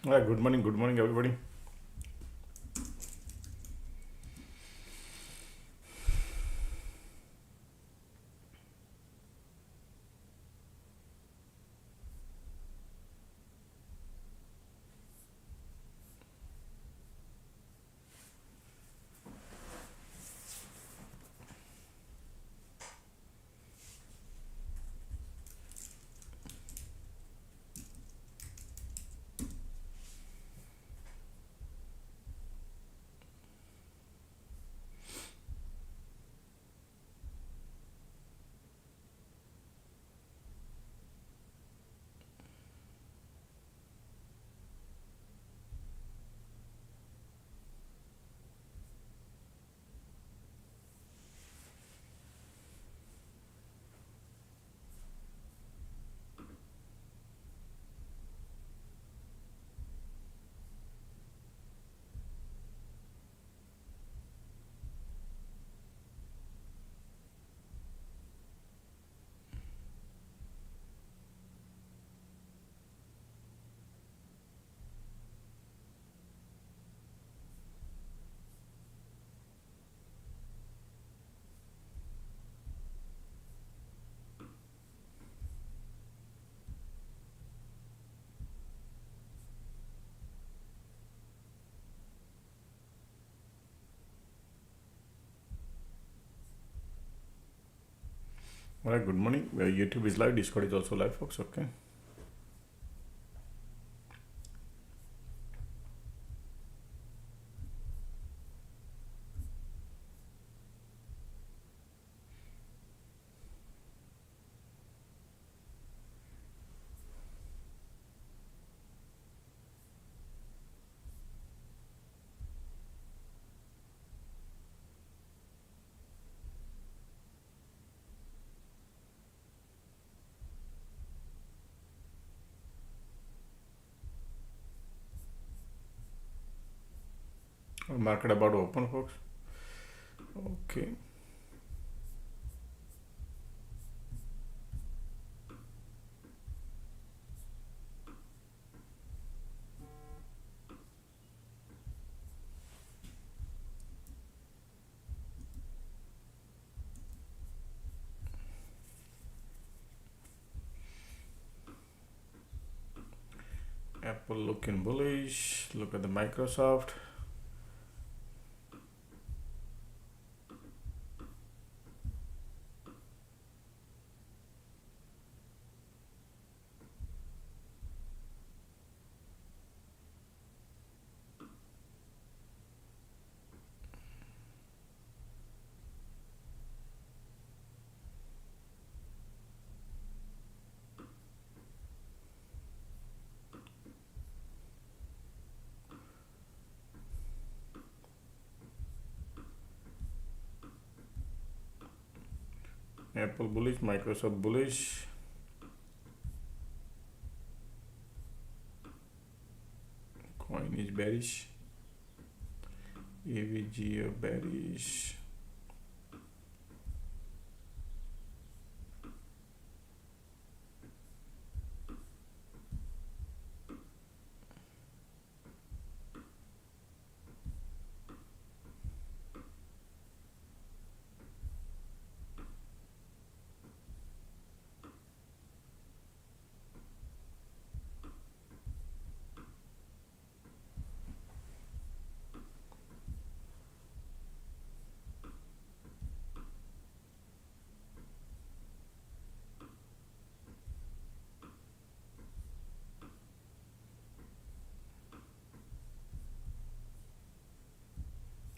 Good morning, everybody. Good morning. YouTube is live, Discord is also live, folks. Okay. Market about open, folks. Okay. Apple looking bullish. Look at the Microsoft. Apple bullish, Microsoft bullish. Coin is bearish. AVG bearish.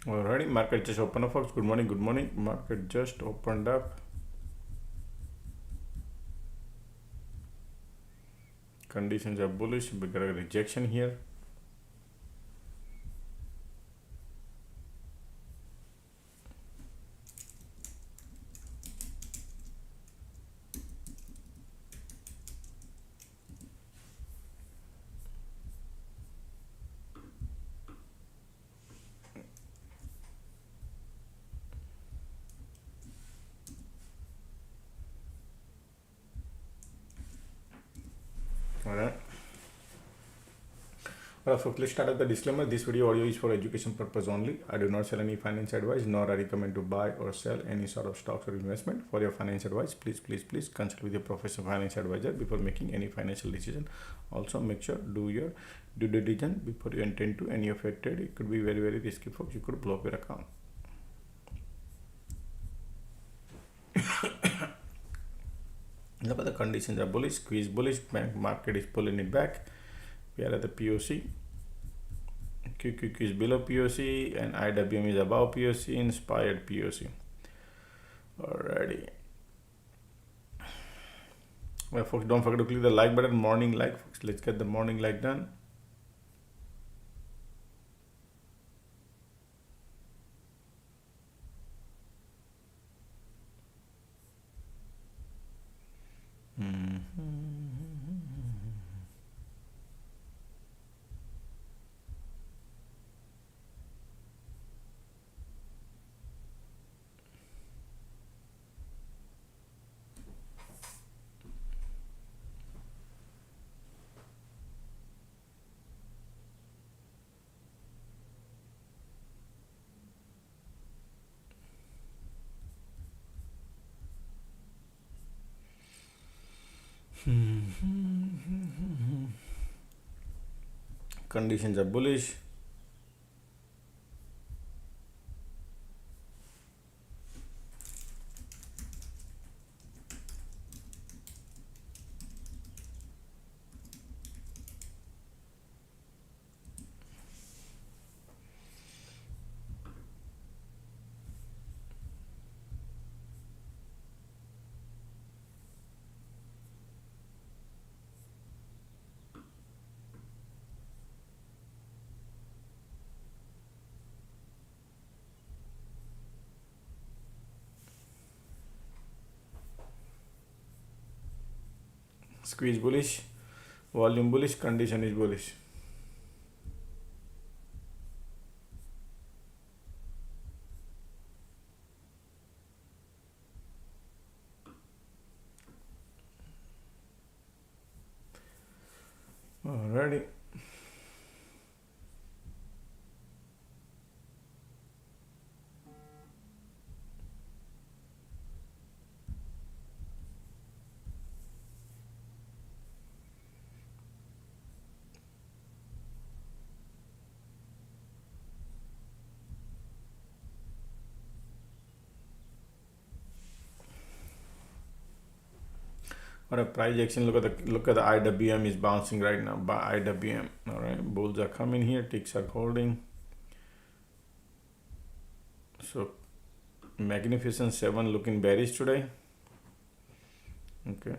Alrighty, market just opened up, folks. Good morning, good morning. Market just opened up. Conditions are bullish. We got a rejection here. Alright. Folks, let's start with the disclaimer. This video audio is for education purpose only. I do not sell any finance advice, nor I recommend to buy or sell any sort of stocks or investment. For your finance advice, please consult with your professional finance advisor before making any financial decision. Also, make sure do your due diligence before you enter into any of your trade. It could be very risky, folks. You could blow up your account. Look at the conditions are bullish, squeeze bullish, bank market is pulling it back. We are at the POC. QQQ is below POC and IWM is above POC, inspired POC. Alrighty. Well, folks, don't forget to click the like button, morning like, folks. Let's get the morning like done. Conditions are bullish. Squeeze bullish, volume bullish, condition is bullish. Alrighty. Or a price action. Look at the IWM is bouncing right now by IWM. All right, bulls are coming here, ticks are holding. So Magnificent 7 looking bearish today. Okay.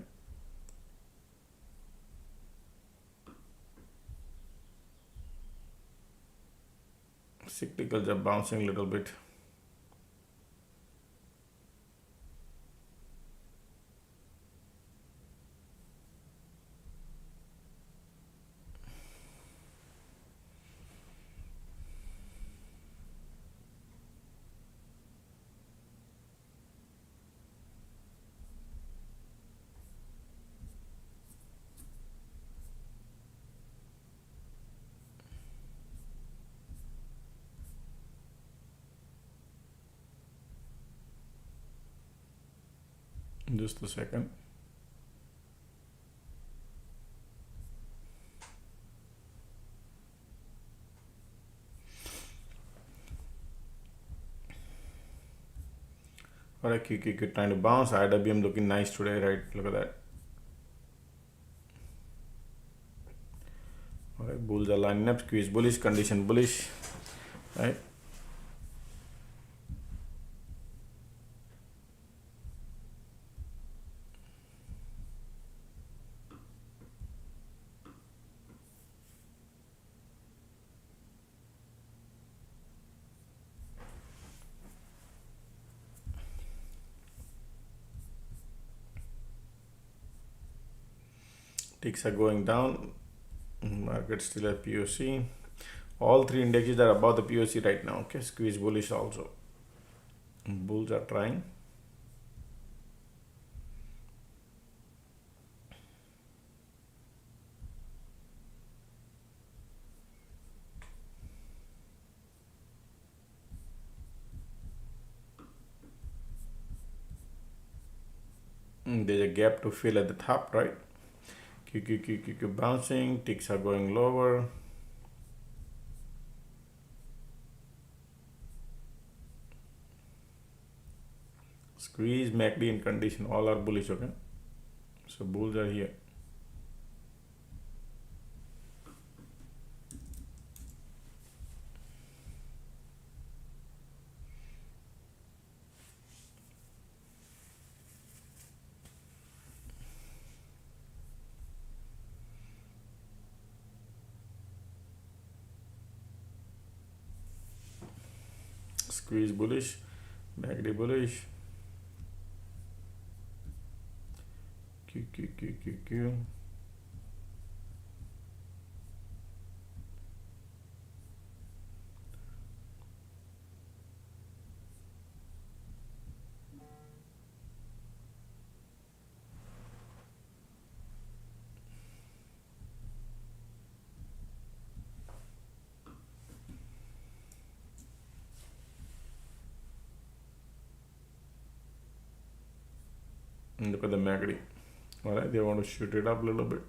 Cyclicals are bouncing a little bit. Just a second. Alright, QQQ trying to bounce. IWM looking nice today, right? Look at that. Alright, bulls are lining up. Squeeze bullish, condition bullish, right? Ticks are going down. Market still at POC. All three indexes are above the POC right now. Okay, squeeze bullish also. Bulls are trying. There's a gap to fill at the top, right? Q bouncing, ticks are going lower. Squeeze, MACD in condition, all are bullish, okay? So bulls are here. Squeeze bullish, MACD bullish. Q. And look at the MACD. All right, they want to shoot it up a little bit.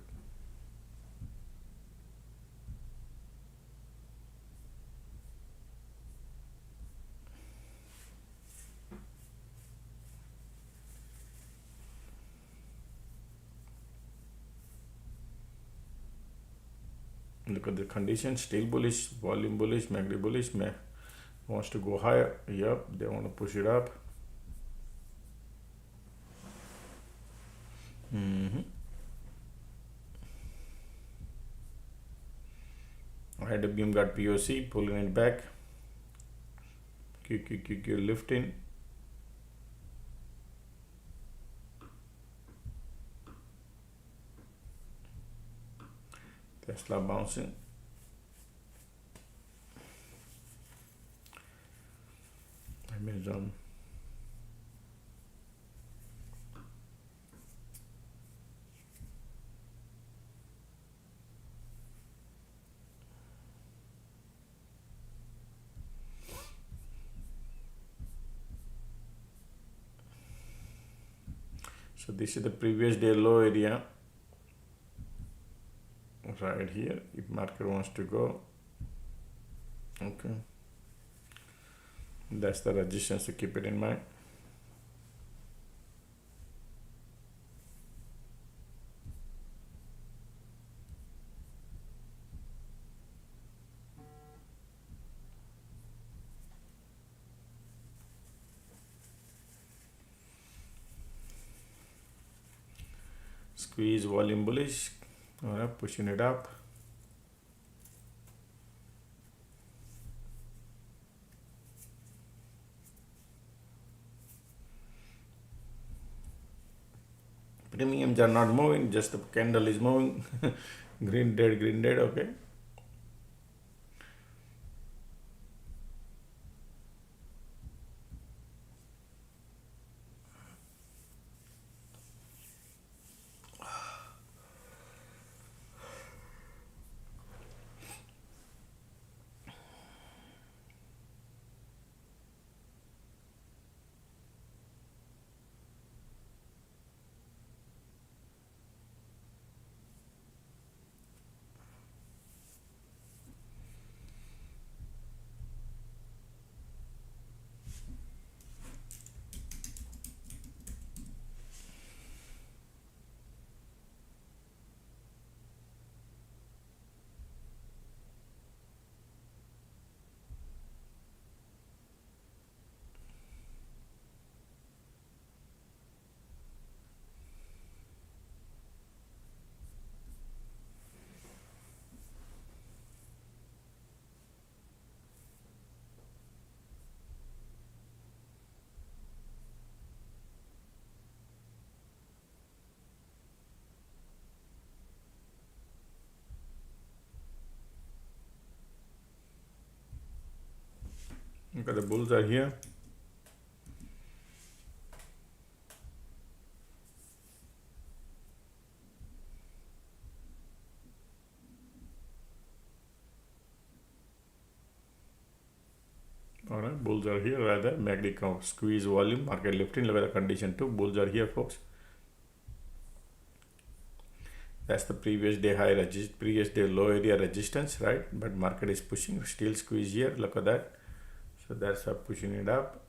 Look at the condition, still bullish, volume bullish, MACD bullish, wants to go higher. Yep, they want to push it up. IWM got POC, pulling it back. Q lifting. Tesla bouncing. Amazon. So this is the previous day low area right here. If market wants to go, okay, that's the resistance, to keep it in mind. Squeeze, volume bullish. All right, pushing it up. Premiums are not moving, just the candle is moving. Green dead, okay. Look at the bulls are here. All right, bulls are here rather. MACD squeeze volume, market lifting. Look at the condition too. Bulls are here, folks. That's the previous day high previous day low area resistance, right? But market is pushing, still squeeze here, look at that. So that's up, pushing it up.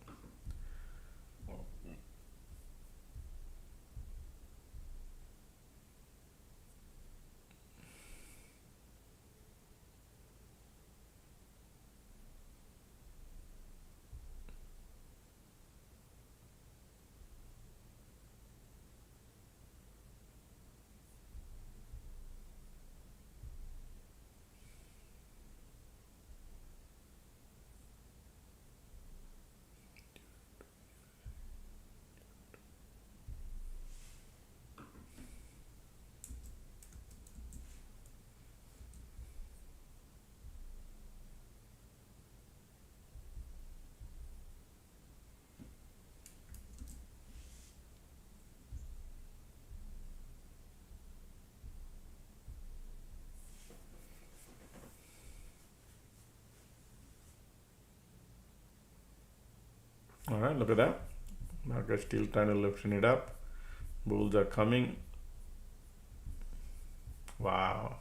All right, look at that. Market still trying to lifting it up. Bulls are coming. Wow.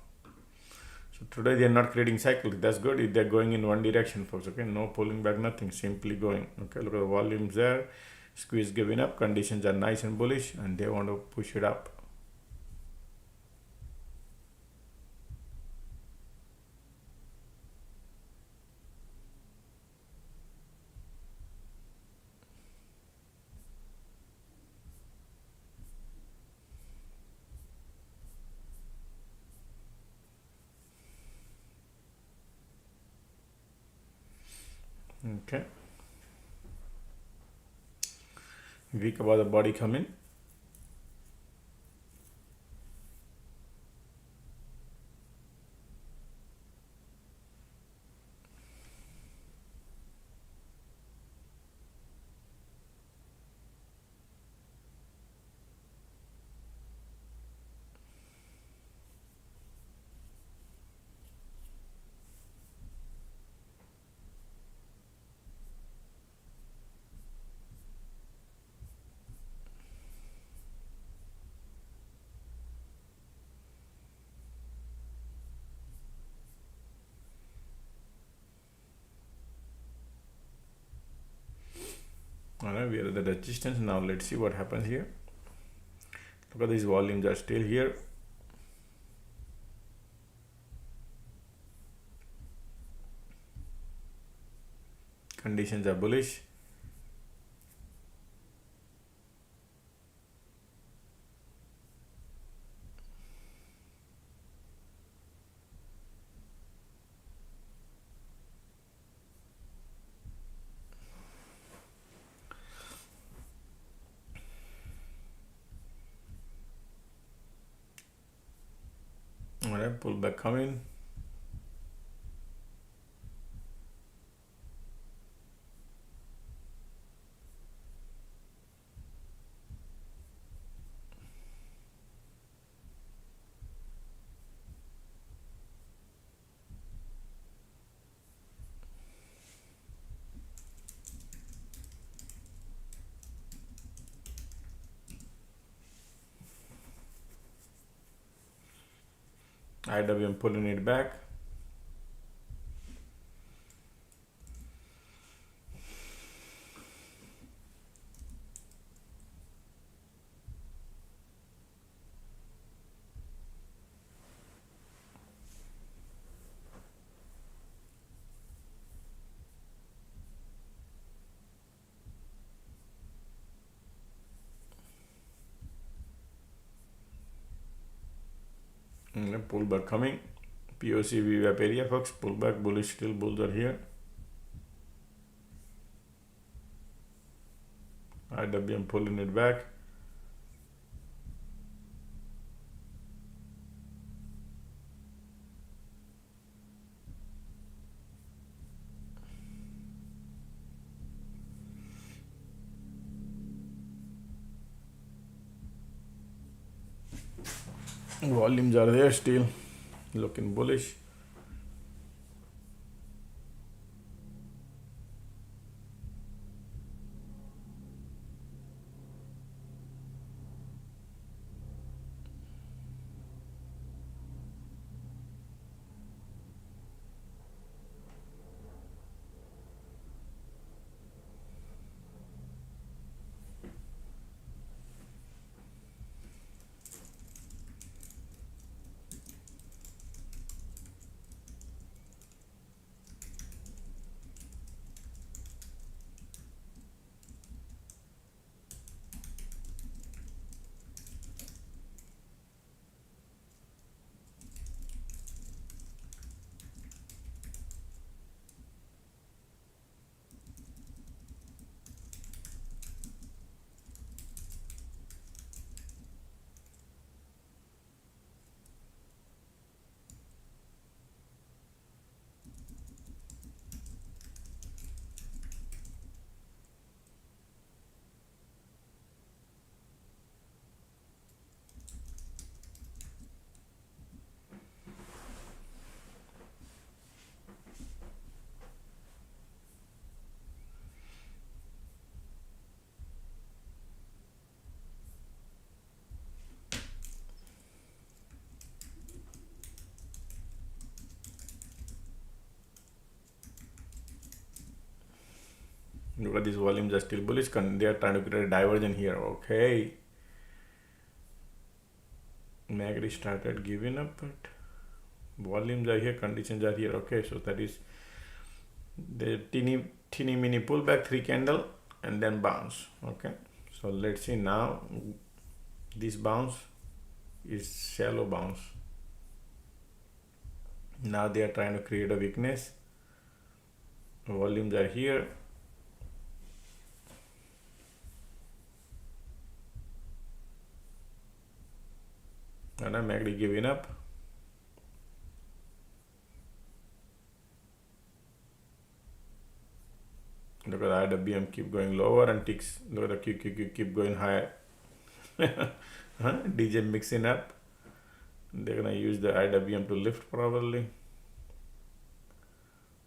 So today they are not creating cycles. That's good if they're going in one direction, folks. Okay, no pulling back, nothing, simply going. Okay, look at the volumes there. Squeeze giving up. Conditions are nice and bullish, and they want to push it up. Okay. Weak about the body coming. All right, we are at the resistance now. Let's see what happens here. Look at these volumes are still here. Conditions are bullish. All right, pullback coming. IWM pulling it back. Pullback coming. POC VWAP area, folks. Pullback, bullish, still bulls are here. IWM pulling it back. Volumes are there still, looking bullish. Look at these volumes are still bullish. They are trying to create a divergence here. Okay. MACD started giving up, but volumes are here, conditions are here. Okay, so that is the teeny mini pullback, 3 candle, and then bounce. Okay, so let's see now. This bounce is shallow bounce. Now they are trying to create a weakness. Volumes are here. And I'm MACD giving up. Look at the IWM keep going lower and ticks. Look at the QQQ keep going higher. DJ mixing up. They're gonna use the IWM to lift probably.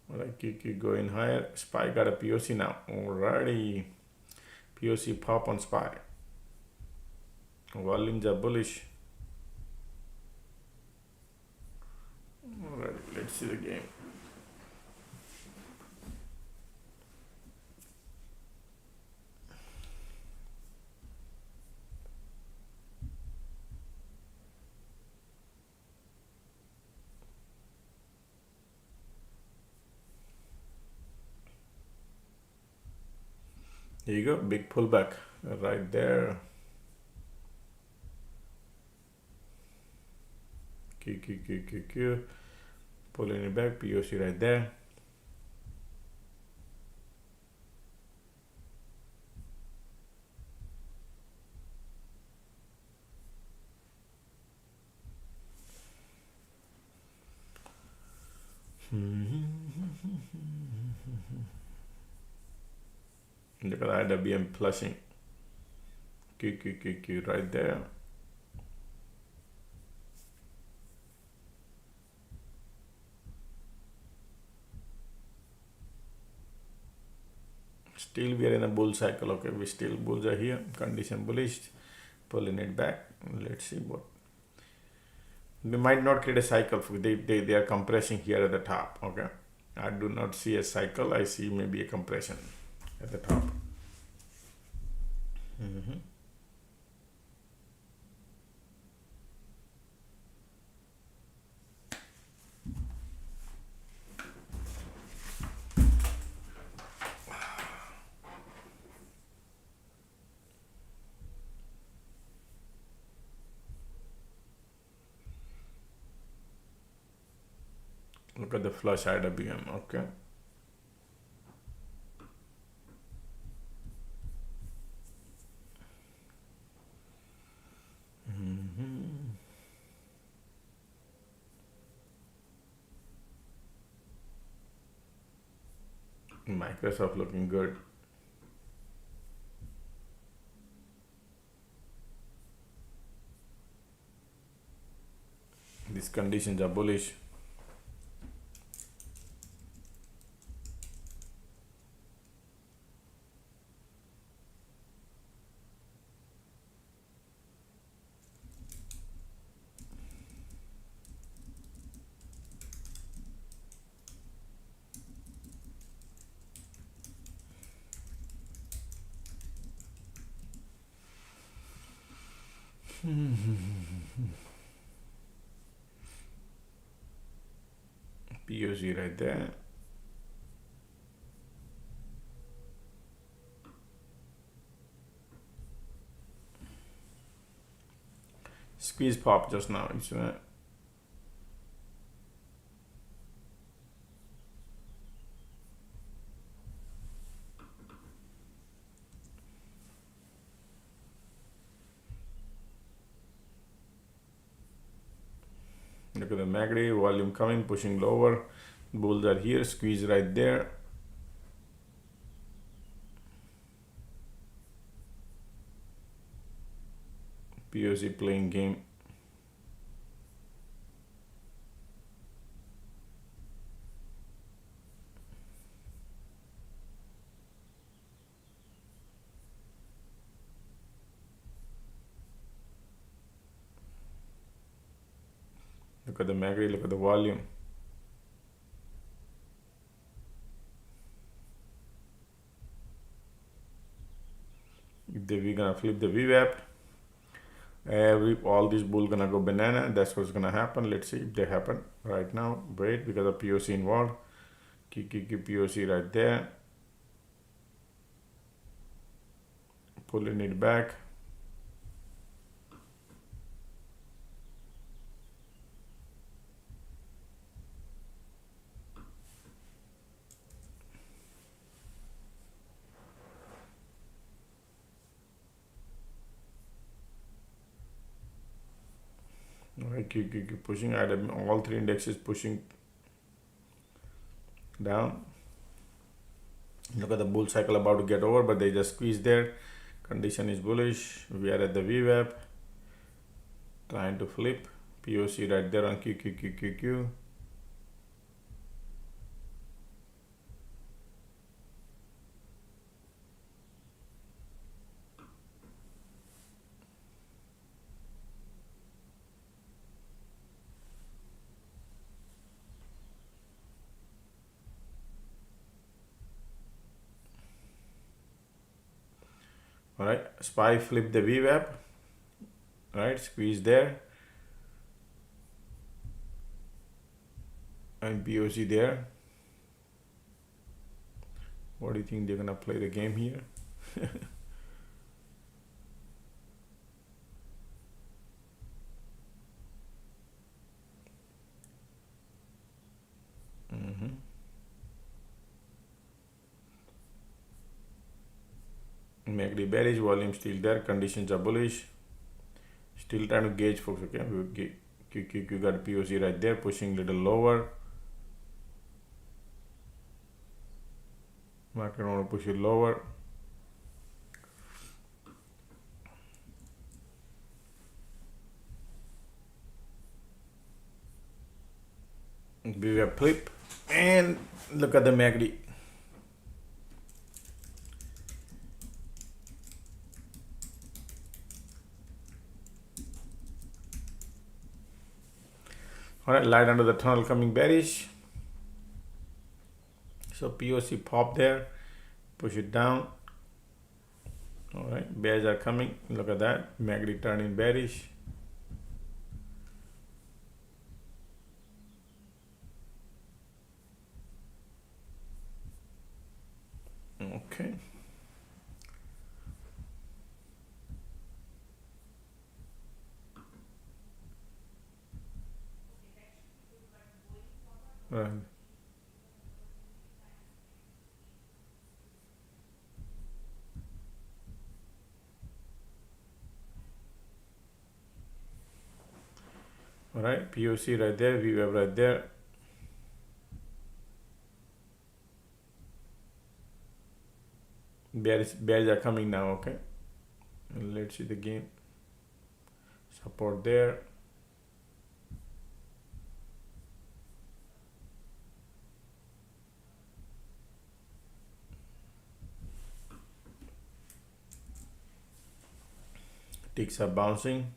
Alright, QQ going higher. SPY got a POC now. Alrighty. POC pop on SPY. Volumes are bullish. Alright, let's see the game. There you go, big pullback right there. Q. Pulling it back, POC right there. Look at IWM flushing. Q right there. Still we are in a bull cycle. Okay, we still bulls are here. Condition bullish. Pulling it back. Let's see what. We might not create a cycle. They are compressing here at the top. Okay, I do not see a cycle. I see maybe a compression at the top. Look at the flush IWM. Okay. Microsoft looking good. These conditions are bullish. POC right there. Squeeze pop just now. It's look at the MACD, volume coming, pushing lower. Bulls are here, squeeze right there. POC playing game. Look at the MACD, look at the volume. gonna flip the VWAP. All these bull gonna go banana. That's what's gonna happen. Let's see if they happen right now. Wait, because of POC involved. POC right there. Pulling it back. Alright, keep pushing. All three indexes pushing down. Look at the bull cycle about to get over, but they just squeezed there. Condition is bullish. We are at the VWAP, trying to flip. POC right there on QQQQQ. All right, SPY flip the VWAP. All right, squeeze there. And POC there. What do you think they're gonna play the game here? MACD bearish, volume still there, conditions are bullish. Still trying to gauge, folks. Okay, QQQ got POC right there, pushing little lower. Market want to push it lower. VWAP flip, and look at the MACD. All right, light under the tunnel coming bearish. So POC pop there, push it down. All right, bears are coming. Look at that, MACD turning bearish. Okay. Right. All right, POC right there, VWAP right there. Bears are coming now. Okay, and let's see the game. Support there. Ticks are bouncing.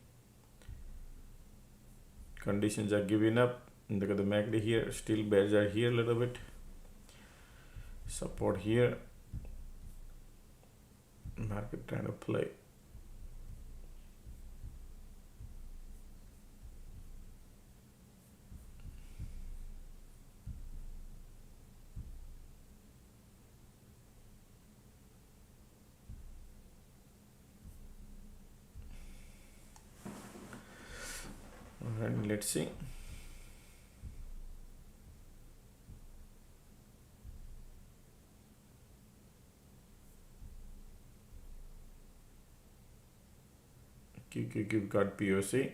Conditions are giving up. Look at the MACD here. Still bears are here a little bit. Support here. Market trying to play. All right, let's see. QQQ got POC.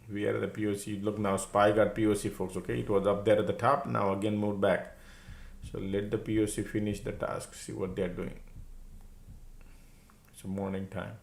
We are at the POC. Look now, SPY got POC, folks. Okay, it was up there at the top. Now again moved back. So let the POC finish the task. See what they're doing. It's a morning time.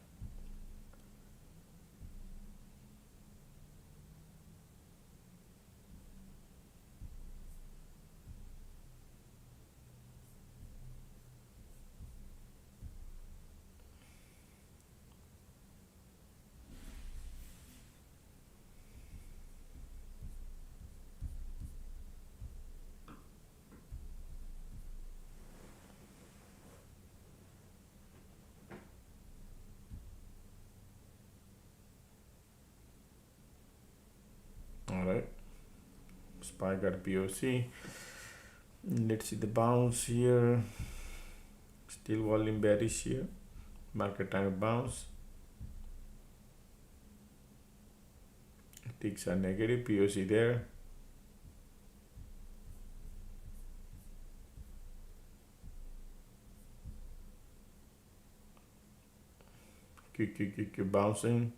All right, SPY got POC. Let's see the bounce here. Still volume bearish here. Market time bounce. Ticks are negative. POC there. QQQQ bouncing.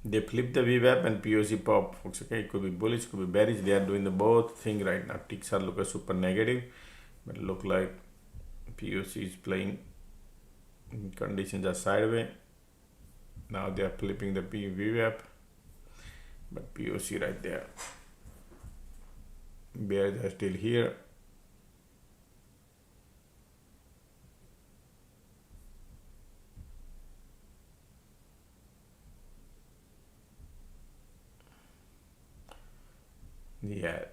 They flip the VWAP and POC pop. Okay, it could be bullish, could be bearish. They are doing the both thing right now. Ticks are looking super negative, but look like POC is playing. Conditions are sideways. Now they are flipping the VWAP, but POC right there. Bears are still here. Yeah,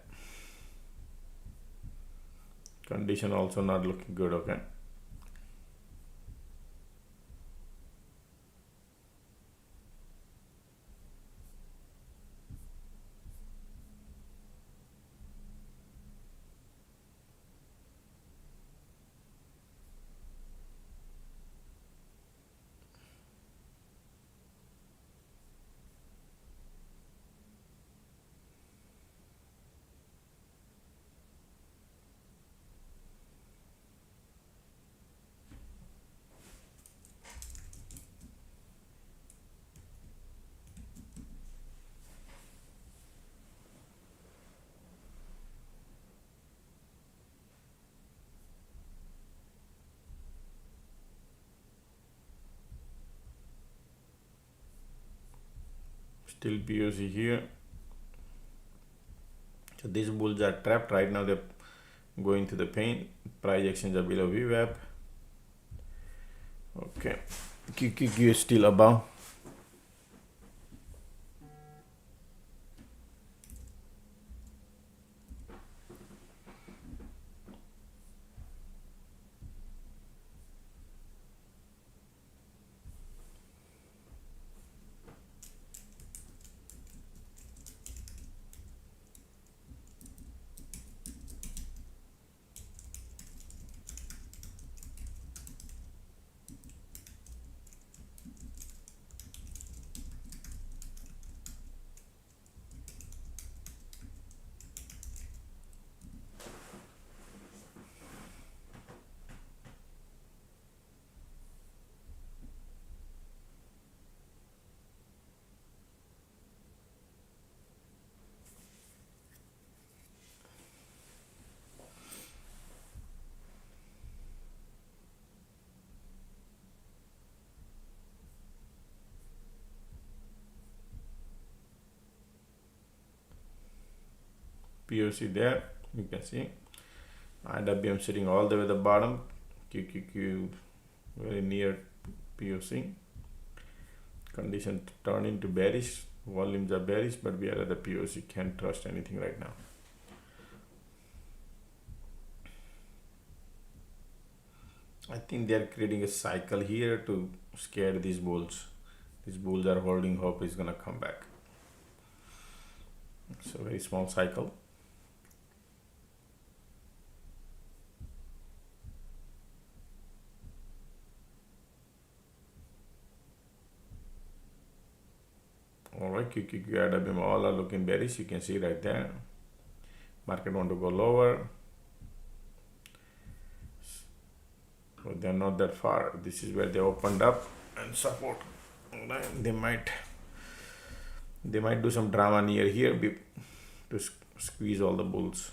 condition also not looking good. Okay, still POC here. So these bulls are trapped right now. They're going to the pain. Price actions are below VWAP. Okay, QQQ is still above. POC there, you can see IWM sitting all the way at the bottom, QQQ very near POC. Condition turn into bearish, volumes are bearish, but we are at the POC, can't trust anything right now. I think they are creating a cycle here to scare these bulls. These bulls are holding hope is gonna come back. It's a very small cycle. Alright, QQQ, IWM all are looking bearish. You can see right there. Market want to go lower, but they're not that far. This is where they opened up and support. They might do some drama near here to squeeze all the bulls.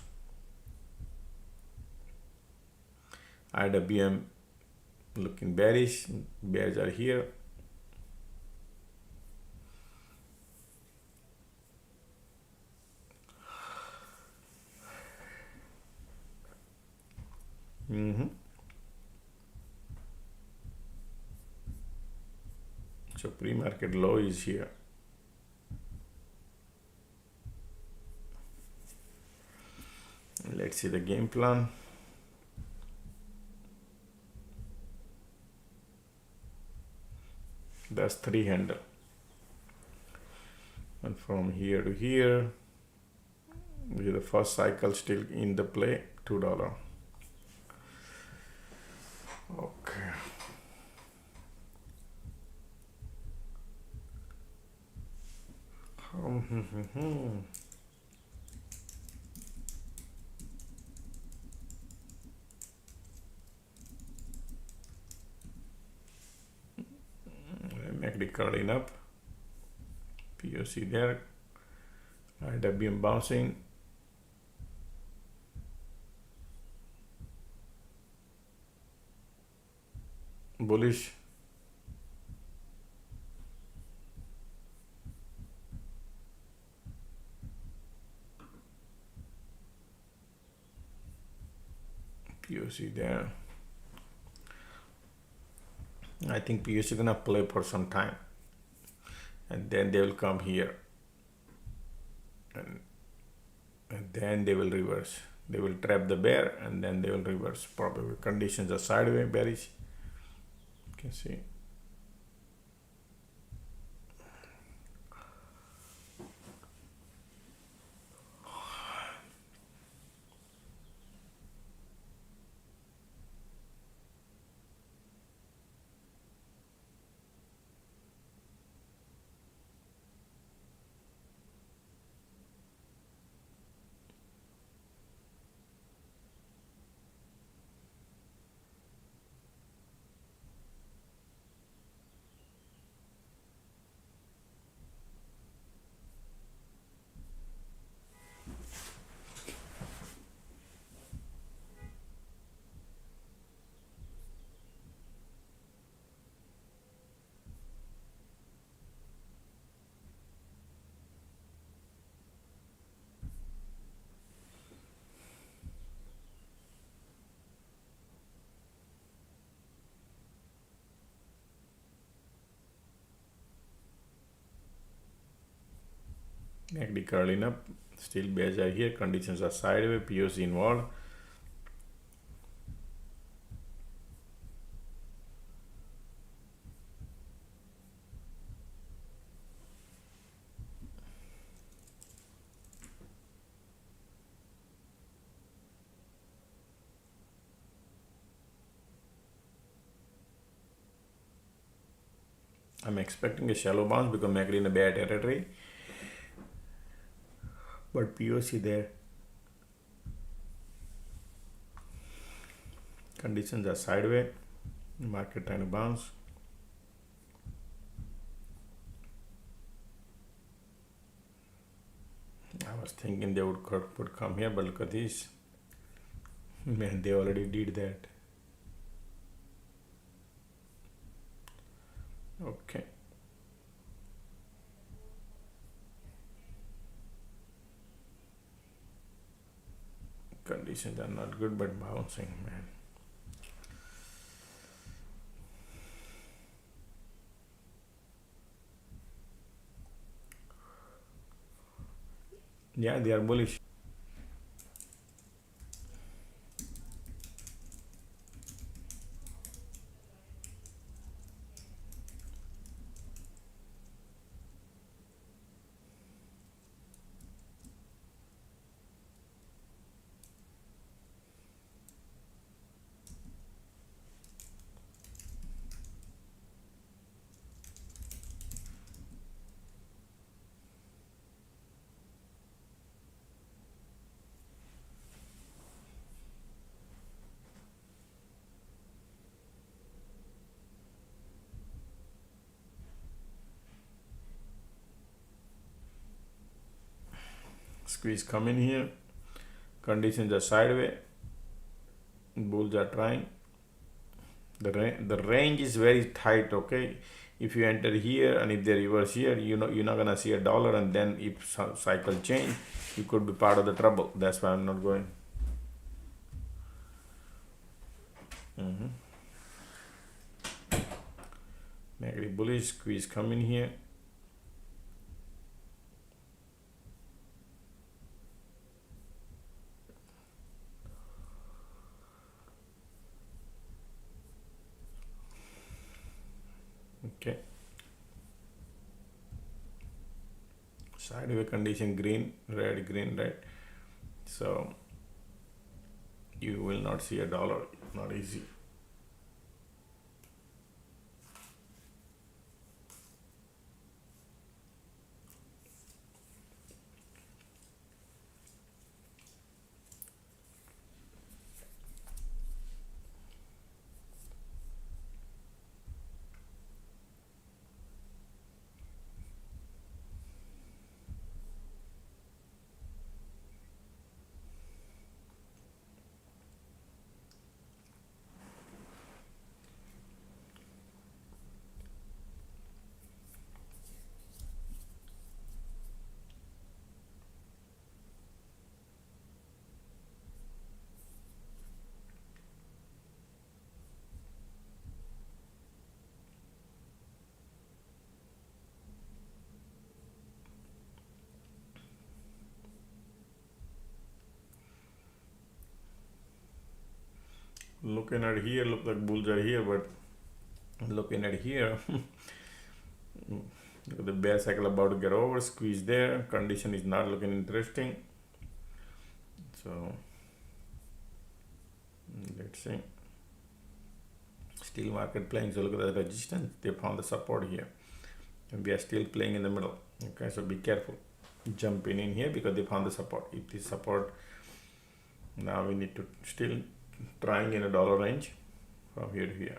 IWM looking bearish. Bears are here. So pre-market low is here. Let's see the game plan. That's 3 handle, and from here to here, with the first cycle still in the play, $2. Okay. MACD curling up, POC there, IWM bouncing, bullish, POC there. I think POC gonna play for some time, and then they will come here, and then they will reverse. They will trap the bear, and then they will reverse. Probably conditions are sideways bearish. You can see. MACD curling up, still bears are here, conditions are sideways, POC involved. I'm expecting a shallow bounce because MACD in a bear territory, but POC there. Conditions are sideways, market trying to bounce. I was thinking they would come here, but look at this. Man, they already did that. Okay. Conditions are not good, but bouncing, man. Yeah, they are bullish. Squeeze come in here, conditions are sideways, bulls are trying. The range is very tight. Okay, if you enter here and if they reverse here, you're not gonna see $1, and then if cycle change, you could be part of the trouble. That's why I'm not going. Negative bullish, squeeze come in here. Sideway condition, green, red. So you will not see a dollar, not easy. Looking at here, look like bulls are here, but looking at here, look at the bear cycle about to get over, squeeze there, condition is not looking interesting. So let's see. Still market playing, so look at the resistance, they found the support here, and we are still playing in the middle. Okay, so be careful jumping in here because they found the support. If this support, now we need to still trying in a dollar range from here to here.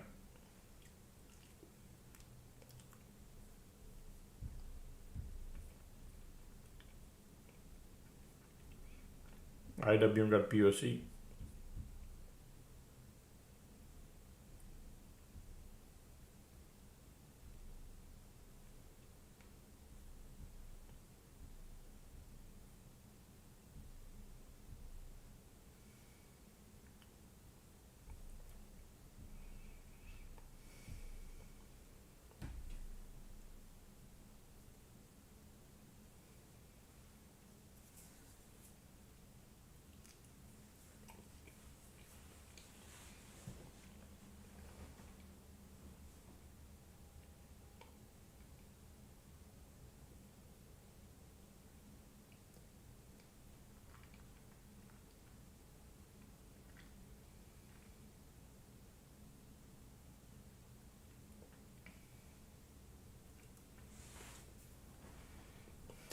IWM got POC.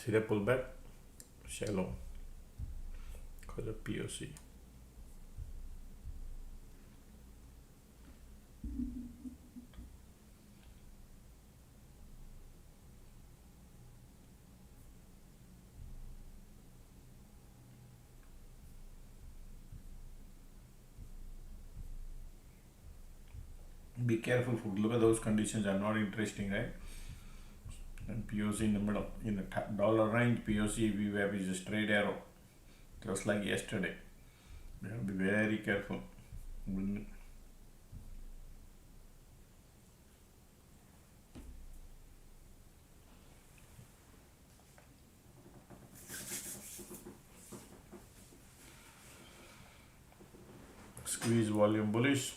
See the pullback? Shallow because of POC. Be careful, folks. Look at those conditions are not interesting, right? And POC in the middle, in the dollar range, POC VWAP is a straight arrow, just like yesterday. We have to be very careful. Squeeze volume bullish.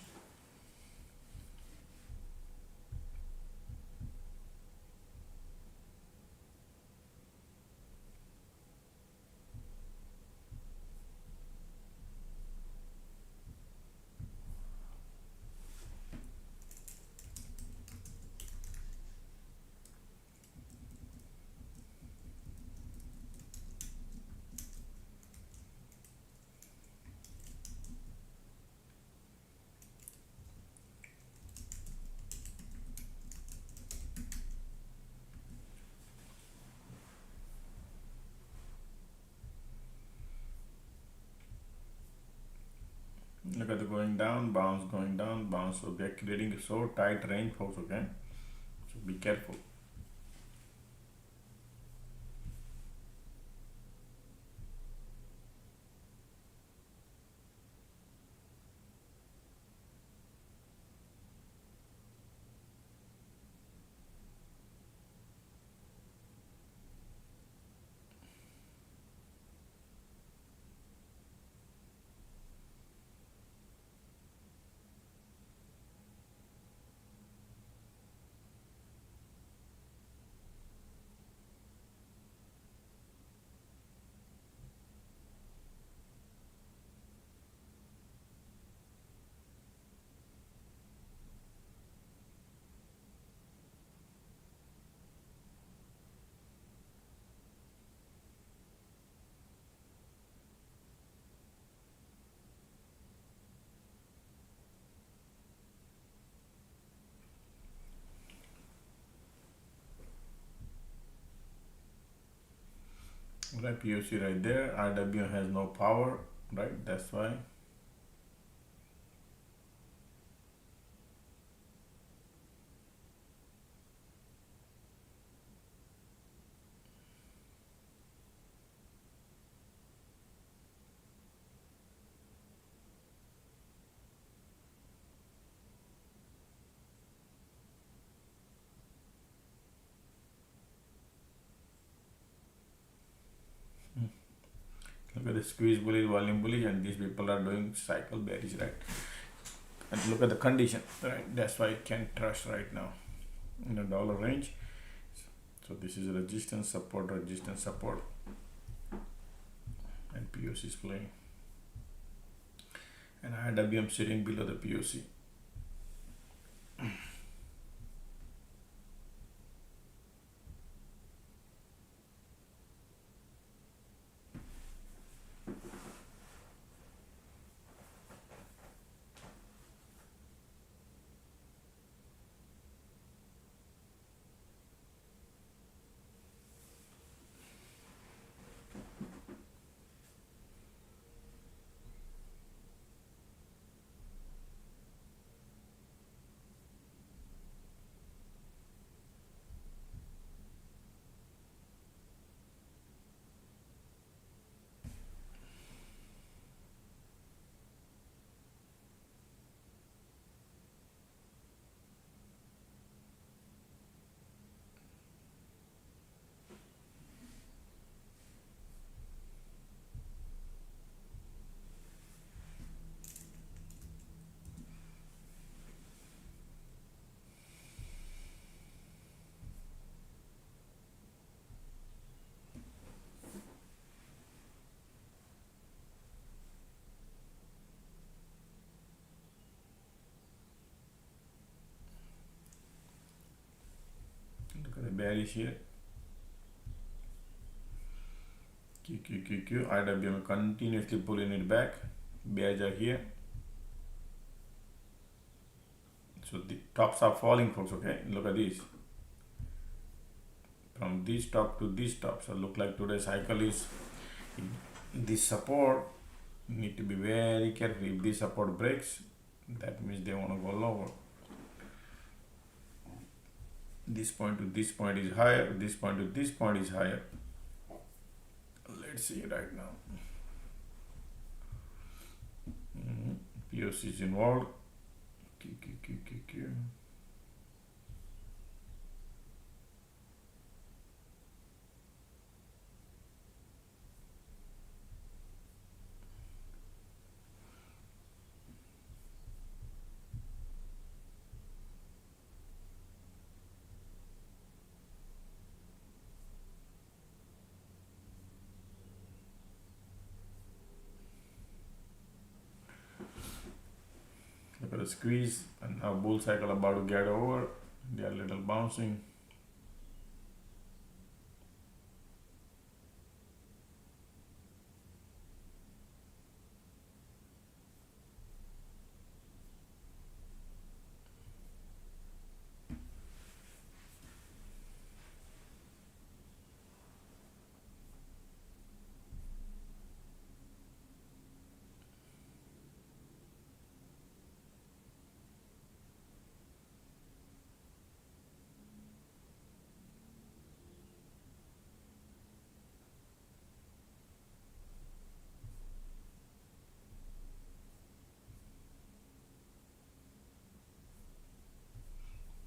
Look at the going down, bounce, going down, bounce. So they're creating a so tight range, folks. Okay, so be careful. right? POC right there. IWM has no power, right? That's why. Look at the squeeze bullish, volume bullish, and these people are doing cycle bearish, right? And look at the condition, right? That's why I can't trust right now in the dollar range. So this is resistance, support, and POC is playing. And IWM sitting below the POC. Look at the bearish here. QQQQ. IWM continuously pulling it back. Bears are here. So the tops are falling, folks. Okay, look at this. From this top to this top. So look like today's cycle is this support. Need to be very careful. If this support breaks, that means they want to go lower. This point to this point is higher. This point to this point is higher. Let's see right now. POC is involved. QQQQQ. Look at the squeeze, and now bull cycle about to get over. They are a little bouncing.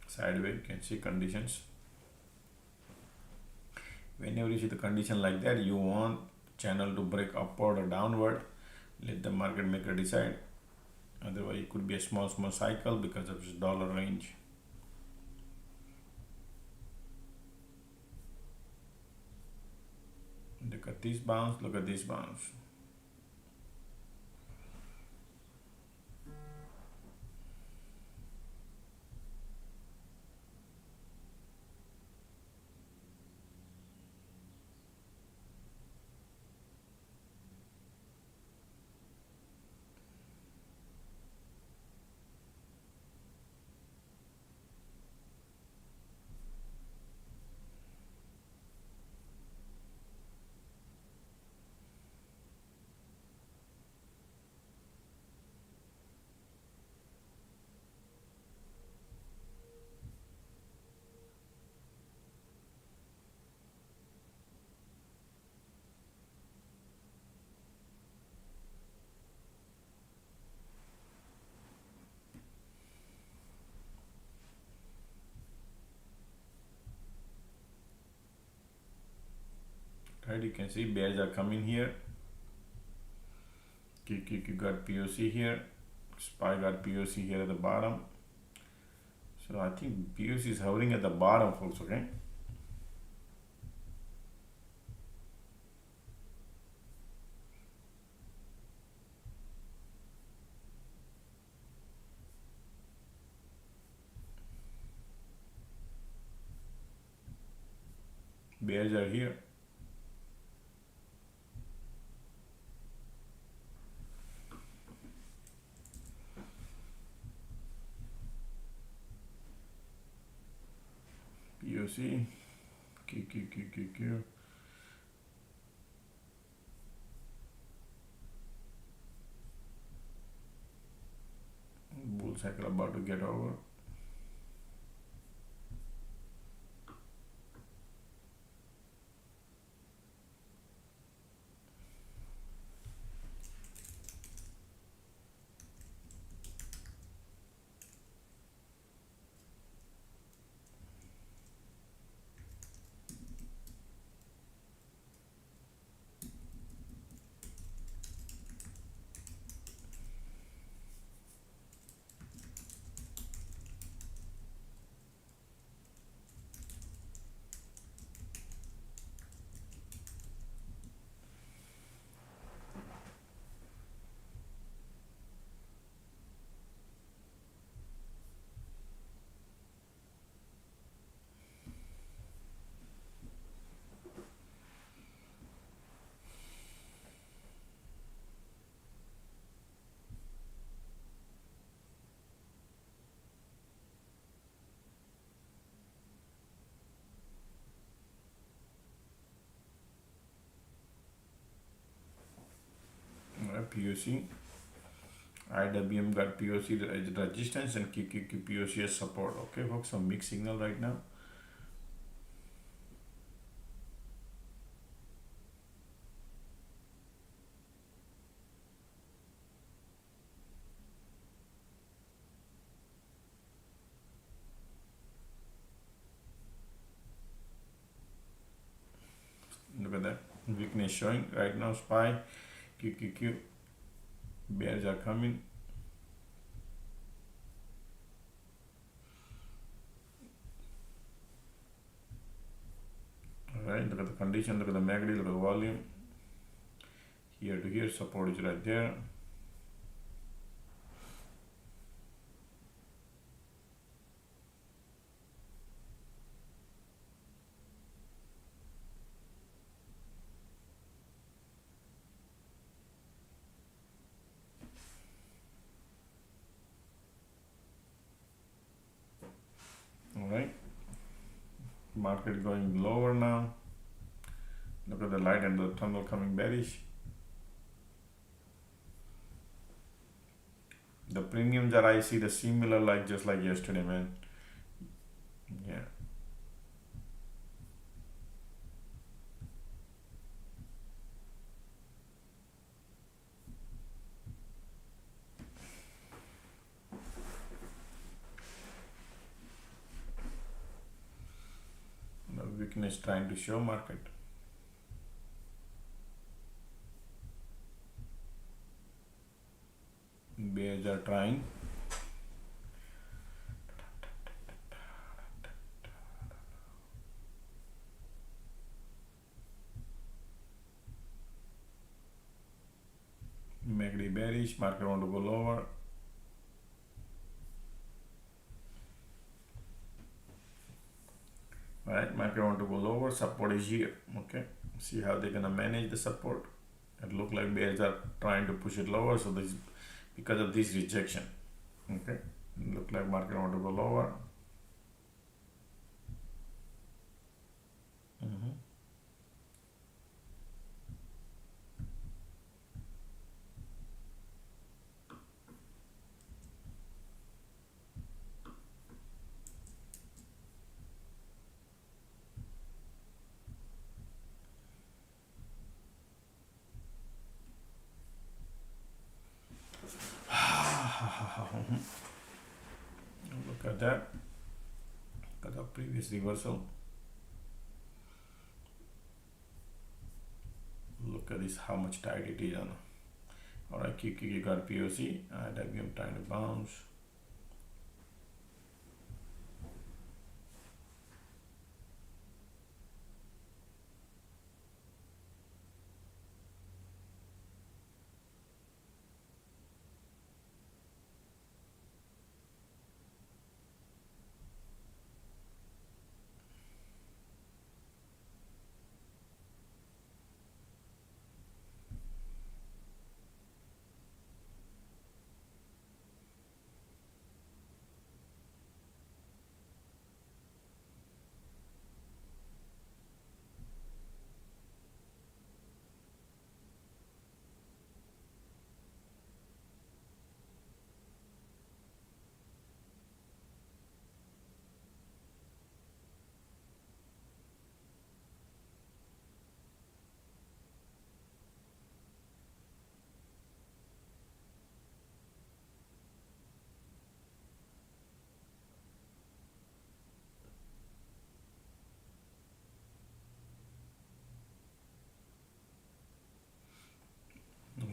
Sideways, you can see conditions. Whenever you see the condition like that, you want channel to break upward or downward. Let the market maker decide. Otherwise, it could be a small cycle because of this dollar range. Look at this bounce, look at this bounce. right? You can see bears are coming here. QQQ got POC here. SPY got POC here at the bottom. So I think POC is hovering at the bottom, folks. Okay. Bears are here. POC, QQQQQ. Bull cycle about to get over. POC, IWM got POC as resistance and QQQ POC as support. Okay, folks, some mixed signal right now. Look at that weakness showing right now. SPY, QQQ, bears are coming. Alright, look at the condition, look at the MACD, look at the volume. Here to here, support is right there. Alright, market going lower now. Look at the light and the tunnel coming bearish. The premiums that I see, the similar like just like yesterday, man. Yeah. The weakness trying to show market. Bears are trying. MACD bearish, market want to go lower. Alright, market want to go lower, support is here. Okay, see how they're gonna manage the support. It look like bears are trying to push it lower, so this because of this rejection. Okay, look like market want to go lower. Look at that. Look at the previous reversal. look at this, how much tight it is on. All right, QQQ got POC, and I'm trying to bounce.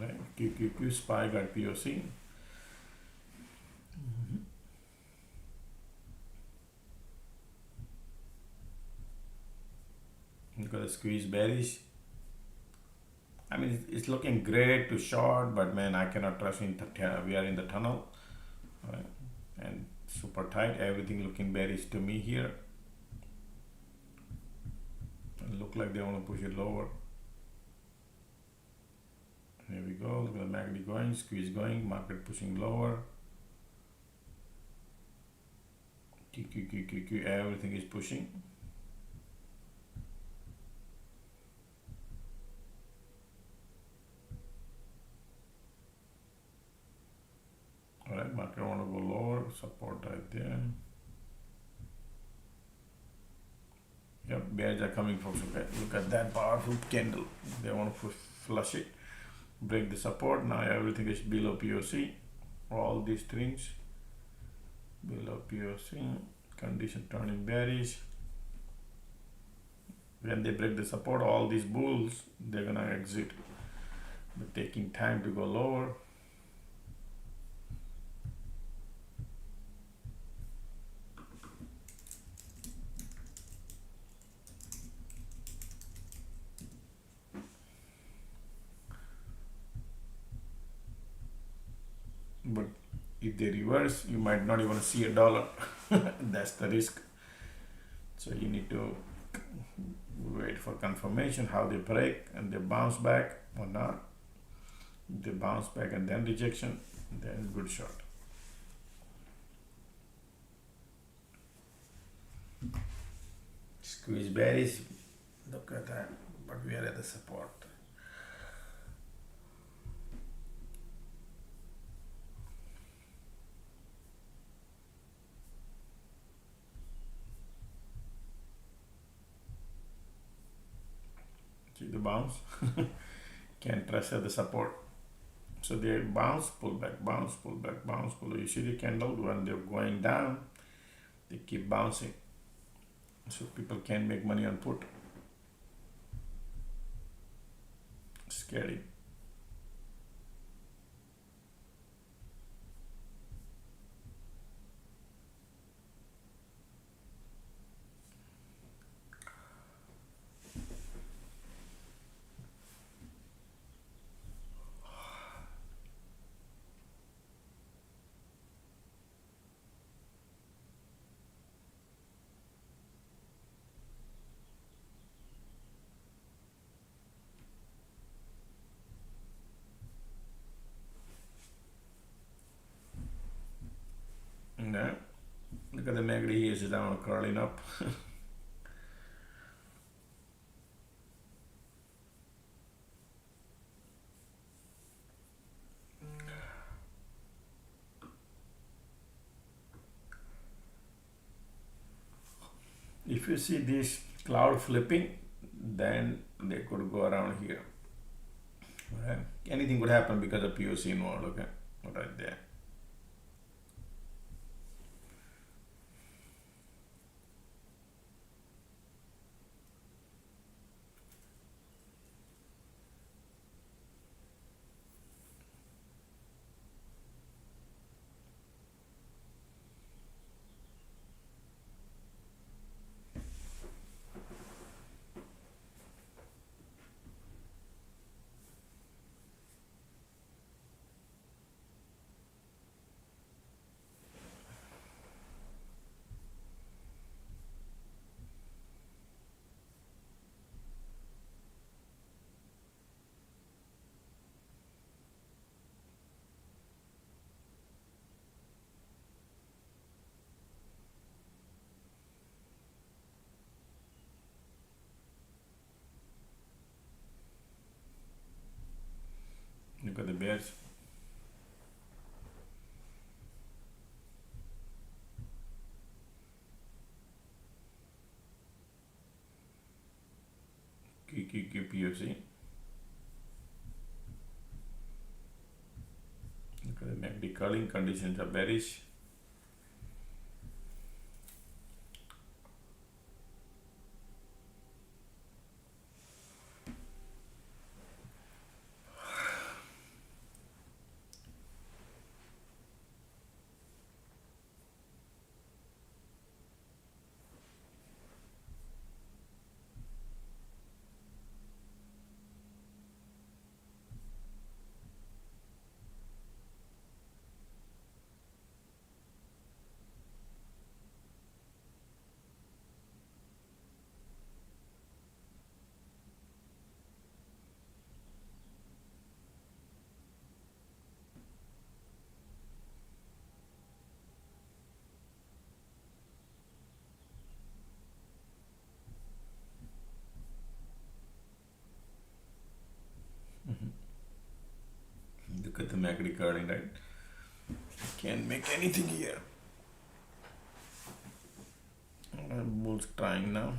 Right. QQQ SPY got POC. You got a squeeze bearish. I mean, it's looking great to short, but man, I cannot trust in we are in the tunnel, right? And super tight. Everything looking bearish to me here. It look like they want to push it lower. Here we go. Look at the MACD going, squeeze going, market pushing lower. QQQQQ, everything is pushing. All right, market want to go lower, support right there. Yep, bears are coming from. Look at that powerful candle. They want to flush it, break the support. Now everything is below POC. All these things below POC. Condition turning bearish. When they break the support, all these bulls, they're gonna exit. But taking time to go lower. But if they reverse, you might not even see $1. That's the risk. So you need to wait for confirmation how they break and they bounce back or not. If they bounce back and then rejection, then good shot. Squeeze bearish. Look at that. But we are at the support. See the bounce? Can't trust at the support. So they bounce, pull back, bounce, pull back, bounce, pull back. You see the candle when they're going down, they keep bouncing. So people can make money on put. Scary. No. Look at the MACD here, is down curling up. If you see this cloud flipping, then they could go around here. Okay. Anything could happen because of POC involved, okay? Right there. at the bears. QQQPOC. Look at the MACD curling, conditions are bearish. Look at the MACD curling, right? Can't make anything here. Bulls trying now.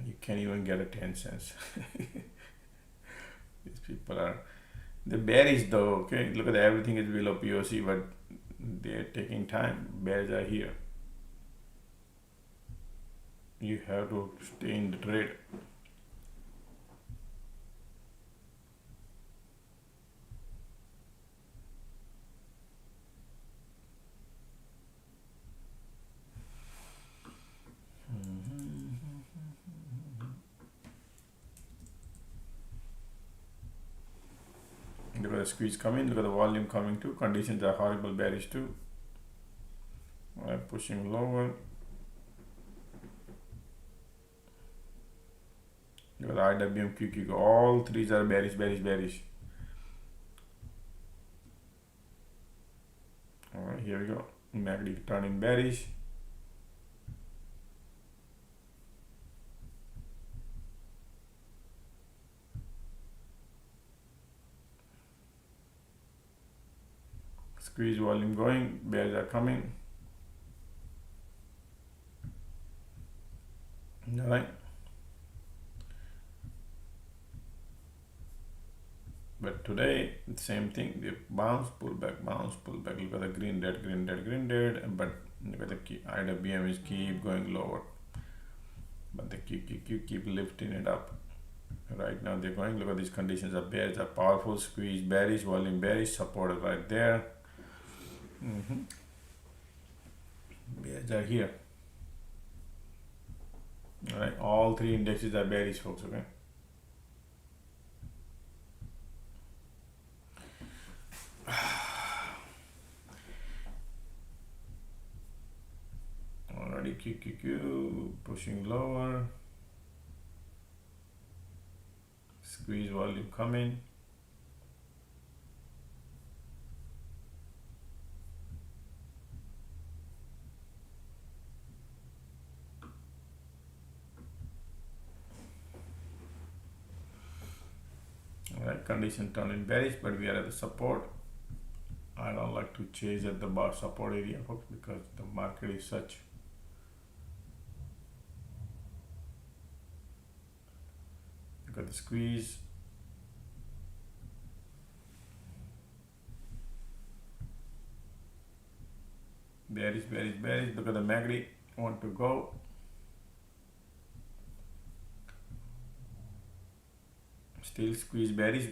You can't even get a 10 cents. These people are, the bearish though, okay? Look at everything is below POC, but they're taking time. Bears are here. You have to stay in the trade. Look at the squeeze coming, look at the volume coming too. Conditions are horrible, bearish too. Pushing lower. Look at the IWM, QQ, all threes are bearish, bearish, bearish. Alright, here we go. MACD turning bearish. Squeeze volume going, bears are coming. Alright. But today, same thing, they bounce, pull back, bounce, pull back. Look at the green, red, green, red, green, red. But look at the IWM is keep going lower. But the QQQ keep lifting it up. Right now they're going, look at these conditions of bears are powerful, squeeze bearish, volume bearish, supported right there. Bears are here. Alright, all three indexes are bearish, folks, okay? Already QQQ pushing lower. Squeeze volume coming. Alright, condition turn in bearish, but we are at the support. I don't like to chase at the bar support area, folks, because the market is such. Look at the squeeze. Bearish, bearish, bearish. Look at the MACD. Want to go. Still squeeze bearish.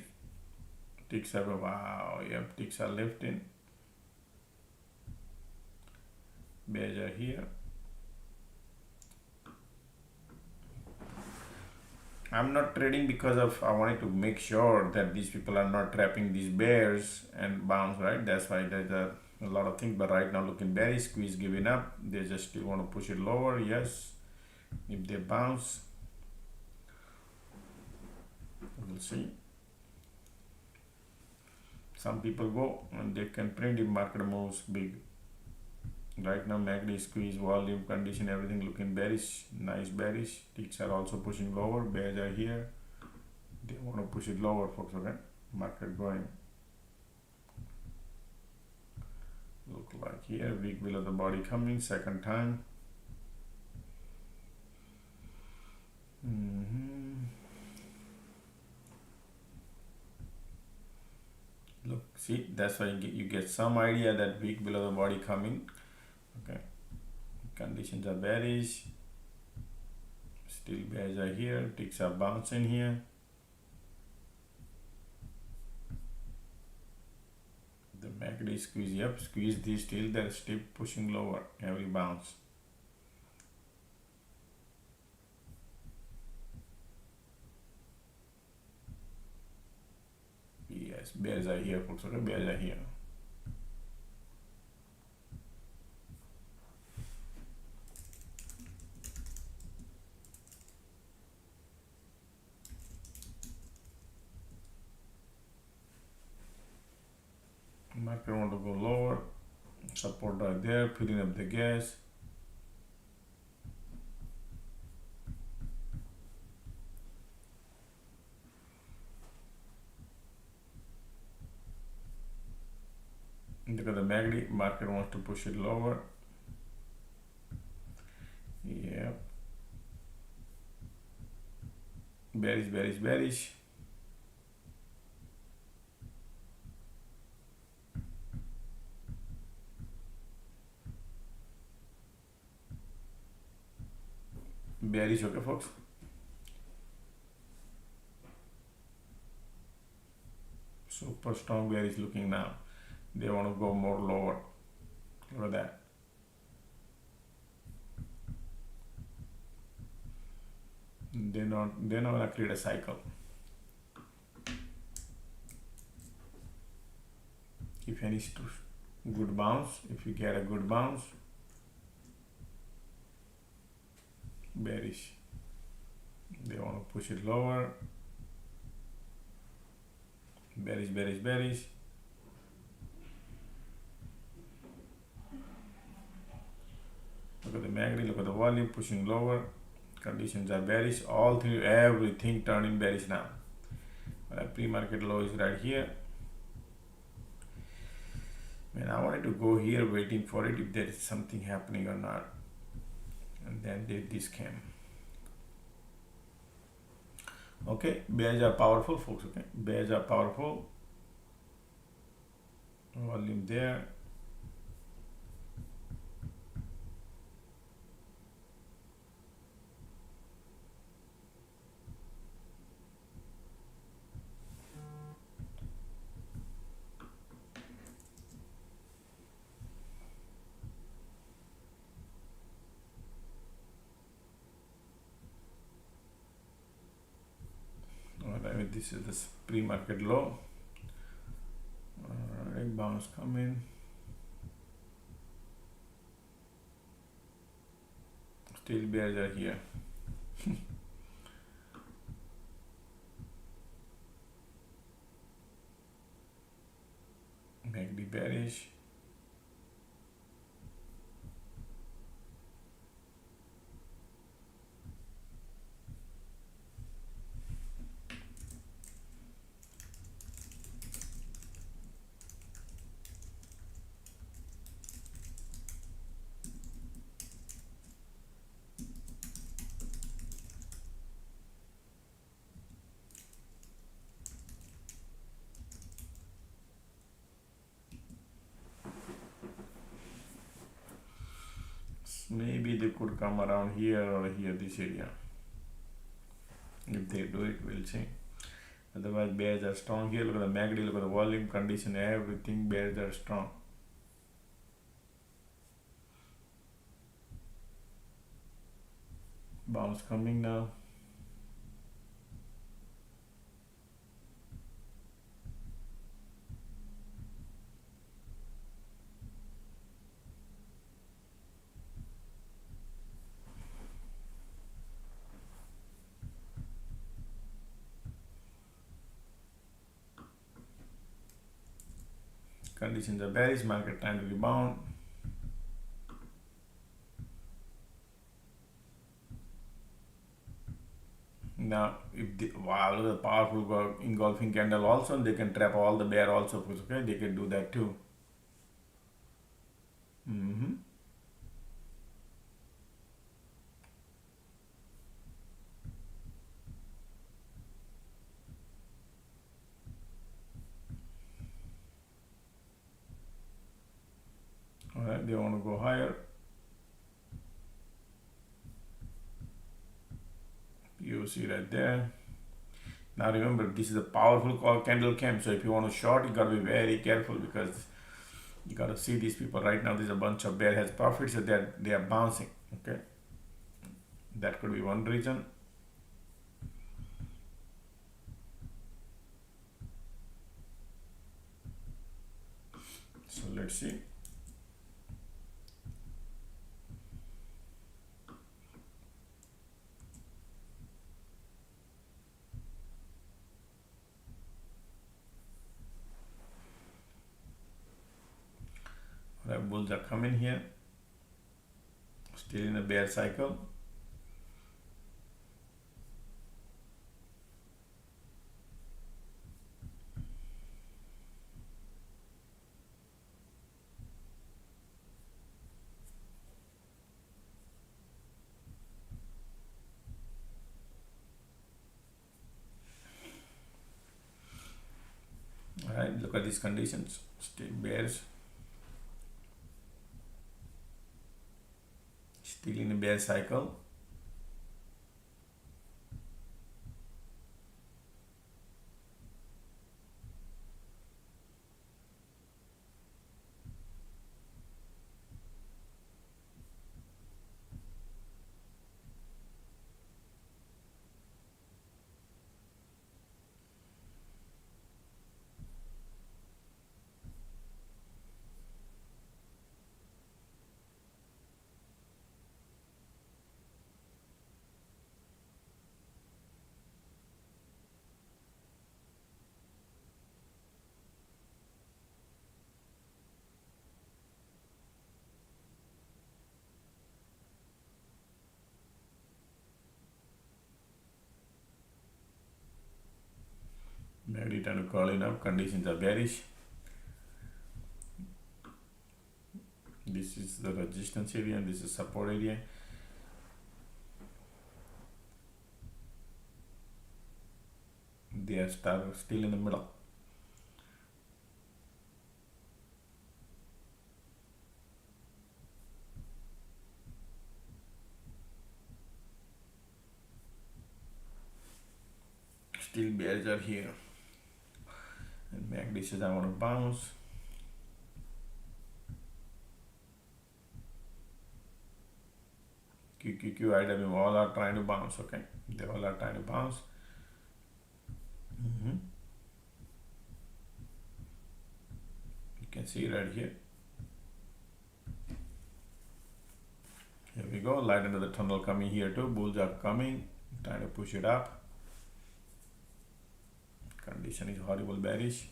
Ticks are, wow, yep, ticks are lifting. Bears are here. I'm not trading because of I wanted to make sure that these people are not trapping these bears and bounce, right? That's why there's a lot of things, but right now looking bearish, squeeze giving up. They just still want to push it lower. Yes, if they bounce, we'll see. Some people go and they can print if market moves big. Right now MACD squeeze, volume, condition, everything looking bearish. Nice bearish. Ticks are also pushing lower. Bears are here. They want to push it lower, folks. Okay, market going. Look like here, weak below the body coming, second time. Look, see, that's why you get some idea that weak below the body coming. Okay, conditions are bearish. Still bears are here. Ticks are bouncing here. The MACD squeeze, yep, squeeze this still, they're still pushing lower every bounce. Yes, bears are here, folks. Okay, bears are here. Market want to go lower, support right there, filling up the gas. Look at the MACD, market wants to push it lower. Yep. Bearish, bearish, bearish. Bearish, okay, folks. Super strong bearish looking now. They want to go more lower. Look at that. They're not gonna create a cycle. If any good bounce, if you get a good bounce, bearish. They want to push it lower. Bearish, bearish, bearish. Look at the MACD, look at the volume pushing lower. Conditions are bearish. All three, everything turning bearish now. Pre-market low is right here. Man, I wanted to go here waiting for it if there is something happening or not. And then this came. Okay, bears are powerful, folks. Okay, bears are powerful. Volume there. Alright, this is the pre-market low. Alright, bounce coming. Still bears are here. MACD bearish. Maybe they could come around here or here, this area. If they do it, we'll see. Otherwise, bears are strong here. Look at the MACD, look at the volume condition, everything. Bears are strong. Bounce coming now. Conditions are bearish, market trying to rebound. Now, if they, wow, look at the powerful engulfing candle also, they can trap all the bear also, okay? They can do that too. Alright, they want to go higher. You see right there. Now remember, this is a powerful candle came. So if you want to short, you gotta be very careful, because you gotta see these people right now. There's a bunch of bear has profits, so they are bouncing. Okay, that could be one reason. So let's see. Alright, bulls are coming here. Still in a bear cycle. Alright, look at these conditions. Still bears. Still in a bear cycle. Maybe trying to call it up. Conditions are bearish. This is the resistance area and this is support area. They are still in the middle. Still bears are here. And MACD says I want to bounce. QQQ, IW all are trying to bounce. Okay, they all are trying to bounce. You can see right here. Here we go. Light into the tunnel coming here too. Bulls are coming, trying to push it up. Condition is horrible bearish.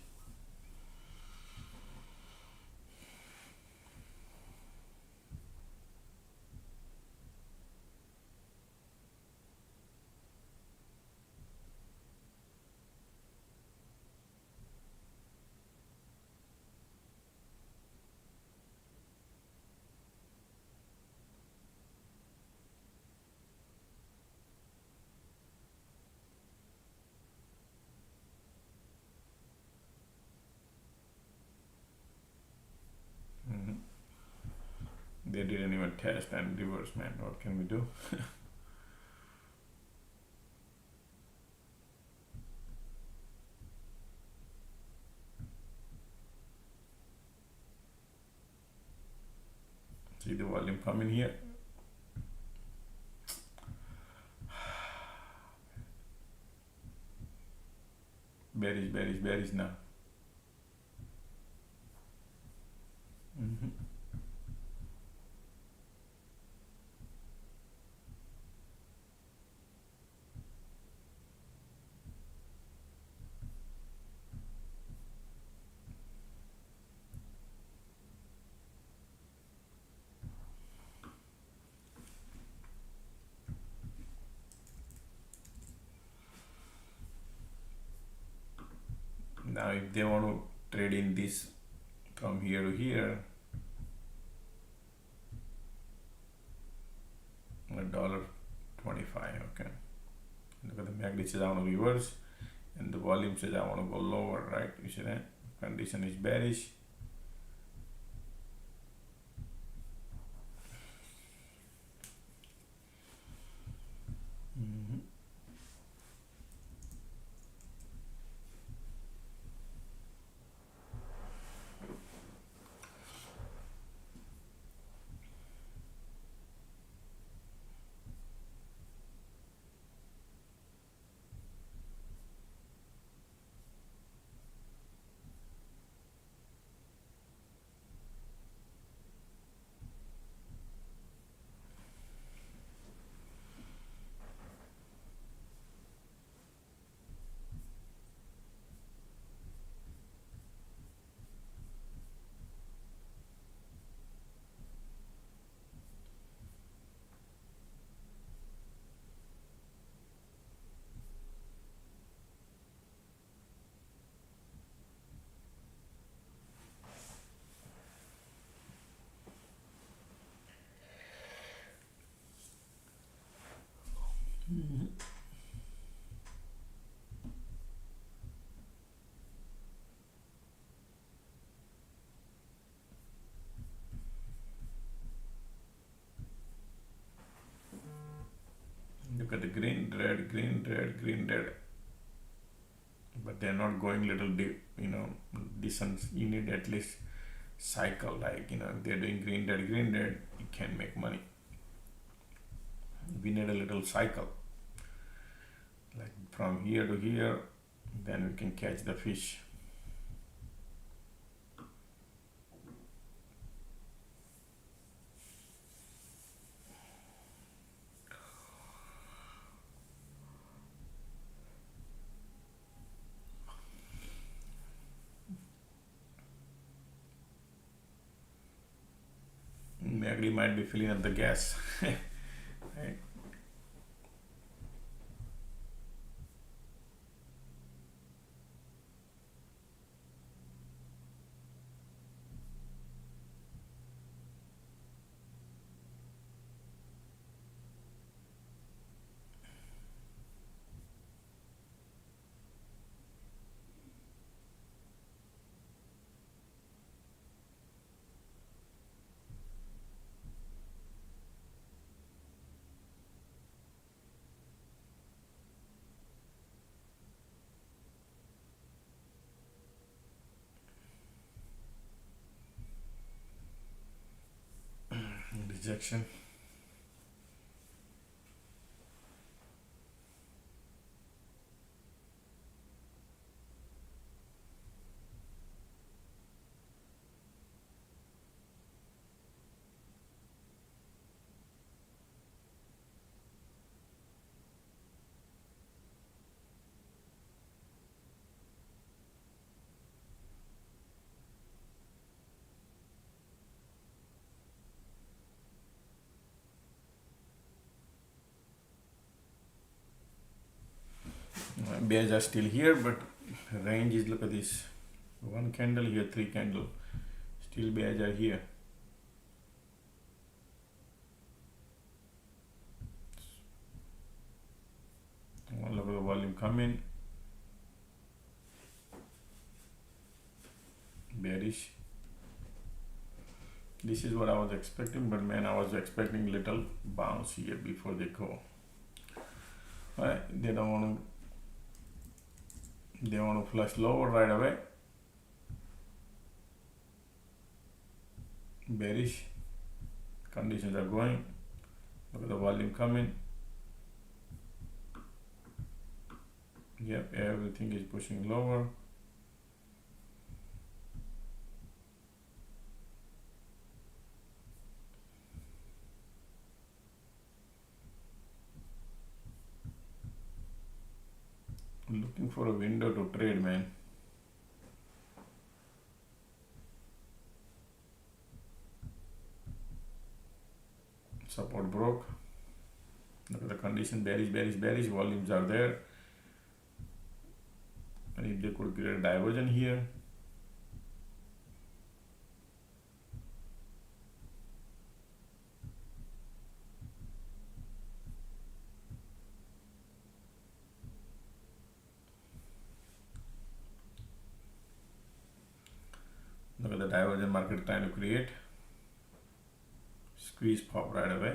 forecast and reverse, man. What can we do? See the volume coming here. Bearish, bearish, bearish now. Now if they want to trade in this from here to here, $1.25, okay. Look at the MACD says I want to reverse, and the volume says I want to go lower, right? You see that? Condition is bearish. Look at the green, red, green, red, green, red. But they're not going little deep, distance. You need at least cycle, like, if they're doing green, red, you can make money. We need a little cycle, like from here to here, then we can catch the fish. MACD might be filling up the gas. Right? Rejection. Bears are still here, but range is, look at this, one candle here, three candle, still bears are here. Look at the volume come in, bearish. This is what I was expecting, but man, I was expecting little bounce here before they go. Alright, they want to flush lower right away. Bearish conditions are going. Look at the volume coming. Yep, everything is pushing lower. I'm looking for a window to trade, man. Support broke. Look at the condition, bearish, bearish, bearish. Volumes are there. And if they could create a divergence here, look at the divergent market trying to create. Squeeze pop right away.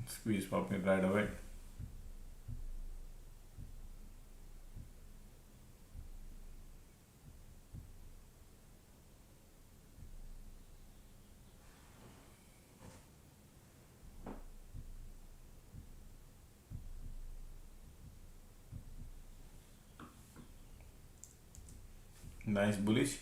Squeeze popping right away. Nice bullish.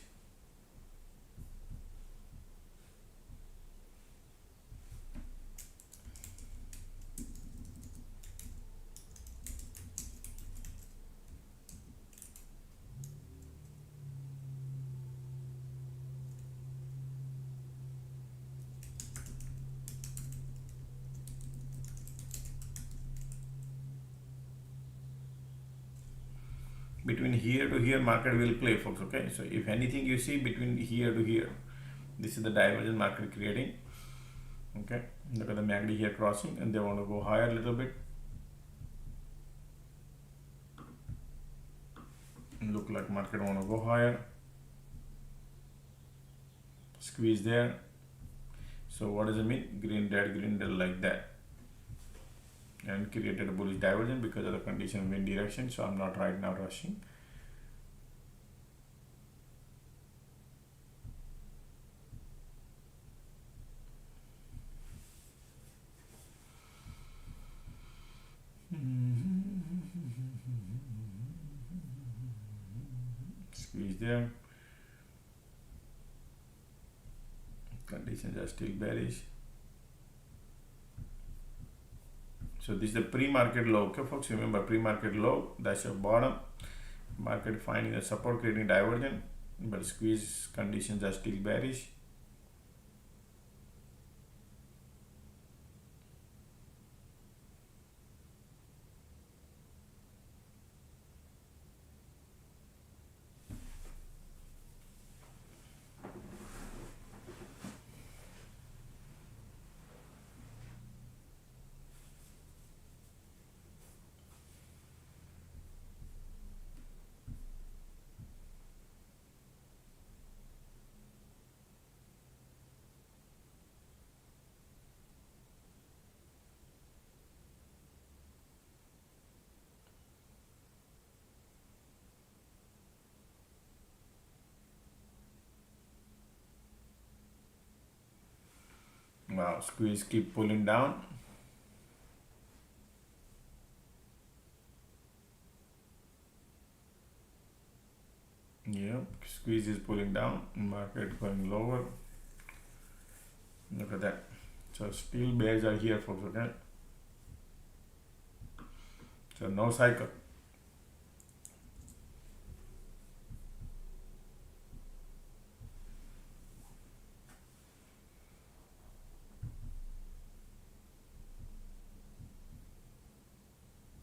Between here to here, market will play, folks. Okay, so if anything you see between here to here, this is the divergent market creating. Okay, look at the MACD here crossing, and they want to go higher a little bit. Look like market want to go higher. Squeeze there. So what does it mean? Green, red, like that. And created a bullish divergence because of the condition wind direction. So I'm not right now rushing. Squeeze there. Conditions are still bearish. So this is the pre-market low. Okay, folks, remember pre-market low, that's your bottom. Market finding a support, creating divergence, but squeeze conditions are still bearish. Wow, squeeze keep pulling down. Yep, squeeze is pulling down, market going lower. Look at that. So still bears are here, folks. Okay, so no cycle.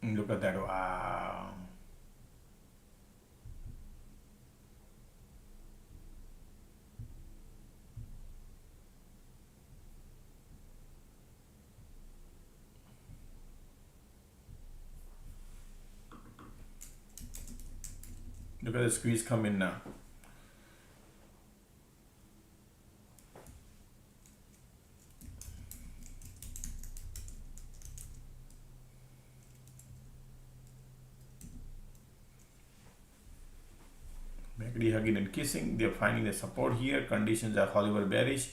Look at that. Wow. Look at the squeeze come in now. MACD hugging and kissing. They're finding the support here. Conditions are Hollywood bearish.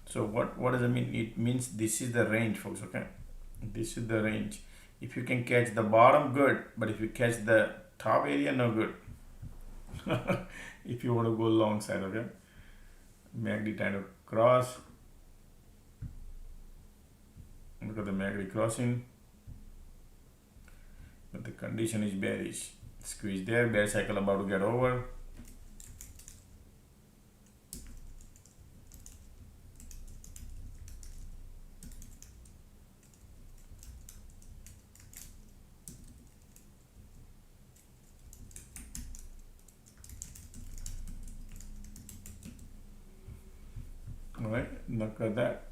So what does it mean? It means this is the range, folks. Okay, this is the range. If you can catch the bottom, good. But if you catch the top area, no good. If you want to go long side, okay. MACD trying to cross. Look at the MACD crossing. But the condition is bearish. Squeeze there. Bear cycle about to get over. Alright, look at that.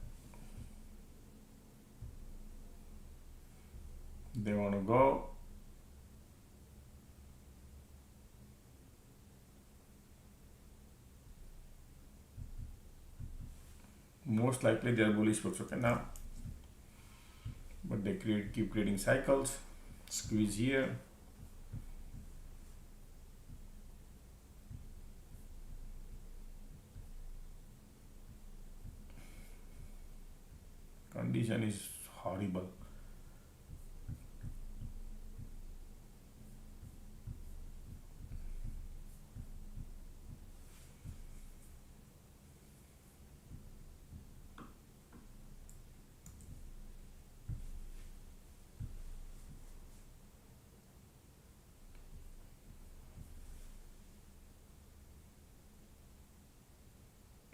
They want to go. Most likely they are bullish for okay now. But they keep creating cycles. Squeeze here. Condition is horrible.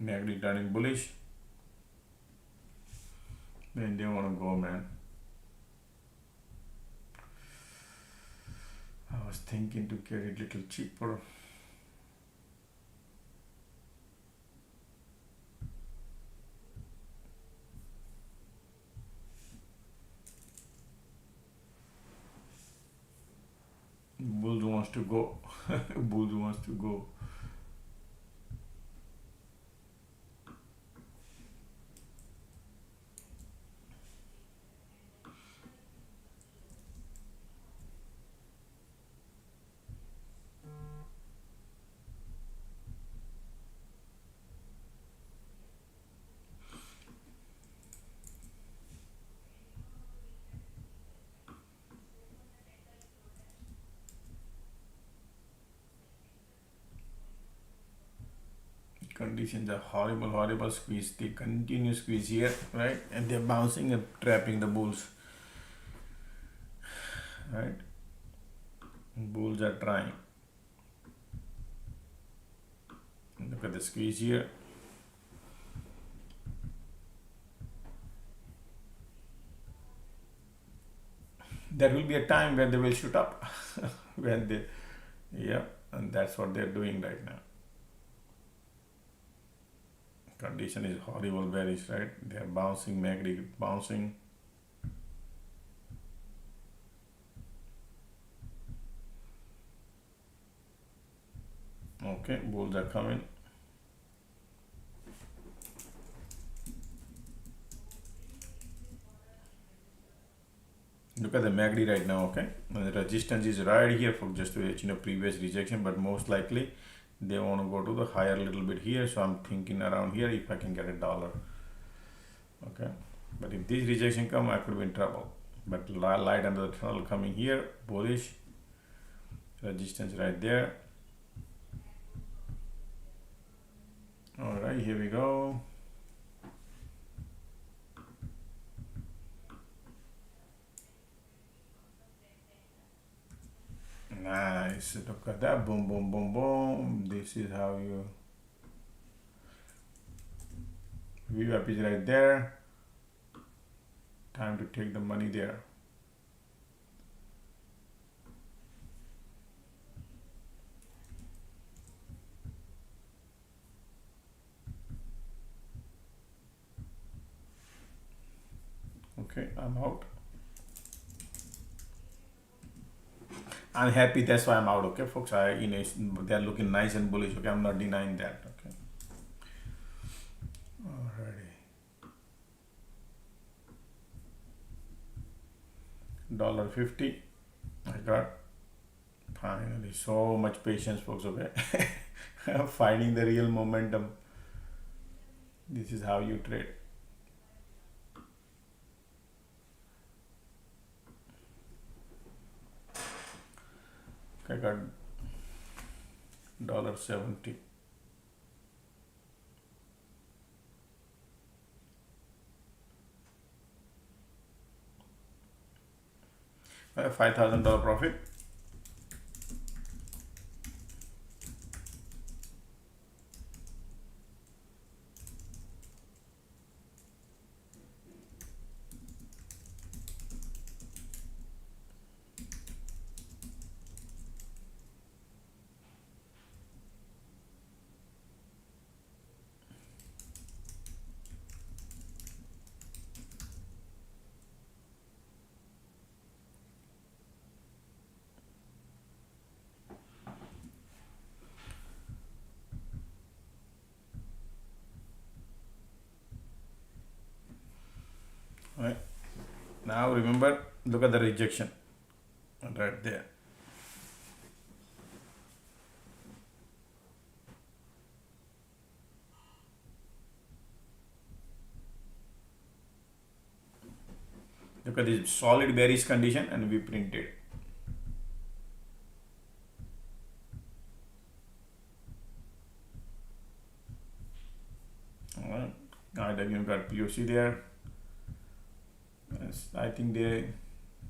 MACD turning bullish. Man, they want to go, man. I was thinking to get it a little cheaper. Bulls wants to go. Bulls wants to go. Conditions are horrible, horrible. Squeeze, they continue squeeze here, right? And they're bouncing and trapping the bulls, right? Bulls are trying. Look at the squeeze here. There will be a time when they will shoot up. When they, yeah, and that's what they're doing right now. Condition is horrible, bearish, right? They are bouncing, MACD bouncing. Okay, bulls are coming. Look at the MACD right now, okay? And the resistance is right here for just to previous rejection, but most likely they want to go to the higher little bit here. So I'm thinking around here if I can get $1. Okay, but if this rejection come, I could be in trouble. But light under the tunnel coming here, bullish. Resistance right there. All right, here we go. Nice. Look at that. Boom, boom, boom, boom. This is how you VWAP is right there. Time to take the money there. Okay, I'm out. I'm happy, that's why I'm out. Okay, folks. They're looking nice and bullish. Okay, I'm not denying that. Okay. Alrighty. $1.50. I got finally so much patience, folks. Okay. Finding the real momentum. This is how you trade. I got $1.70. $5,000 profit. Right. Now remember, look at the rejection right there. Look at this solid bearish condition and we printed. Alright. Now that you've got POC there. Yes, I think the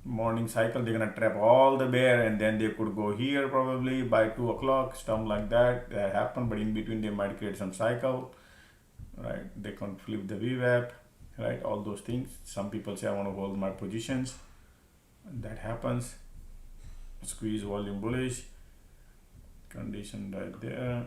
morning cycle they're gonna trap all the bear and then they could go here probably by 2 o'clock, stuff like that. That happened, but in between they might create some cycle. Right, they can flip the VWAP, right, all those things. Some people say I want to hold my positions, and that happens. Squeeze volume bullish condition right there.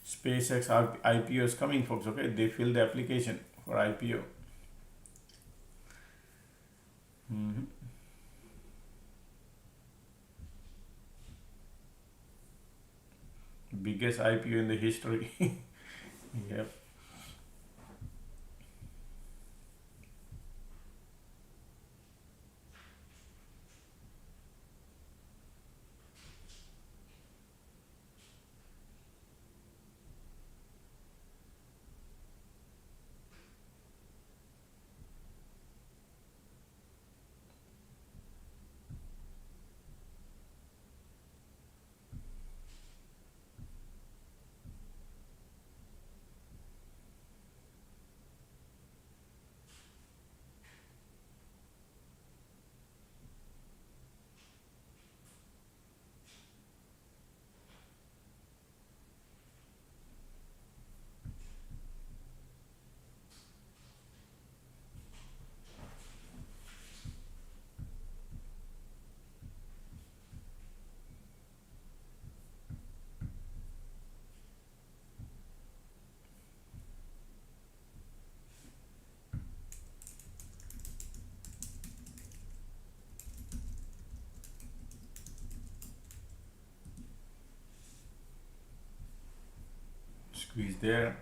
SpaceX IPO is coming, folks. Okay, they fill the application for IPO. Biggest IPO in the history. Yep. Squeeze there.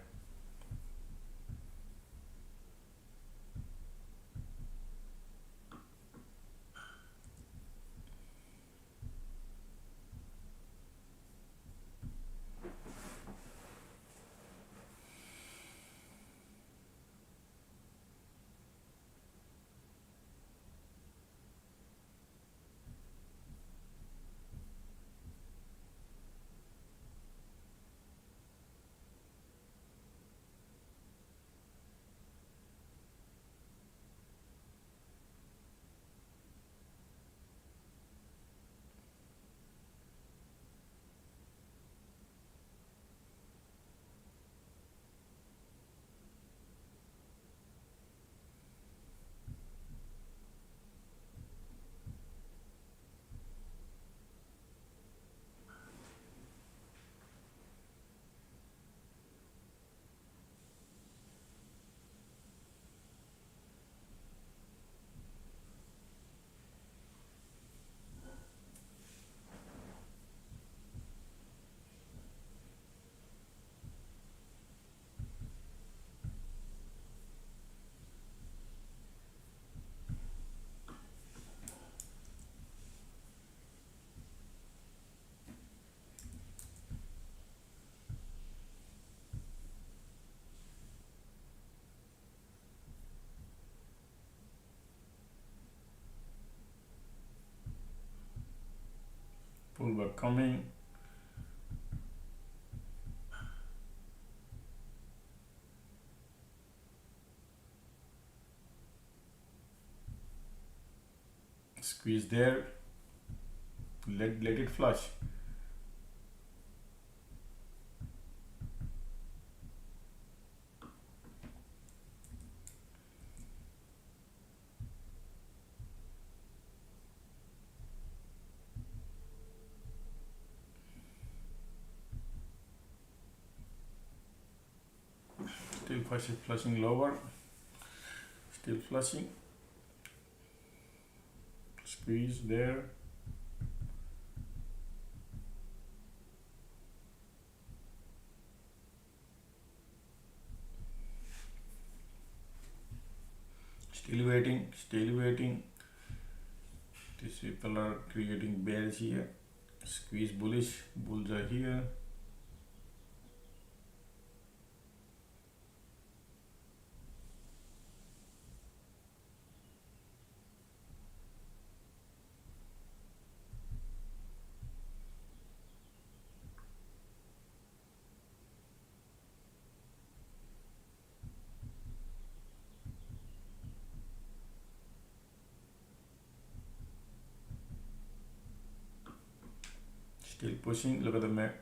pullback coming. Squeeze there. Let it flush. Still flushing lower. Still flushing. Squeeze there. Still waiting. These people are creating bears here. Squeeze bullish. Bulls are here. Still pushing. Look at the map.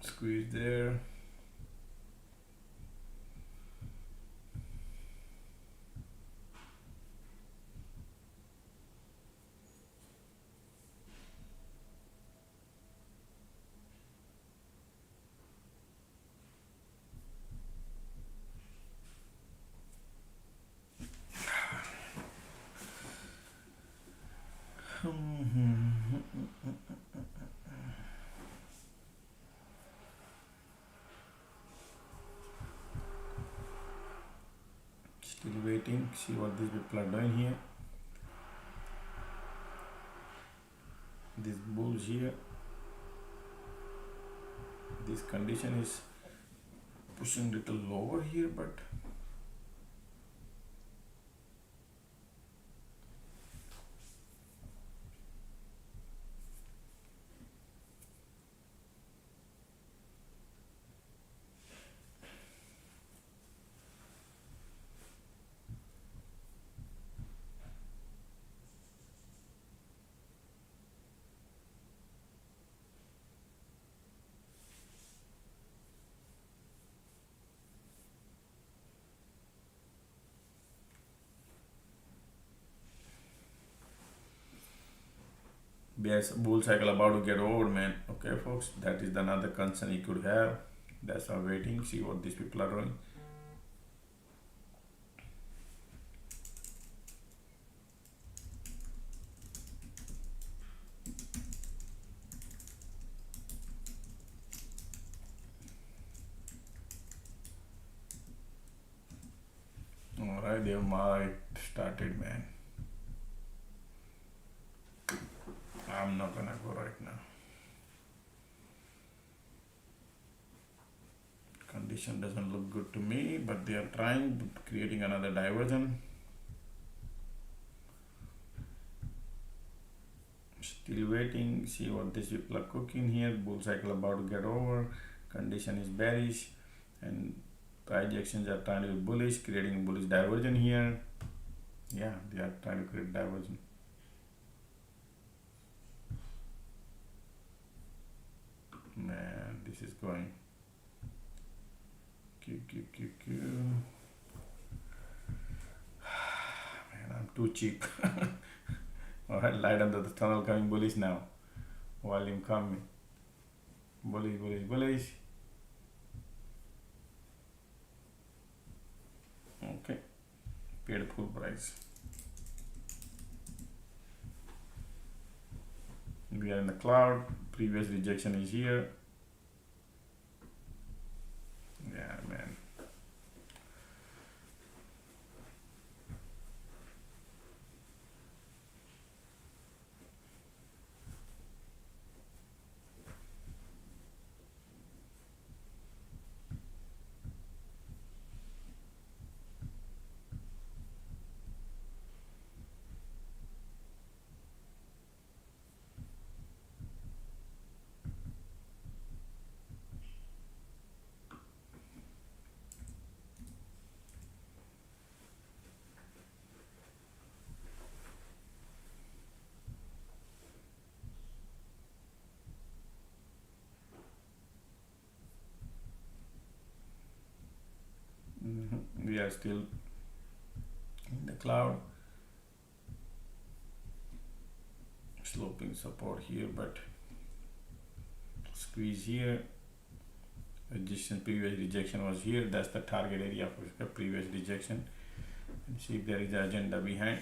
Squeeze there. Still waiting, see what these people are doing here. This bulls here, this condition is pushing little lower here, but bears bull cycle about to get over, man. Okay, folks, that is another concern you could have. That's why waiting, see what these people are doing. they might started, man. I'm not gonna go right now. Condition doesn't look good to me, but they are trying, creating another diversion. Still waiting, see what these people are cooking here. Bull cycle about to get over. Condition is bearish, and price actions are trying to be bullish, creating a bullish diversion here. Yeah, they are trying to create diversion. Man, this is going Q. Man, I'm too cheap. Alright, light under the tunnel coming bullish now. Volume coming. Bullish. Okay. Paid full price. We are in the cloud. Previous rejection is here. Yeah, man. We are still in the cloud. Sloping support here, but squeeze here. Resistance, previous rejection was here. That's the target area for the previous rejection. And see if there is an agenda behind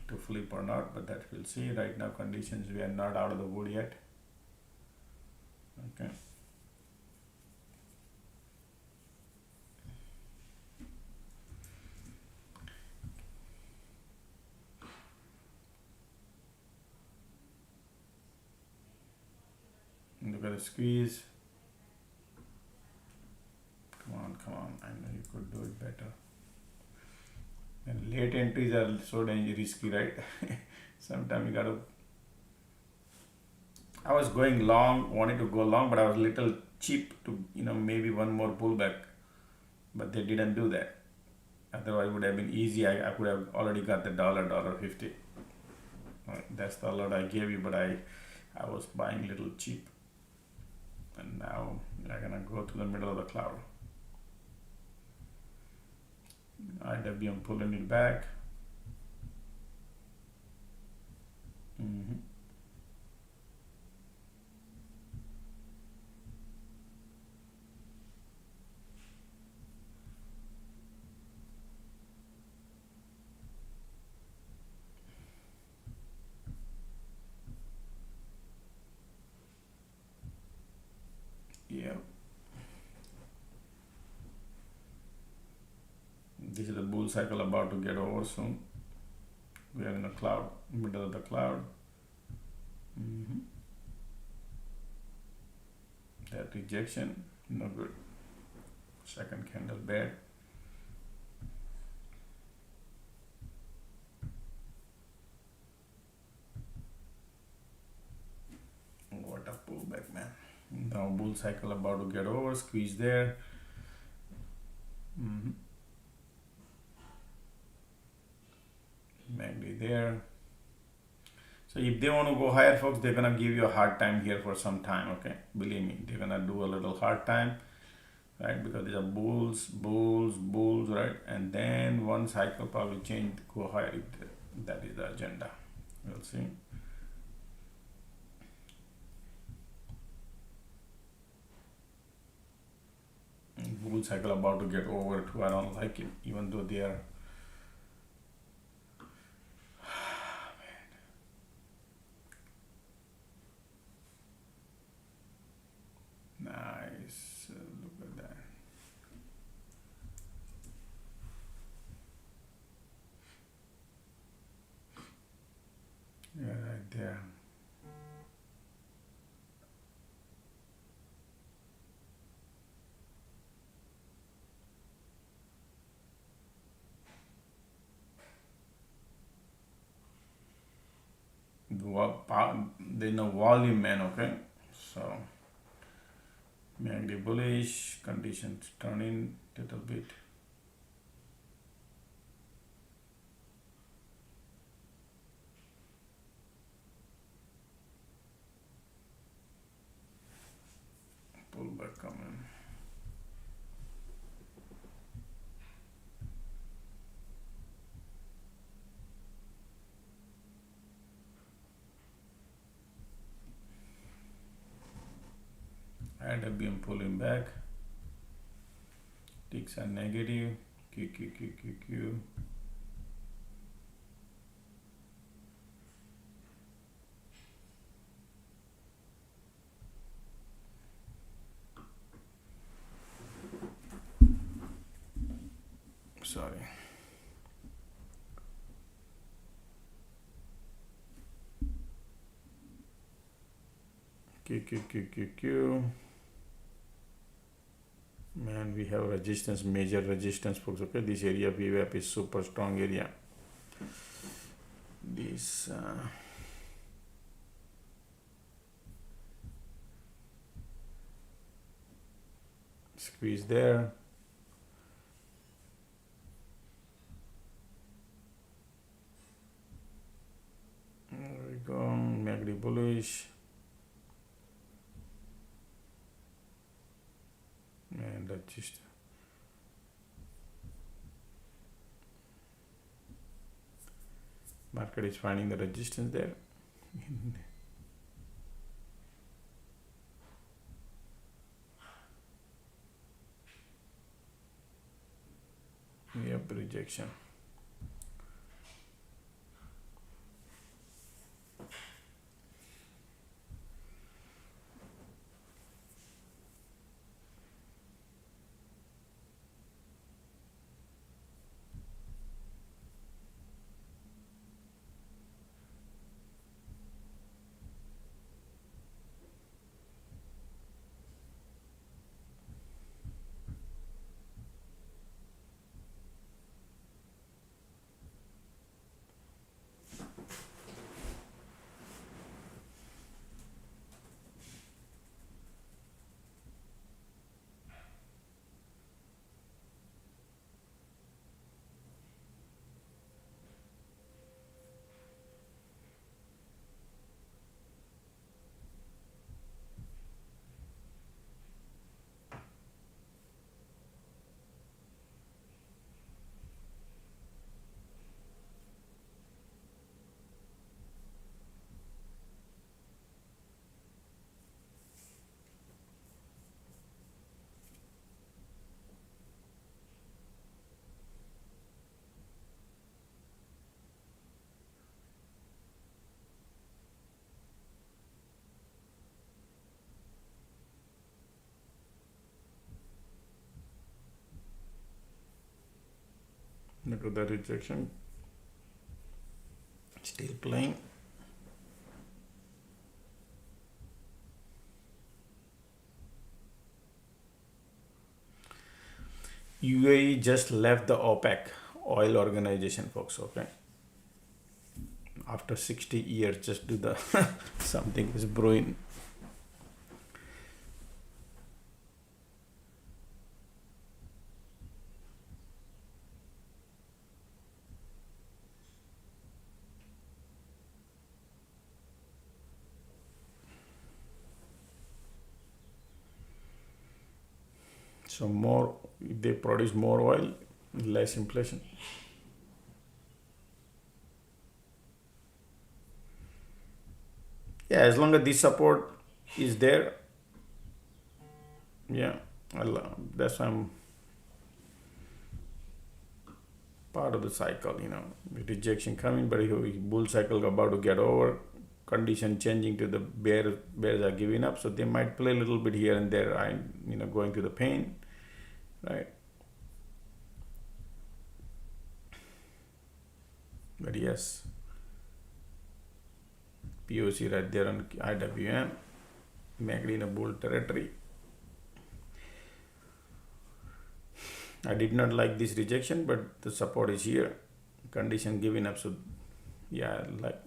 to flip or not, but that we'll see. Right now conditions, we are not out of the wood yet. Okay. Look at the squeeze. Come on. I know you could do it better. And late entries are so risky, right? Sometimes you gotta. I was going long, wanted to go long, but I was a little cheap to, maybe one more pullback. But they didn't do that. Otherwise, it would have been easy. I could have already got the $1.50. That's the alert I gave you, but I was buying a little cheap. And now I'm gonna go to the middle of the cloud. IWM pulling it back. Yeah. This is the bull cycle about to get over soon. We are in the cloud, middle of the cloud. That rejection, no good. Second candle bad. What a pullback, man. Now bull cycle about to get over, squeeze there. Maybe there. So if they want to go higher, folks, they're gonna give you a hard time here for some time. Okay, believe me, they're gonna do a little hard time, right? Because these are bulls, right? And then one cycle probably change, go higher. If that is the agenda. We'll see. Bull cycle about to get over too. I don't like it, even though they are. Nice. Look at that. there's no volume, man. Okay, so MACD bullish, conditions turning little bit. Pullback coming. And IWM pulling back. Ticks are negative. Q. Sorry. Q. Man, we have resistance, major resistance, folks. Okay, this area VWAP is super strong area. This squeeze there. There we go. MACD bullish. And that just market is finding the resistance there. Yep, rejection. Look at that rejection. Still playing. UAE just left the OPEC oil organization, folks. Okay, after 60 years, just do the something is brewing. So more, if they produce more oil, less inflation. Yeah, as long as this support is there, yeah, that's why I'm part of the cycle, rejection coming, but bull cycle about to get over, condition changing to the bears are giving up, so they might play a little bit here and there, going through the pain, right? But yes, POC right there on IWM, MACD in a bull territory. I did not like this rejection, but the support is here, condition giving up, so yeah, like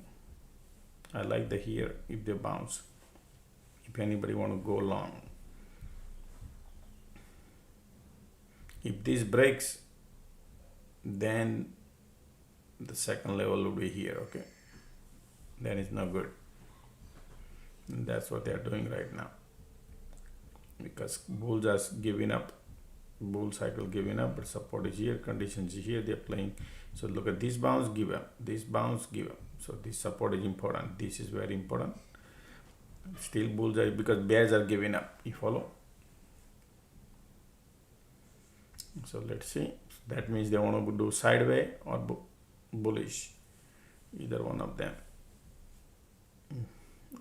I like the here if they bounce, if anybody want to go long. If this breaks, then the second level will be here, okay? Then it's not good. And that's what they are doing right now, because bulls are giving up, bull cycle giving up, but support is here, conditions is here, they're playing. So look at this bounce, give up, this bounce, give up. So this support is important, this is very important. Still bulls are, because bears are giving up, you follow? So let's see, that means they want to do sideways or bullish, either one of them.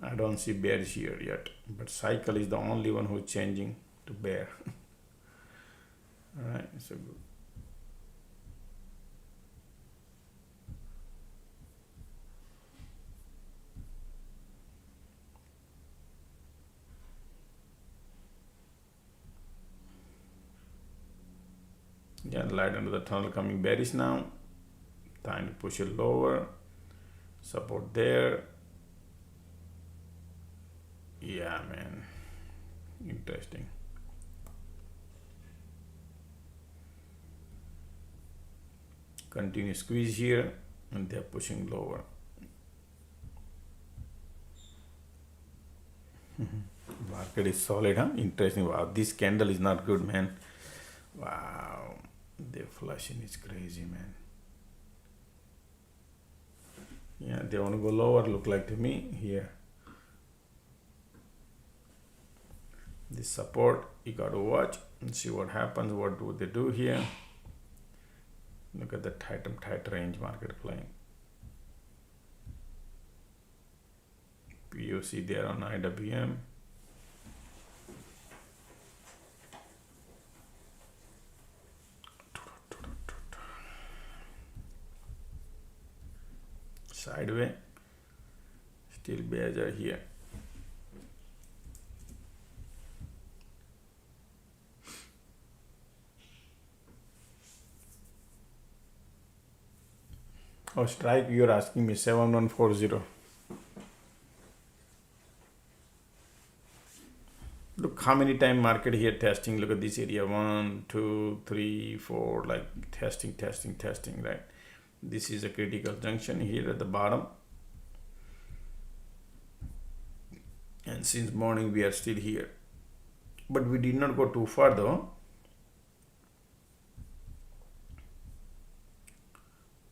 I don't see bearish here yet, but cycle is the only one who's changing to bear. All right, so good. Yeah, light under the tunnel coming bearish now. Time to push it lower. Support there. Yeah, man. Interesting. Continue squeeze here, and they're pushing lower. Market is solid, huh? Interesting. Wow, this candle is not good, man. Wow, they're flushing. It's crazy, man. Yeah, they want to go lower, look like to me here. This support, you got to watch and see what happens. What do they do here? Look at the tight range market playing. POC there on IWM. Sideways. Still bears are here. Oh, strike, you're asking me 7140. Look how many time market here testing. Look at this area, 1 2 3 4, like testing, right? This is a critical junction here at the bottom, and since morning we are still here, but we did not go too far though.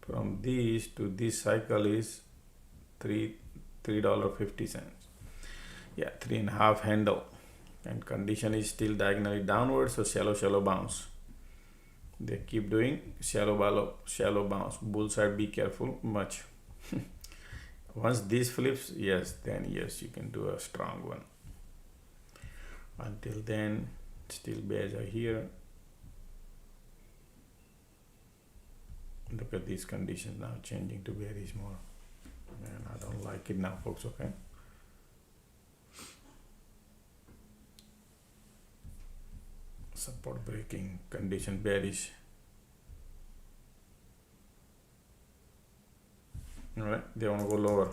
From this to this cycle is $3.50. Yeah, 3.5 handle, and condition is still diagonally downward, so shallow bounce. They keep doing shallow bounce. Bull side, be careful much. Once this flips, yes, then yes, you can do a strong one. Until then, still bears are here. Look at these conditions now changing to bearish more. Man, I don't like it now, folks, okay? Support breaking, condition bearish. All right, they want to go lower.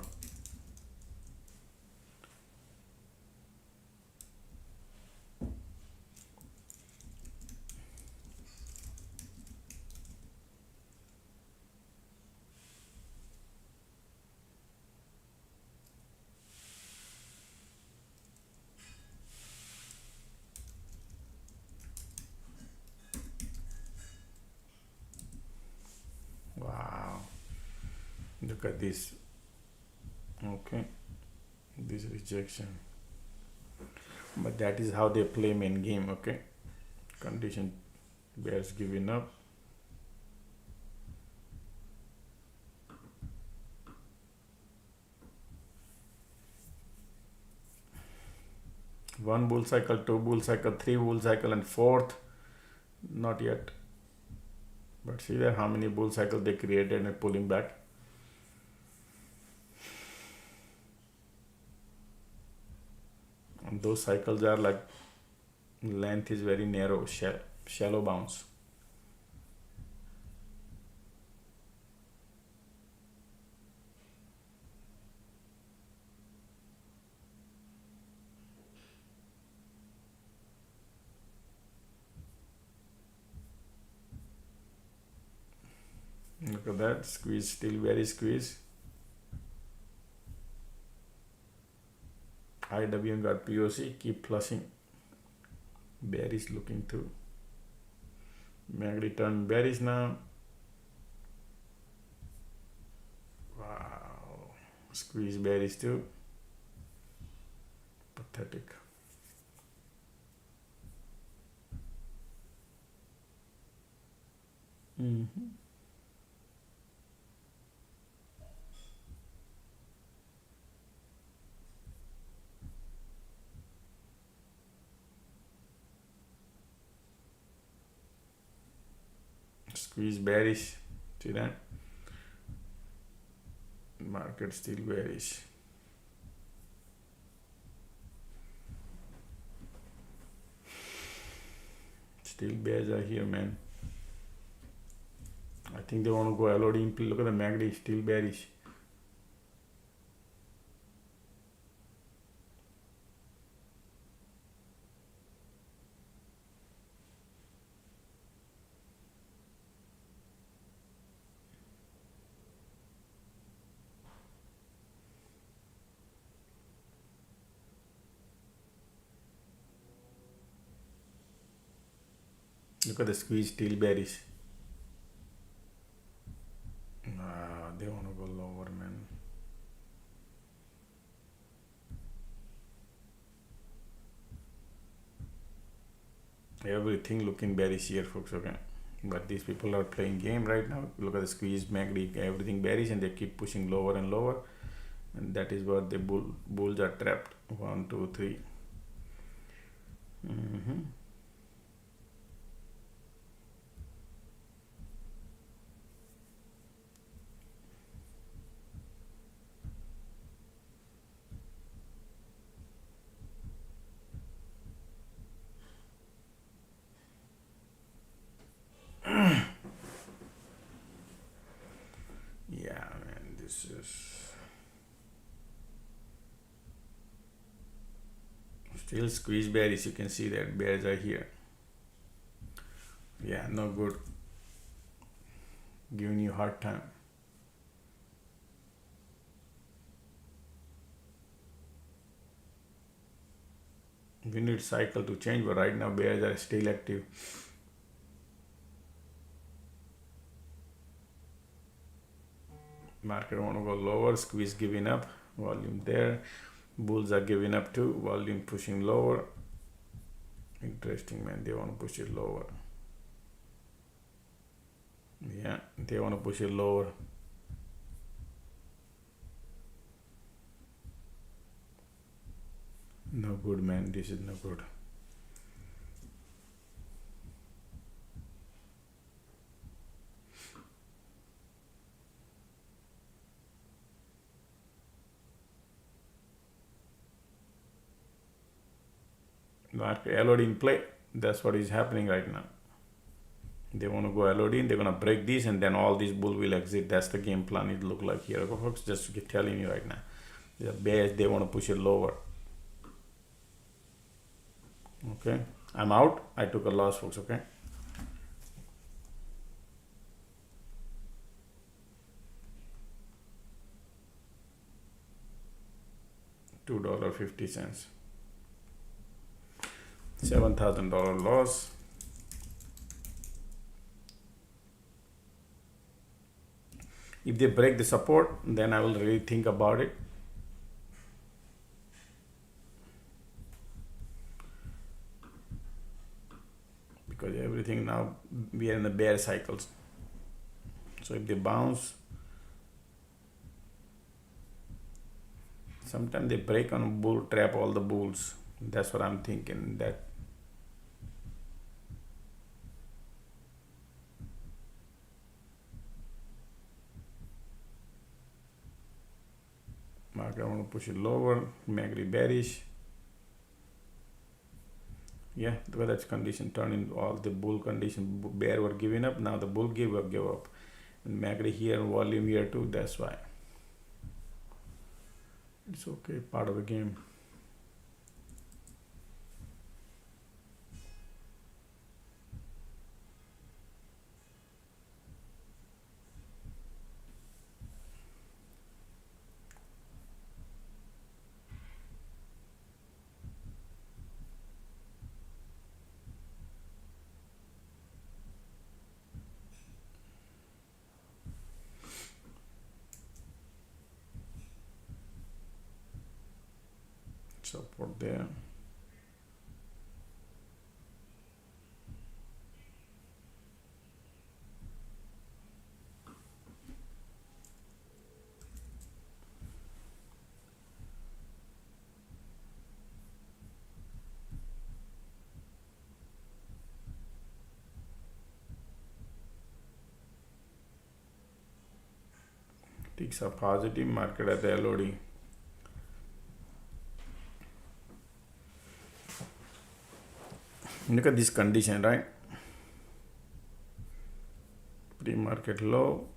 Wow, look at this. Okay, this rejection, but that is how they play main game. Okay, condition bears giving up. One bull cycle, two bull cycle, three bull cycle, and fourth not yet. But see there how many bull cycles they created and pulling back. And those cycles are like, length is very narrow, shallow bounce. Look at that squeeze, still very squeeze. IWM got POC, keep flushing. Bearish looking through. MACD turn bearish now. Wow, squeeze bearish too. Pathetic. Squeeze bearish. See that? Market still bearish. Still bears are here, man. I think they want to go LOD. Look at the MACD, still bearish. Look at the squeeze, still bearish. They want to go lower, man. Everything looking bearish here, folks. Okay, but these people are playing game right now. Look at the squeeze, MACD, everything bearish, and they keep pushing lower and lower, and that is where the bulls are trapped. 1, 2, 3. Yeah, man, this is still squeeze bearish. You can see that bears are here. Yeah, no good. Giving you hard time. We need cycle to change, but right now bears are still active. Market want to go lower, squeeze giving up, volume there. Bulls are giving up too, volume pushing lower. Interesting, man, they want to push it lower. Yeah, they want to push it lower. No good, man, this is no good. Market LOD in play. That's what is happening right now. They want to go LOD in, they're going to break this, and then all these bull will exit. That's the game plan it look like here, folks. Just telling you right now. The bears, they want to push it lower. Okay, I'm out. I took a loss, folks. Okay. $2.50. $7,000 loss. If they break the support, then I will really think about it. Because everything now, we are in the bear cycles. So if they bounce, sometimes they break on a bull, trap all the bulls. That's what I'm thinking. That market, I want to push it lower. MACD bearish. Yeah, because that's condition turning all the bull condition. Bear were giving up. Now the bull give up. And MACD here, volume here too. That's why. It's okay, part of the game. support there. Ticks are positive, market at the LOD. Look at this condition, right? Pre-market low.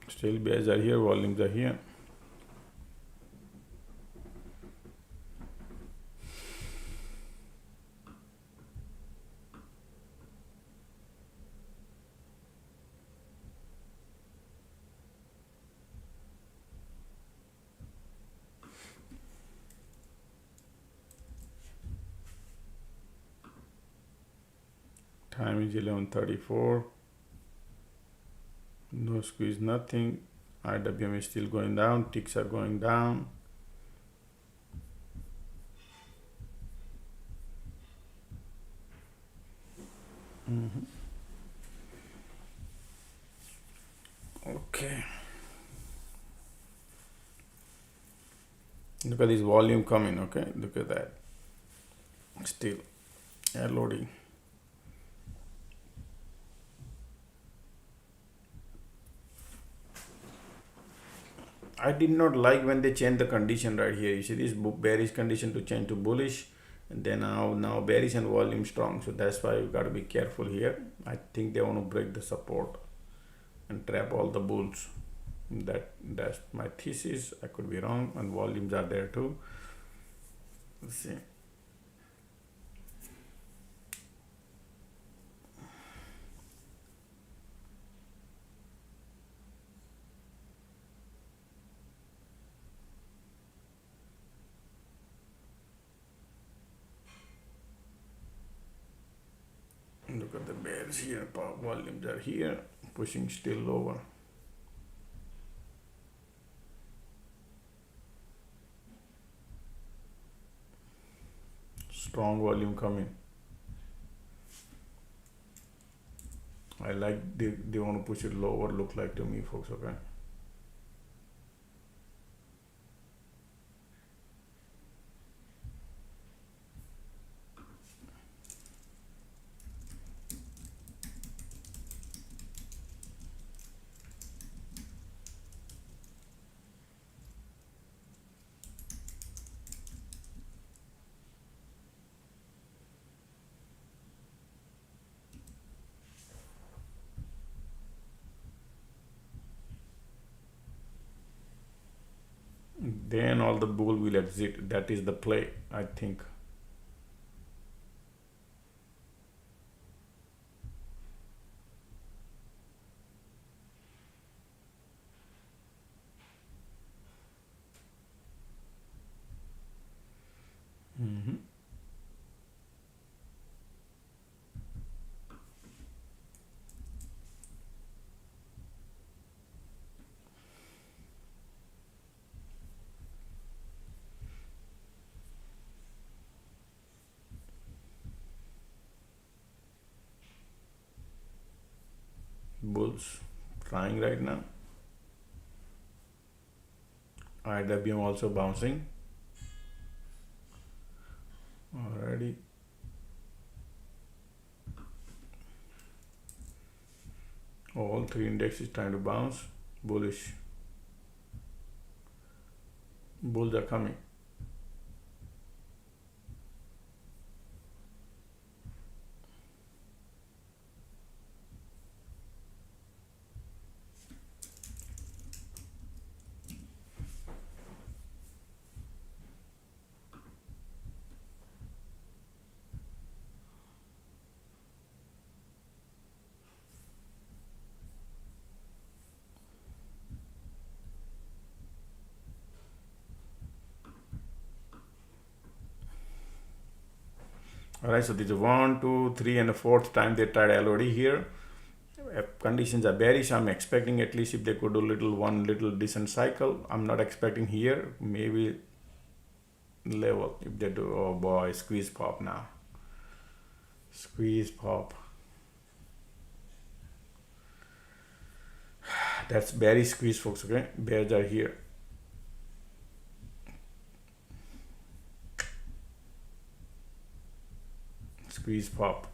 Still bears are here, volumes are here. Time is 11:34. No squeeze, nothing. IWM is still going down. Ticks are going down. Okay. Look at this volume coming. Okay. Look at that. Still LOD. I did not like when they changed the condition right here. You see this bearish condition to change to bullish, and then now bearish and volume strong. So that's why you got to be careful here. I think they want to break the support and trap all the bulls. That's my thesis. I could be wrong, and volumes are there too. Let's see. Look at the bears here, volumes are here, pushing still lower. Strong volume coming. I like they want to push it lower, look like to me, folks, okay? Then all the bull will exit. That is the play, I think. Bulls trying right now. IWM also bouncing already. All three indexes trying to bounce. Bullish. Bulls are coming. All right, so this is 1, 2, 3, and the fourth time they tried LOD here. Conditions are bearish. I'm expecting at least if they could do one little decent cycle. I'm not expecting here. Maybe level if they do. Oh boy, squeeze pop now. Squeeze pop. That's bearish squeeze, folks. Okay, bears are here. Squeeze pop.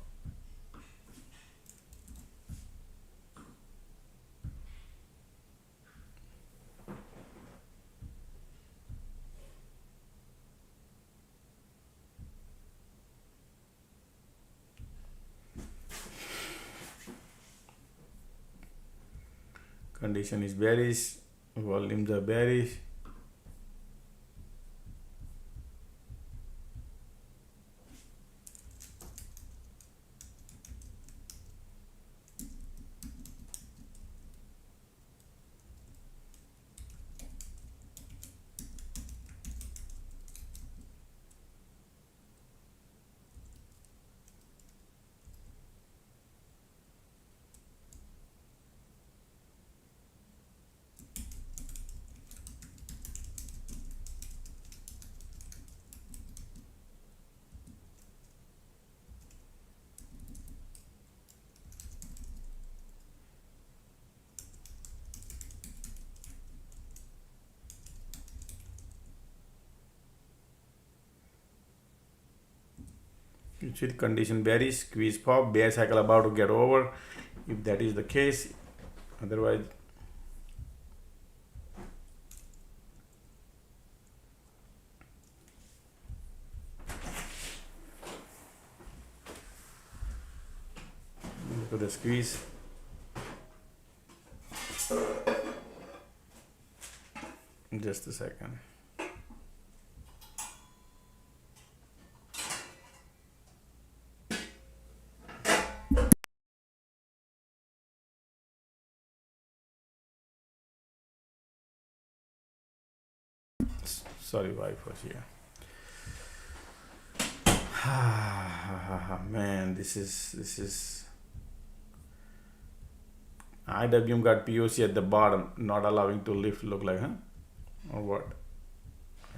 Condition is bearish. Volumes are bearish. You see the condition bearish, squeeze pop, bear cycle about to get over. If that is the case, otherwise look at the squeeze. Just a second. Sorry, wife was here. Man, this is IWM got POC at the bottom, not allowing to lift. Look like, huh? Or what?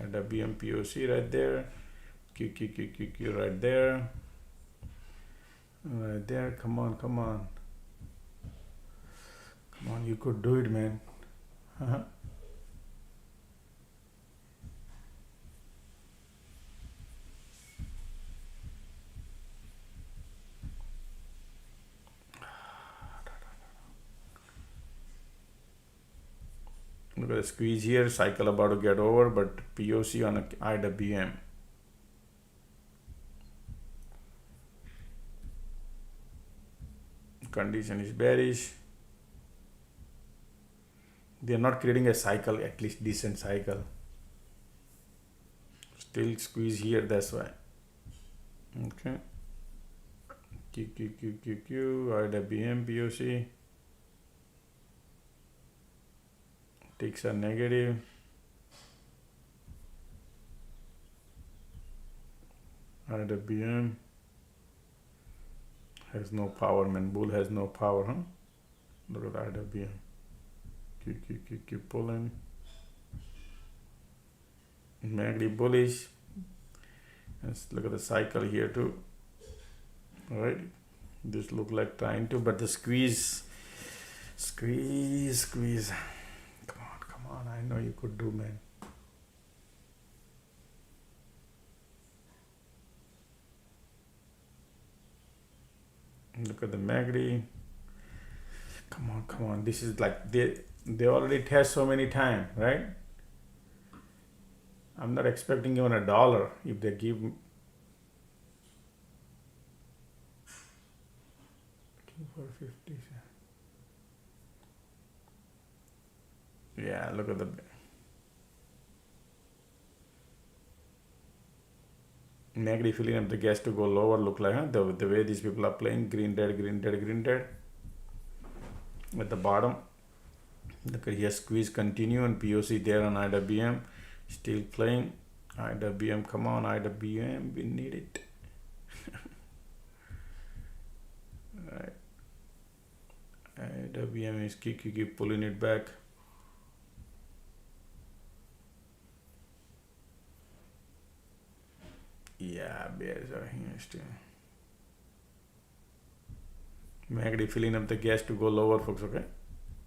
IWM POC right there. QQQQQ right there. Right there. Come on, come on. Come on, you could do it, man. Look at the squeeze here, cycle about to get over, but POC on a IWM. Condition is bearish. They are not creating a cycle, at least decent cycle. Still squeeze here, that's why. Okay. QQQQQ, IWM, POC. Ticks are negative. IWM has no power, man. Bull has no power, huh? Look at IWM. Keep pulling. MACD bullish. Let's look at the cycle here too. All right. This look like trying to, but the squeeze. Come on, I know you could do, man. Look at the MACD. Come on. This is like they already test so many times, right? I'm not expecting even $1 if they give me. For 50. Yeah, look at the MACD filling up the gas to go lower. Look like, huh? The way these people are playing, green red at the bottom. Look at here, squeeze continue and POC there on IWM, still playing. IWM, come on, IWM, we need it. IWM is keep pulling it back. Yeah, bears are here still. MACD filling up the gas to go lower, folks. Okay,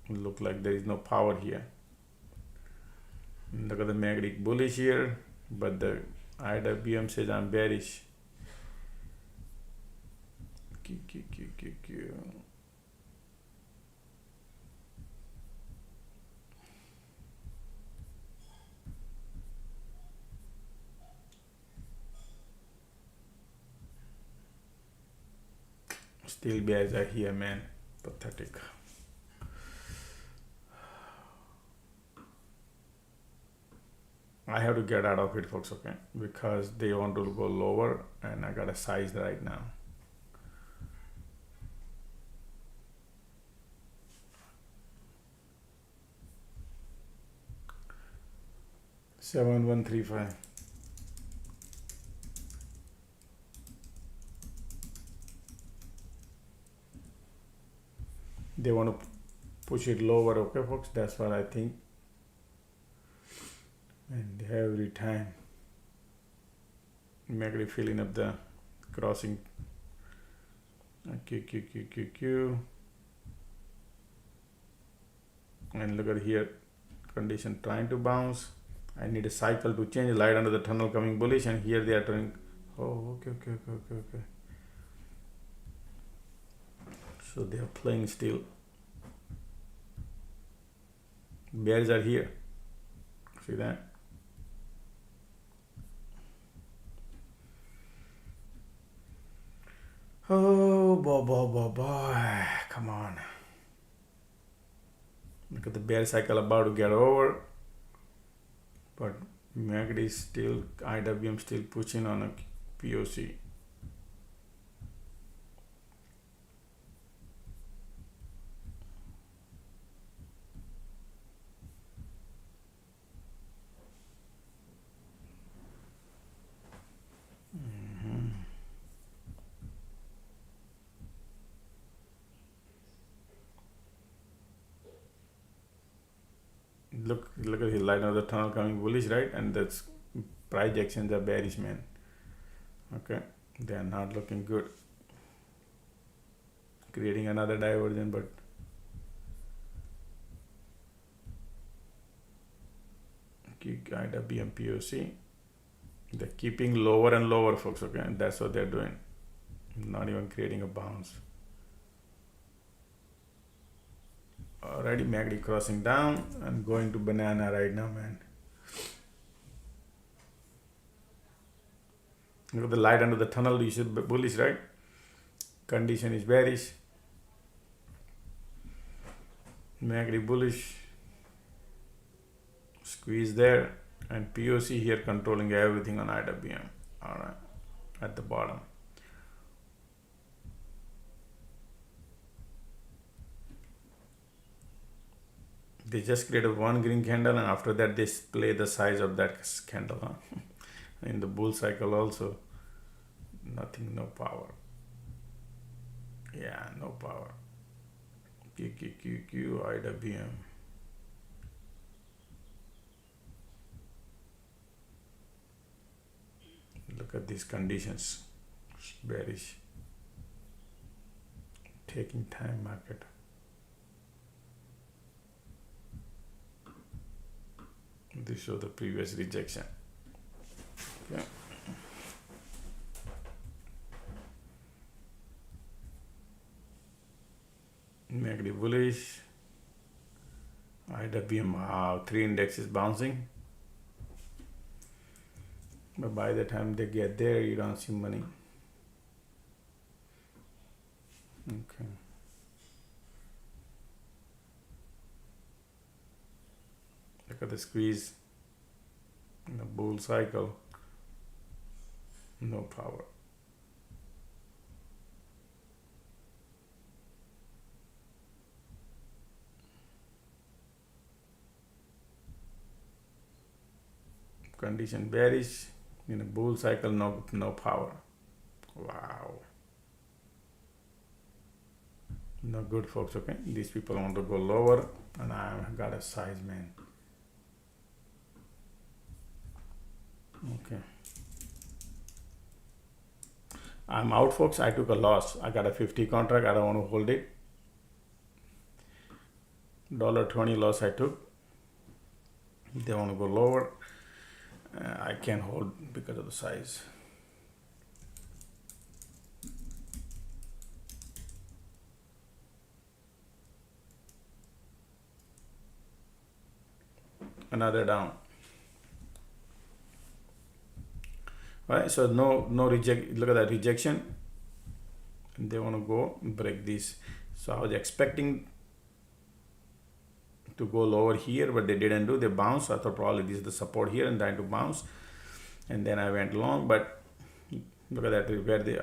look like there is no power here. Look at the MACD bullish here, but the IWM says I'm bearish. Still bears are here, man. Pathetic. I have to get out of it, folks, okay? Because they want to go lower and I got a size right now. $7,135. They want to push it lower, okay, folks? That's what I think. And every time MACD filling up the crossing Q, and look at here, condition trying to bounce. I need a cycle to change, light under the tunnel coming bullish, and here they are turning. Oh, okay. So they are playing still. Bears are here. See that? Oh, boy. Come on. Look at the bear cycle about to get over. But MACD is still, IWM still pushing on a POC. Look at his light of the tunnel coming bullish, right? And that's price actions are bearish, man. Okay, they are not looking good. Creating another divergence, but IWM POC, they're keeping lower and lower, folks. Okay, and that's what they're doing. Not even creating a bounce. Already MACD crossing down and going to banana right now, man. Look at the light under the tunnel. You should be bullish, right? Condition is bearish. MACD bullish. Squeeze there, and POC here controlling everything on IWM. All right, at the bottom. They just created one green candle, and after that they play the size of that candle. Huh? In the bull cycle also, nothing, no power. Yeah, no power. QQQQ, IWM. Look at these conditions. Bearish. Taking time market. This shows the previous rejection. Okay. MACD bullish. IWM, wow, 3 index is bouncing. But by the time they get there, you don't see money. Okay. Look at the squeeze in the bull cycle. No power. Condition bearish in a bull cycle. No power. Wow. No good, folks. Okay, these people want to go lower, and I got a size, man. Okay, I'm out, folks. I took a loss. I got a 50 contract. I don't want to hold it. $20 loss I took. They want to go lower. I can't hold because of the size. Another down. Right, so no reject. Look at that rejection. They want to go break this. So I was expecting to go lower here, but they didn't do. They bounced. I thought probably this is the support here and trying to bounce, and then I went long. But look at that, where they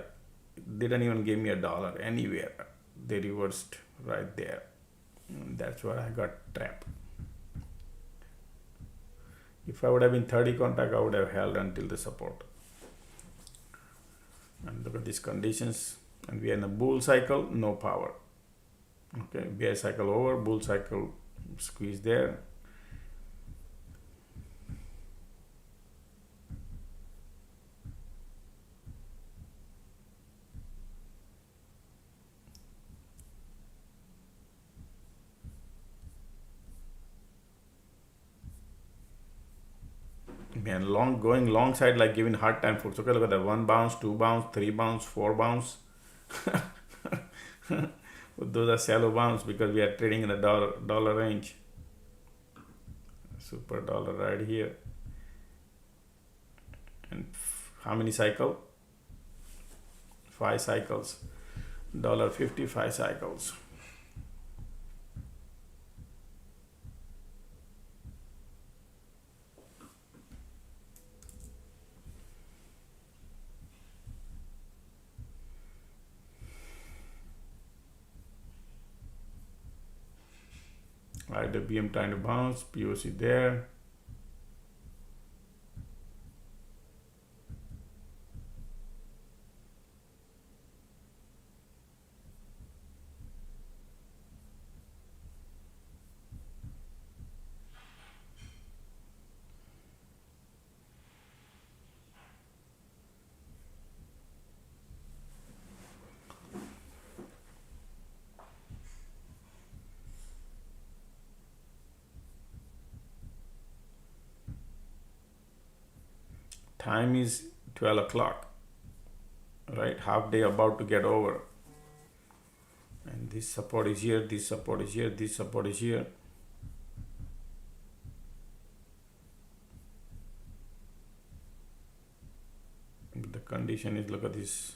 didn't even give me a dollar anywhere. They reversed right there. And that's where I got trapped. If I would have been 30 contract, I would have held until the support. And look at these conditions. And we are in a bull cycle, no power. Okay, bear cycle over, bull cycle squeeze there. Man, going long side, like giving hard time for. Okay, look at that, 1 bounce, 2 bounce, 3 bounce, 4 bounce. Those are shallow bounce because we are trading in the dollar range. Super dollar right here. And how many cycle? 5 cycles. $1.50, 5 cycles. Right, the BM trying to bounce, POC there. Time is 12 o'clock, right? Half day about to get over. And this support is here, this support is here, this support is here. But the condition is, look at this.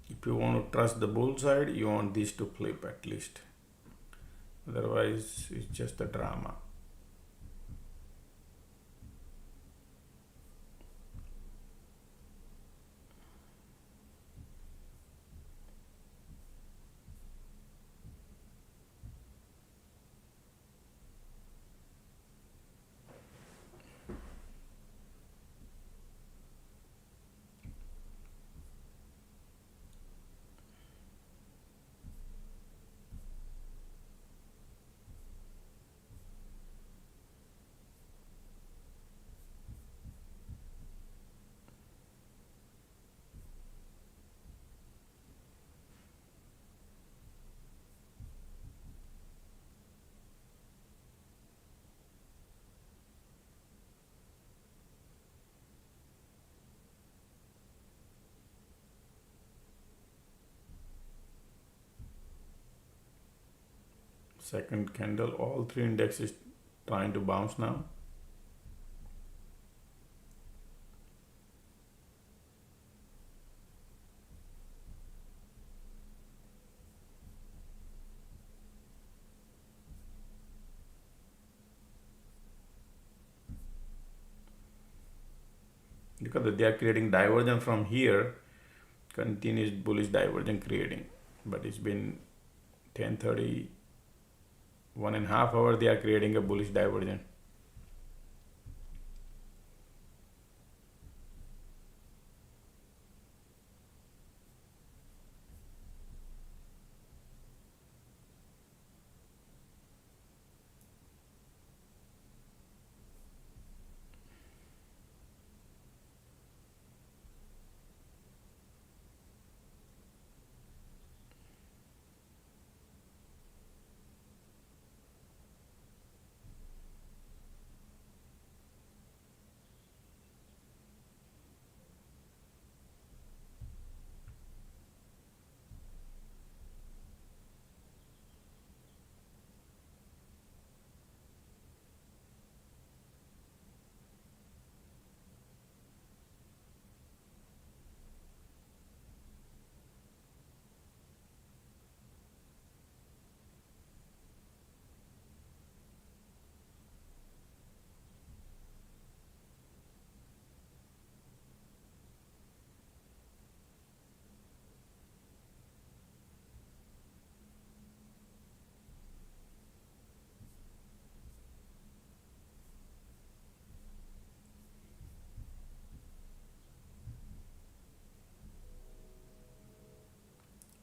If you want to trust the bull side, you want this to flip at least. Otherwise, it's just a drama. Second candle, all 3 indexes trying to bounce now. because they are creating divergence from here, continuous bullish divergence creating, but it's been 10:30, 1.5 hours they are creating a bullish divergence.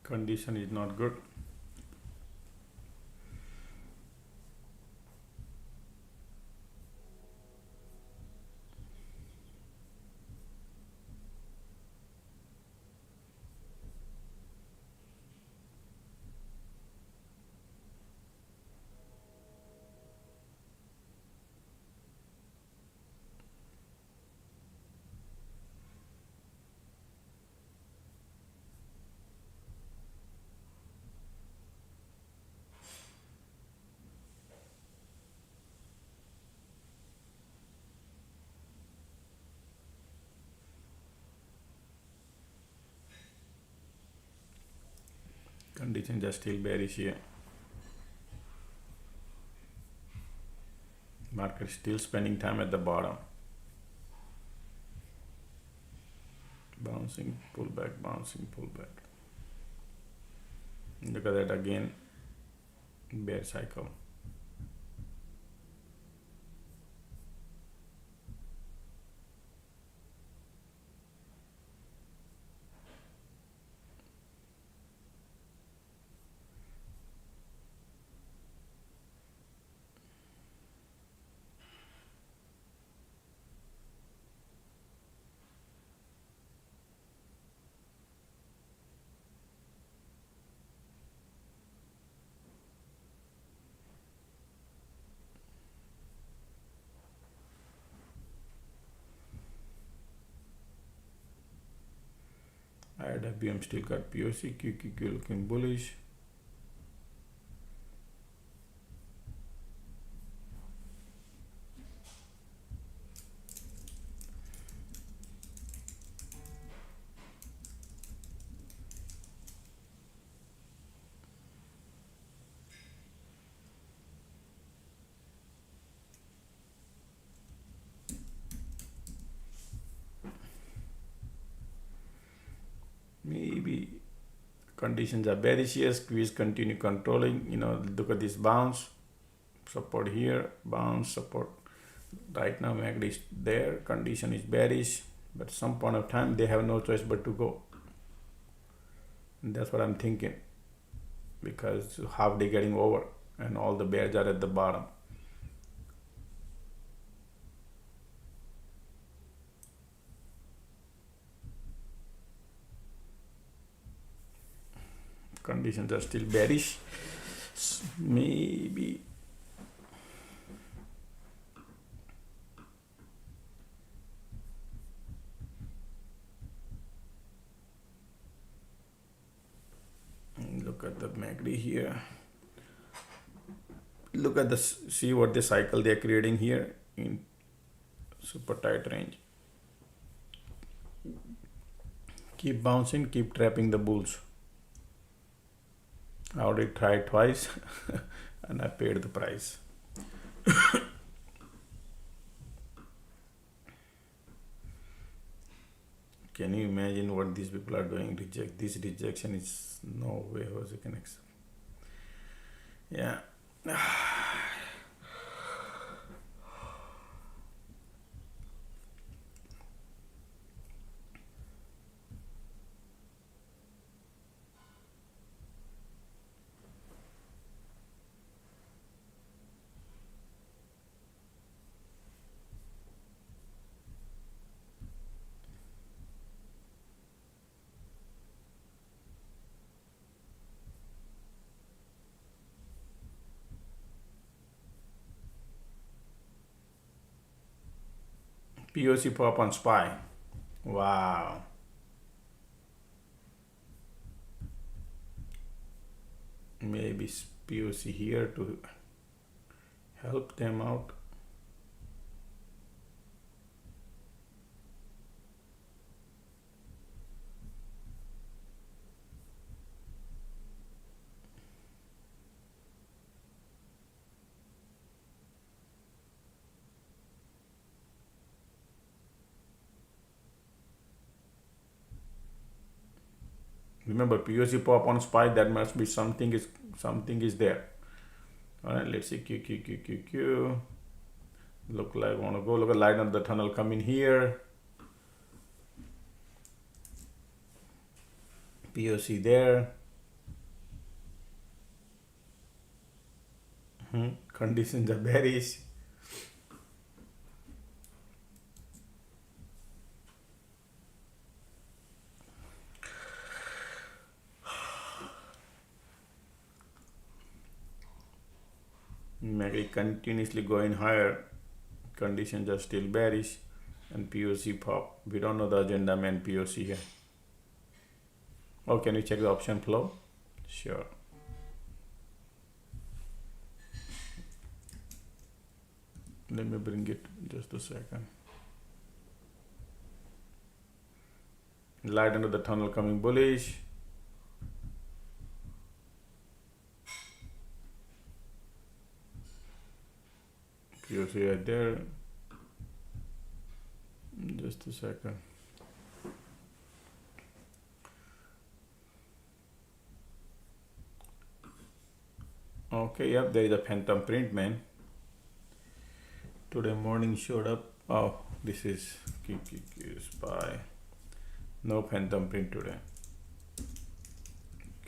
Condition is not good. Conditions are still bearish here. Market still spending time at the bottom. Bouncing, pullback, bouncing, pullback. Look at that again, bear cycle. IWM still got POC, QQQ looking bullish. Maybe conditions are bearish here, squeeze, continue controlling, look at this bounce, support here, bounce, support. Right now MACD is there, condition is bearish, but some point of time they have no choice but to go. And that's what I'm thinking, because half day getting over and all the bears are at the bottom. Conditions are still bearish. Maybe look at the MACD here. Look at the, see what the cycle they are creating here in super tight range. Keep bouncing, keep trapping the bulls. I already tried twice and I paid the price. Can you imagine what these people are doing? Reject. This rejection is no way was you can accept. Yeah. POC pop on SPY. Wow. Maybe POC here to help them out. Remember, POC pop on SPY, that must be something is there. All right, let's see Q. Look like want to go. Look at light on the tunnel coming here. POC there. Conditions are bearish. Maybe continuously going higher. Conditions are still bearish, and POC pop. We don't know the agenda man POC here. Oh, can we check the option flow? Sure. Let me bring it just a second. Light under the tunnel coming bullish. POC right there. Just a second. Okay, yep, there is a phantom print, man. Today morning showed up. Oh, this is QQQ SPY. No phantom print today.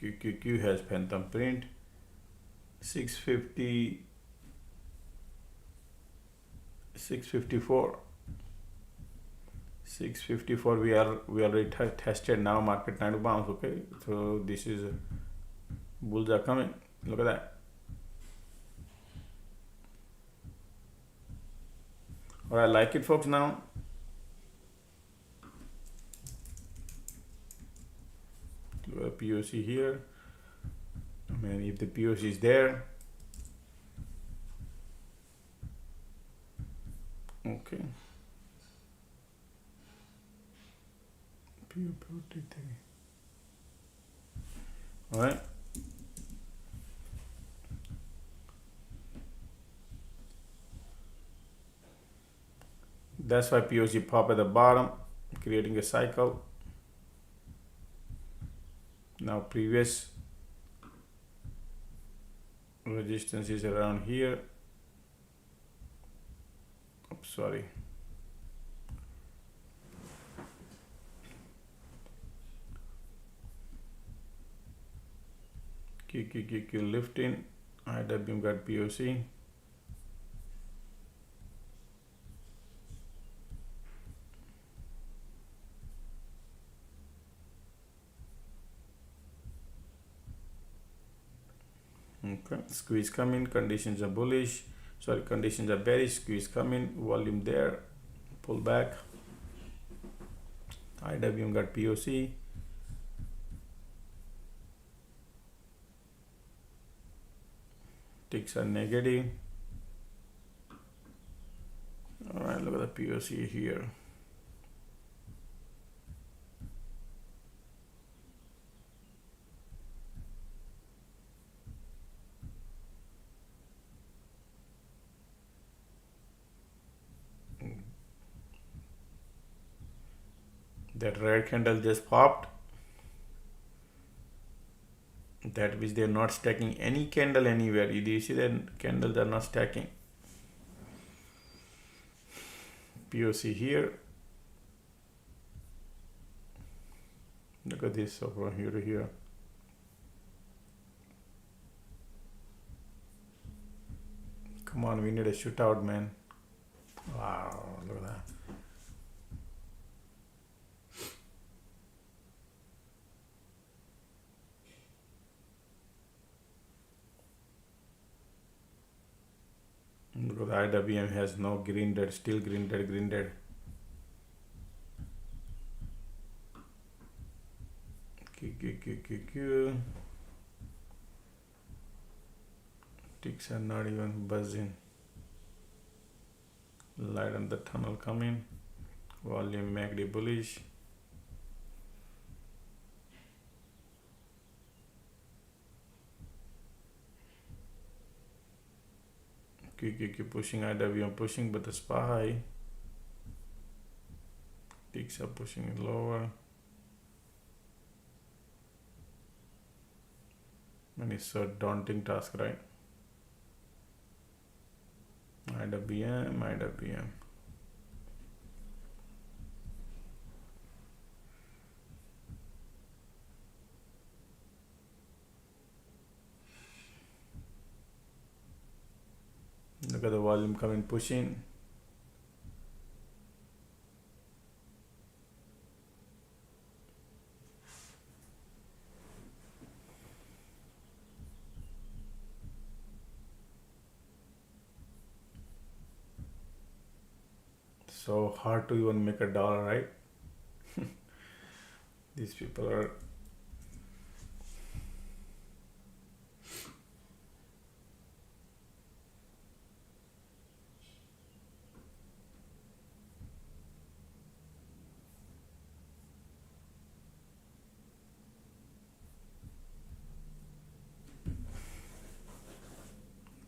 QQQ has phantom print. 650, 654. 654 we already tested. Now market trying to bounce. Okay, so this is bulls are coming. Look at that. All right, like it, folks. Now look at the POC here. I mean, if the POC is there, okay. All right. That's why POC pop at the bottom, creating a cycle. Now previous resistance is around here. Oops, sorry. QQQQ lifting. IWM got POC. Okay, squeeze coming, conditions are bullish. Sorry, conditions are bearish, squeeze coming, volume there, pull back. IWM got POC. Ticks are negative. All right, look at the POC here. That red candle just popped. That means they're not stacking any candle anywhere. Do you see that candles are not stacking? POC here. Look at this, so from here to here. Come on, we need a shootout, man. Wow, look at that. Because IWM has no green red, still green red, green red. Q. Ticks are not even buzzing. Light on the tunnel coming. Volume MACD bullish. Q pushing, IWM pushing, but the SPY ticks are pushing it lower. And it's a daunting task, right? IWM. Look at the volume coming, pushing. So hard to even make a dollar, right? These people are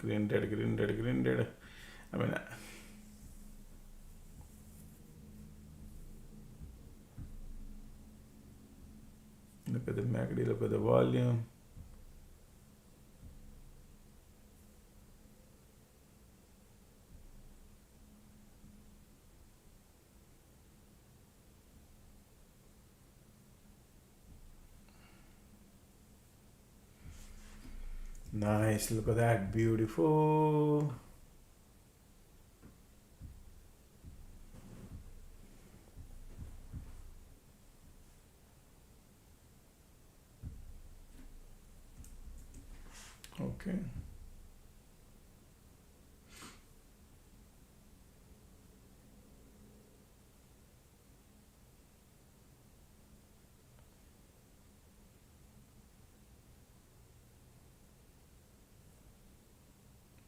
green red. I mean, look at the MACD, look at the volume. Nice, look at that, beautiful. Okay.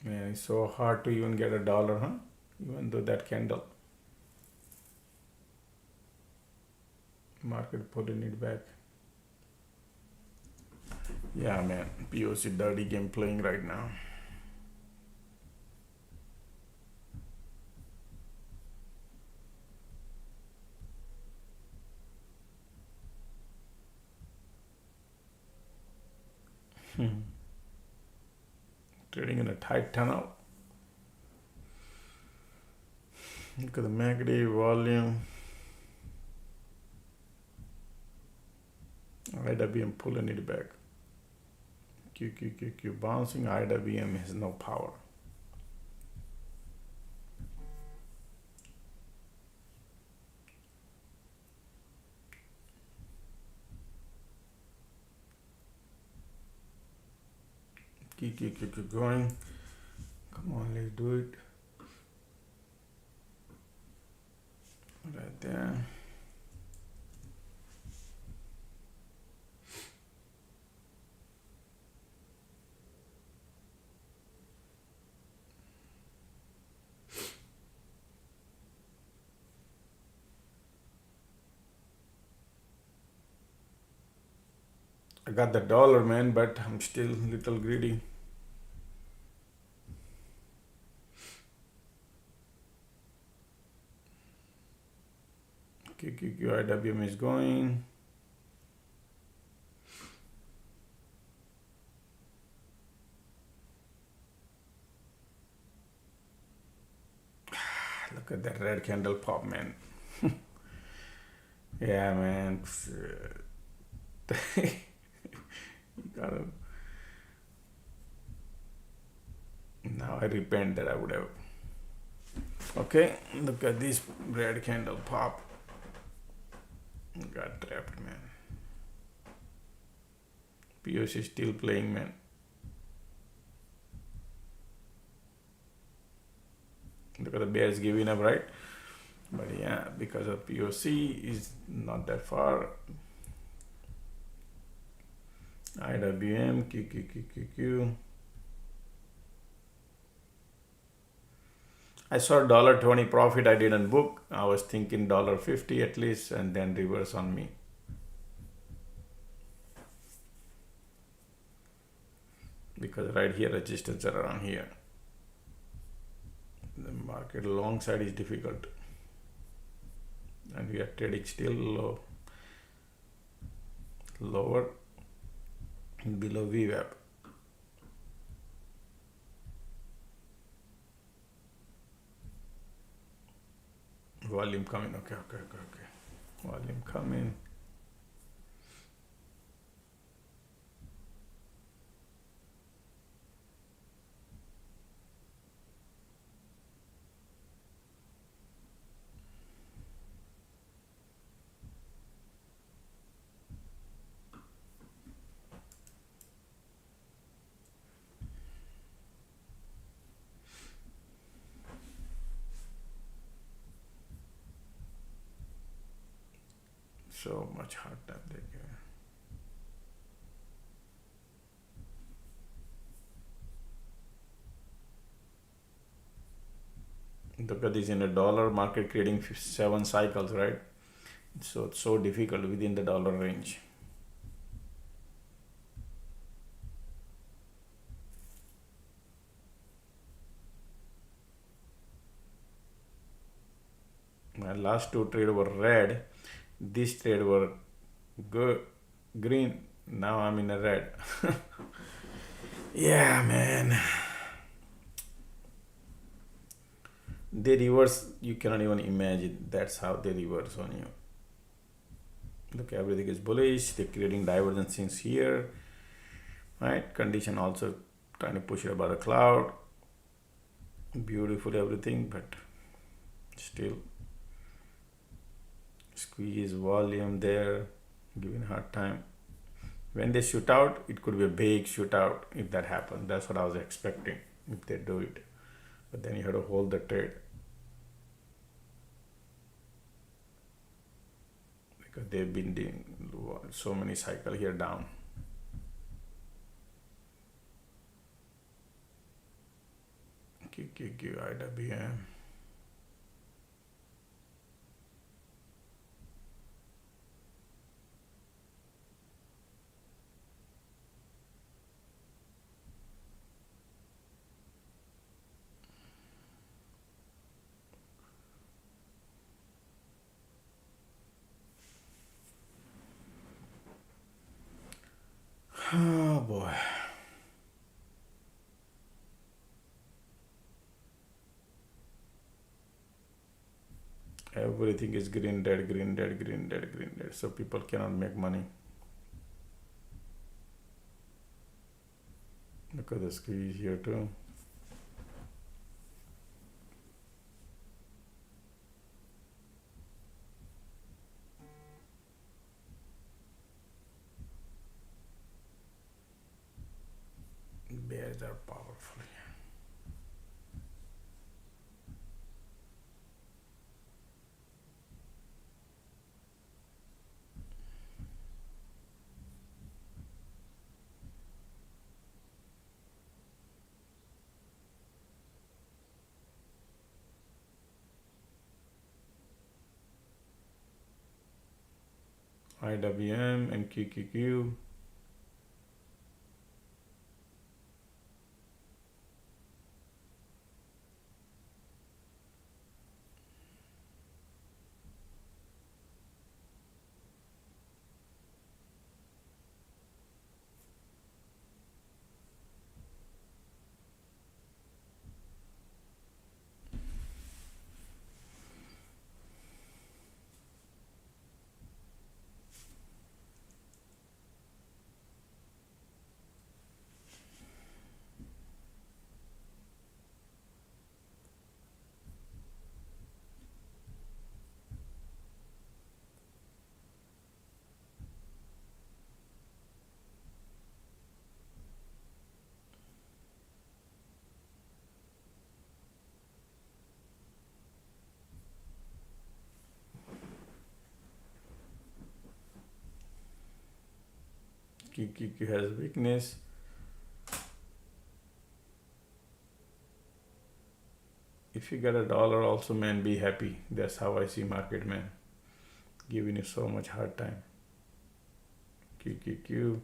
Man, it's so hard to even get a dollar, huh? Even though that candle. Market pulling it back. Yeah, man, POC dirty game playing right now. Trading in a tight tunnel. Look at the MACD volume. IWM pulling it back. Q bouncing. IWM has no power. Keep going. Come on, let's do it. Right there. I got the dollar, man, but I'm still a little greedy. QQQ IWM is going. Look at that red candle pop, man. Yeah, man. You gotta. Now I repent that I would have. Okay, look at this red candle pop. Got trapped, man. POC still playing, man. Look at the bears giving up, right? But yeah, because of POC is not that far. IWM, QQQQQ. I saw $1.20 profit. I didn't book. I was thinking $1.50 at least, and then reverse on me. Because right here resistance are around here. The market long side is difficult, and we are trading still lower below VWAP. Volume coming. Okay. Volume coming. So much hard time they give. Look at this, in a dollar market creating 7 cycles, right? So it's so difficult within the dollar range. My last 2 trades were red. This trade were green. Now I'm in a red. Yeah, man. They reverse. You cannot even imagine. That's how they reverse on you. Look, everything is bullish. They're creating divergence since here. Right? Condition also trying to push it above the cloud. Beautiful everything, but still squeeze volume there, giving hard time. When they shoot out, it could be a big shootout if that happens. That's what I was expecting if they do it. But then you have to hold the trade. Because they've been doing so many cycles here down. QQQ, IWM. Oh boy. Everything is green, dead, green, dead, green, dead, green, dead. So people cannot make money. Look at the squeeze here too. Bears are powerful. IWM and QQQ. QQQ has weakness. If you get a dollar also, man, be happy. That's how I see market, man. Giving you so much hard time. QQQ.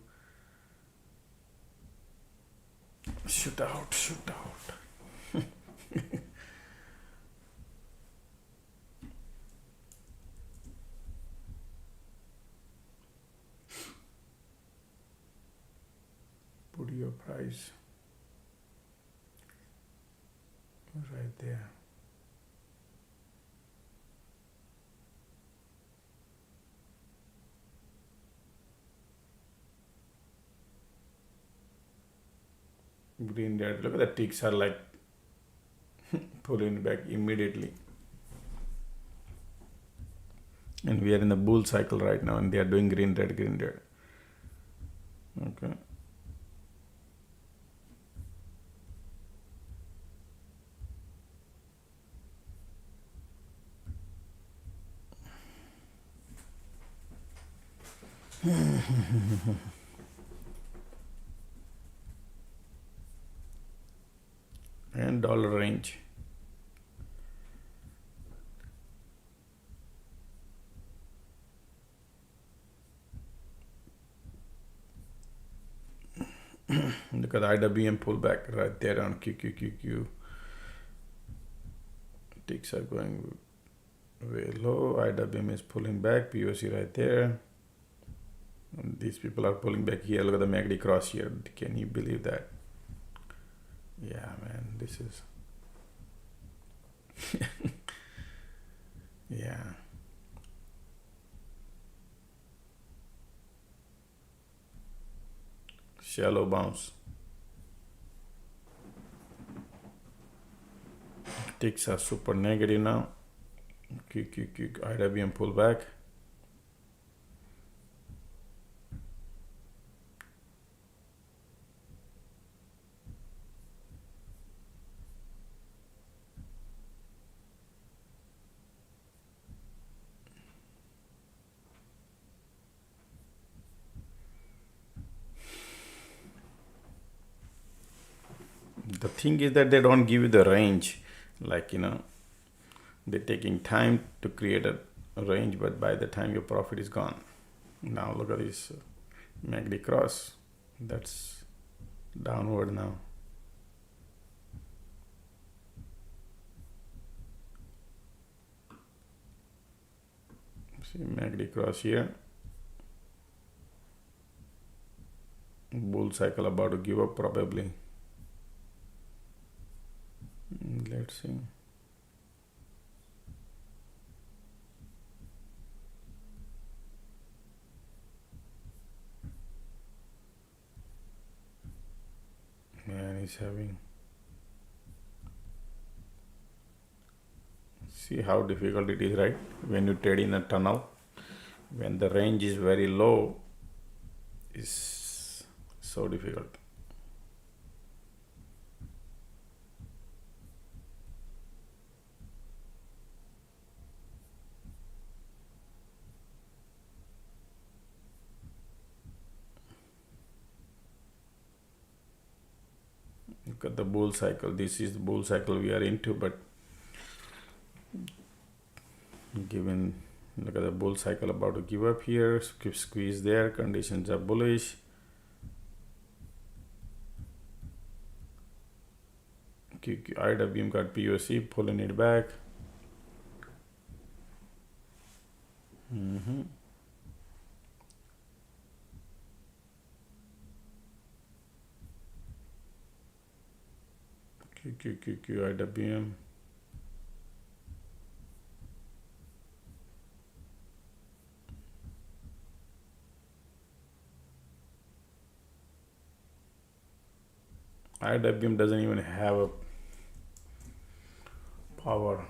Shoot out, shoot out. Put your price right there. Green red. Look at the ticks are like pulling back immediately. And we are in the bull cycle right now, and they are doing green red, green red. Okay. And dollar range. Look at IWM pullback right there on QQQQ. Ticks are going way low. IWM is pulling back. POC right there. And these people are pulling back here. Look at the MACD cross here. Can you believe that? Yeah, man, this is yeah. Shallow bounce. Ticks are super negative now. QQQ, IWM pullback. The thing is that they don't give you the range, like, they're taking time to create a range, but by the time your profit is gone. Now look at this MACD cross, that's downward now. See MACD cross here. Bull cycle about to give up probably. Let's see. Man, he's having. See how difficult it is, right? When you trade in a tunnel, when the range is very low, it's so difficult. Look at the bull cycle. This is the bull cycle we are into, but given, look at the bull cycle about to give up here, squeeze there, conditions are bullish. IWM got POC, pulling it back. IWM. IWM doesn't even have a power.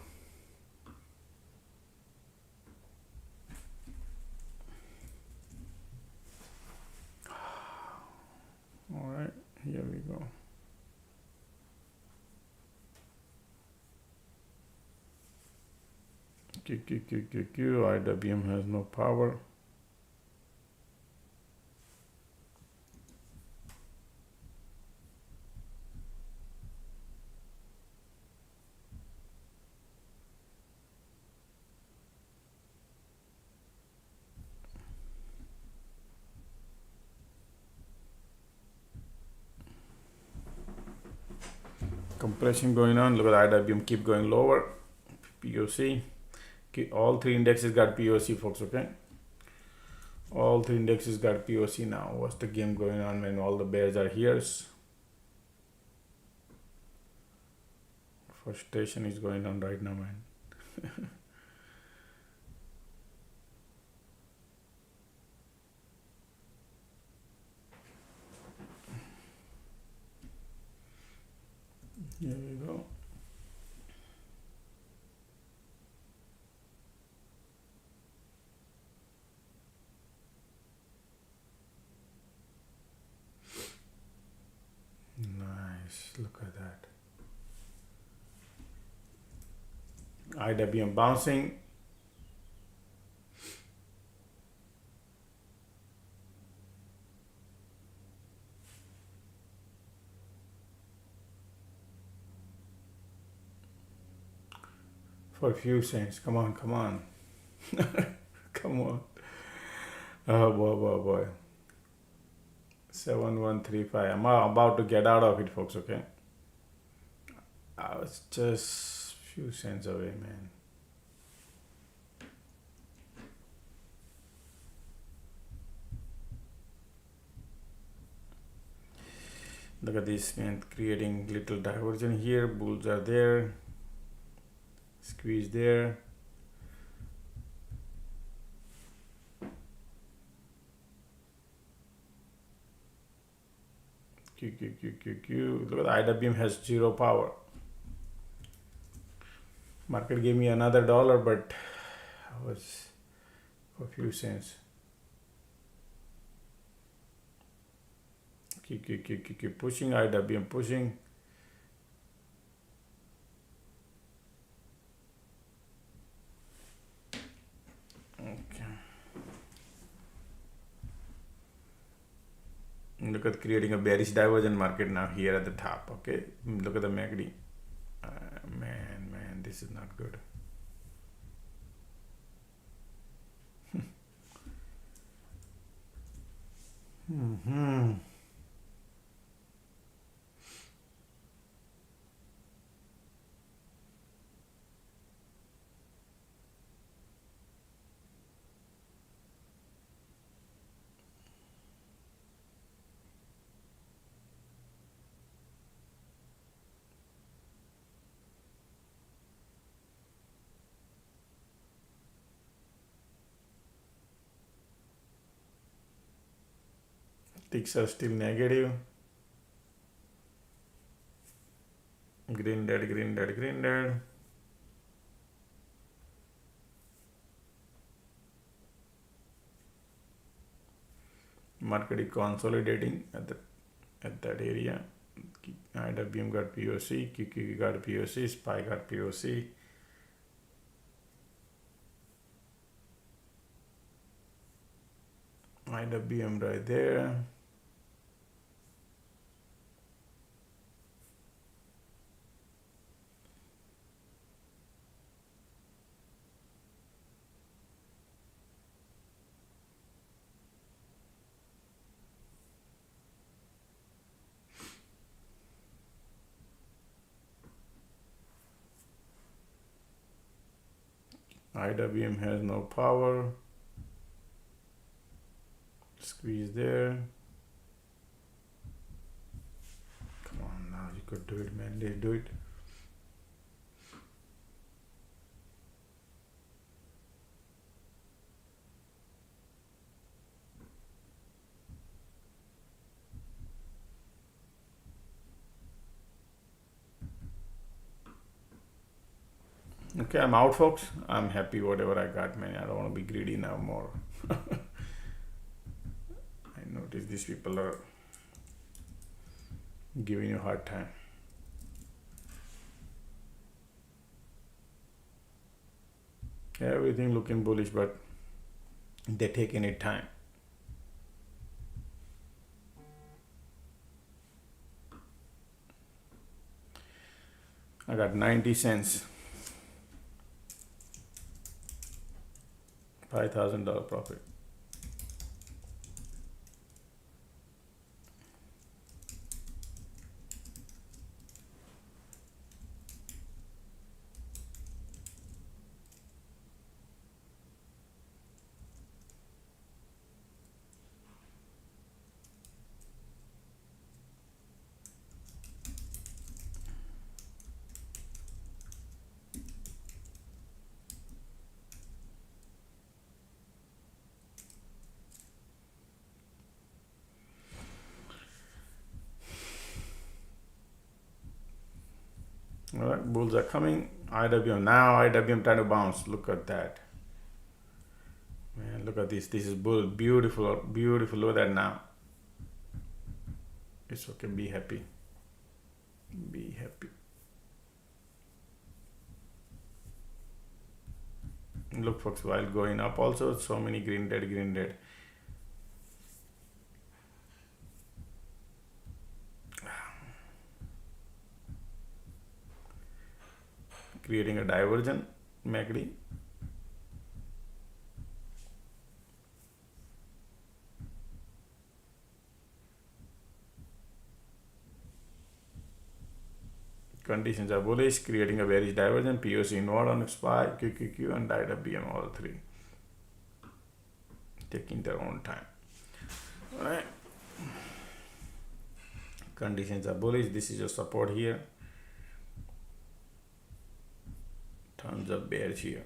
All right, here we go. IWM has no power. Compression going on. Look at IWM keep going lower. POC. All three indexes got POC, folks. Okay. All three indexes got POC now. What's the game going on when all the bears are here? Frustration is going on right now, man. Here we go. Nice. Look at that. IWM bouncing. For a few cents. Come on, come on. Come on. Oh boy. 7135. I'm about to get out of it, folks, okay? I was just few cents away, man. Look at this, man, creating little divergence here. Bulls are there. Squeeze there. Q. Look at the IWM has zero power. Market gave me another dollar, but I was for a few cents. Keep pushing. IWM pushing. Okay. Look at creating a bearish divergent market now here at the top. Okay. Look at the MACD. Man, this is not good. Ticks are still negative. Green dead. Market is consolidating at that area. IWM got POC, QQ got POC, SPY got POC. IWM right there. IWM has no power. Squeeze there. Come on now, you could do it, man. Let's do it. Okay, I'm out, folks. I'm happy whatever I got, man. I don't want to be greedy now more. I notice these people are giving you a hard time. Everything looking bullish, but they take any time. I got 90 cents. $5,000 profit. All right, bulls are coming. IWM now. IWM trying to bounce. Look at that. Man, look at this. This is bull. Beautiful, beautiful. Look at that now. It's okay. Be happy. Be happy. Look, folks, while going up, also so many green, red, green, red. Creating a divergence, MACD. Conditions are bullish, creating a bearish divergence, POC inward on SPY, QQQ, and IWM, all three. Taking their own time. Alright. Conditions are bullish. This is your support here. Tons of bears here.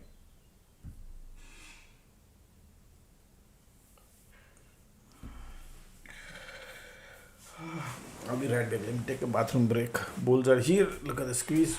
I'll be right back. Let me take a bathroom break. Bulls are here. Look at the squeeze.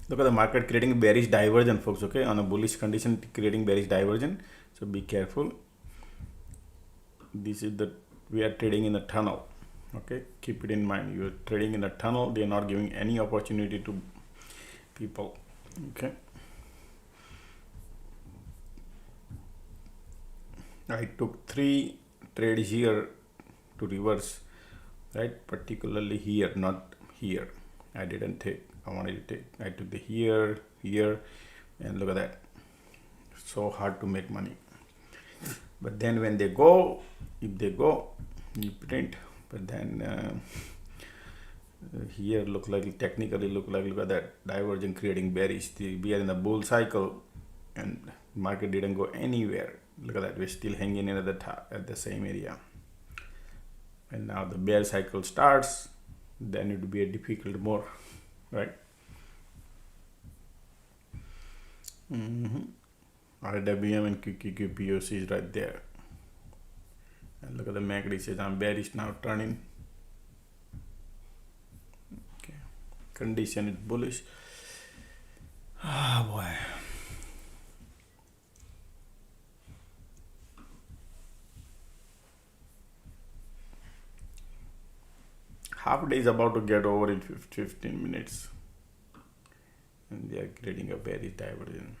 Look at the market creating bearish divergence, folks. Okay, on a bullish condition, creating bearish divergence. So be careful. This is the we are trading in a tunnel. Okay, keep it in mind. You're trading in a tunnel. They're not giving any opportunity to people. Okay, I took 3 trades here to reverse, right? Particularly here, not here. I didn't take. I wanted to take. I took the here, and look at that. So hard to make money. But then when they go, if they go, you print. But then here look like, technically look at that divergence creating bearish. We are in a bull cycle, and market didn't go anywhere. Look at that. We're still hanging in at the top at the same area. And now the bear cycle starts. Then it would be a difficult more, right? RWM and QQQ POC is right there. And look at the MACD says I'm bearish now, turning. Okay, condition is bullish. Ah, boy. Half day is about to get over in 15 minutes. And they are creating a bearish divergence.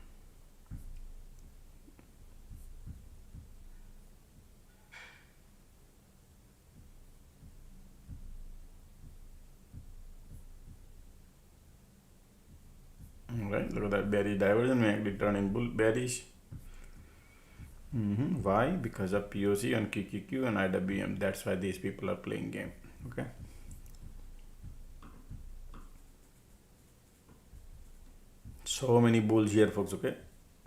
Right, look at that bearish divergence, MACD turning bearish. Why? Because of POC and QQQ and IWM. That's why these people are playing game. Okay. So many bulls here, folks. Okay.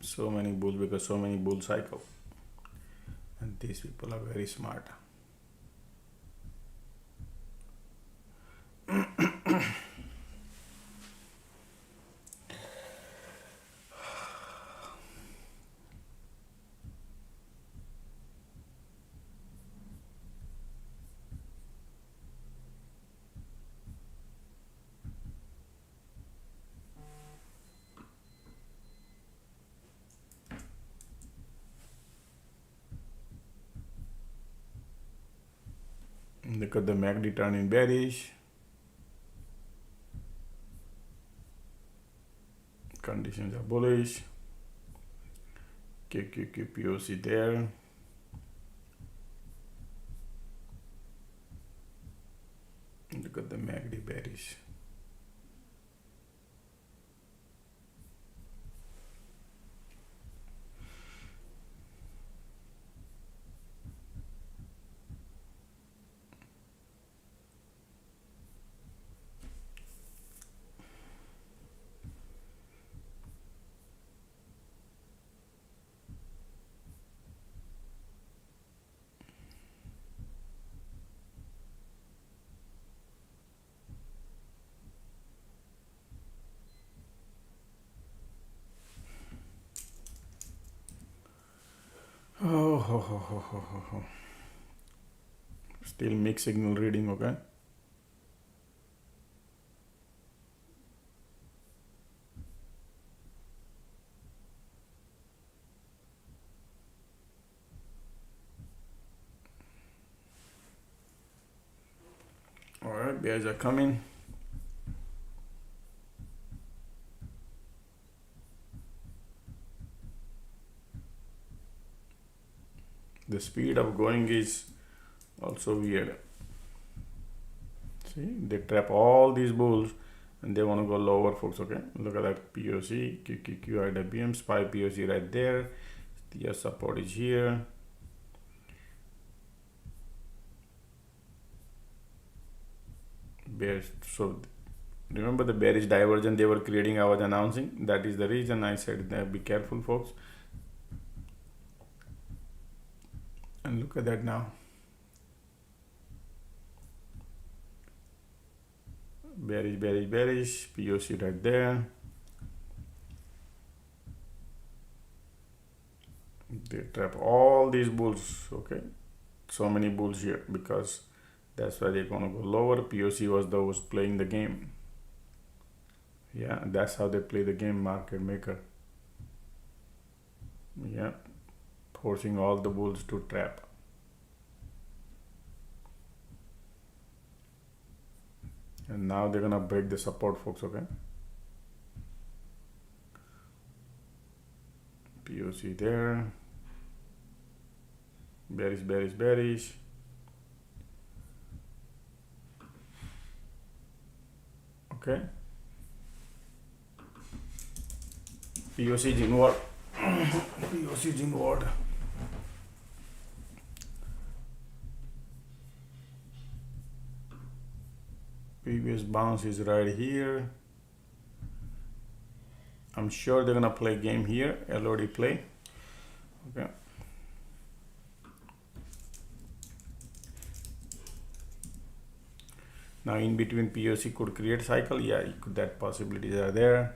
So many bulls because so many bull cycle. And these people are very smart. Look at the MACD turning bearish. Conditions are bullish. QQQ POC there. Look at the MACD bearish. Oh. Still mixed signal reading, okay? All right, bears are coming. The speed of going is also weird. See, they trap all these bulls and they want to go lower, folks. Okay, look at that POC, QQQ, IWM, SPY POC right there. The support is here. Bears. So remember the bearish divergence they were creating, I was announcing. That is the reason I said that be careful, folks. And look at that now. Bearish, POC right there. They trap all these bulls, okay? So many bulls here because that's why they're gonna go lower. POC was those playing the game. Yeah, that's how they play the game, market maker. Yeah, forcing all the bulls to trap. And now they're gonna break the support, folks. Okay, POC there, bearish, bearish, bearish. Okay, POC is inward. POC is inward. Previous bounce is right here. I'm sure they're gonna play game here. LOD play. Okay. Now in between POC could create cycle. Yeah, that possibilities are there.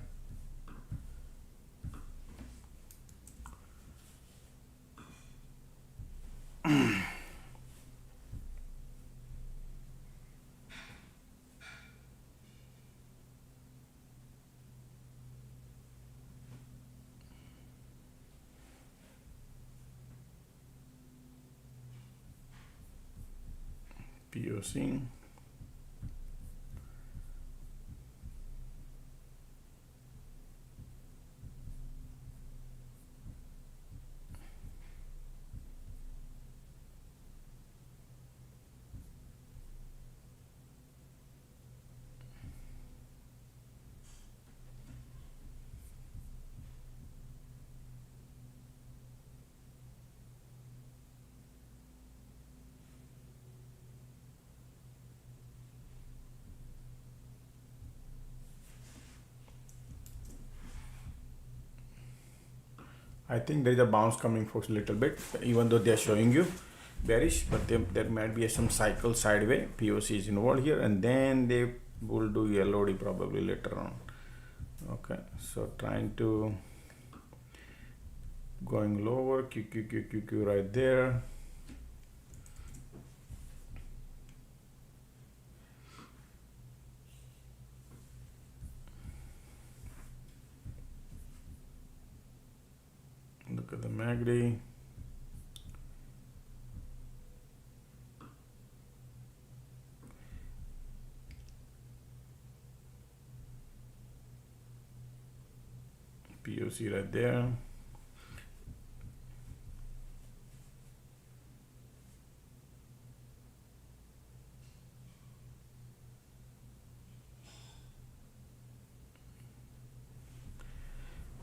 POC. I think there is a bounce coming, folks, a little bit, even though they are showing you bearish, but there might be some cycle sideways. POC is involved here, and then they will do LOD probably later on. Okay, so trying to going lower, QQQQQ right there. Look at the MACD. POC right there.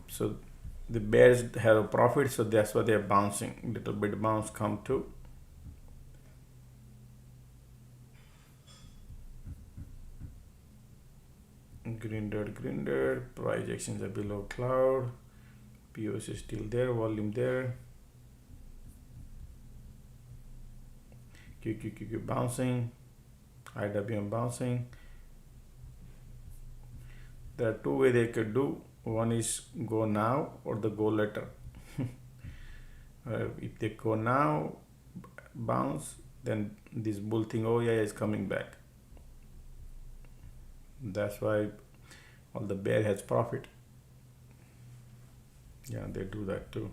So the bears have a profit, so that's why they're bouncing. Little bit bounce come to. Green dot, price actions are below cloud. POC is still there, volume there. QQQQ bouncing, IWM bouncing. There are two ways they could do. One is go now or the go later. If they go now, bounce, then this bull thing, oh yeah, is coming back. That's why all the bear has profit. Yeah, they do that too.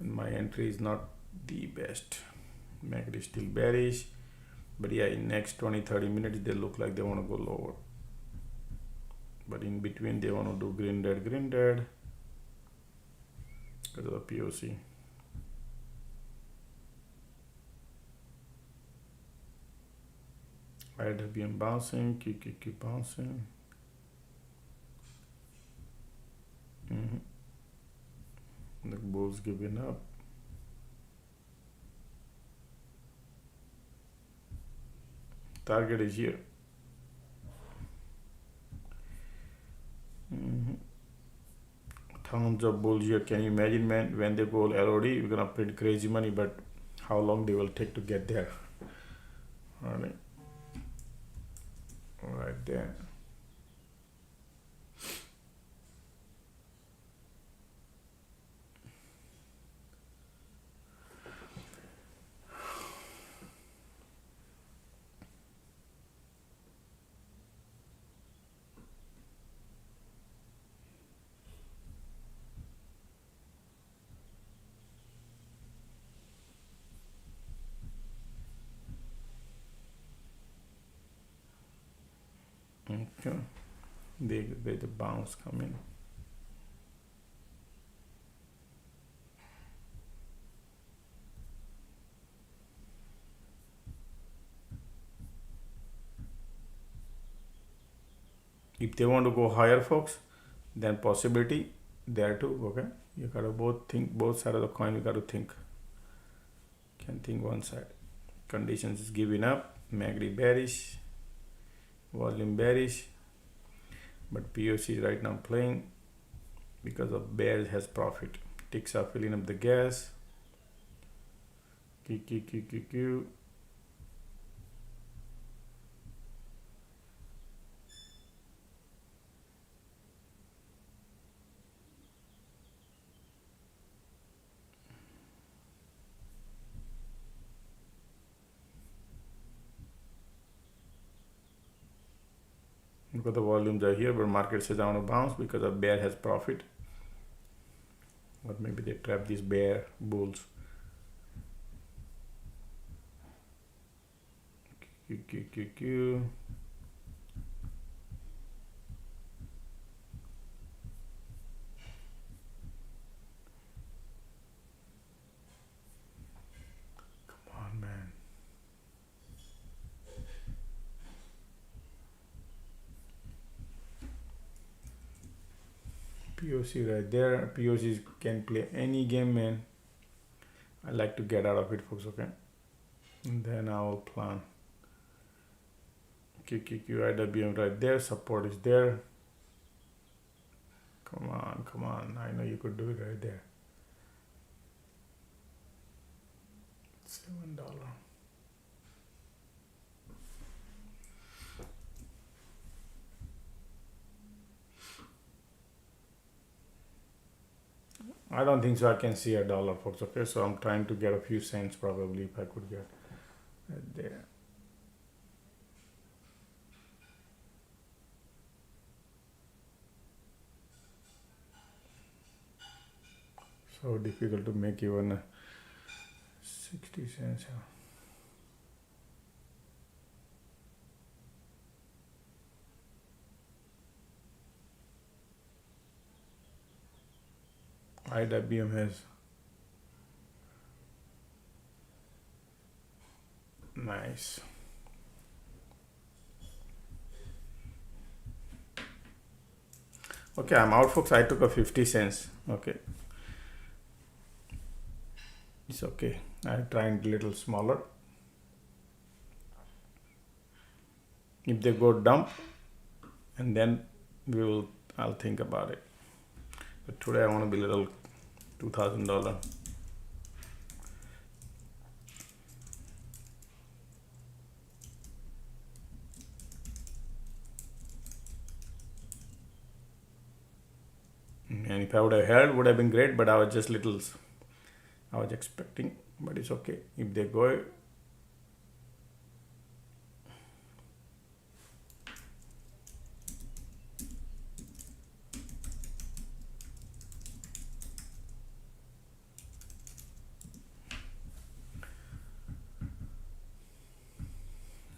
And my entry is not the best. MACD is still bearish, but yeah, in next 20-30 minutes they look like they want to go lower. But in between they want to do green dead because of the POC. IWM bouncing, QQQ bouncing. The bulls giving up. Target is here. Tons of bulls here. Can you imagine, man, when they go LOD, you're gonna print crazy money, but how long they will take to get there? Alright. Right there. Yeah, there's a bounce coming. If they want to go higher, folks, then possibility there too. Okay, you gotta both sides of the coin. You gotta think. Can't think one side. Conditions is giving up. MACD bearish, volume bearish, but POC is right now playing because of bear has profit. Ticks are filling up the gas. Q. Because the volumes are here, but market says I want to bounce because a bear has profit. Or maybe they trap these bear bulls. Q. Come on, man. POC right there. POCs can play any game, man. I like to get out of it, folks, okay? And then I will plan. IWM right there. Support is there. Come on. I know you could do it right there. $7. I don't think so. I can see $1, folks. Okay, so I'm trying to get a few cents probably if I could get right there. So difficult to make even 60 cents. IWM has nice. Okay, I'm out, folks. I took a 50 cents. Okay, it's okay. I tried a little smaller. If they go dump, and then I'll think about it. But today I want to be a little $2,000. And if I would have held, would have been great, but I was just I was expecting, but it's okay. If they go,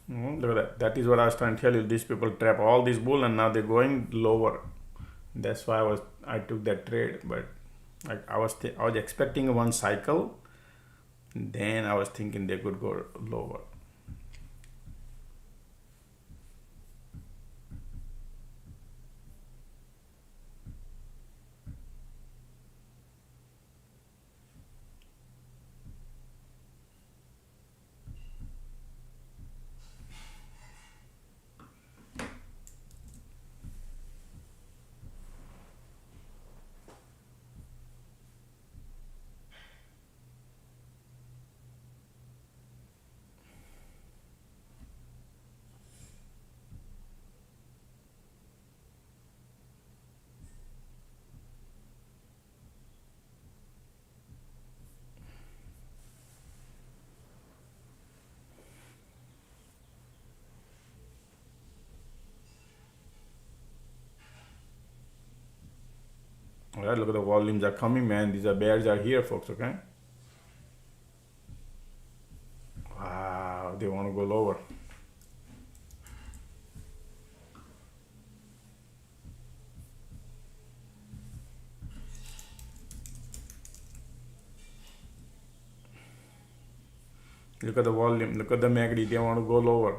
look at that. That is what I was trying to tell you. These people trap all these bull and now they're going lower. That's why I took that trade, but I was expecting one cycle. Then I was thinking they could go lower. All right, look at the volumes are coming, man. These are bears are here, folks, okay? Wow, they want to go lower. Look at the volume. Look at the MACD. They want to go lower.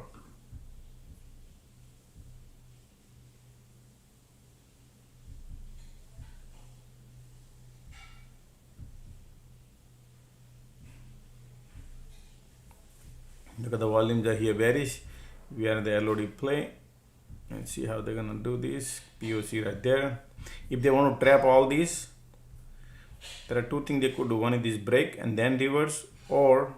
Look at the volumes are here bearish. We are in the LOD play. And see how they're gonna do this. POC right there. If they want to trap all these, there are two things they could do. One is this break and then reverse, or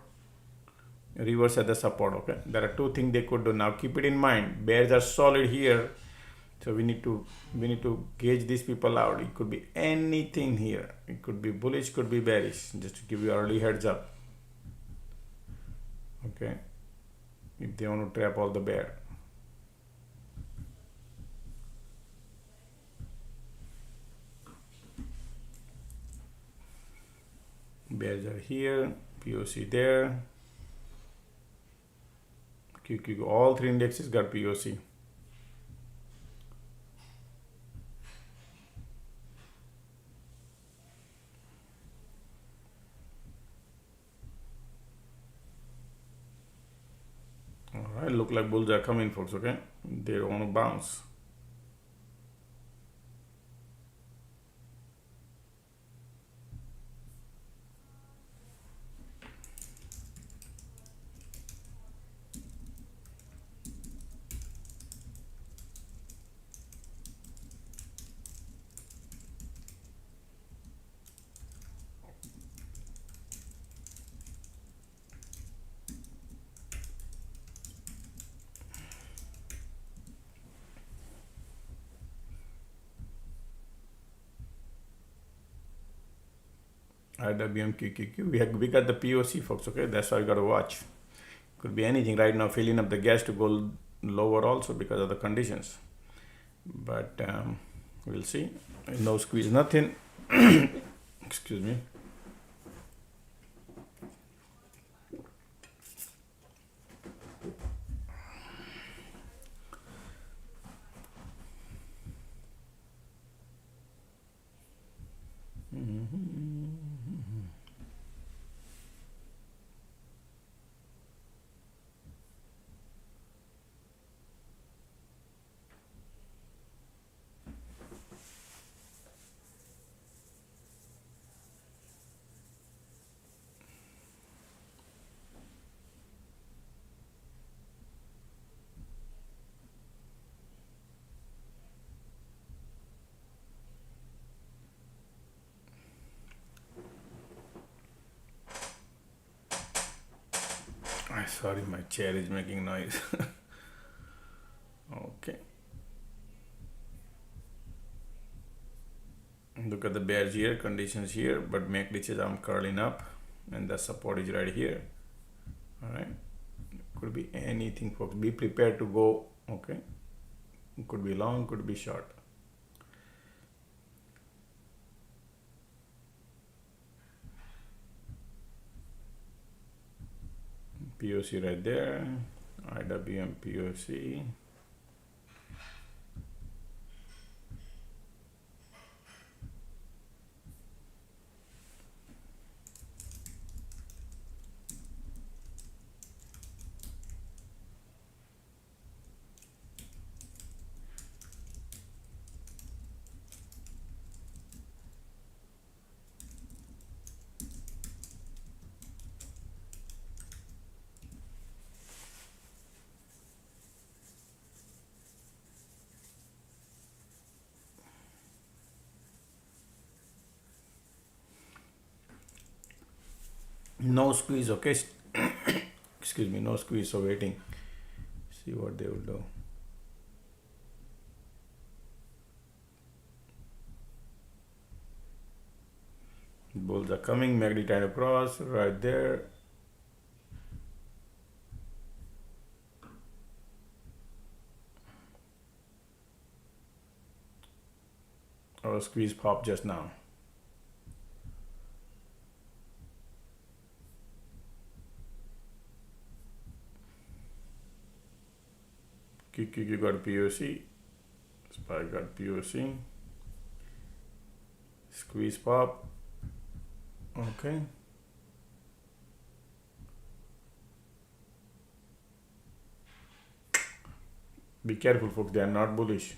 reverse at the support. Okay, there are two things they could do. Now keep it in mind, bears are solid here, so we need to gauge these people out. It could be anything here. It could be bullish, could be bearish, just to give you early heads up. Okay, if they want to trap all the bear. Bears are here, POC there. QQ, all three indexes got POC. All right, look like bulls are coming, folks. Okay, they want to bounce. IWM QQQ. We got the POC, folks. Okay, that's why you got to watch. Could be anything right now, filling up the gas to go lower also because of the conditions. But we'll see. No squeeze, nothing. Excuse me. Sorry, my chair is making noise. Okay. Look at the bears here, conditions here, but make ditches I'm curling up, and the support is right here. All right. Could be anything, folks. Be prepared to go. Okay. It could be long, could be short. POC right there, IWM POC. No squeeze, okay. Excuse me, no squeeze, so waiting. See what they will do. Bulls are coming, MACD trying to cross right there. Or squeeze pop just now. QQQ got POC, SPY got POC, squeeze pop, okay. Be careful, folks. They are not bullish.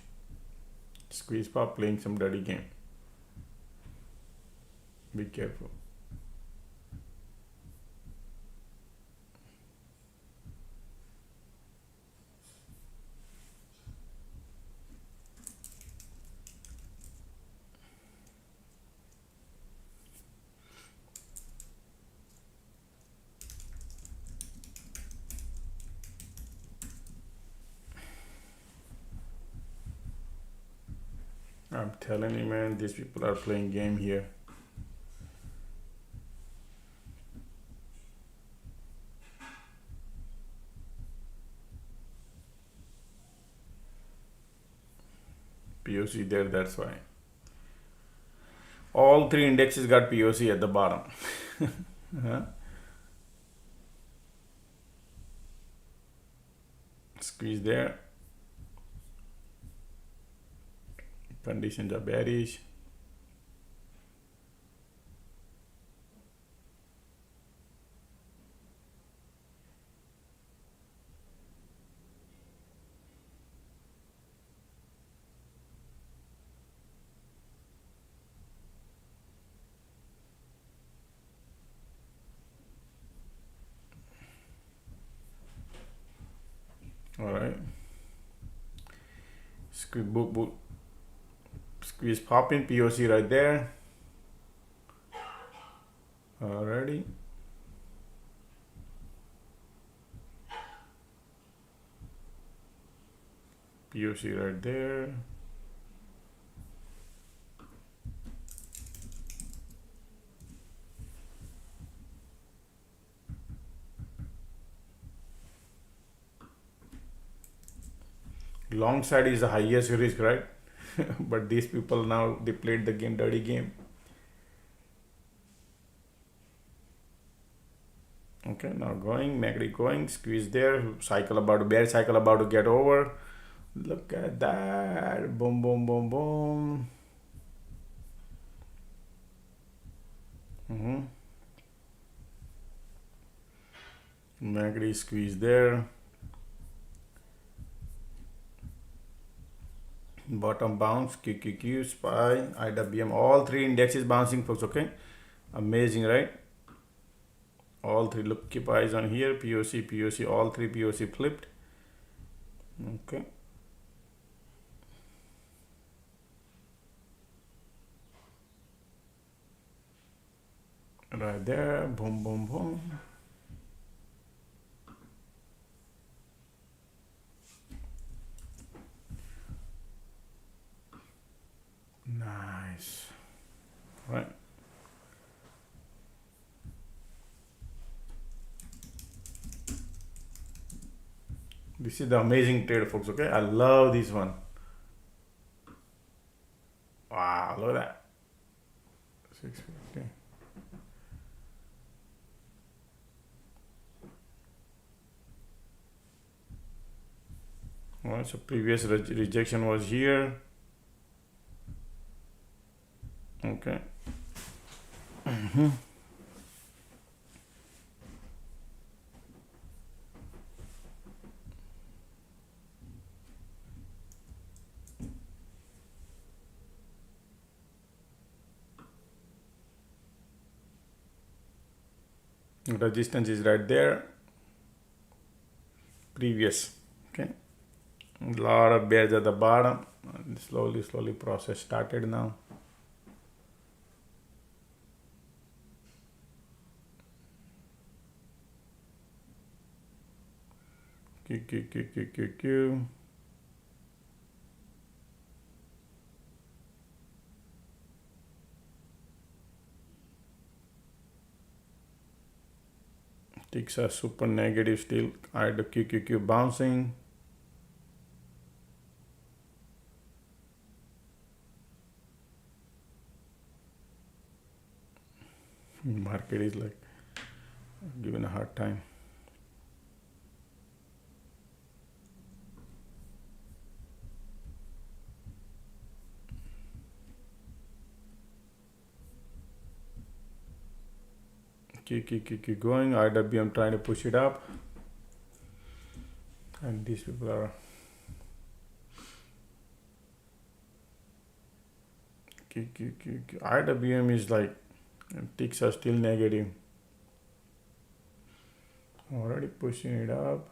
Squeeze pop playing some dirty game. Be careful. I'm telling you, man, these people are playing game here. POC there, that's why. All three indexes got POC at the bottom. Squeeze there. Conditions are bearish. All right. Squeeze pop in POC right there. Alrighty. POC right there. Long side is the highest risk, right? But these people now, they played the game, dirty game. Okay, now going, MACD going, squeeze there, cycle about, bear cycle about to get over. Look at that, boom, boom, boom, boom. MACD squeeze there. Bottom bounce, QQQ, SPY, IWM, all three indexes bouncing, folks. Okay, amazing, right? All three, look, keep eyes on here. POC, all three POC flipped. Okay, right there, boom, boom, boom. Nice, right? This is the amazing trade, folks. Okay, I love this one. Wow, look at that. 650. Well, so previous rejection was here. Okay. Resistance is right there. Previous. Okay. A lot of bears at the bottom. And slowly process started now. Q. Ticks are super negative still. I had the QQQ bouncing. Market is like giving a hard time. Keep going. IWM trying to push it up, and these people are IWM is like, ticks are still negative. Already pushing it up.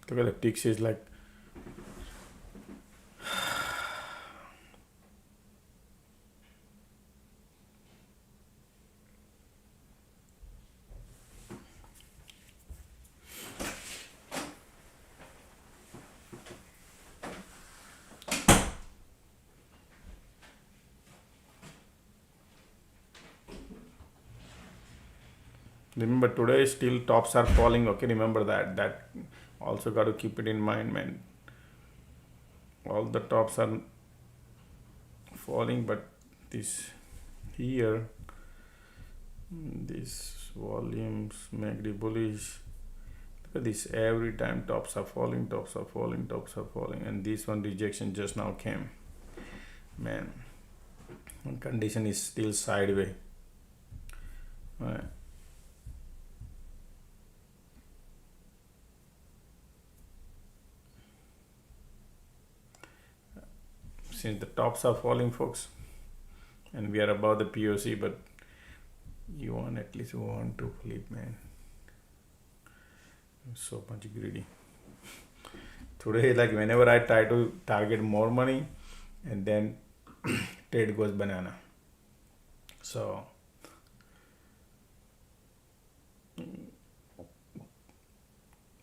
Look at the ticks is like, remember today still tops are falling. Okay, remember that also got to keep it in mind, man. All the tops are falling, but this here, this volumes make the bullish. Look at this, every time tops are falling, and this one rejection just now came, man. Condition is still sideways. Right. Since the tops are falling, folks, and we are above the POC, but you want at least want to flip, man. I'm so much greedy today. Like whenever I try to target more money, and then trade goes banana. So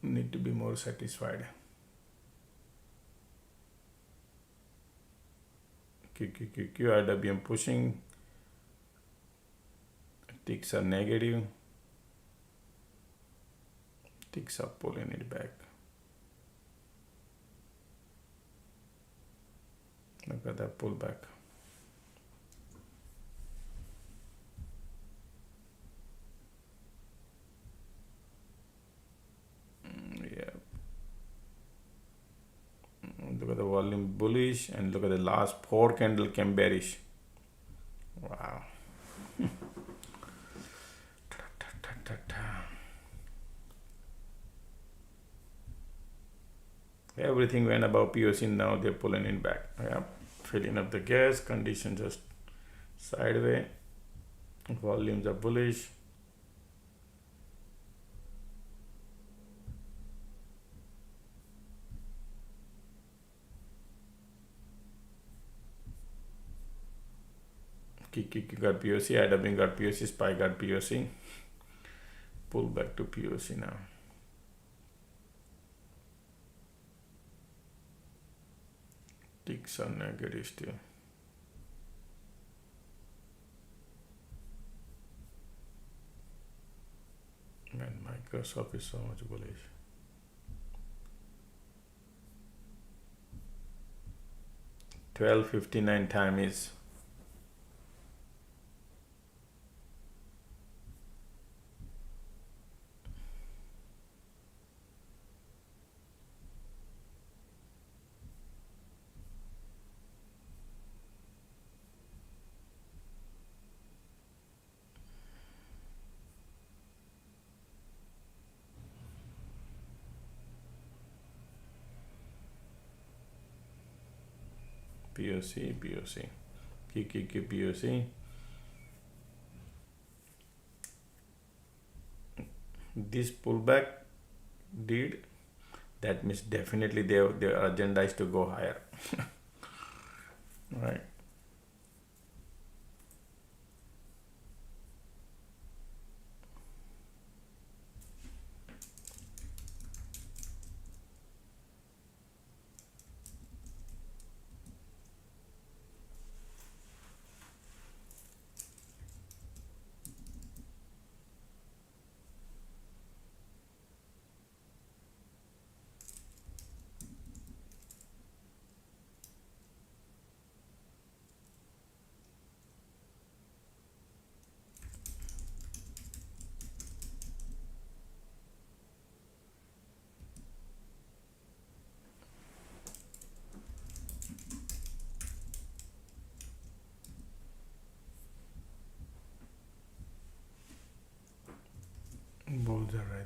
need to be more satisfied. IWM pushing, ticks are negative, ticks are pulling it back. Look at that pullback. Yeah. Look at the volume bullish, and look at the last 4 candle came bearish. Wow. Everything went above POC, now they're pulling it back. Yeah, filling up the gas, condition just sideways, volumes are bullish. Kiki got POC, IWM got POC, SPY got POC. Pull back to POC now. Ticks are negative still. Man, Microsoft is so much bullish. $12.59 time is POC, POC. This pullback did, that means definitely their agenda is to go higher. Right.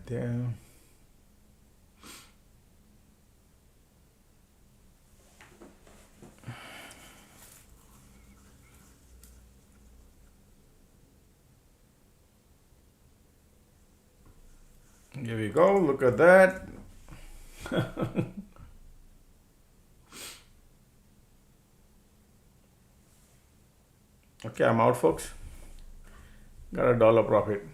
right there. Here we go. Look at that. Okay, I'm out, folks. Got a dollar profit.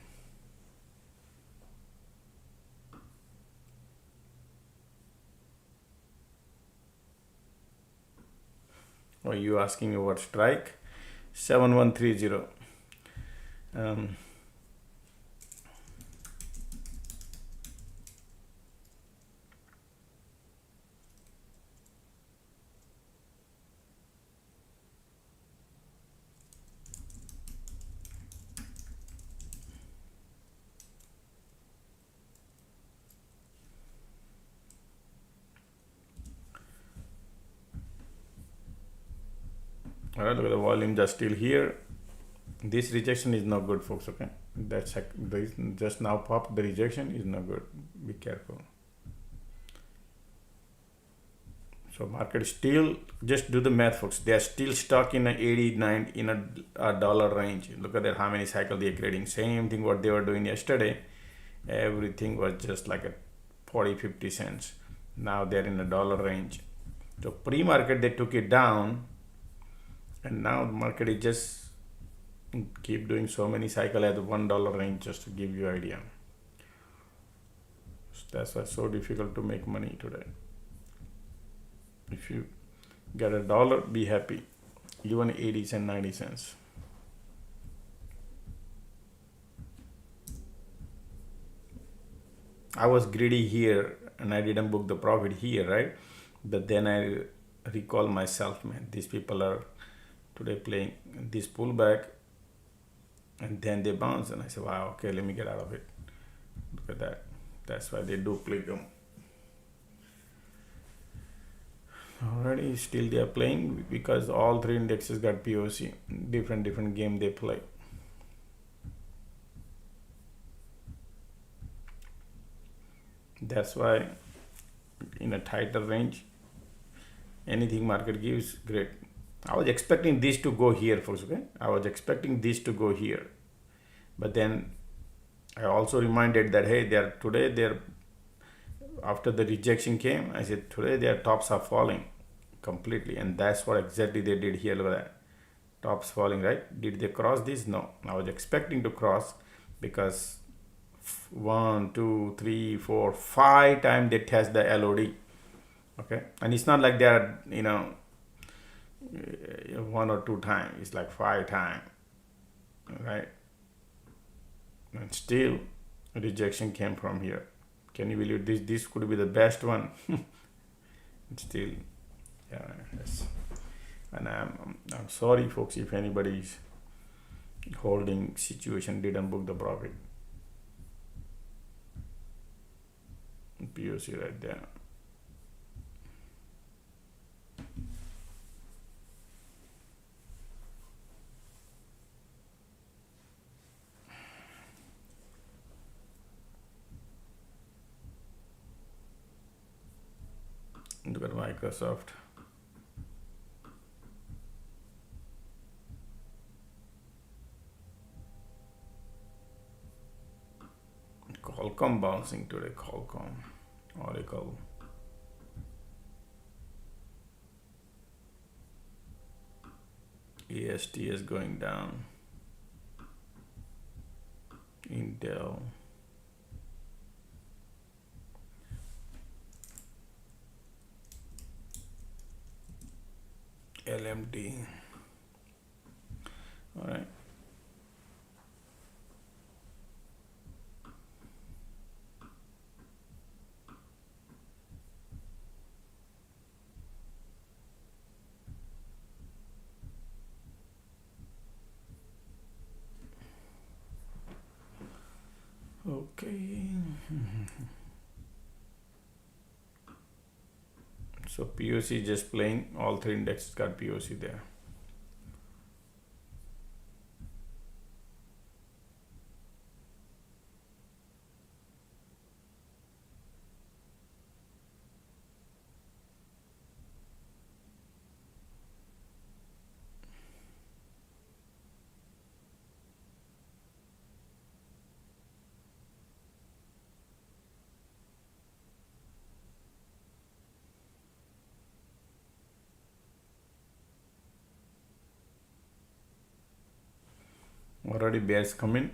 Are you asking me what strike? 7130. All right, look at the volume just still here. This rejection is not good, folks. Okay, that's just now popped. The rejection is not good. Be careful. So market still, just do the math, folks. They are still stuck in a 89 in a dollar range. Look at that, how many cycles they're creating. Same thing what they were doing yesterday. Everything was just like a 40-50 cents. Now they're in a dollar range. So pre-market they took it down, and now the market is just keep doing so many cycles at the $1 range, just to give you an idea. So that's why it's so difficult to make money today. If you get a dollar, be happy. Even 80 cents, 90 cents. I was greedy here and I didn't book the profit here, right? But then I recall myself, man, these people are today playing this pullback, and then they bounce, and I said, wow, okay, let me get out of it. Look at that. That's why they do play them. Already still they are playing because all three indexes got POC. Different game they play. That's why in a tighter range, anything market gives, great. I was expecting this to go here, folks. Okay, I was expecting this to go here, but then I also reminded that hey, they're after the rejection came, I said today their tops are falling completely, and that's what exactly they did here. Look at that, tops falling, right? Did they cross this? No, I was expecting to cross because 1, 2, 3, 4, 5 times they test the LOD. Okay, and it's not like they are 1 or 2 times, it's like 5 times, right? And still rejection came from here. Can you believe this could be the best one? Still, yeah, yes. And I'm sorry, folks, if anybody's holding situation didn't book the profit. POC right there. Look at Microsoft. Qualcomm bouncing today. Qualcomm, Oracle. EST is going down. Intel. LMD. All right. Okay. So POC just playing, all three indexes got POC there. Already bears come in.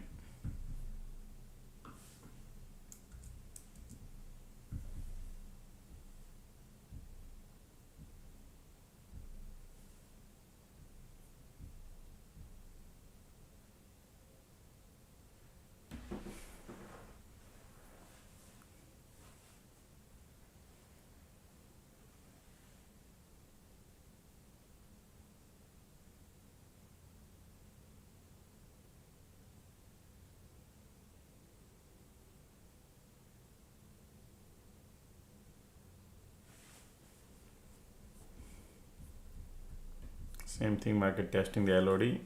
Same thing, market testing the LOD.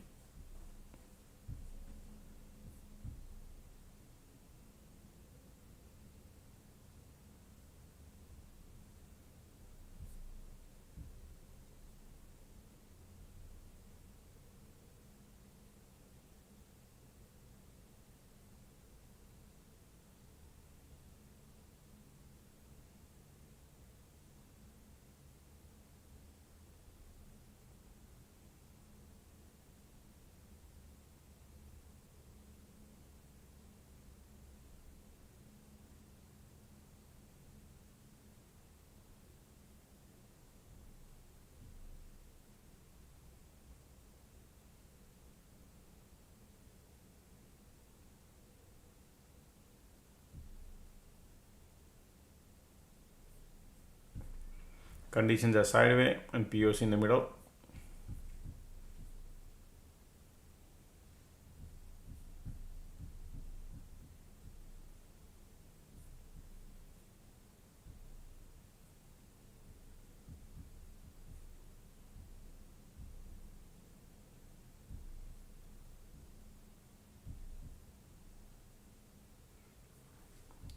Conditions are sideways and POC in the middle.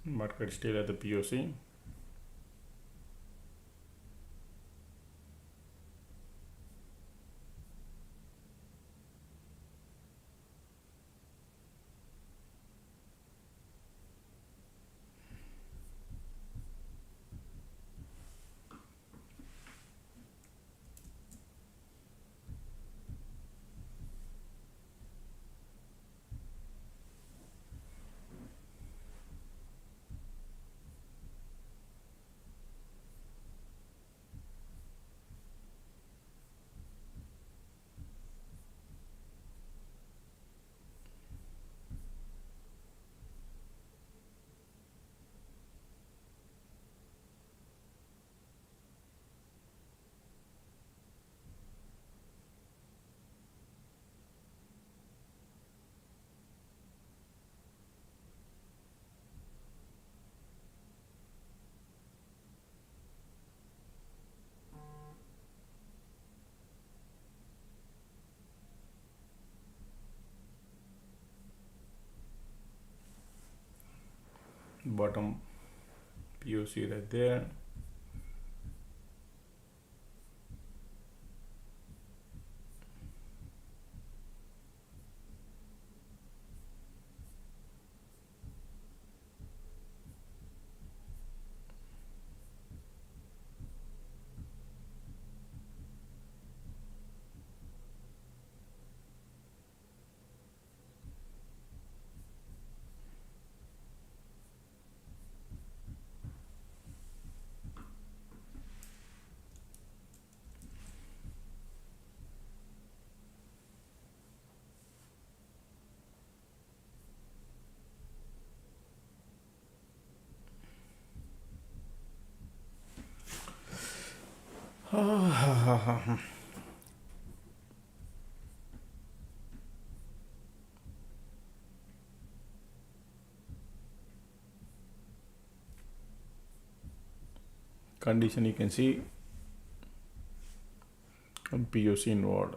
Market still at the POC. Bottom POC right there. Condition you can see on POC inward.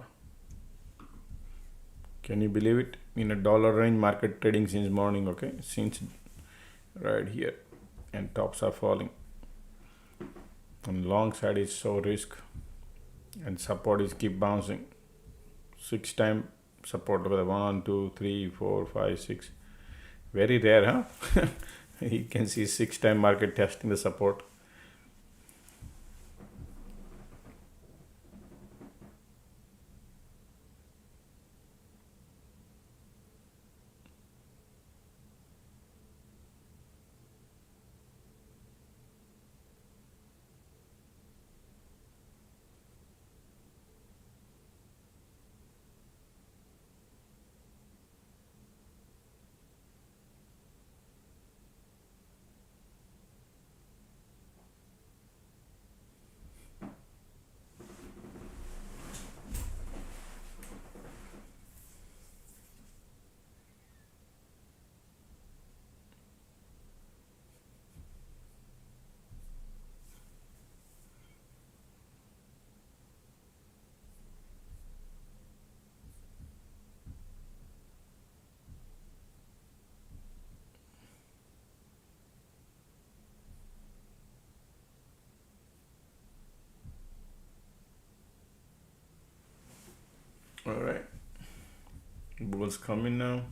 Can you believe it? In a dollar range market trading since morning, okay? Since right here, and tops are falling. On long side is so risk, and support is keep bouncing. 6 time support with 1, 2, 3, 4, 5, 6. Very rare, huh? You can see 6 time market testing the support. Bulls coming now.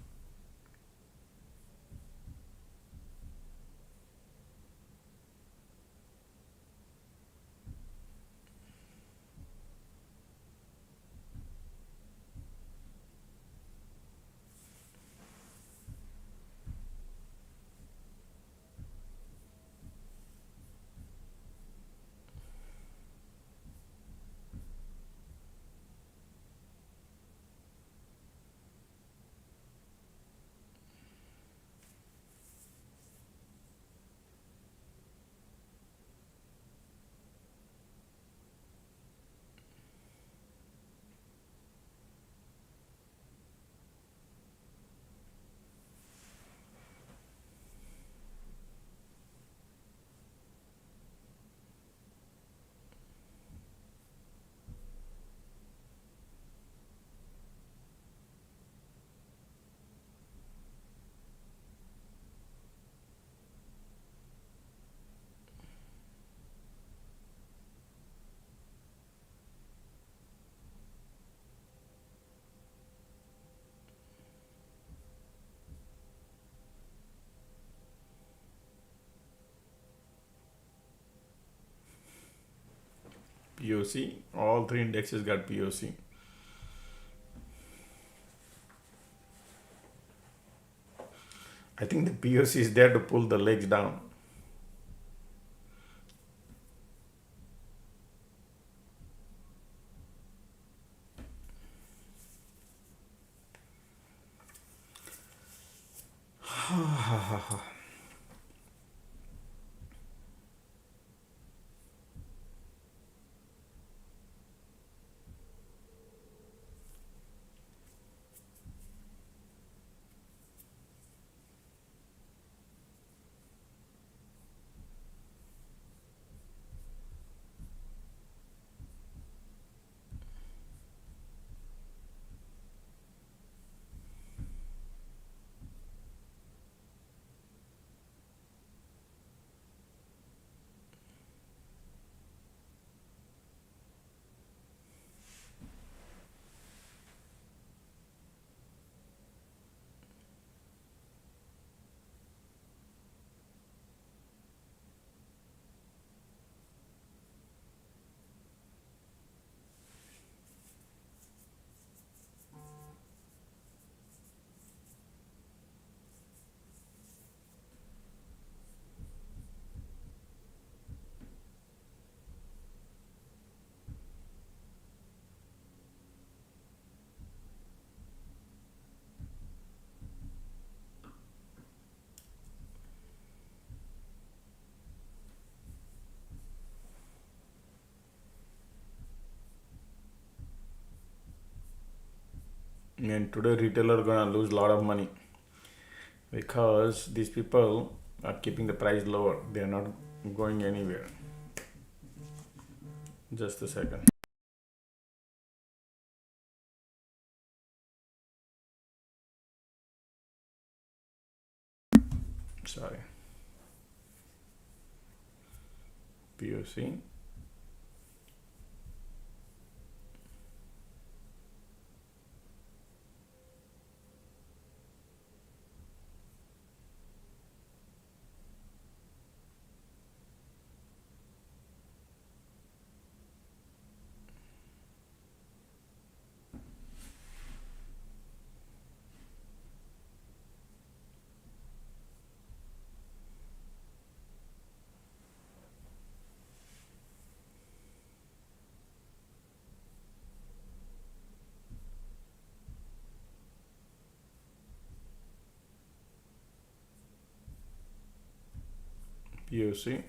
POC. All three indexes got POC. I think the POC is there to pull the legs down. And today retailer gonna lose a lot of money because these people are keeping the price lower. They are not going anywhere. Just a second. Sorry. POC. POC.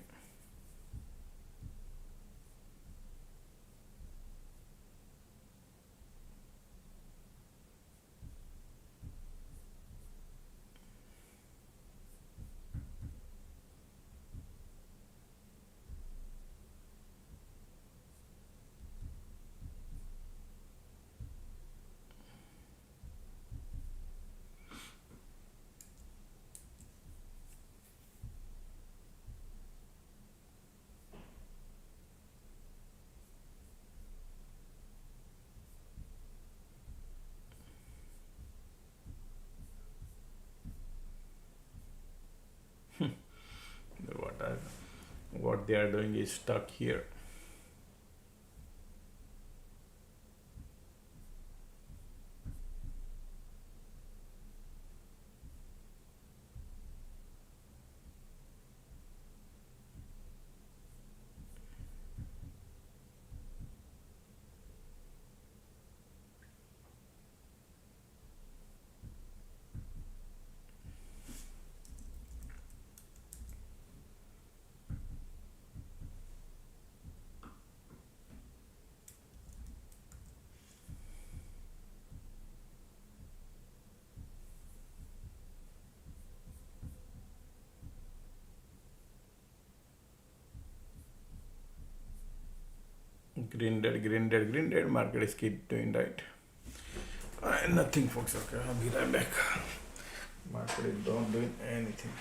but what they are doing is stuck here. Green red, green red, green red. Market is keep doing right. Nothing, folks. Okay, I'll be right back. Market is not doing anything.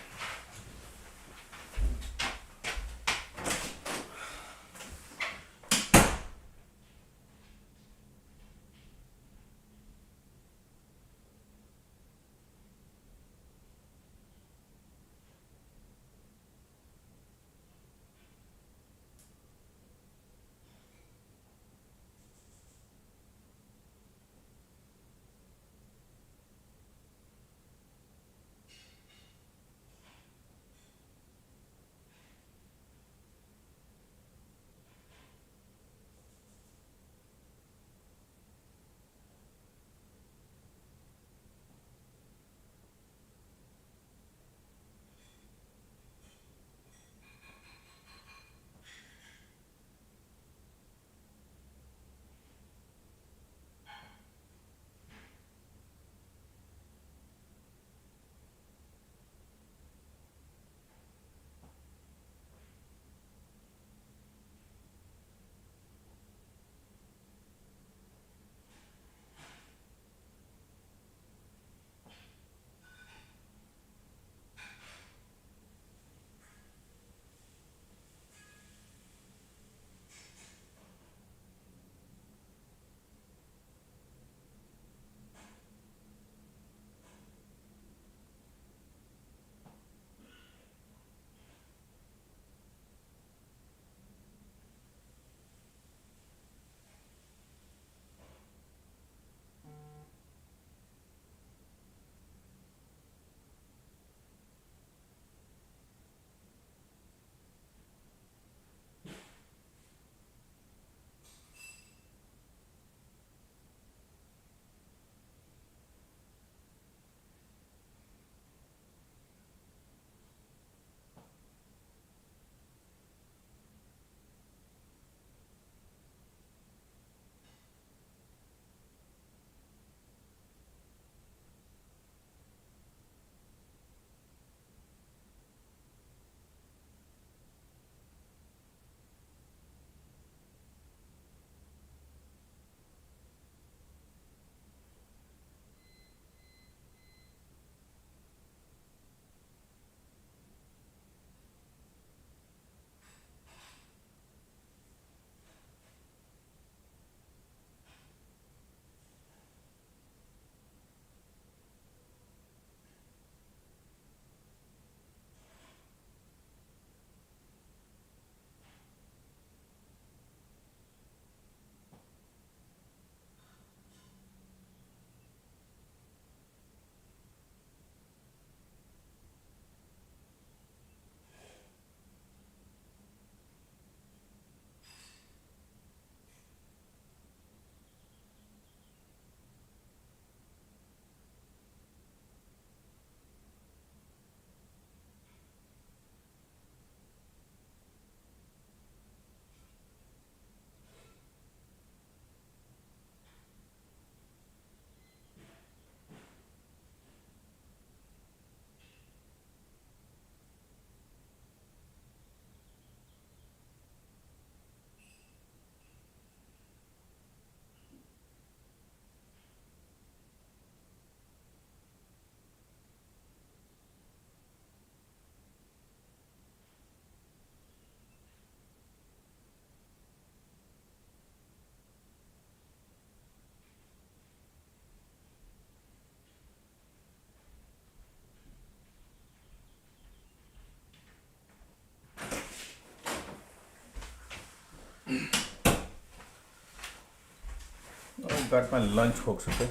got my lunch, folks. Okay,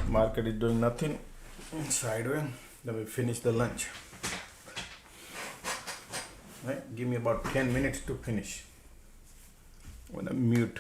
market is doing nothing sideways. Let me finish the lunch. Right, give me about 10 minutes to finish. I'm gonna mute.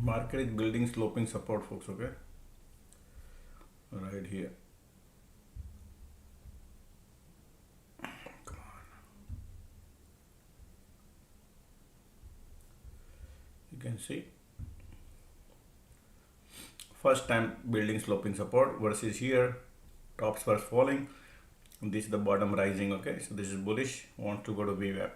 Market is building sloping support, folks. Okay, right here. You can see first time building sloping support versus here tops were falling. This is the bottom rising. Okay, so this is bullish. Want to go to VWAP.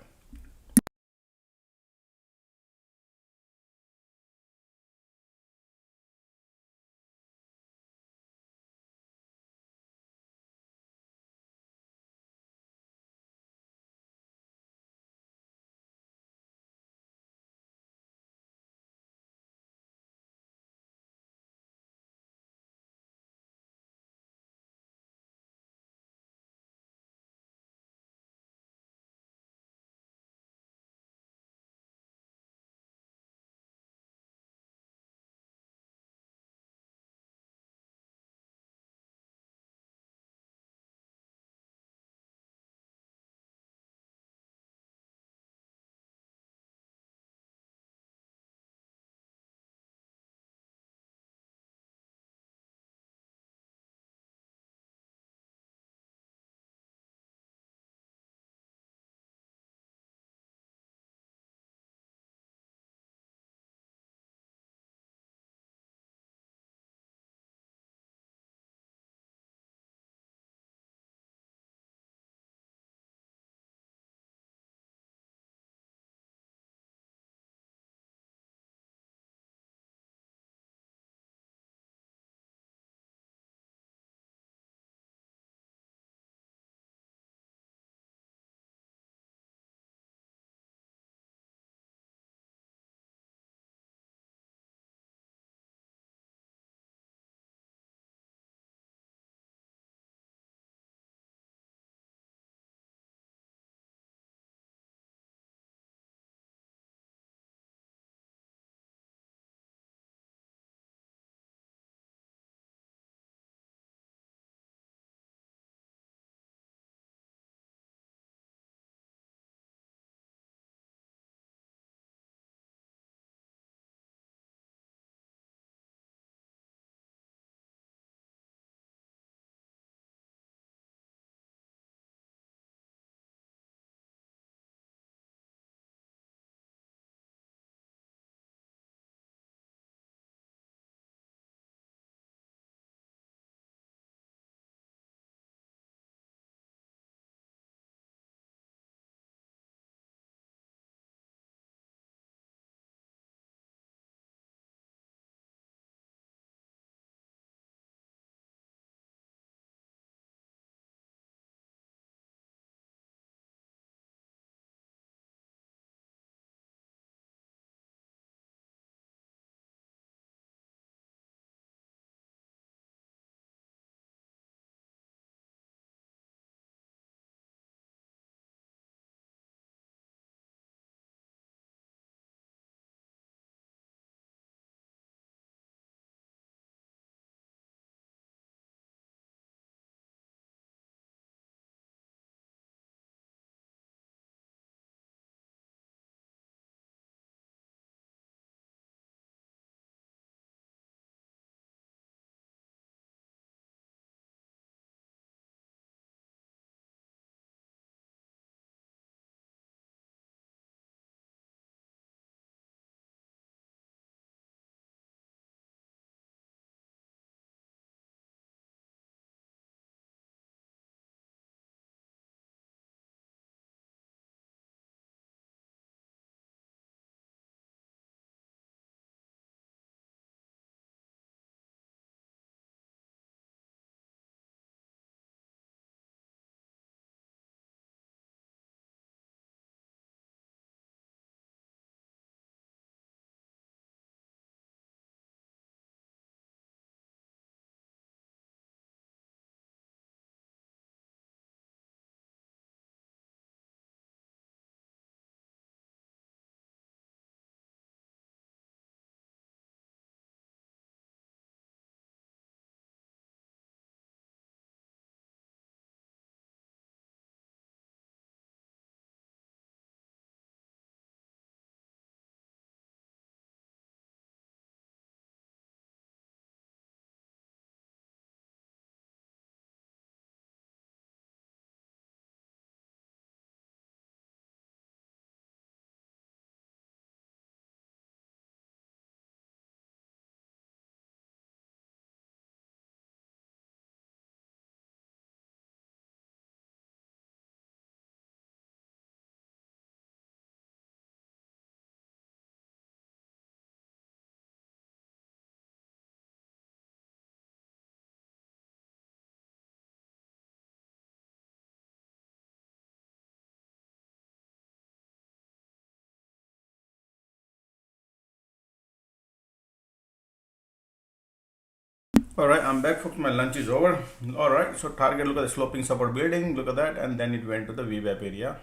Alright, I'm back folks, my lunch is over. Alright, so target, look at the sloping support building, look at that, and then it went to the VWAP area.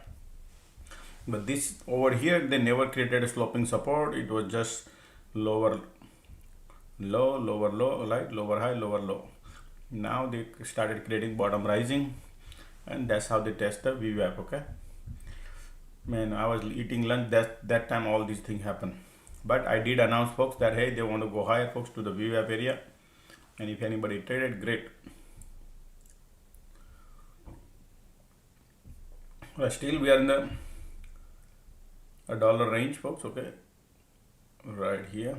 But this over here, they never created a sloping support. It was just lower low, lower low, right, lower high, lower low. Now they started creating bottom rising, and that's how they test the VWAP. Okay, man, I was eating lunch that time all these things happen. But I did announce folks that hey, they want to go higher folks to the VWAP area, and if anybody traded, great. Well, still we are in the $1 range folks. Okay, right here.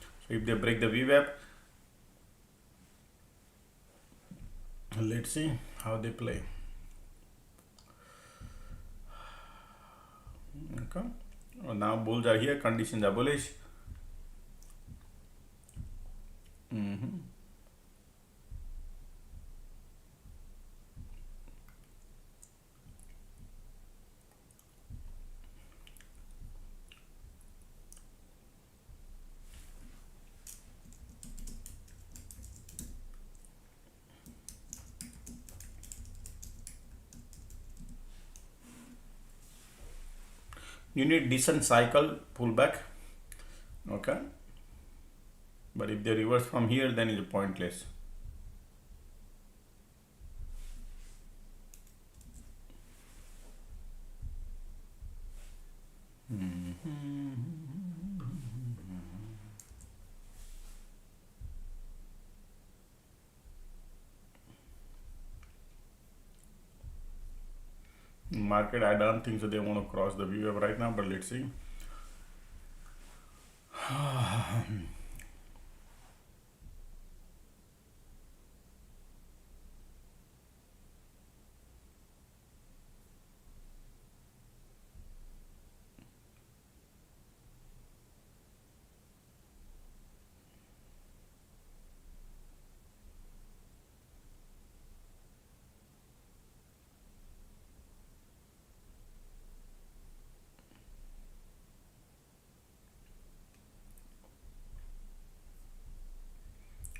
So if they break the VWAP, let's see how they play. Okay, well, now bulls are here, conditions are bullish. You need decent cycle pullback. Okay, but if they reverse from here, then it's pointless. Market, I don't think so they want to cross the VWAP right now, but let's see.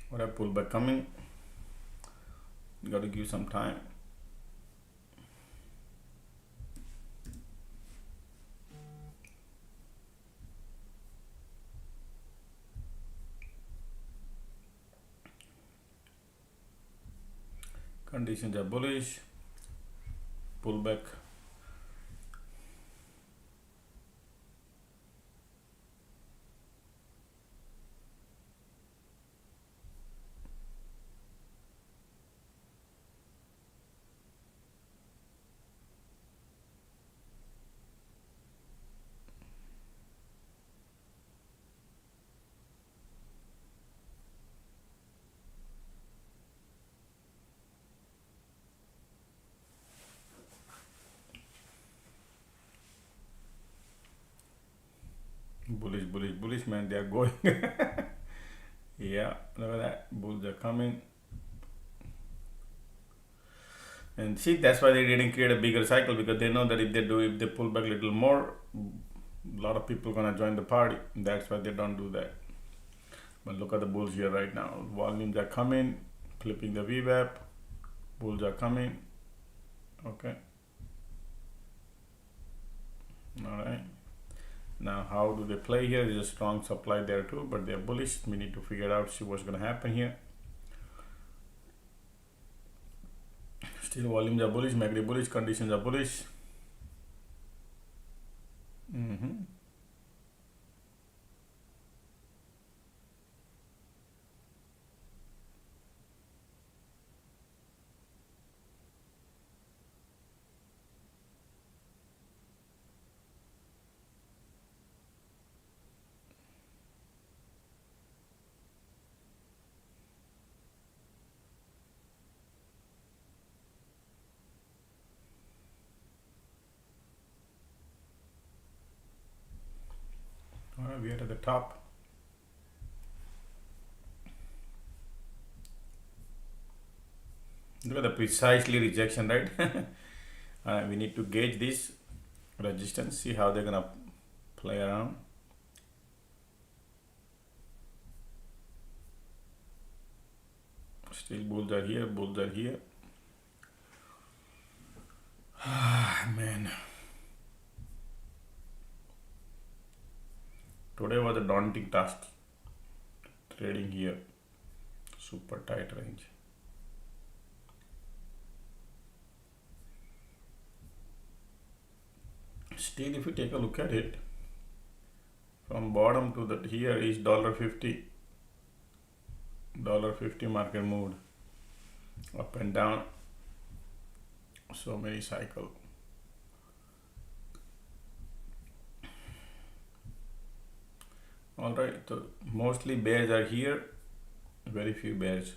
What a pullback coming. You got to give some time. Conditions are bullish. Pullback. Bullish, bullish, bullish, man. They are going. Yeah, look at that. Bulls are coming. And see, that's why they didn't create a bigger cycle, because they know that if they pull back a little more, a lot of people gonna join the party. That's why they don't do that. But look at the bulls here right now. Volumes are coming, flipping the VWAP. Bulls are coming. Okay. All right. Now, how do they play here? There's a strong supply there too, but they're bullish. We need to figure out, see what's going to happen here. Still, volumes are bullish, MACD bullish, conditions are bullish. All right, we are at the top. Look at the precisely rejection, right? We need to gauge this resistance, see how they're gonna play around. Still bulls are here, bulls are here. Man. Today was a daunting task. Trading here. Super tight range. Still, if you take a look at it, from bottom to that here is $50. $50 market moved up and down. So many cycle. All right, so mostly bears are here, very few bears.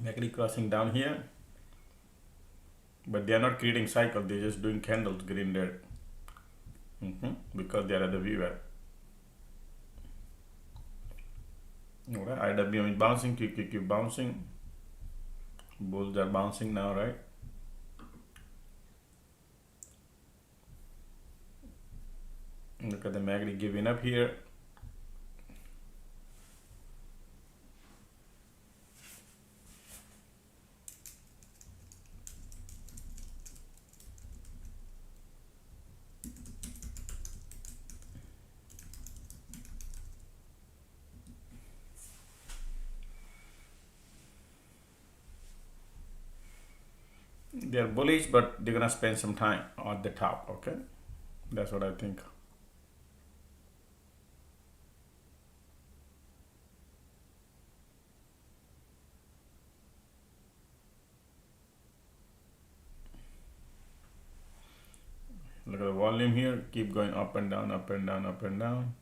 Actually crossing down here, but they are not creating cycle, they're just doing candles, green red, because they are at the viewer. Alright, IWM is bouncing, keep bouncing. Bulls are bouncing now, right? Look at the MACD giving up here. They're bullish, but they're gonna spend some time at the top, okay? That's what I think. Look at the volume here, keep going up and down, up and down, up and down.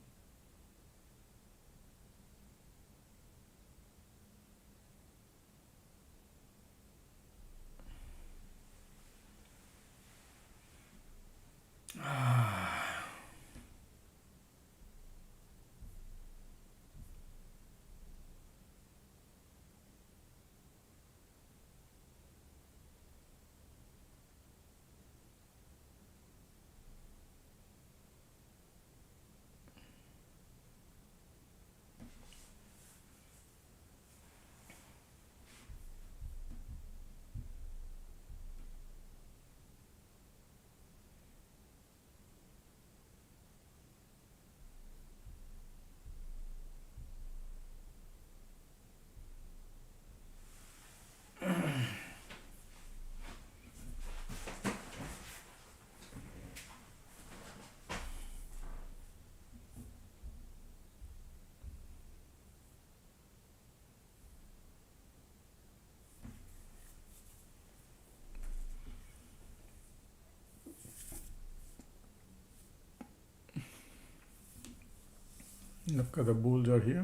Look at the bulls are here.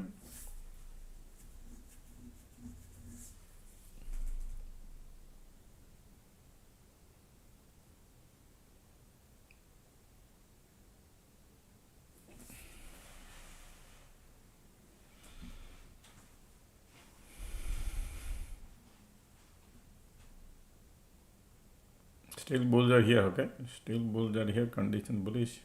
Still bulls are here, okay? Still bulls are here, condition bullish.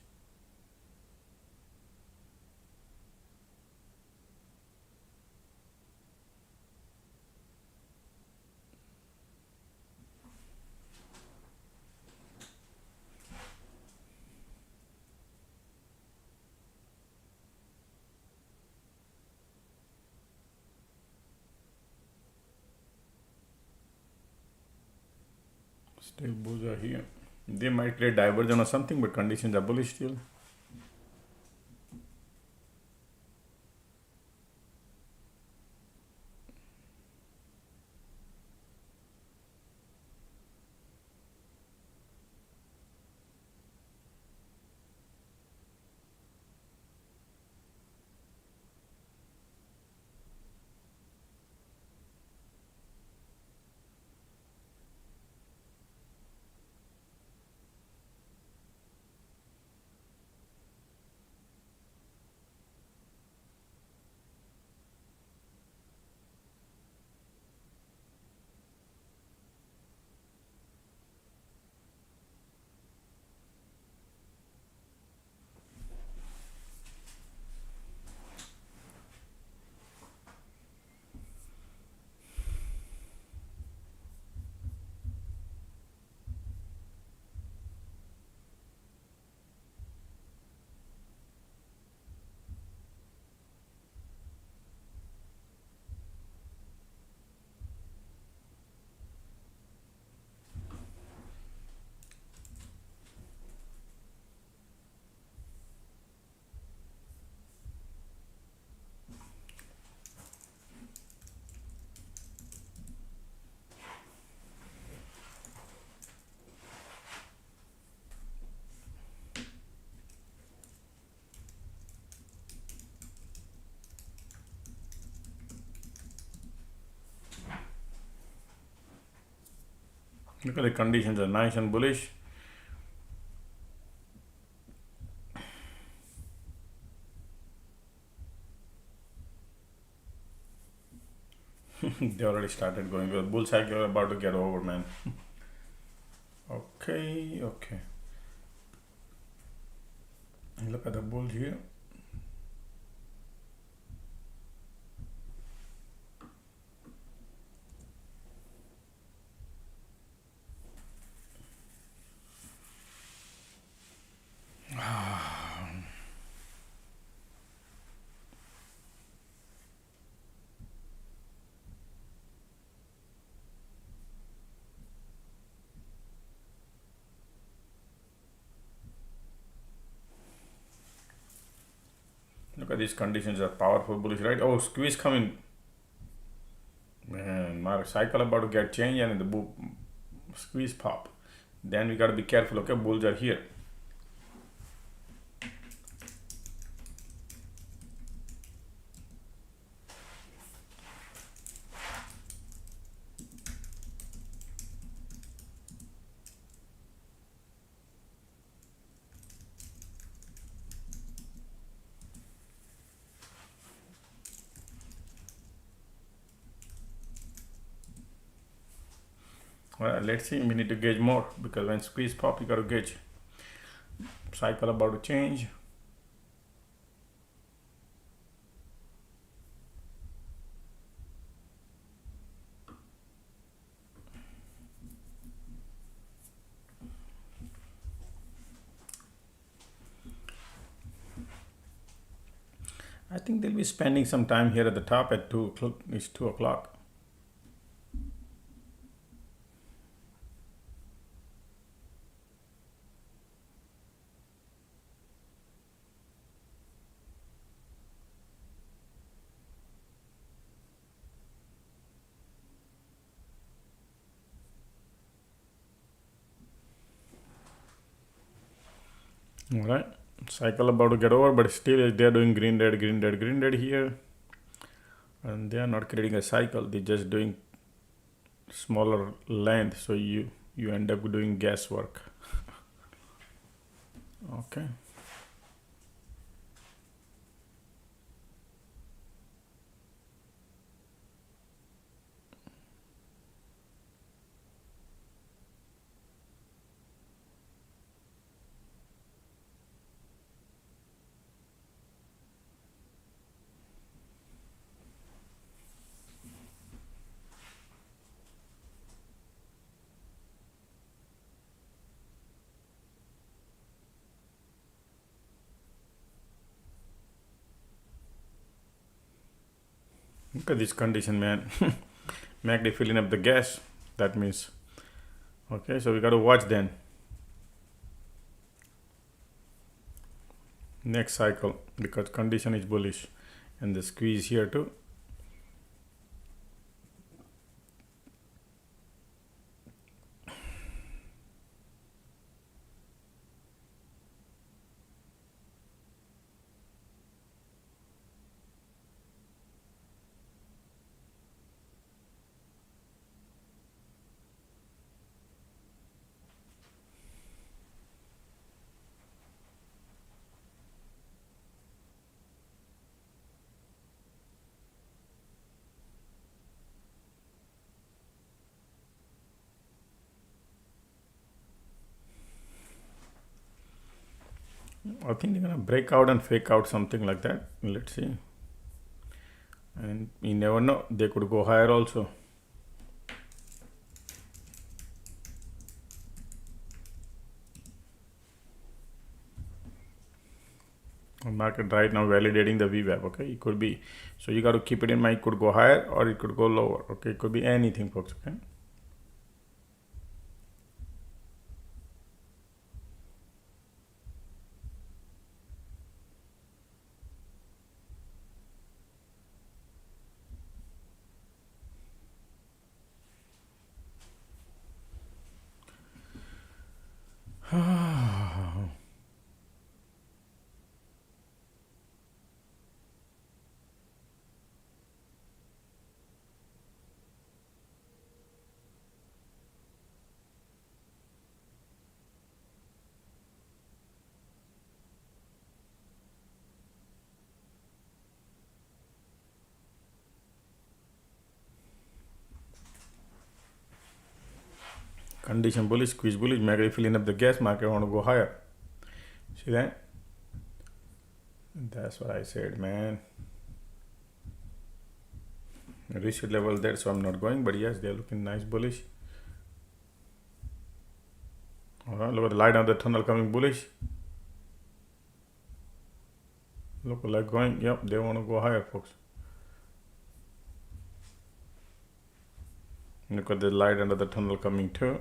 Still bulls are here. They might create divergence or something, but conditions are bullish still. Look at the conditions are nice and bullish. They already started going. The bull cycle are about to get over, man. Okay. Look at the bull here. Look at these conditions are powerful bullish, right? Oh, squeeze coming. Man, my cycle about to get changed and the squeeze pop. Then we got to be careful. Okay, bulls are here. Well, let's see. We need to gauge more because when squeeze pop, you got to gauge. Cycle about to change. I think they'll be spending some time here at the top at 2 o'clock. It's 2 o'clock. All right, cycle about to get over, but still they're doing green red here, and they are not creating a cycle. They're just doing smaller length, so you end up doing guesswork. Okay. Look at this condition, man. MACD filling up the gas. That means Okay, so we got to watch then next cycle, because condition is bullish and the squeeze here too. I think they're gonna break out and fake out, something like that. Let's see. And you never know, they could go higher also. Market right now validating the VWAP. Okay, it could be, so you got to keep it in mind. It could go higher or it could go lower. Okay, it could be anything, folks. Okay, condition bullish, squeeze bullish, market filling up the gas, market want to go higher. See that? That's what I said, man. Risk level there, so I'm not going, but yes, they're looking nice bullish. Alright, look at the light on the tunnel coming bullish. Look like going, yep, they want to go higher, folks. Look at the light under the tunnel coming too.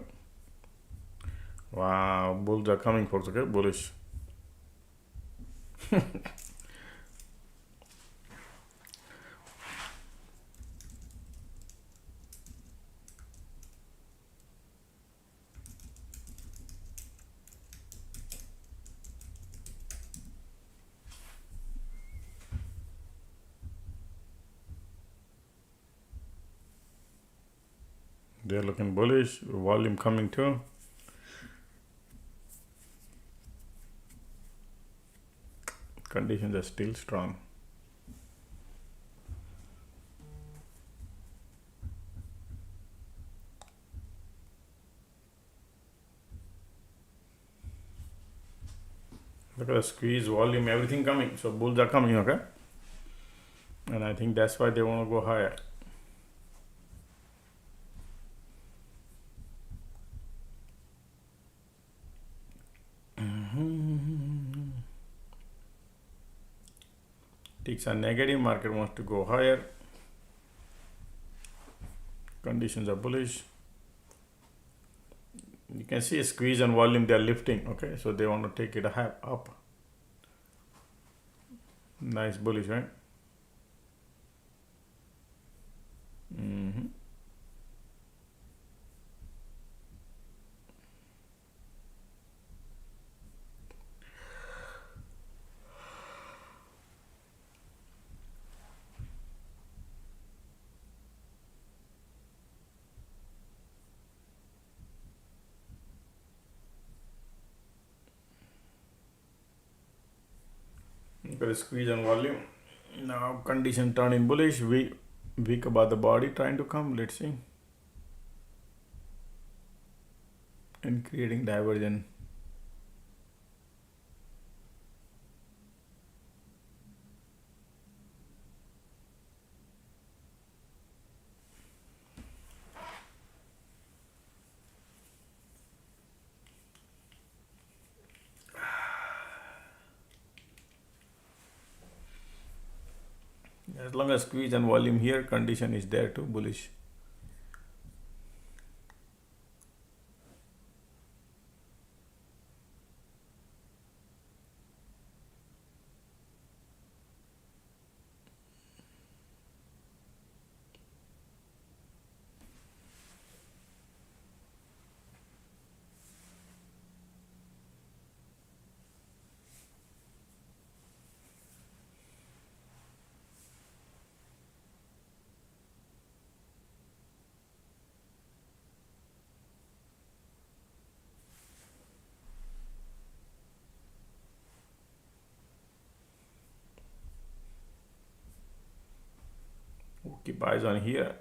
Wow, bulls are coming, folks. Okay, bullish. They're looking bullish, volume coming too. Conditions are still strong. Look at the squeeze, volume, everything coming. So bulls are coming, okay? And I think that's why they want to go higher. Ticks are negative, market wants to go higher. Conditions are bullish. You can see a squeeze and volume, they are lifting, okay? So they want to take it up. Nice bullish, right? Look at the squeeze and volume. Now condition turn in bullish, weak about the body trying to come. Let's see. And creating divergence. As long as squeeze and volume here, condition is there too, bullish. keep eyes on here.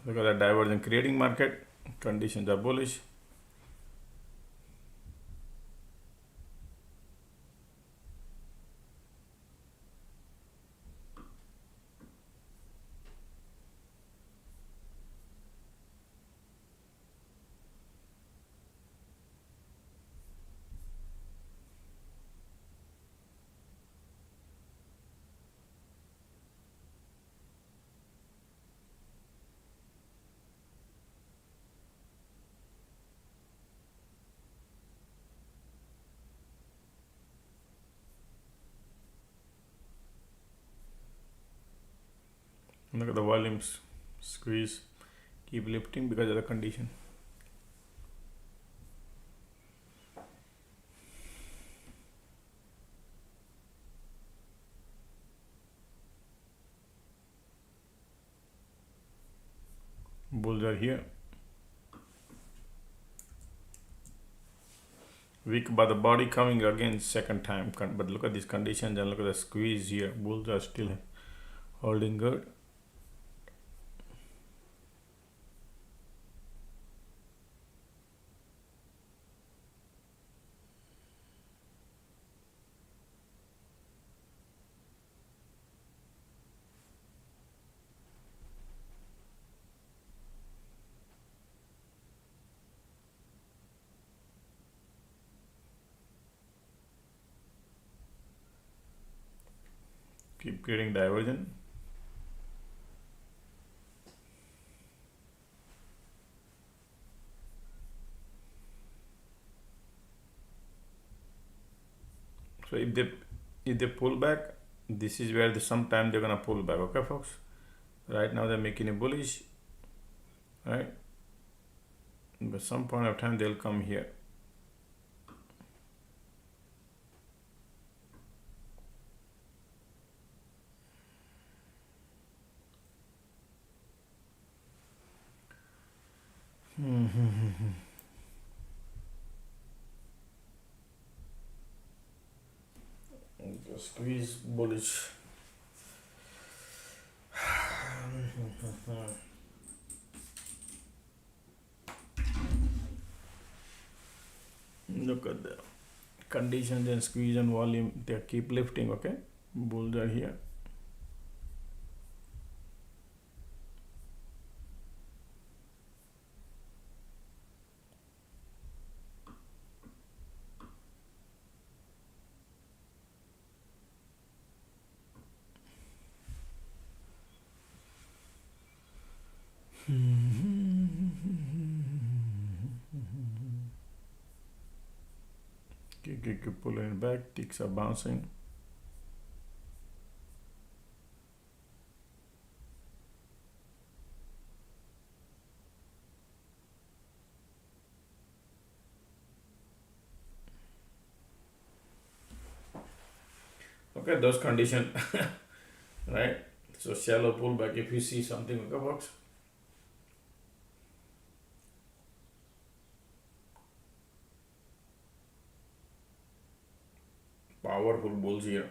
Look at that divergence creating market. Conditions are bullish. Look at the volumes squeeze, keep lifting because of the condition. Bulls are here. Weak by the body coming again second time, but look at these conditions and look at the squeeze here. Bulls are still holding good. Keep creating divergence. So if they pull back, this is where sometime they're gonna pull back. Okay, folks. Right now they're making a bullish, right? But some point of time they'll come here. Squeeze bullish. Look at the conditions and squeeze and volume. They keep lifting. Okay, bulls are here. Keep pulling it back. Ticks are bouncing. Okay, those conditions, right? So shallow pullback. If you see something, okay, folks. Powerful bulls here.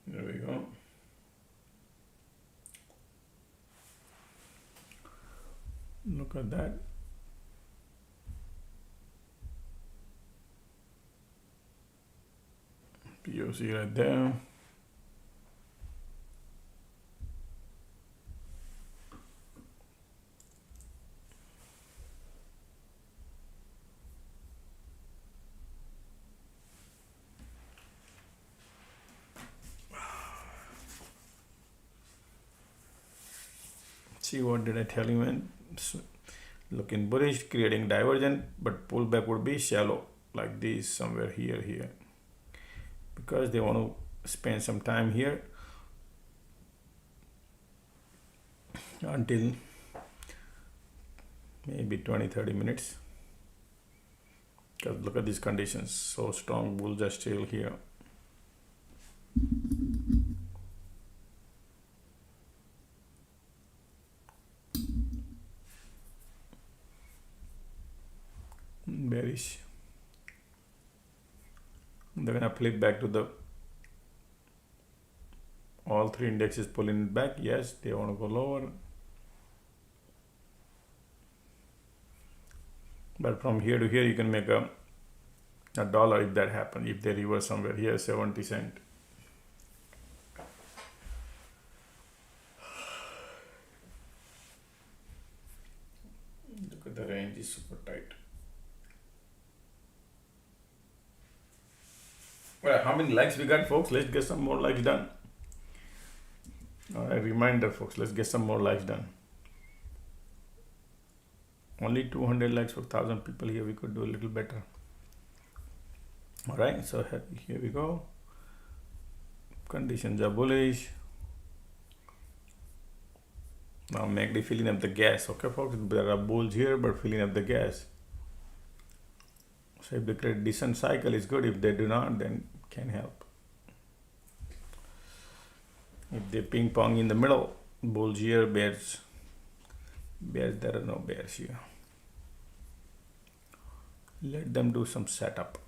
There we go. Look at that. POC right there. See, what did I tell you, man? Looking bullish, creating divergent, but pullback would be shallow, like this, somewhere here, because they want to spend some time here until maybe 20-30 minutes, because look at these conditions, so strong. Bulls are still here. Bearish. They're gonna flip back to the all three indexes pulling it back. Yes, they want to go lower, but from here to here you can make a dollar if that happens, if they reverse somewhere here 70 cents. Look at the range is super tight. Well, how many likes we got, folks? Let's get some more likes done. A reminder, folks, let's get some more likes done. Only 200 likes for 1,000 people here. We could do a little better. All right, so here we go. Conditions are bullish. Now MACD filling up the gas. Okay, folks, there are bulls here, but filling up the gas. So if they create decent cycle, is good. If they do not, then can't help. If they ping pong in the middle, bulls here, bears, there are no bears here. Let them do some setup.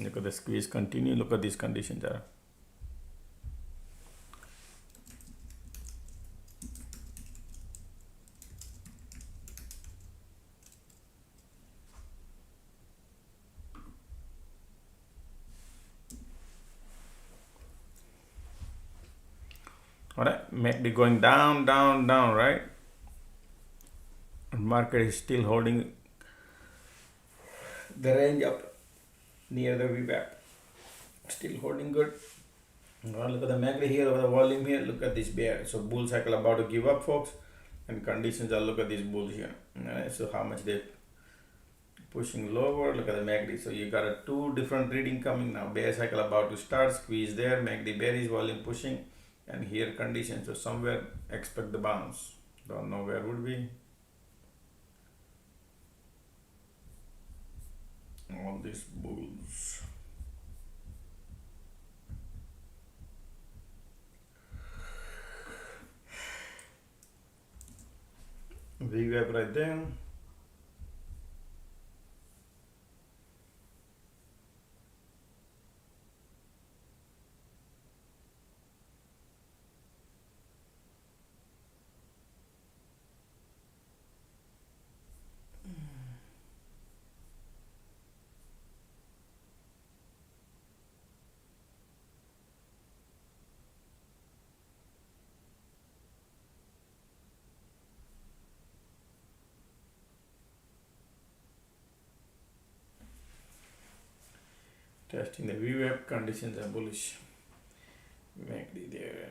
Look at the squeeze continue. Look at these conditions are. All right, MACD going down, down, down, right? Market is still holding the range up near the VWAP. Still holding good. Look at the MACD here, look at the volume here, look at this bear. So bull cycle about to give up, folks. And conditions are, look at these bulls here. Alright, so how much they pushing lower, look at the MACD. So you got a two different reading coming now. Bear cycle about to start, squeeze there, MACD bearish, volume pushing, and here conditions. So somewhere expect the bounce. Don't know where would be. All these bulls. VWAP right there. Testing the VWAP, conditions are bullish. MACD there.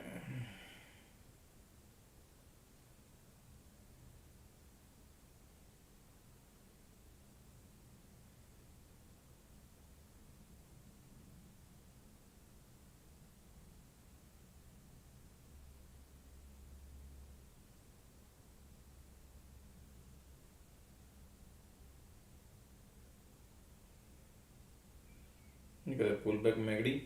You got a pullback MACD.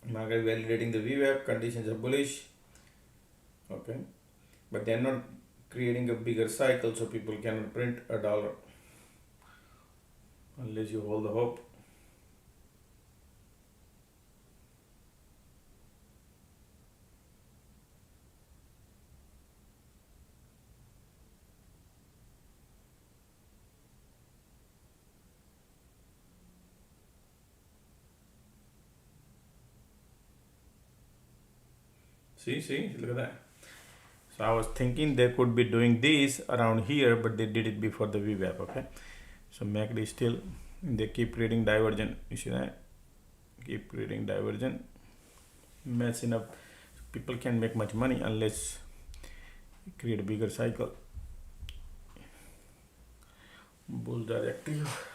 Market validating the VWAP, conditions are bullish. Okay, but they're not creating a bigger cycle, so people cannot print a dollar unless you hold the hope. See, look at that. So I was thinking they could be doing this around here, but they did it before the VWAP. Okay, so MACD is still, they keep creating divergent. You see that? Keep creating divergent, messing up. People can't make much money unless you create a bigger cycle. Bulls are active.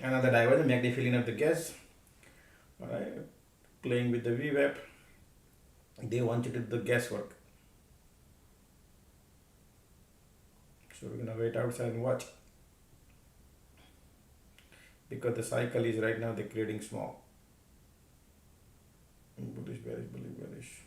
Another divergent, MACD filling up the gas. Alright, playing with the VWAP. They want you to do the guesswork. So we're gonna wait outside and watch. Because the cycle is right now they're creating small. Bullish, bearish, bullish, bearish.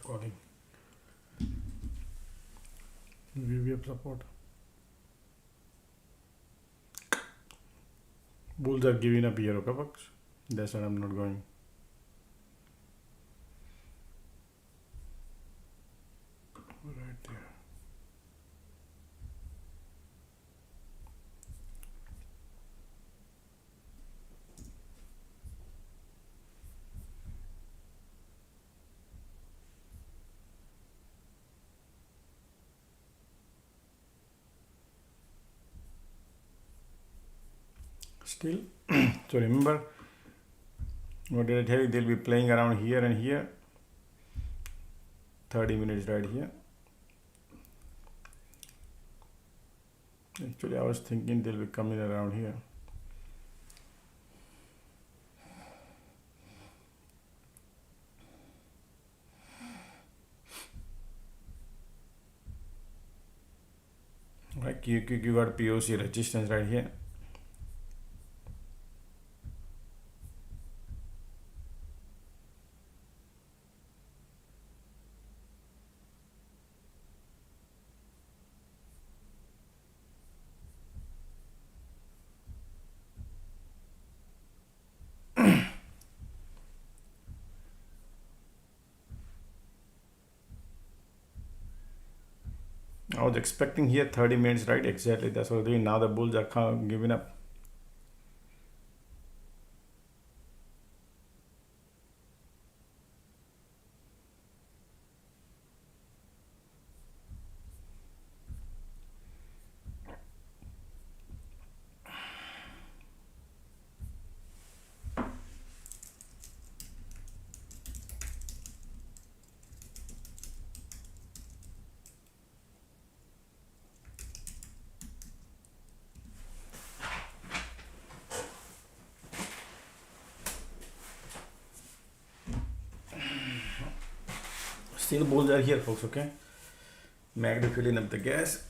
Calling VWAP support. Bulls are giving up here, okay, folks? That's why I'm not going. Right there. Still, so remember, what did I tell you? They'll be playing around here and here. 30 minutes right here. Actually, I was thinking they'll be coming around here. Right, you got POC resistance right here. I was expecting here 30 minutes, right? Exactly, that's what they're doing. Now the bulls are giving up. Still bulls are here, folks, okay? MACD filling up the gas.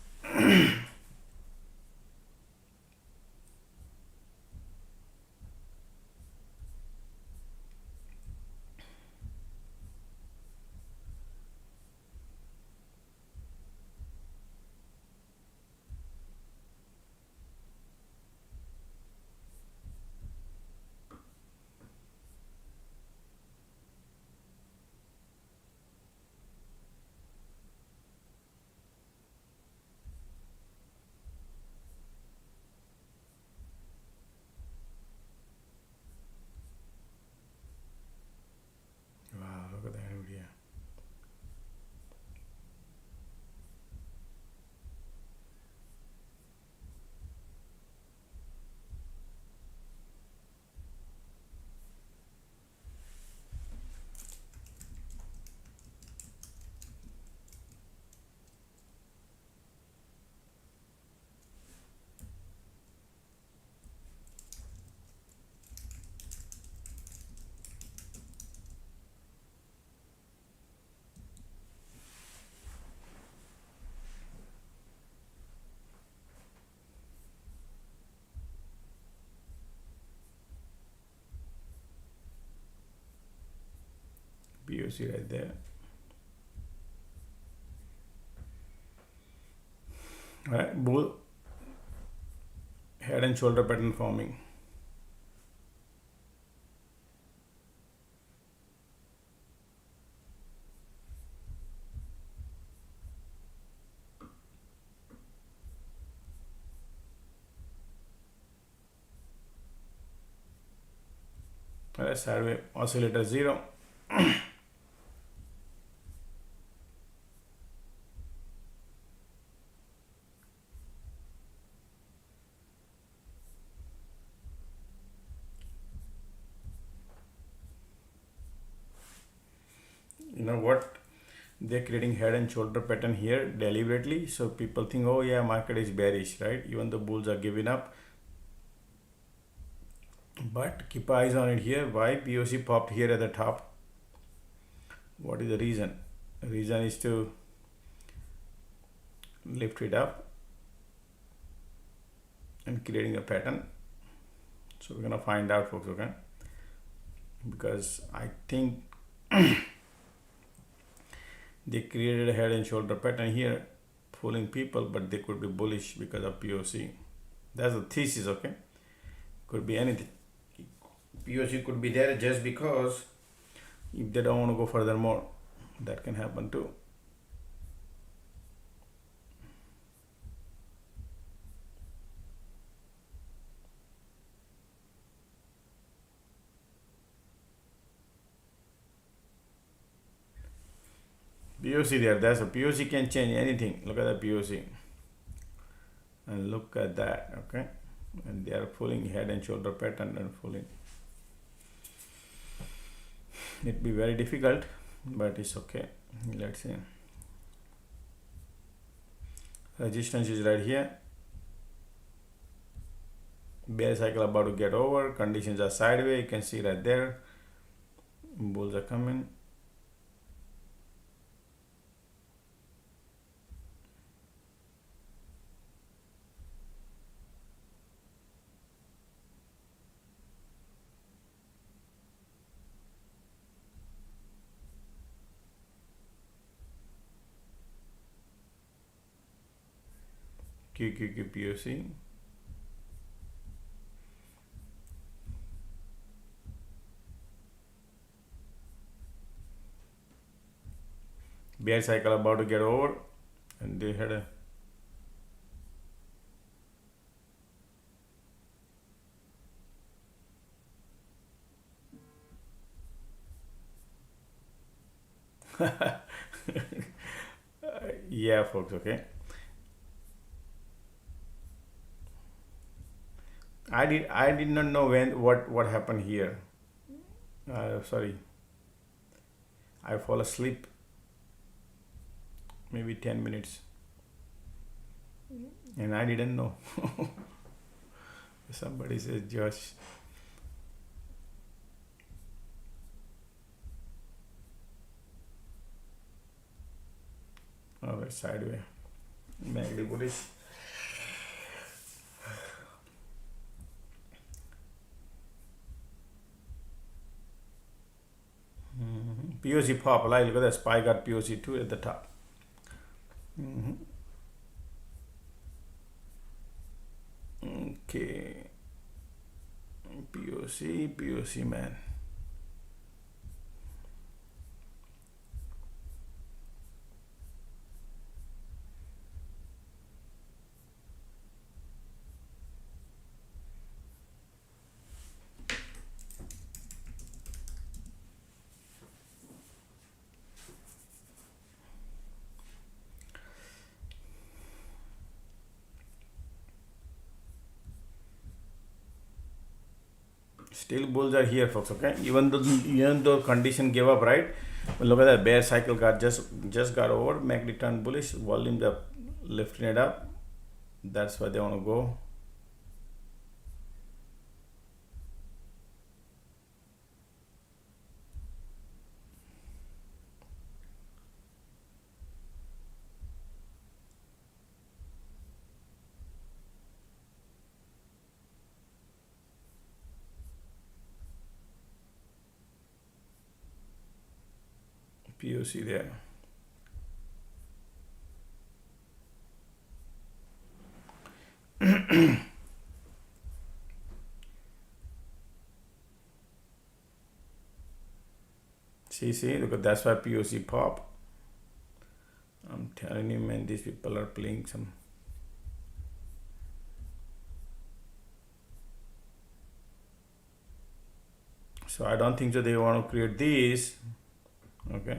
Wow, look at that NVIDIA. POC right there. All right, bull head and shoulder pattern forming. All right, sideways oscillator 0. You know what? They're creating head and shoulder pattern here deliberately, so people think, oh yeah, market is bearish, right? Even the bulls are giving up, but keep eyes on it here. Why POC popped here at the top? What is the reason? The reason is to lift it up and creating a pattern. So we're gonna find out, folks, okay? Because I think They created a head and shoulder pattern here, fooling people, but they could be bullish because of POC. That's the thesis, okay? Could be anything. POC could be there just because if they don't want to go further more, that can happen too. POC there, that's a POC can change anything. Look at the POC and look at that, okay? And they are pulling head and shoulder pattern and pulling. It be very difficult, but it's okay. Let's see. Resistance is right here. Bear cycle about to get over. Conditions are sideways. You can see right there. Bulls are coming. QQQPOC. Bear cycle about to get over, and they had a yeah, folks. Okay, I did not know what happened here. Sorry, I fall asleep. Maybe 10 minutes, and I didn't know. Somebody says, Josh. All right, sideways. MACD bullish. POC pop. Like, look at that SPY got POC 2 at the top. Okay. POC man. Still bulls are here, folks. Okay, even though condition gave up, right? But look at that, bear cycle got just got over. MACD turned bullish. Volumes are lifting it up. That's why they want to go. POC there. See, look at that's why POC pop. I'm telling you, man, these people are playing some. So I don't think so. They want to create these. Okay.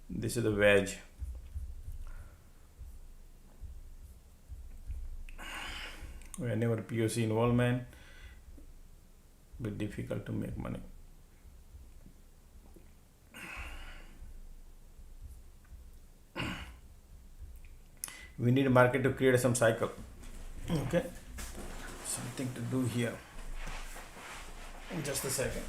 This is the wedge. Whenever POC involvement, be difficult to make money. We need a market to create some cycle. Okay. Something to do here. In just a second.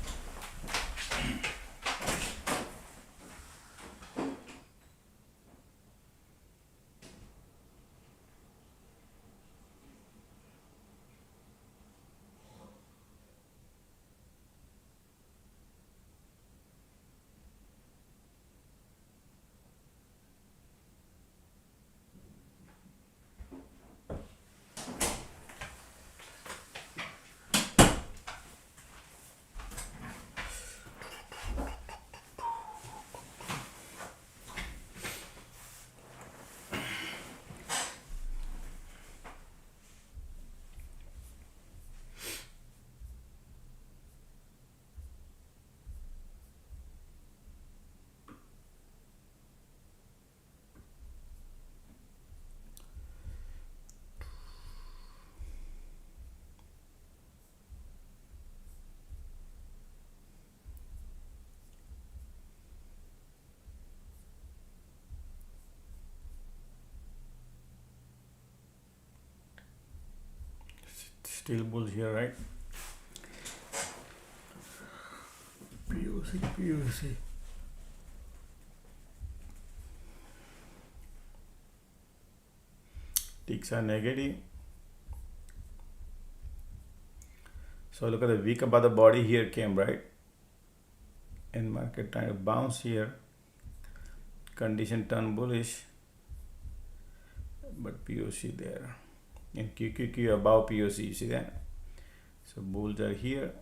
Still bulls here, right? POC. Ticks are negative. So look at the week above the body here came, right? And market trying to bounce here. Condition turn bullish. But POC there. And QQQ above POC, you see that? So bulls are here.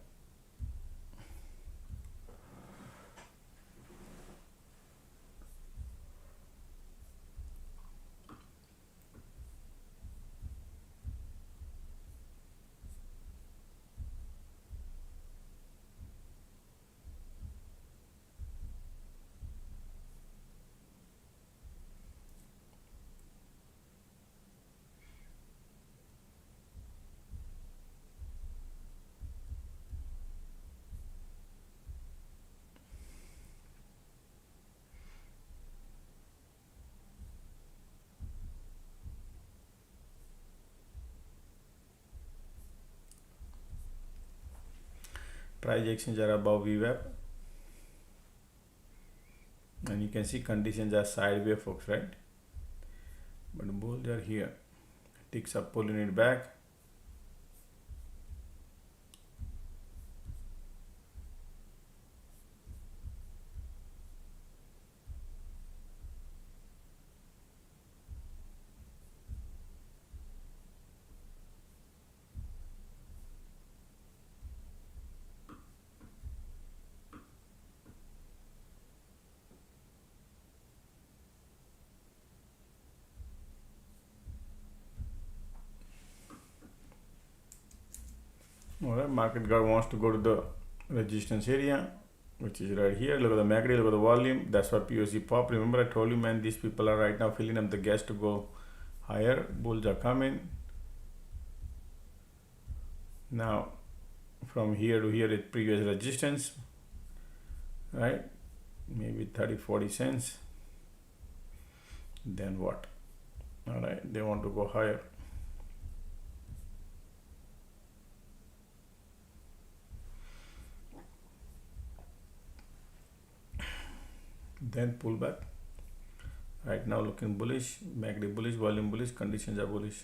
Price actions are above VWAP. And you can see conditions are sideways, folks, right? But the bulls are here. Ticks are pulling it back. Alright, market guard wants to go to the resistance area, which is right here. Look at the MACD, look at the volume. That's why POC pop. Remember, I told you, man, these people are right now filling up the gas to go higher. Bulls are coming. Now, from here to here, it's previous resistance, right? Maybe 30-40 cents. Then what? Alright, they want to go higher. Then pull back. Right now looking bullish, MACD bullish, volume bullish, conditions are bullish.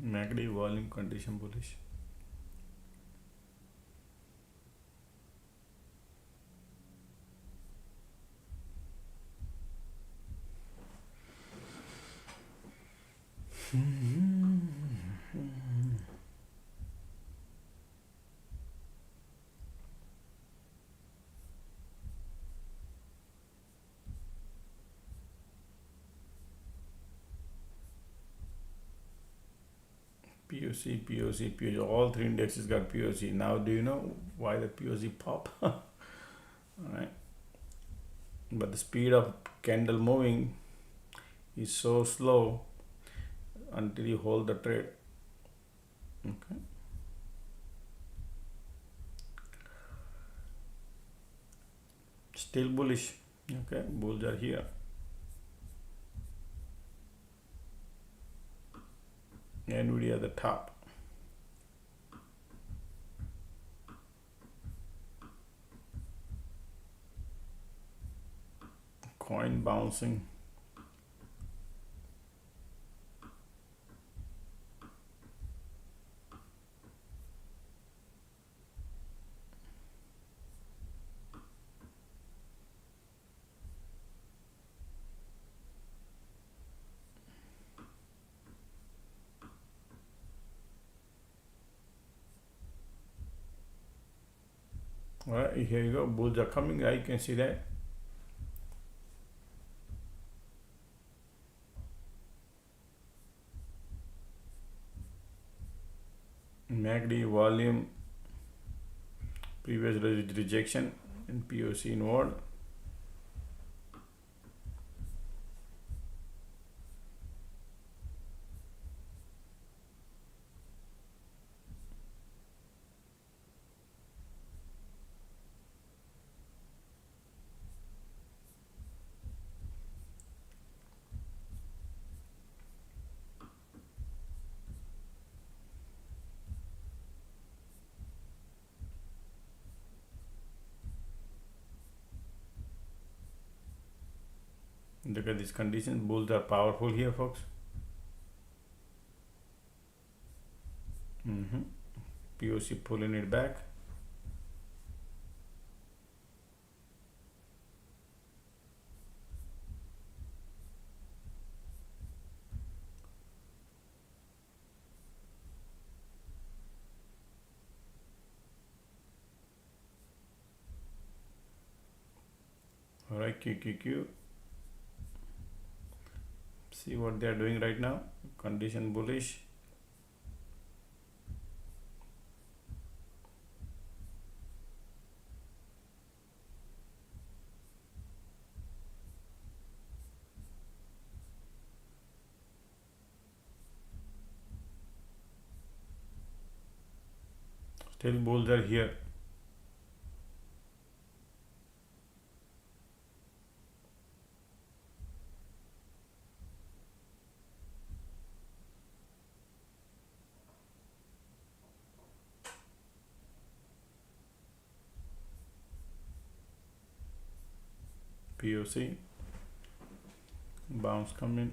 MACD volume condition bullish. POC, all three indexes got POC. Now do you know why the POC pop? Alright. But the speed of candle moving is so slow until you hold the trade. Okay. Still bullish. Okay, bulls are here. NVIDIA at the top. Coin bouncing. All right, here you go. Bulls are coming. You can see that. MACD volume Previous rejection in POC inward. Look at these conditions. Bulls are powerful here, folks. POC pulling it back. All right, QQQ. See what they are doing right now. Condition bullish. Still bulls are here. POC bounce coming.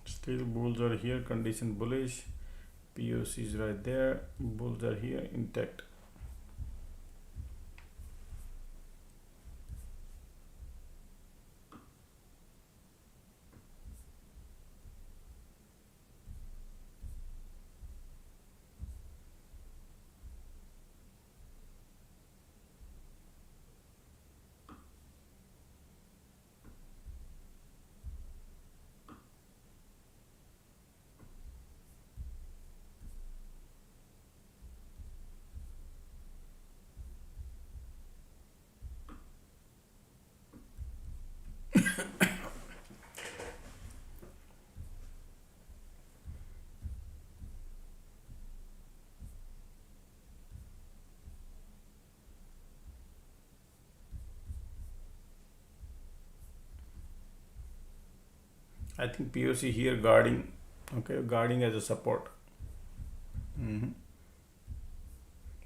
Still bulls are here, condition bullish. POC is right there, bulls are here intact. I think POC here guarding, okay, guarding as a support.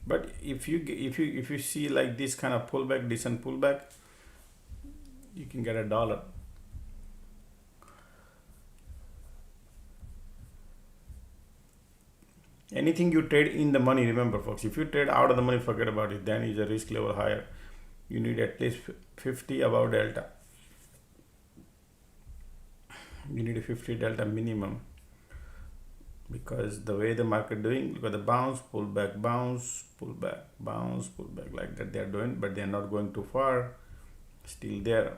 But if you see like this kind of pullback, decent pullback, you can get $1. Anything you trade in the money, remember folks, if you trade out of the money, forget about it. Then is a risk level higher. You need at least 50 above delta. You need a 50 delta minimum, because the way the market doing, look at the bounce, pull back, bounce, pull back, bounce, pull back, like that they are doing, but they are not going too far, still there.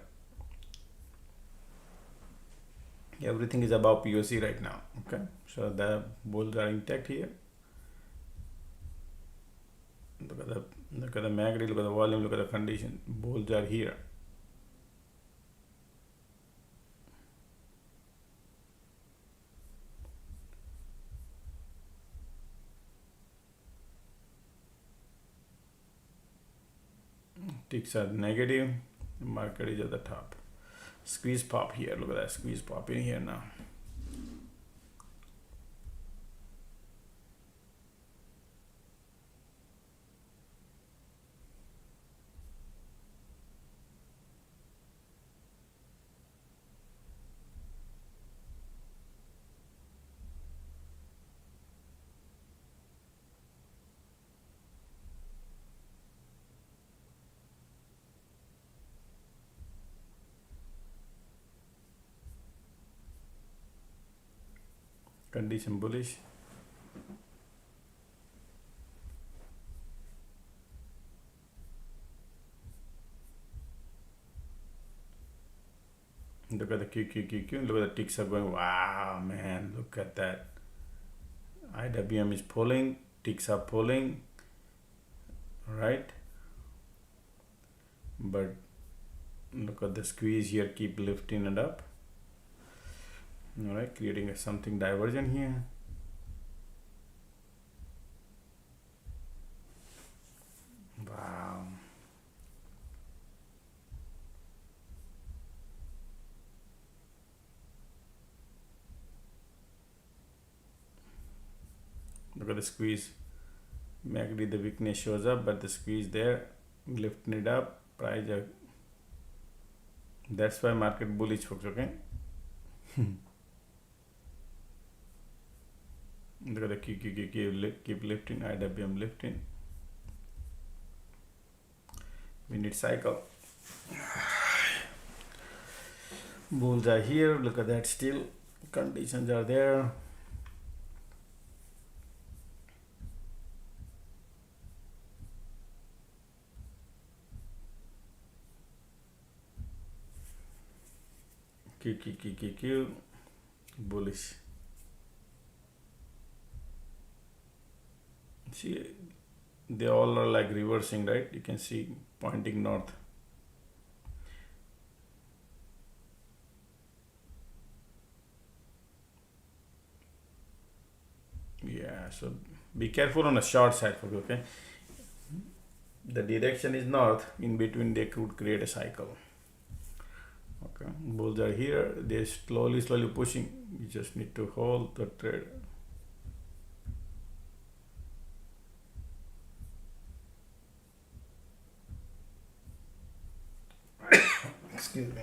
Everything is above POC right now. Okay, so the bulls are intact here. Look at the MACD, look at the volume, look at the condition. Bulls are here. Ticks are negative. The market is at the top. Squeeze pop here. Look at that squeeze pop in here now. condition bullish. Look at the QQQQ, look at the ticks are going. Wow, man, look at that. IWM is pulling, ticks are pulling, right? But look at the squeeze here, keep lifting it up. All right, creating something divergent here. Wow. Look at the squeeze. MACD, the weakness shows up, but the squeeze there, lifting it up, price. That's why market bullish, folks. Okay. Look at the QQQ, keep lifting, IWM lifting. We need cycle. Bulls are here. Look at that. Still conditions are there. QQQQQ, bullish. See, they all are like reversing, right? You can see pointing north. Yeah, so be careful on the short side, okay? The direction is north, in between they could create a cycle. Okay, bulls are here, they're slowly pushing. You just need to hold the trade. Excuse me.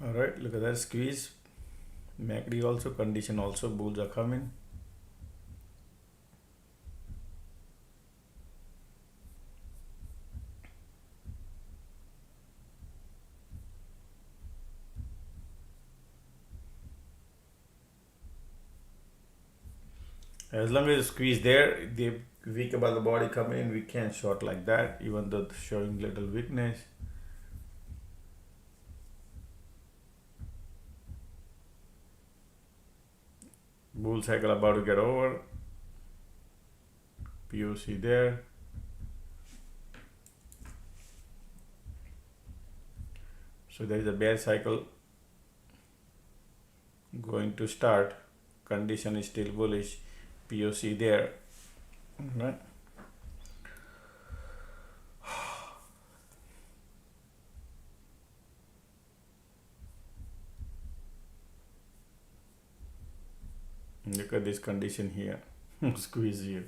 All right, look at that squeeze. MACD also, condition also, bulls are coming. As long as squeeze there, they weak about the body coming in, we can short like that, even though showing little weakness. Bull cycle about to get over. POC there. So there is a bear cycle going to start. Condition is still bullish. POC there. Right. Look at this condition here. Squeeze here.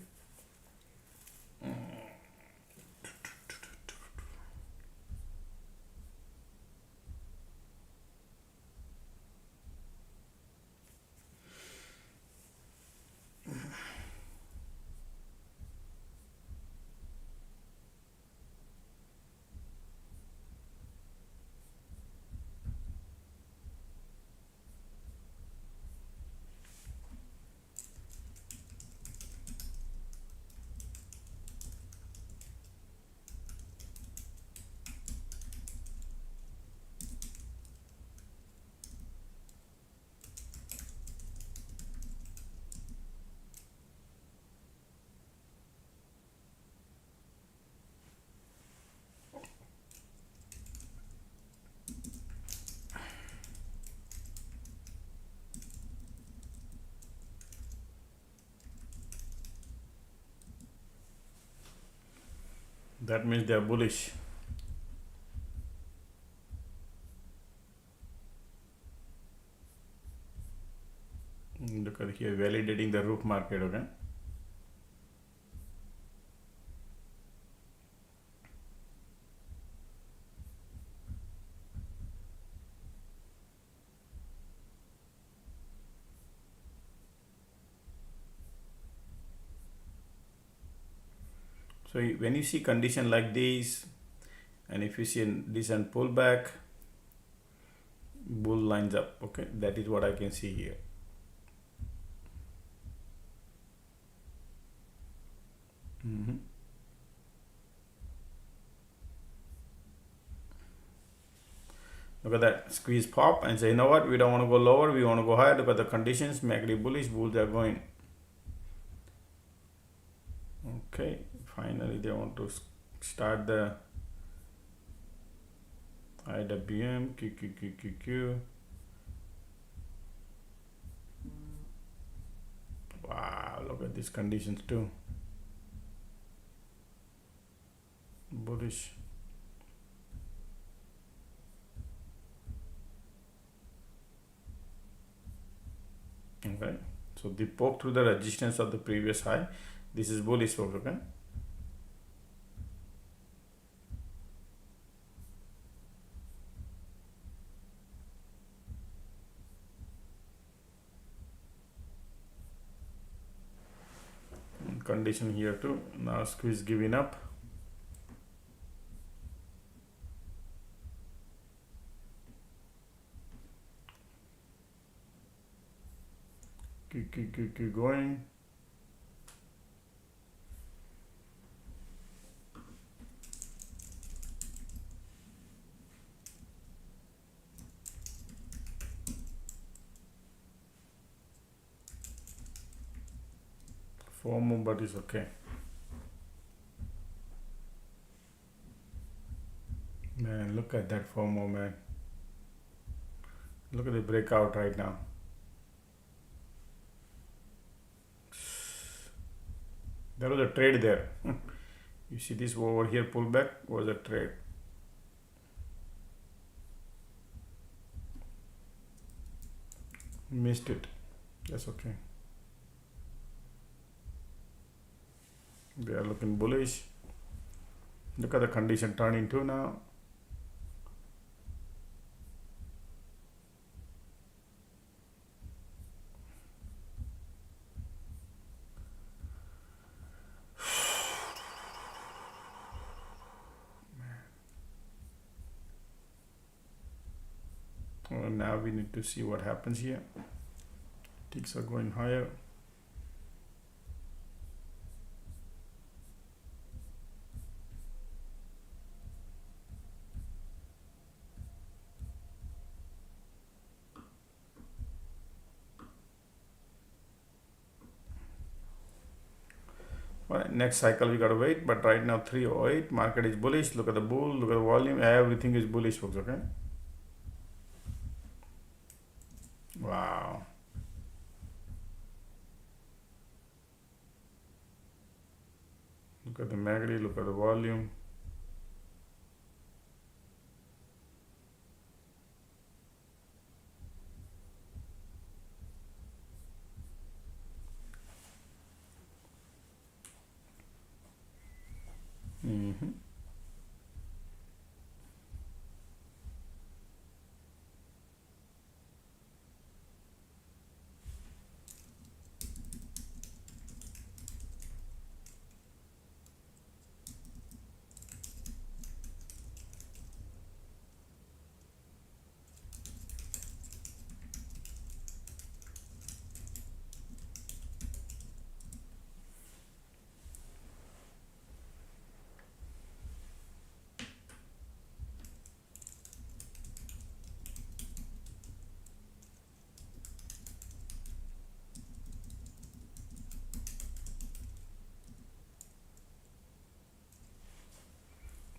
That means they are bullish. Look at here, validating the roof market, okay? So when you see condition like this, and if you see a decent pullback, bull lines up. Okay, that is what I can see here. Look at that squeeze pop and say, you know what, we don't want to go lower, we want to go higher. Look at the conditions, MACD bullish, bulls are going. Okay, finally they want to start the IWM, QQQQQ. Wow, look at these conditions too. Bullish. Okay, so they poke through the resistance of the previous high. This is bullish, folks. Okay, condition here too. Now squeeze giving up. Keep going. FOMO, but it's okay. Man, look at that FOMO, man. Look at the breakout right now. There was a trade there. You see this over here pullback was a trade. Missed it. That's okay. They are looking bullish. Look at the condition turn into now. Well, now we need to see what happens here. Ticks are going higher. Well, next cycle we gotta wait, but right now 308, market is bullish. Look at the bull, look at the volume, everything is bullish, folks. Okay, wow. Look at the MACD, look at the volume.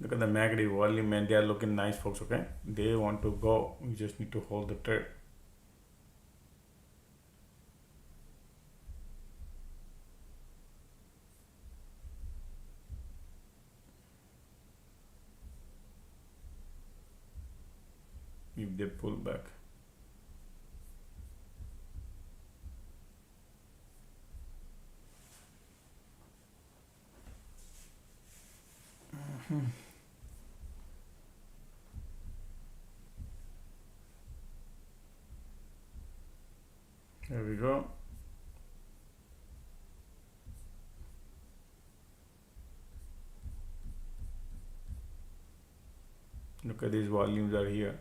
Look at the MACD volume, and they are looking nice, folks. Okay, they want to go. We just need to hold the trade. If they pull back. There we go. Look at these volumes are here.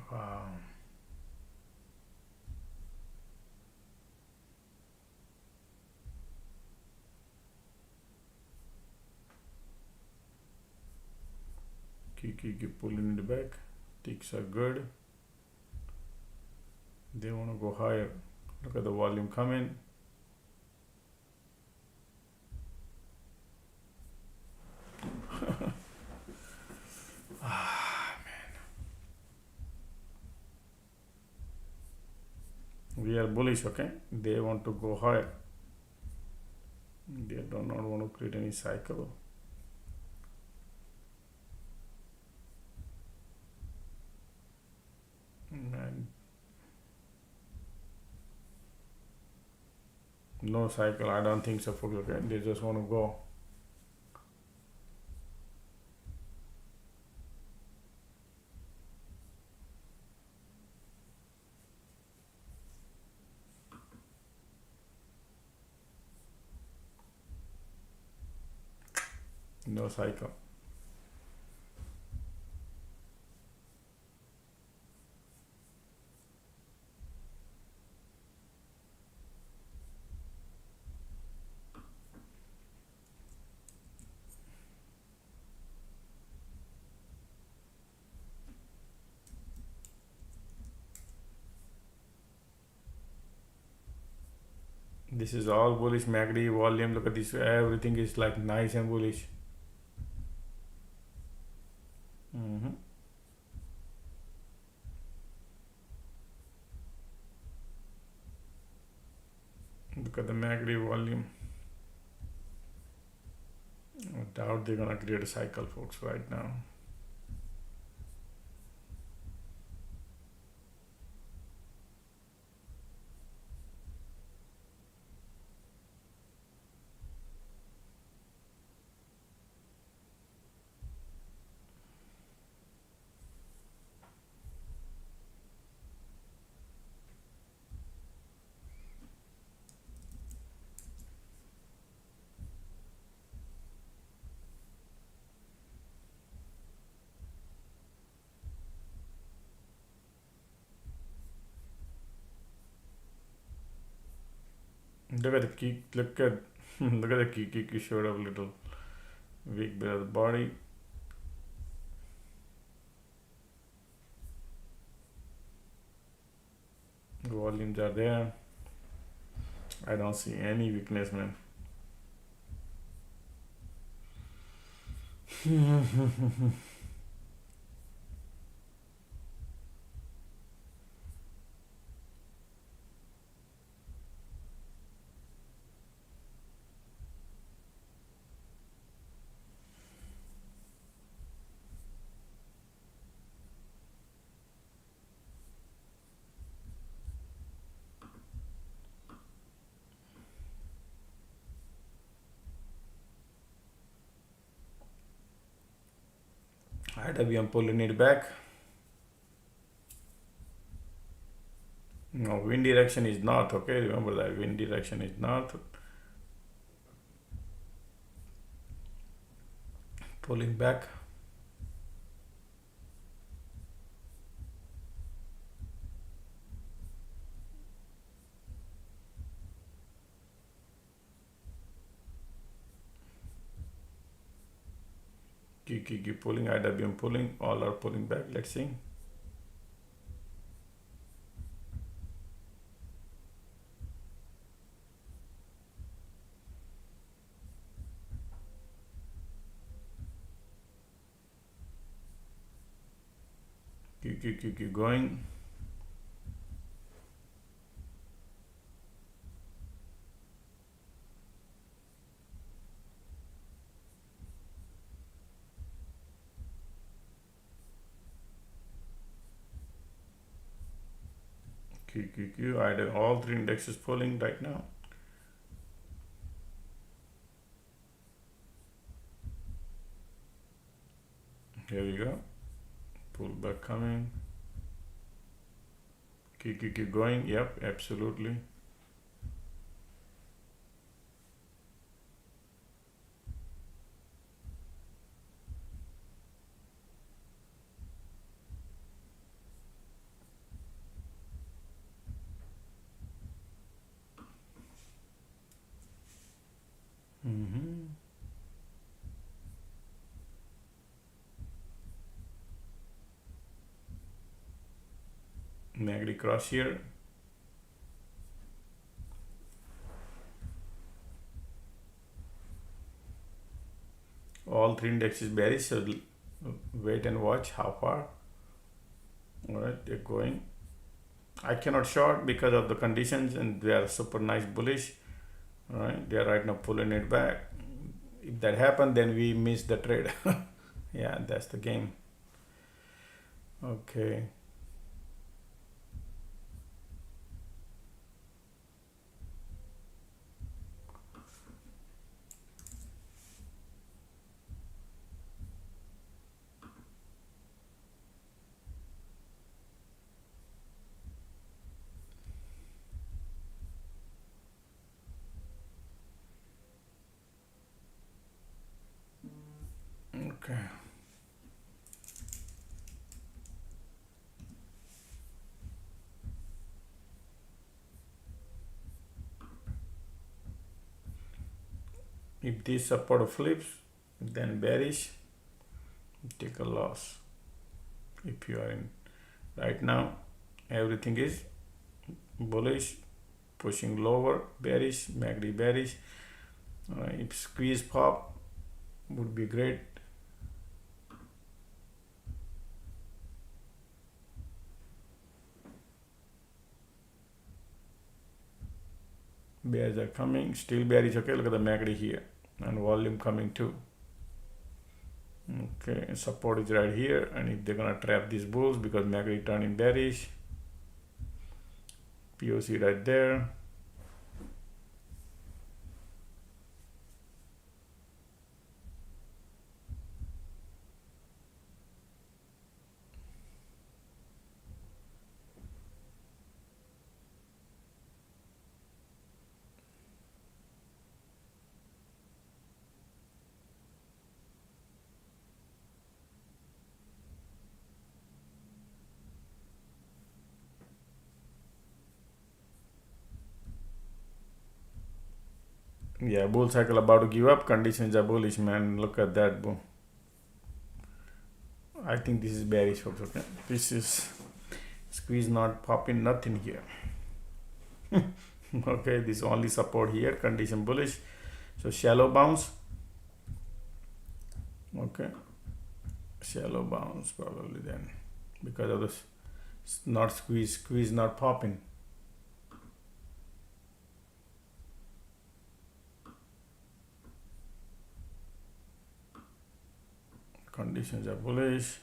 Wow. Keep pulling it back. Ticks are good. They want to go higher. Look at the volume coming. We are bullish, okay? They want to go higher. They do not want to create any cycle. And no cycle, I don't think so, folks, okay? They just want to go. No cycle. This is all bullish. MACD volume, look at this, everything is like nice and bullish. Look at the MACD volume. I doubt they're gonna create a cycle, folks, right now. Look at the key. Look at look at the key showed up a little weak below the body. Volumes are there. I don't see any weakness, man. I'm pulling it back. No, wind direction is north, okay? Remember that wind direction is north. Pulling back. Keep pulling. IWM pulling. All are pulling back. Let's see. Keep going. All three indexes pulling right now. Here we go. Pullback coming. Keep going. Yep, absolutely. MACD cross here. All three indexes bearish, so wait and watch how far. All right, they're going. I cannot short because of the conditions, and they are super nice bullish. All right, they are right now pulling it back. If that happens, then we miss the trade. Yeah, that's the game. Okay. Okay. If this support flips, then bearish, take a loss. If you are in right now, everything is bullish, pushing lower, bearish, MACD bearish. If squeeze pop, would be great. Bears are coming, still bearish. Okay, look at the MACD here, and volume coming too. Okay, support is right here, and if they're gonna trap these bulls because MACD turning bearish, POC right there. Yeah, bull cycle about to give up. Conditions are bullish, man. Look at that, boom. I think this is bearish, folks. Okay, this is squeeze not popping, nothing here. Okay, this only support here. Condition bullish, so shallow bounce. Okay, shallow bounce probably then because of this not squeeze not popping. Conditions are bullish.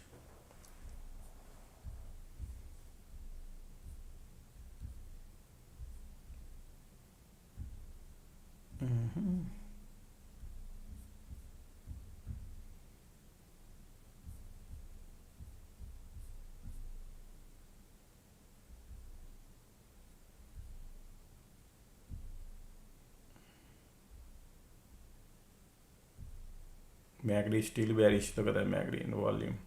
MACD still bearish. Look at that MACD in volume.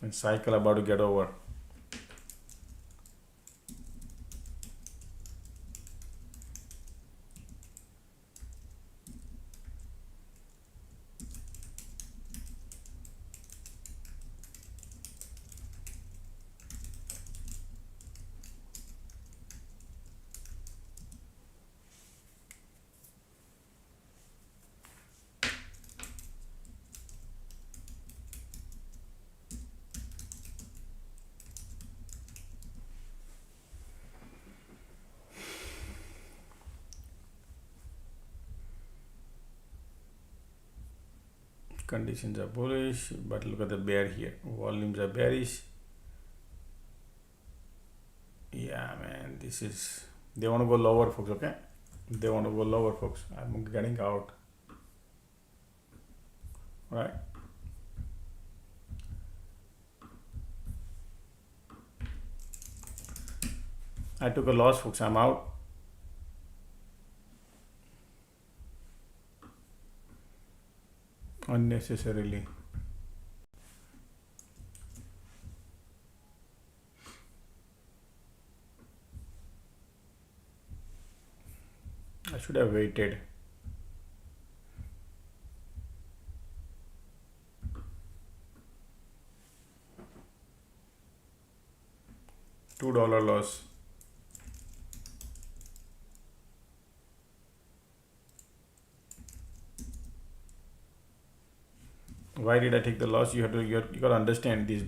And cycle about to get over. Conditions are bullish, but look at the bear here. Volumes are bearish. Yeah, man, this is, they want to go lower, folks. Okay, they want to go lower, folks. I'm getting out. Right, I took a loss, folks. I'm out. Unnecessarily. I should have waited. $2 loss. Why did I take the loss? You gotta understand this.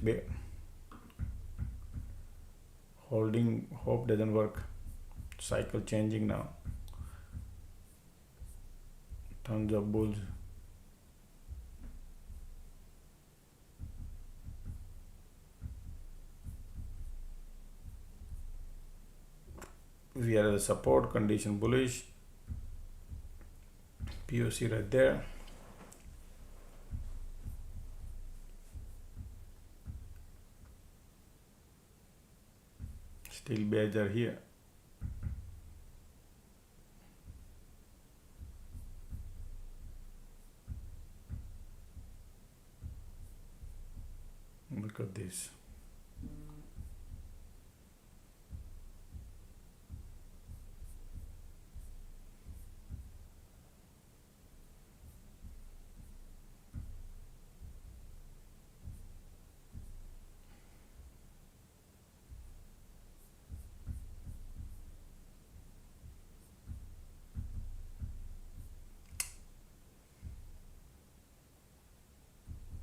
Holding hope doesn't work. Cycle changing now. Tons of bulls. We are at the support condition, bullish. POC right there. Still bears are here. Look at this.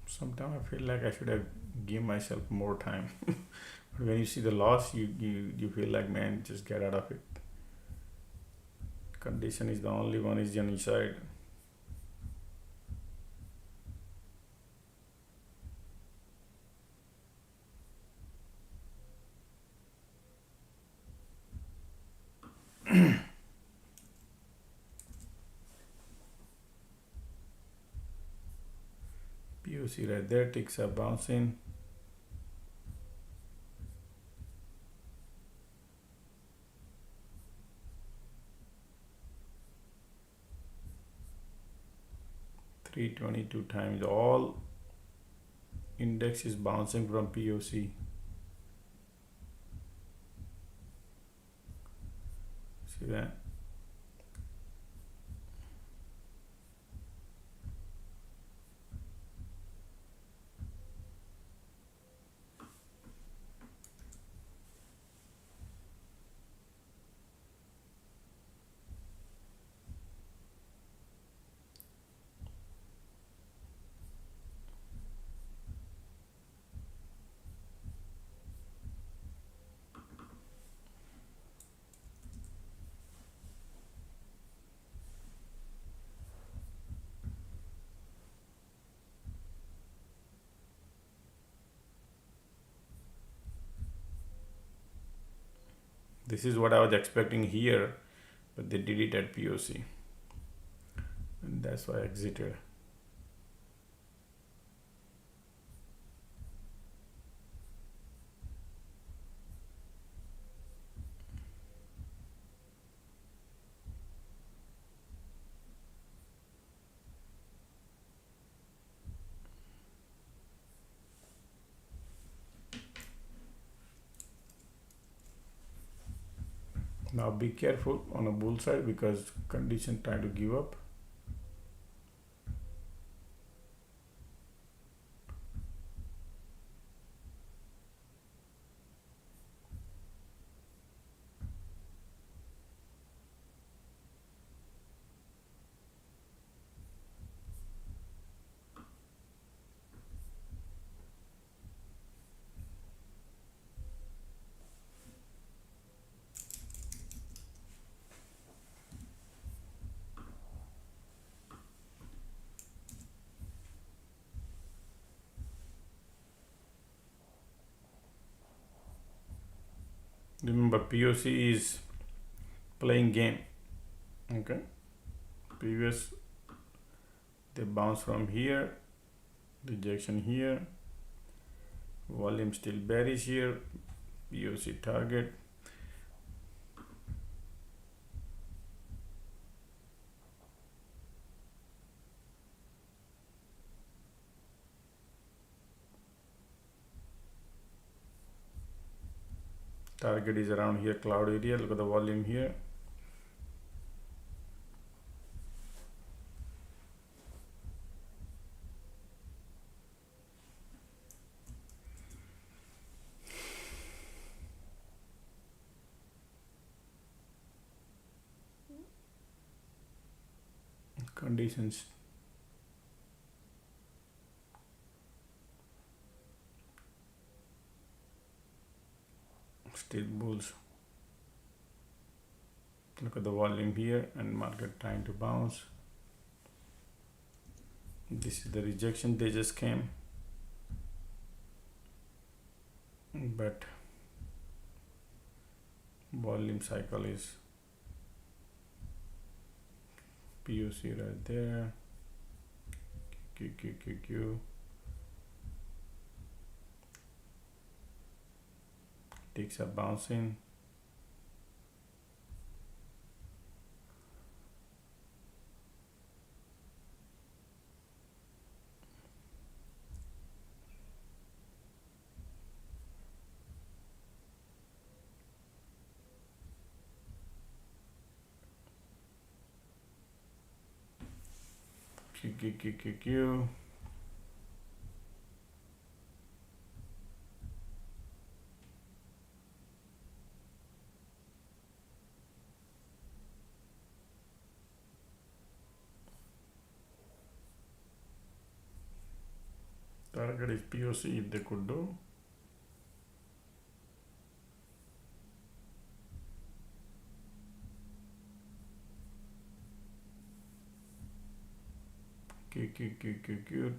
Sometimes I feel like I should have given myself more time. But when you see the loss, you feel like, man, just get out of it. Condition is the only one is on each side. POC right there, ticks are bouncing. $322 times. All index is bouncing from POC. See that? This is what I was expecting here, but they did it at POC. And that's why I exited. Now be careful on a bull side because condition trying to give up. Remember, POC is playing game. Okay, previous they bounce from here, rejection here, volume still bearish here, POC target. Target is around here, cloud area. Look at the volume here. conditions. Still bulls. Look at the volume here and market trying to bounce. This is the rejection they just came, but volume cycle is POC right there. Q. Ticks are bouncing. Q. Target is POC if they could do. Q.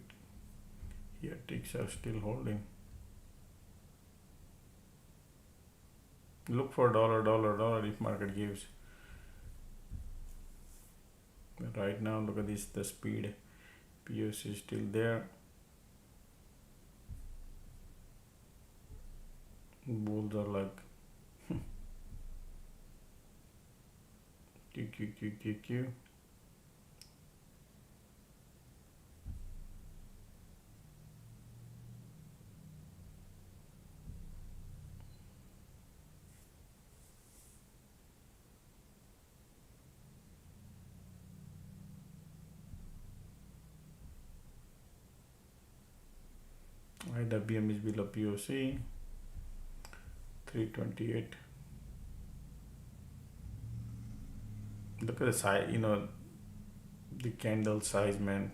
Here ticks are still holding. Look for dollar if market gives. But right now, look at this, the speed. POC is still there. Bulls are like Q. IWM is below POC. 328. Look at the size, the candle size, man.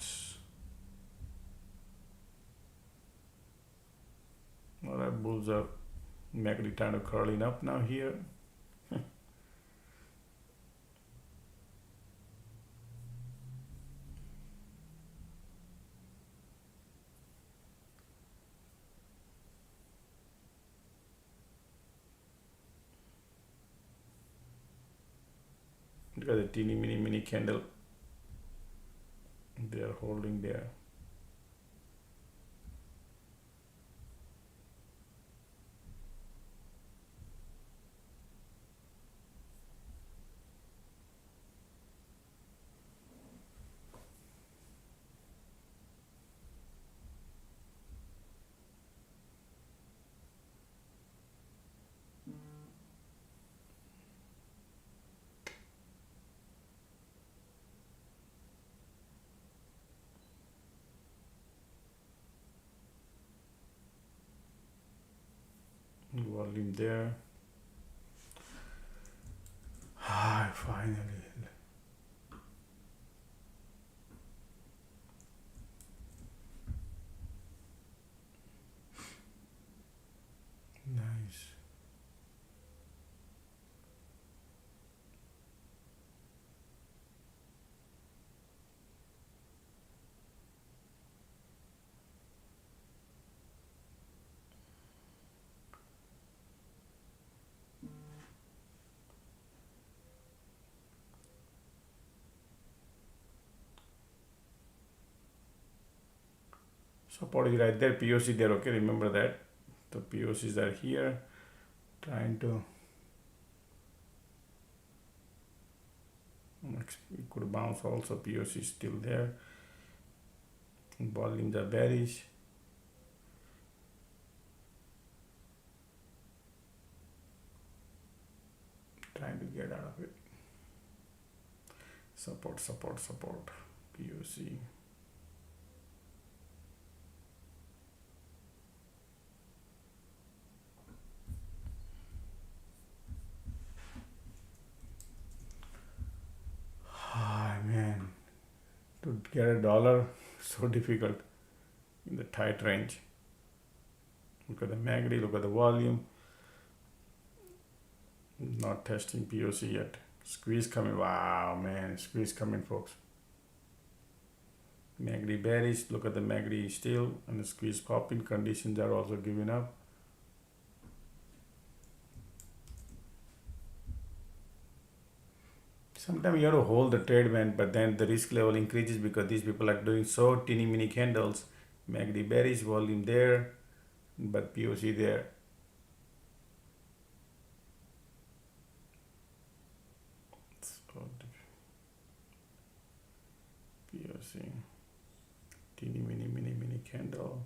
Alright, bulls are MACD trying to curling up now here. Look at the teeny mini candle they are holding there. Volume there. Finally. Nice. Support is right there, POC there, okay, remember that. The POCs are here, trying to, it could bounce also, POC is still there. Volumes are bearish. Trying to get out of it. Support, POC. Man, get a dollar, so difficult in the tight range. Look at the MACD, look at the volume. Not testing POC yet. Squeeze coming. Wow, man, squeeze coming, folks. MACD bearish. Look at the MACD still, and the squeeze popping. Conditions are also giving up. Sometimes you have to hold the trade, man, but then the risk level increases because these people are doing so teeny mini candles. MACD bearish, volume there, but POC there. POC, teeny mini candle.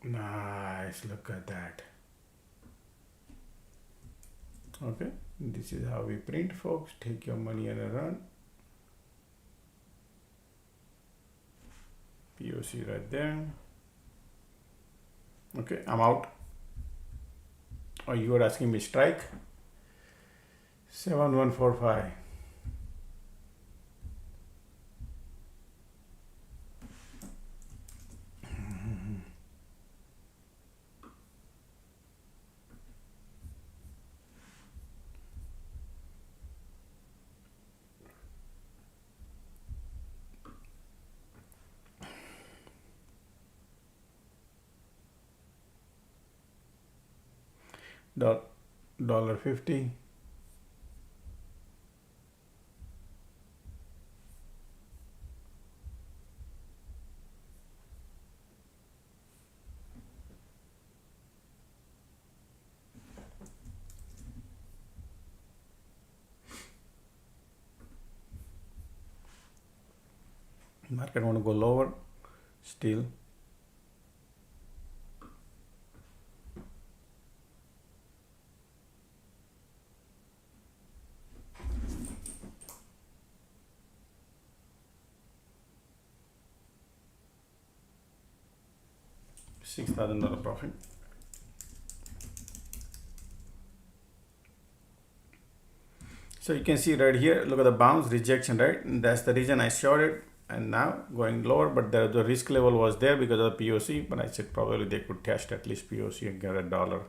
Nice, look at that. Okay, this is how we print, folks. Take your money and run. POC right there. Okay, I'm out. Oh, you are asking me strike? 7145. $1.50. Market want to go lower still. $6,000 profit. So you can see right here, look at the bounce rejection, right? And that's the reason I showed it, and now going lower, but the risk level was there because of the POC, but I said probably they could test at least POC and get a dollar,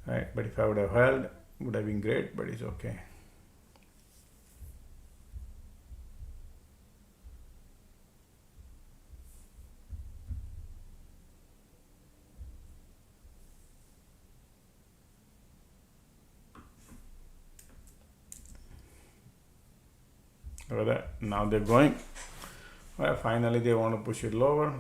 right? But if I would have held, it would have been great, but it's okay. Look at that. Now they're going. Well, finally they want to push it lower.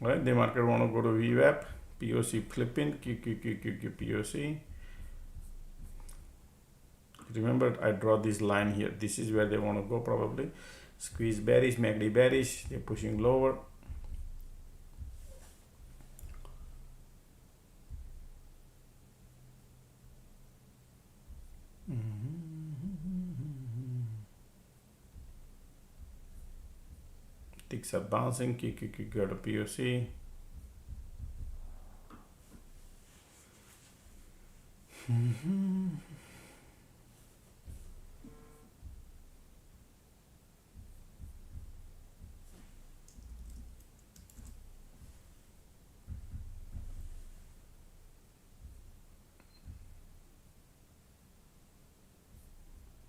Right, the market want to go to VWAP, POC flipping, POC. Remember, I draw this line here. This is where they want to go probably. Squeeze bearish, MACD bearish. They're pushing lower. Ticks are bouncing, go to POC.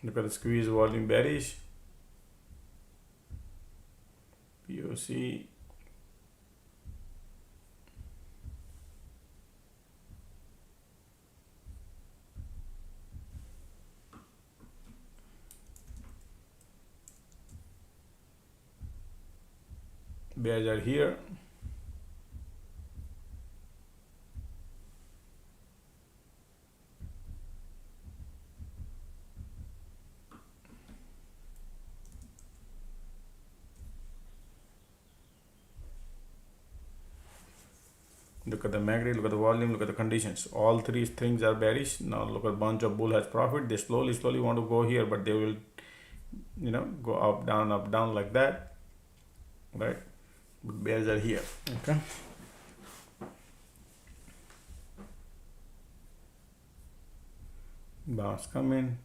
Look at the squeeze volume bearish. POC. Bears are here. Look at the MACD, look at the volume, look at the conditions. All three things are bearish. Now look at bunch of bull has profit. They slowly want to go here, but they will, go up, down like that, right? But bears are here, okay? Bounce coming.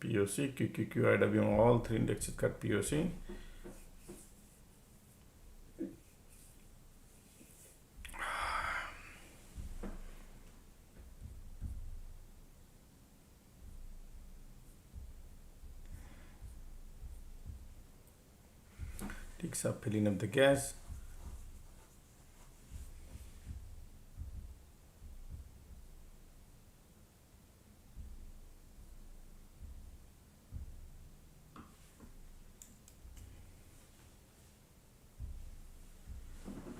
POC, QQQ, IWM, all three indexes got POC. Ticks up, filling up the gas.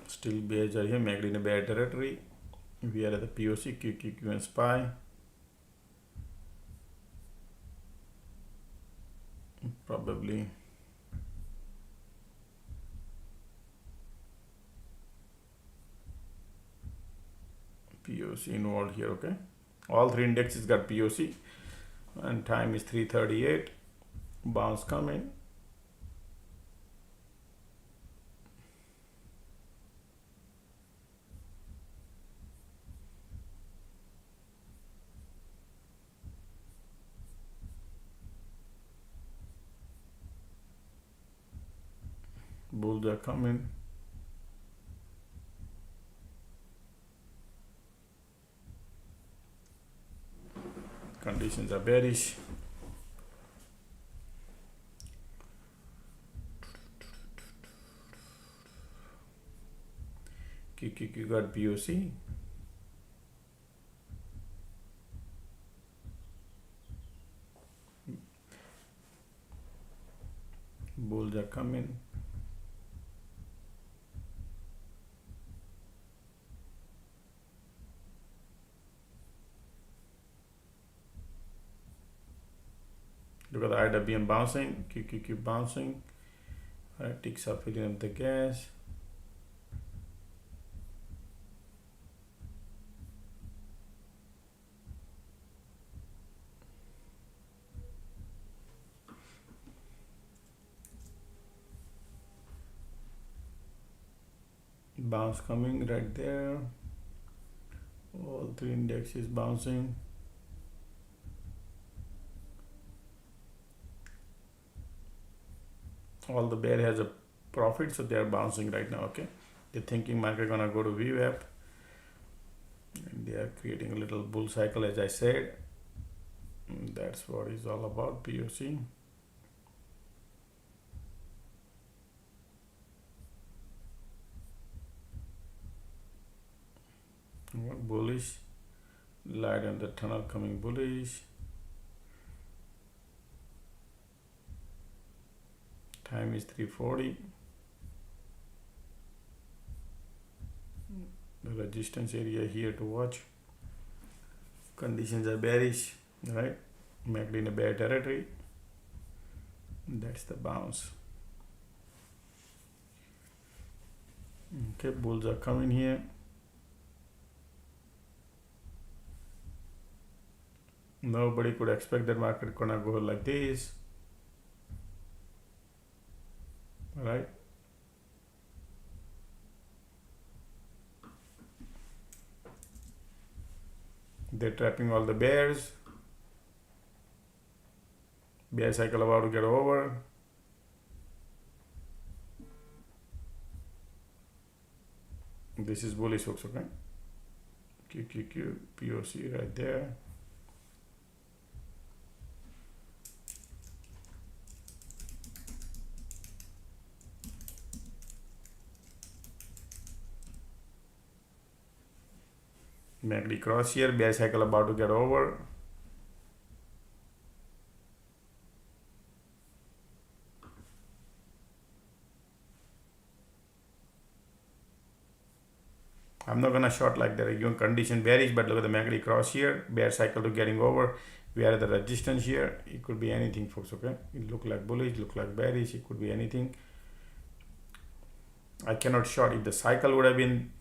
Still bears are here, MACD in a bear territory. We are at the POC, QQQ and SPY. Probably POC involved here, okay? All three indexes got POC and time is 3:38. Bounce coming. Bulls are coming. Conditions are bearish. QQQ got POC. Bulls are coming. Look at the IWM bouncing, QQQ bouncing. Right, ticks up, filling up the gas. Bounce coming right there. All three indexes bouncing. All the bear has a profit, so they are bouncing right now, okay? They're thinking market gonna go to VWAP. And they are creating a little bull cycle, as I said. And that's what it's all about, POC. Bullish, light on the tunnel coming bullish. Time is 3:40. The resistance area here to watch. Conditions are bearish, right? MACD in a bear territory. That's the bounce. Okay, bulls are coming here. Nobody could expect that market gonna go like this, right? They're trapping all the bears. Bear cycle about to get over. This is bullish folks, okay? QQQ POC right there. MACD cross here, bear cycle about to get over. I'm not gonna short like that. Again, condition bearish, but look at the MACD cross here, bear cycle to getting over. We are at the resistance here. It could be anything, folks. Okay, it look like bullish, look like bearish. It could be anything. I cannot short. If the cycle would have been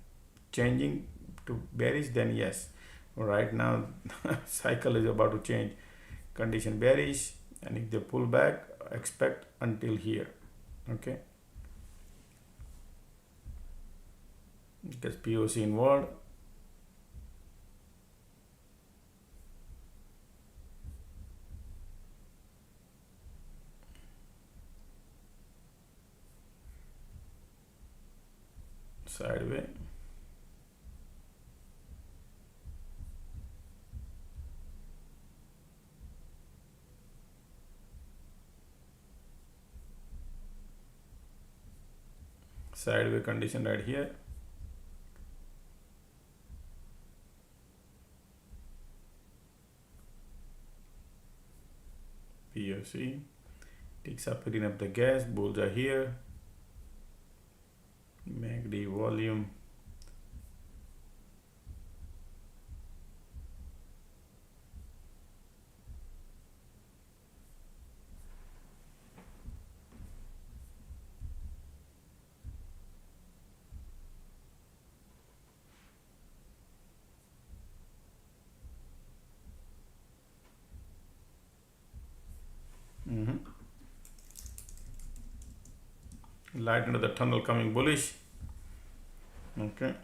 changing to bearish, then yes. Right now, cycle is about to change. Condition bearish, and if they pull back, expect until here. Okay. Because POC inward. Sideways. Sideways condition right here. POC. Ticks are putting up the gas. Bulls are here. MACD volume. Light into the tunnel coming bullish. Okay.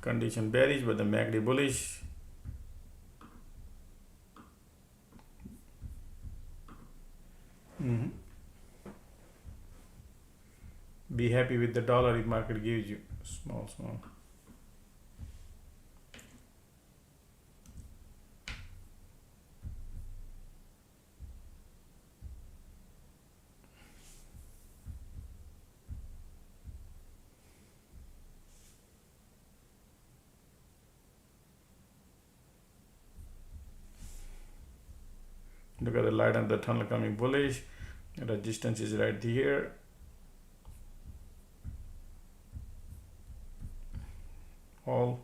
Condition bearish, but the MACD bullish. Be happy with the dollar if market gives you. Small. Look at the light and the tunnel coming bullish. Resistance is right here. All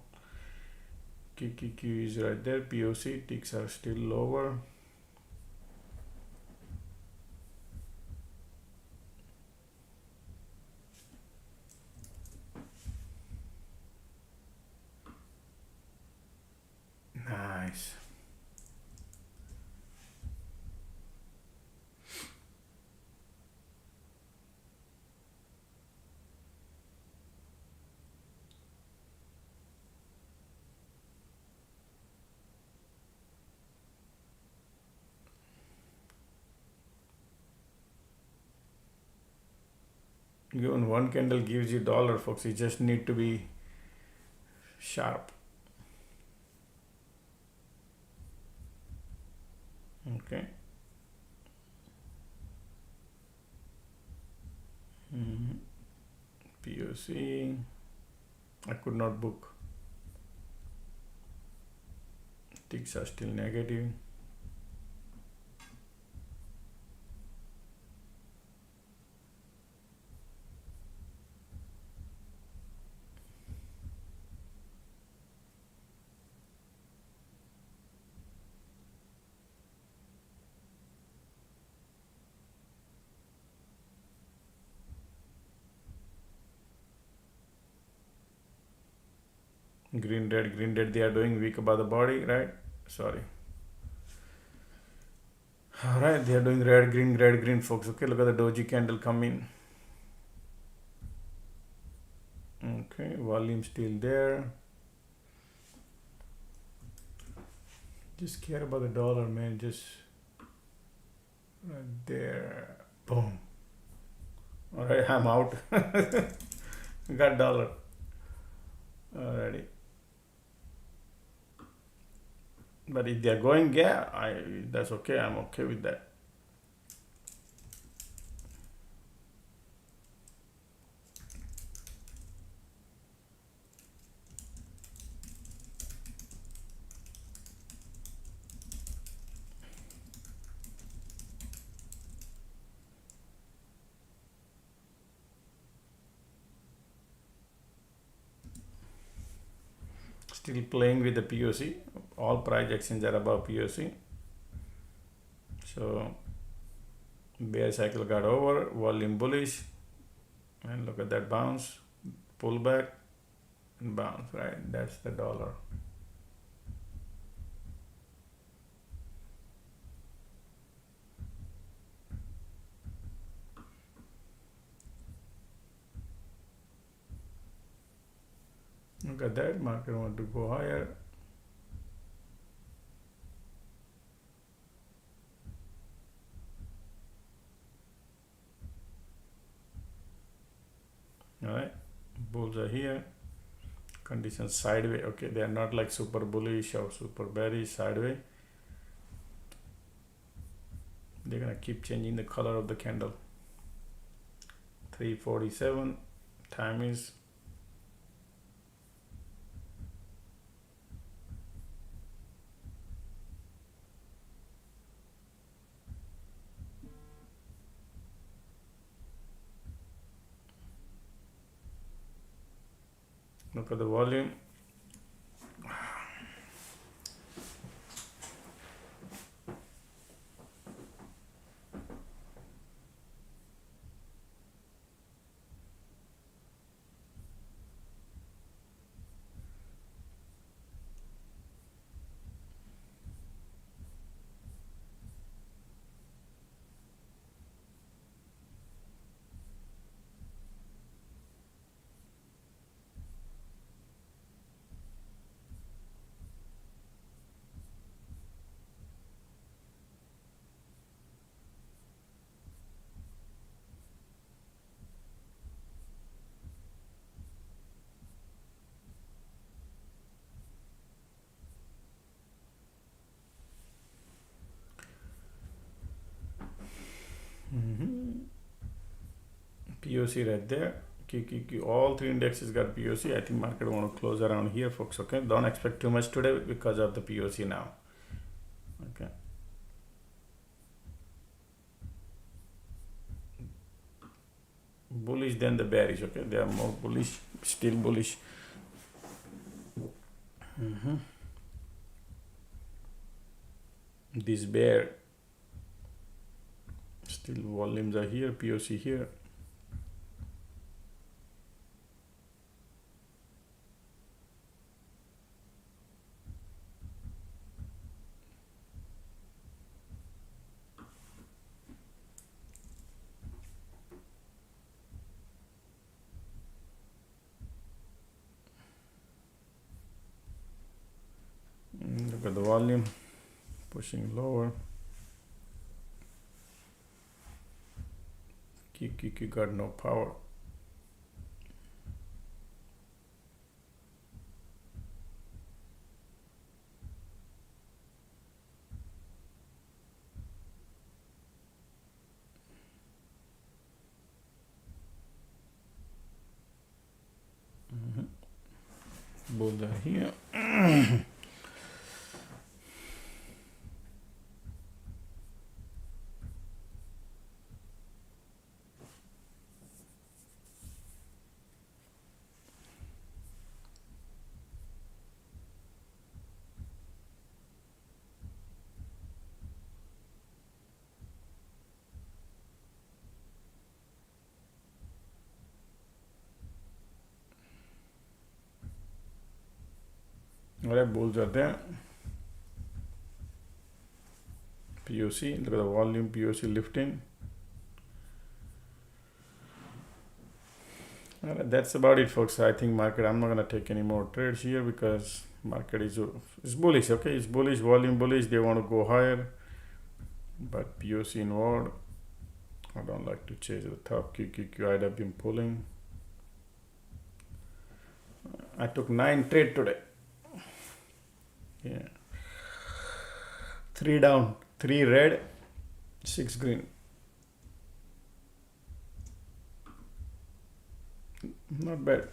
QQQ is right there. POC ticks are still lower. Nice. Even one candle gives you dollar, folks. You just need to be sharp. Okay. POC. I could not book. Ticks are still negative. Green red they are doing weak above the body, right? Sorry. All right, they are doing red green folks. Okay, look at the doji candle coming. Okay, volume still there. Just care about the dollar, man. Just right there. Boom. All right, I'm out. Got dollar. Alrighty. But if they're going, yeah, that's okay. I'm okay with that. Still playing with the POC. All price actions are above POC. So bear cycle got over, volume bullish, and look at that bounce, pullback, and bounce. Right, that's the dollar. Look at that, market want to go higher. All right, bulls are here. Conditions sideways. Okay, they are not like super bullish or super bearish. Sideways. They're gonna keep changing the color of the candle. 3:47. Time is. Look at the volume. POC right there. All three indexes got POC. I think market want to close around here, folks. Okay, don't expect too much today because of the POC now. Okay. Bullish than the bearish. Okay, they are more bullish, still bullish. This bear, still volumes are here, POC here. Look at the volume pushing lower. QQQ got no power. Bulls are here. Alright, bulls are there. POC, look at the volume, POC lifting. Alright, that's about it, folks. I think market, I'm not gonna take any more trades here because market is bullish. Okay, it's bullish, volume bullish. They want to go higher, but POC inward. I don't like to chase the top. QQQ I'd have been pulling. I took 9 trade today. Yeah, 3 down, 3 red, 6 green. Not bad.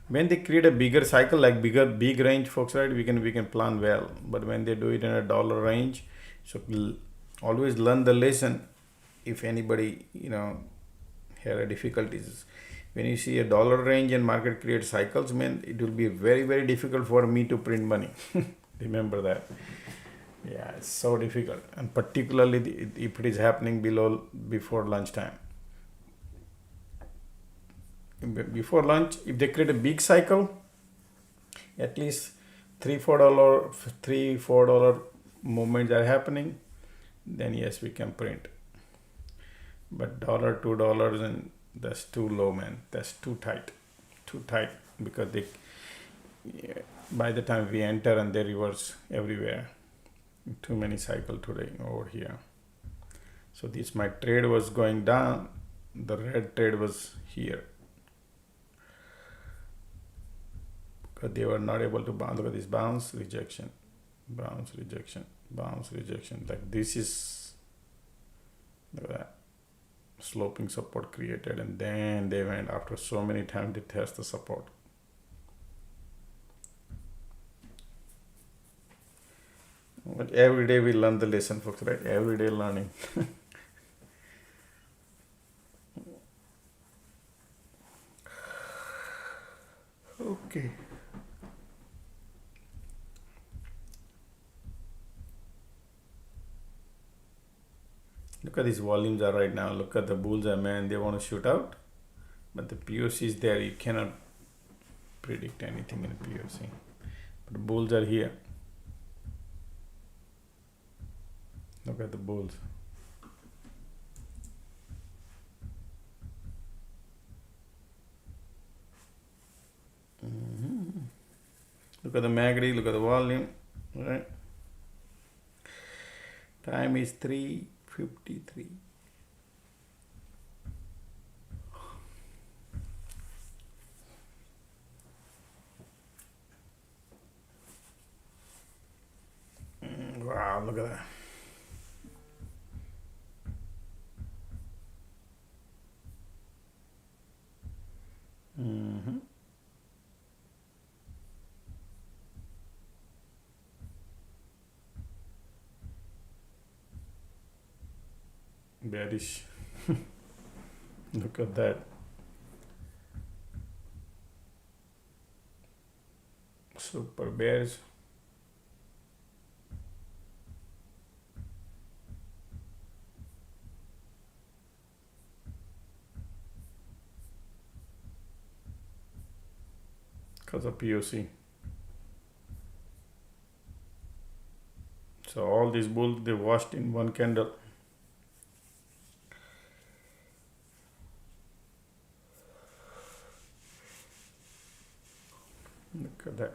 When they create a bigger cycle, like big range, folks, right, we can plan well. But when they do it in a dollar range, so always learn the lesson. If anybody had a difficulties, when you see a dollar range and market creates cycles, man, it will be very, very difficult for me to print money. Remember that. Yeah, it's so difficult, and particularly if it is happening before lunchtime. Before lunch, if they create a big cycle, at least $3-4 movements are happening, then yes, we can print. But $2, and that's too low, man. That's too tight, because by the time we enter and they reverse everywhere. Too many cycle today over here. So this, my trade was going down, the red trade was here, because they were not able to bounce. Look at this, bounce, rejection, bounce, rejection, bounce, rejection. Like this is, look at that, sloping support created, and then they went after so many times to test the support. But every day we learn the lesson, folks, right? Every day learning. Okay. Look at these volumes are right now. Look at the bulls, man. They want to shoot out. But the POC is there. You cannot predict anything in POC. But the bulls are here. Look at the bulls. Look at the MACD, look at the volume, right? Time is 3:53. Wow, look at that. Bearish. Look at that. Super bearish. Because of POC. So all these bulls, they washed in one candle. Look at that.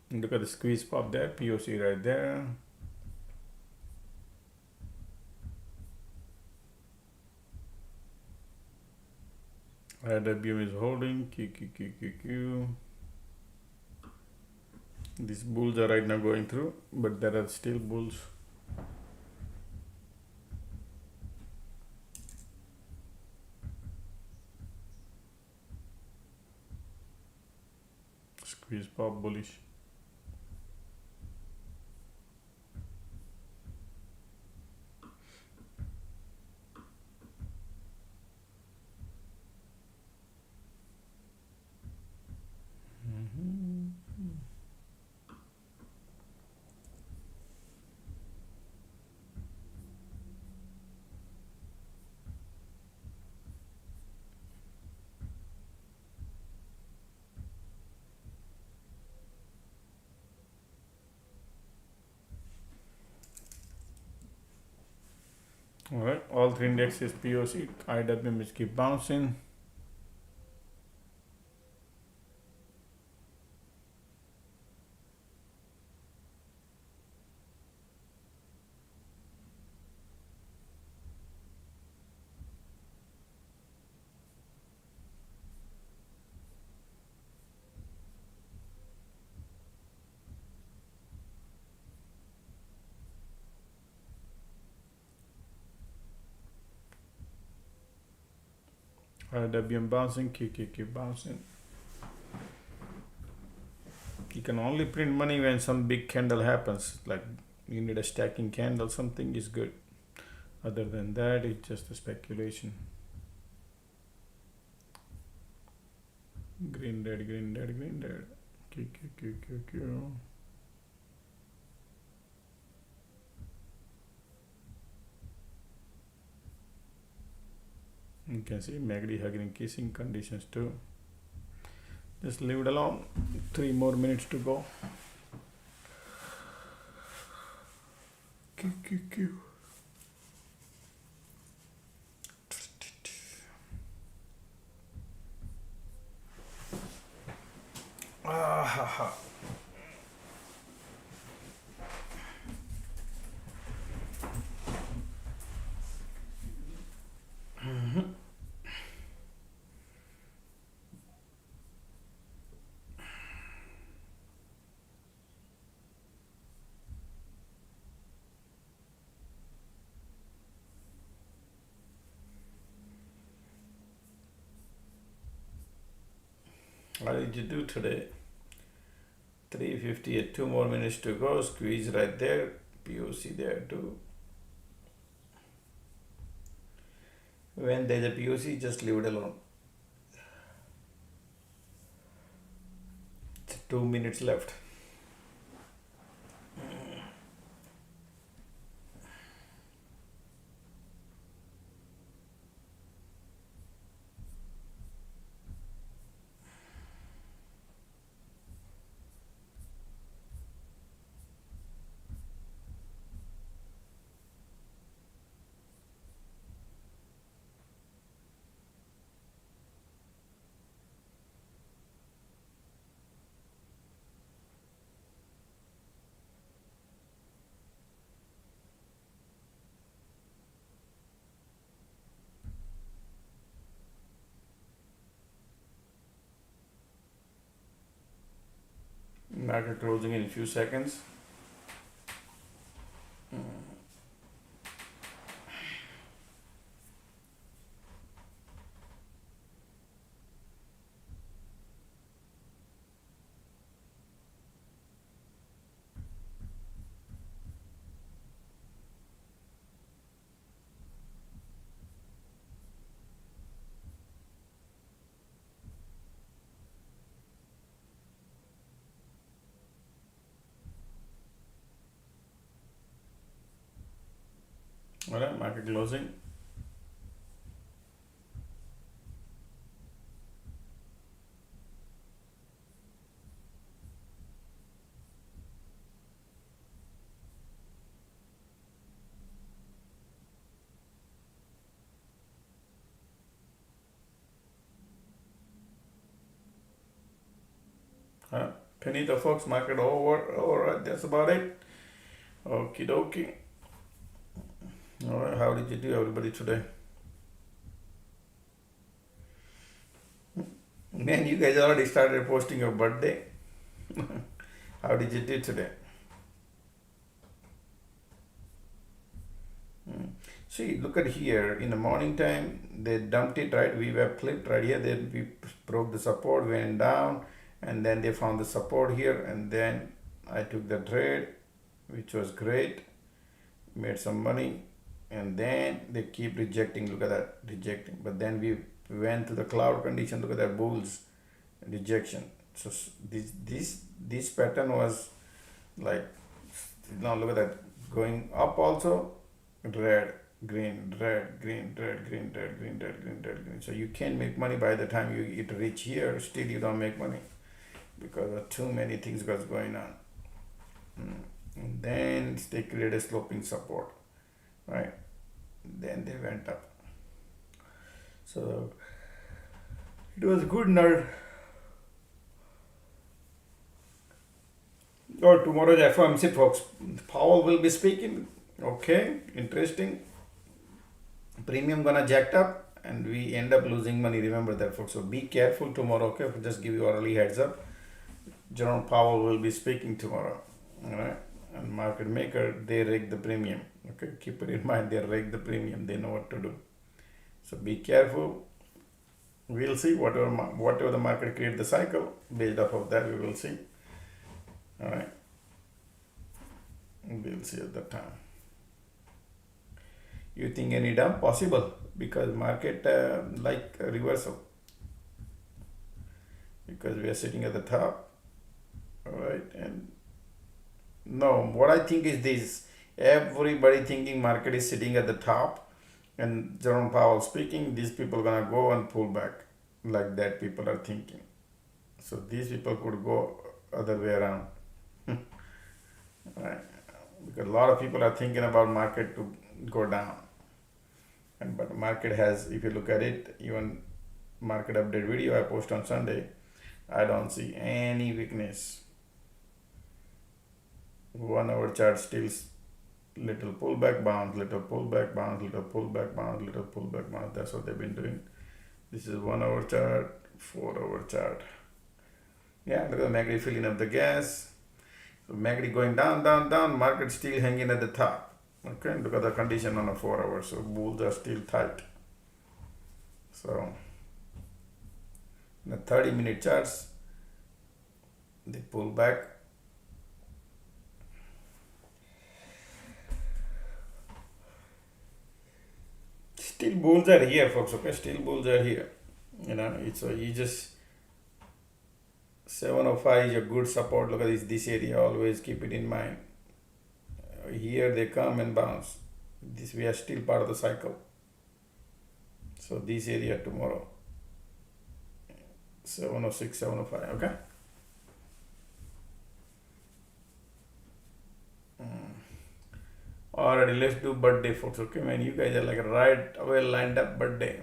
Look at the squeeze pop there, POC right there. RW is holding, QQQQQ. These bulls are right now going through, but there are still bulls. Squeeze pop bullish. All right, all three indexes POC, IWM is keep bouncing. IWM bouncing, keep bouncing. You can only print money when some big candle happens, like you need a stacking candle, something is good. Other than that, it's just a speculation. Green, red, green, red, green, red. Q. You can see MACD hugging kissing conditions too. Just leave it alone. 3 more minutes to go. Q. What did you do today? 3:50 at 2 more minutes to go. Squeeze right there. POC there too. When there's a POC, just leave it alone. 2 minutes left. Market closing in a few seconds. Alright, market closing. Penny the Fox market over. Alright, that's about it. Okie dokie. Alright, how did you do, everybody, today? Man, you guys already started posting your birthday. How did you do today? See, look at here. In the morning time, they dumped it, right? We were flipped right here. Then we broke the support, went down, and then they found the support here. And then I took the trade, which was great. Made some money. And then they keep rejecting. Look at that, rejecting. But then we went to the cloud condition. Look at that, bulls rejection. So this pattern was like, now look at that, going up also, red, green, red, green, red, green, red, green, red, green, red, green. So you can't make money by the time it reach here. Still you don't make money because of too many things was going on. And then they create a sloping support, right? they went up. So it was good nerd. Oh, tomorrow's FOMC, folks. Powell will be speaking. Okay, interesting. Premium gonna jacked up and we end up losing money. Remember that, folks. So be careful tomorrow. Okay, just give you early heads up. Jerome Powell will be speaking tomorrow. All right, and market maker, they rake the premium. Okay, keep it in mind. They rake the premium. They know what to do. So be careful. We'll see whatever the market create the cycle. Based off of that, we will see. All right, we'll see at that time. You think any dump possible because market like a reversal because we are sitting at the top. All right, and no, what I think is this: everybody thinking market is sitting at the top, and Jerome Powell speaking. These people gonna go and pull back like that. People are thinking. So these people could go other way around. Right, because a lot of people are thinking about market to go down, and but market has, if you look at it, even market update video I post on Sunday, I don't see any weakness. 1 hour chart still little pullback bounce, little pullback bounce, little pullback bounce, little pullback bounce. That's what they've been doing. This is 1 hour chart, 4 hour chart. Yeah, look at the MACD filling up the gas. So MACD going down, down, down, market still hanging at the top. Okay, look at the condition on a 4 hour. So bulls are still tight. So in the 30-minute charts, they pull back. Still bulls are here, folks. Okay, still bulls are here. You know, it's you just 705 is a good support. Look at this area. Always keep it in mind. Here they come and bounce. This we are still part of the cycle. So this area tomorrow. 706, 705. Okay. Alrighty, let's do birthday, folks. Okay, man, you guys are like right away lined up birthday.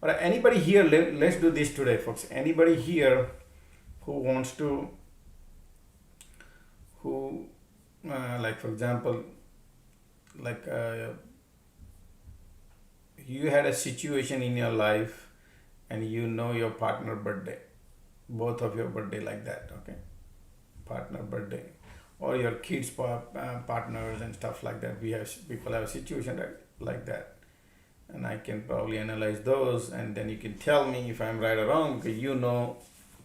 Alright, anybody here? Let's do this today, folks. Anybody here who wants to, like for example, like you had a situation in your life, and you know your partner birthday, both of your birthday like that. Okay, partner birthday. Or your kids' partners and stuff like that. People have a situation like that, and I can probably analyze those, and then you can tell me if I'm right or wrong because you know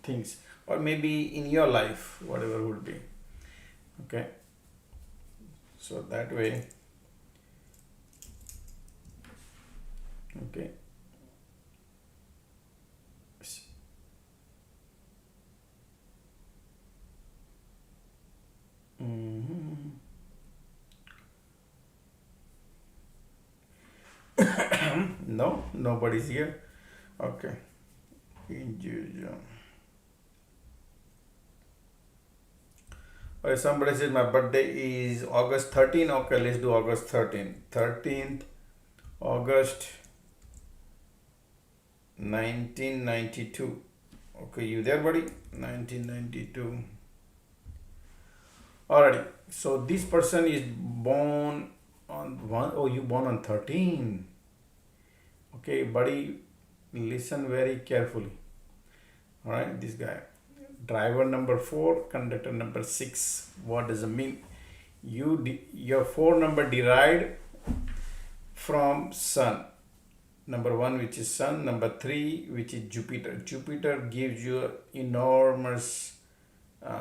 things, or maybe in your life, whatever would be. Okay, so that way. Okay. No, nobody's here. Okay. Alright, somebody says my birthday is August 13. Okay, let's do August 13. 13th August 1992. Okay, you there, buddy? 1992. Alrighty, so this person is born on 1. Oh, you born on 13. Okay, buddy, listen very carefully. Alright, this guy. Driver number 4, conductor number 6. What does it mean? Your 4 number derived from sun. Number 1, which is sun. Number 3, which is Jupiter. Jupiter gives you enormous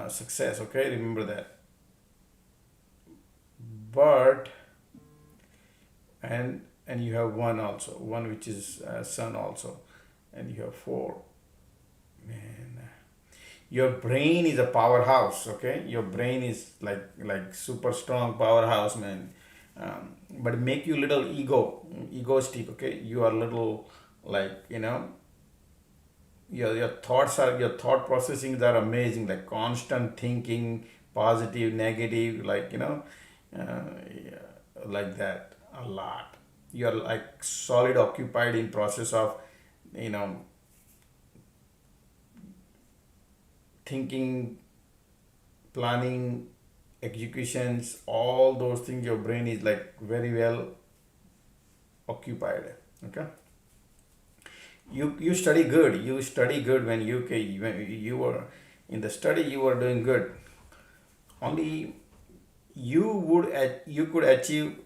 success. Okay, remember that. But and you have 1 also, 1 which is sun also, and you have 4. Man, your brain is a powerhouse. Okay, your brain is like super strong powerhouse, man. But make you little egoistic. Okay, you are little like, you know, your thought processings are amazing, like constant thinking, positive, negative, like, you know, like that a lot. you're like solid occupied in process of, you know, thinking, planning, executions, all those things. Your brain is like very well occupied. Okay. You study good. You study good when you were in the study. You were doing good. Only you could achieve.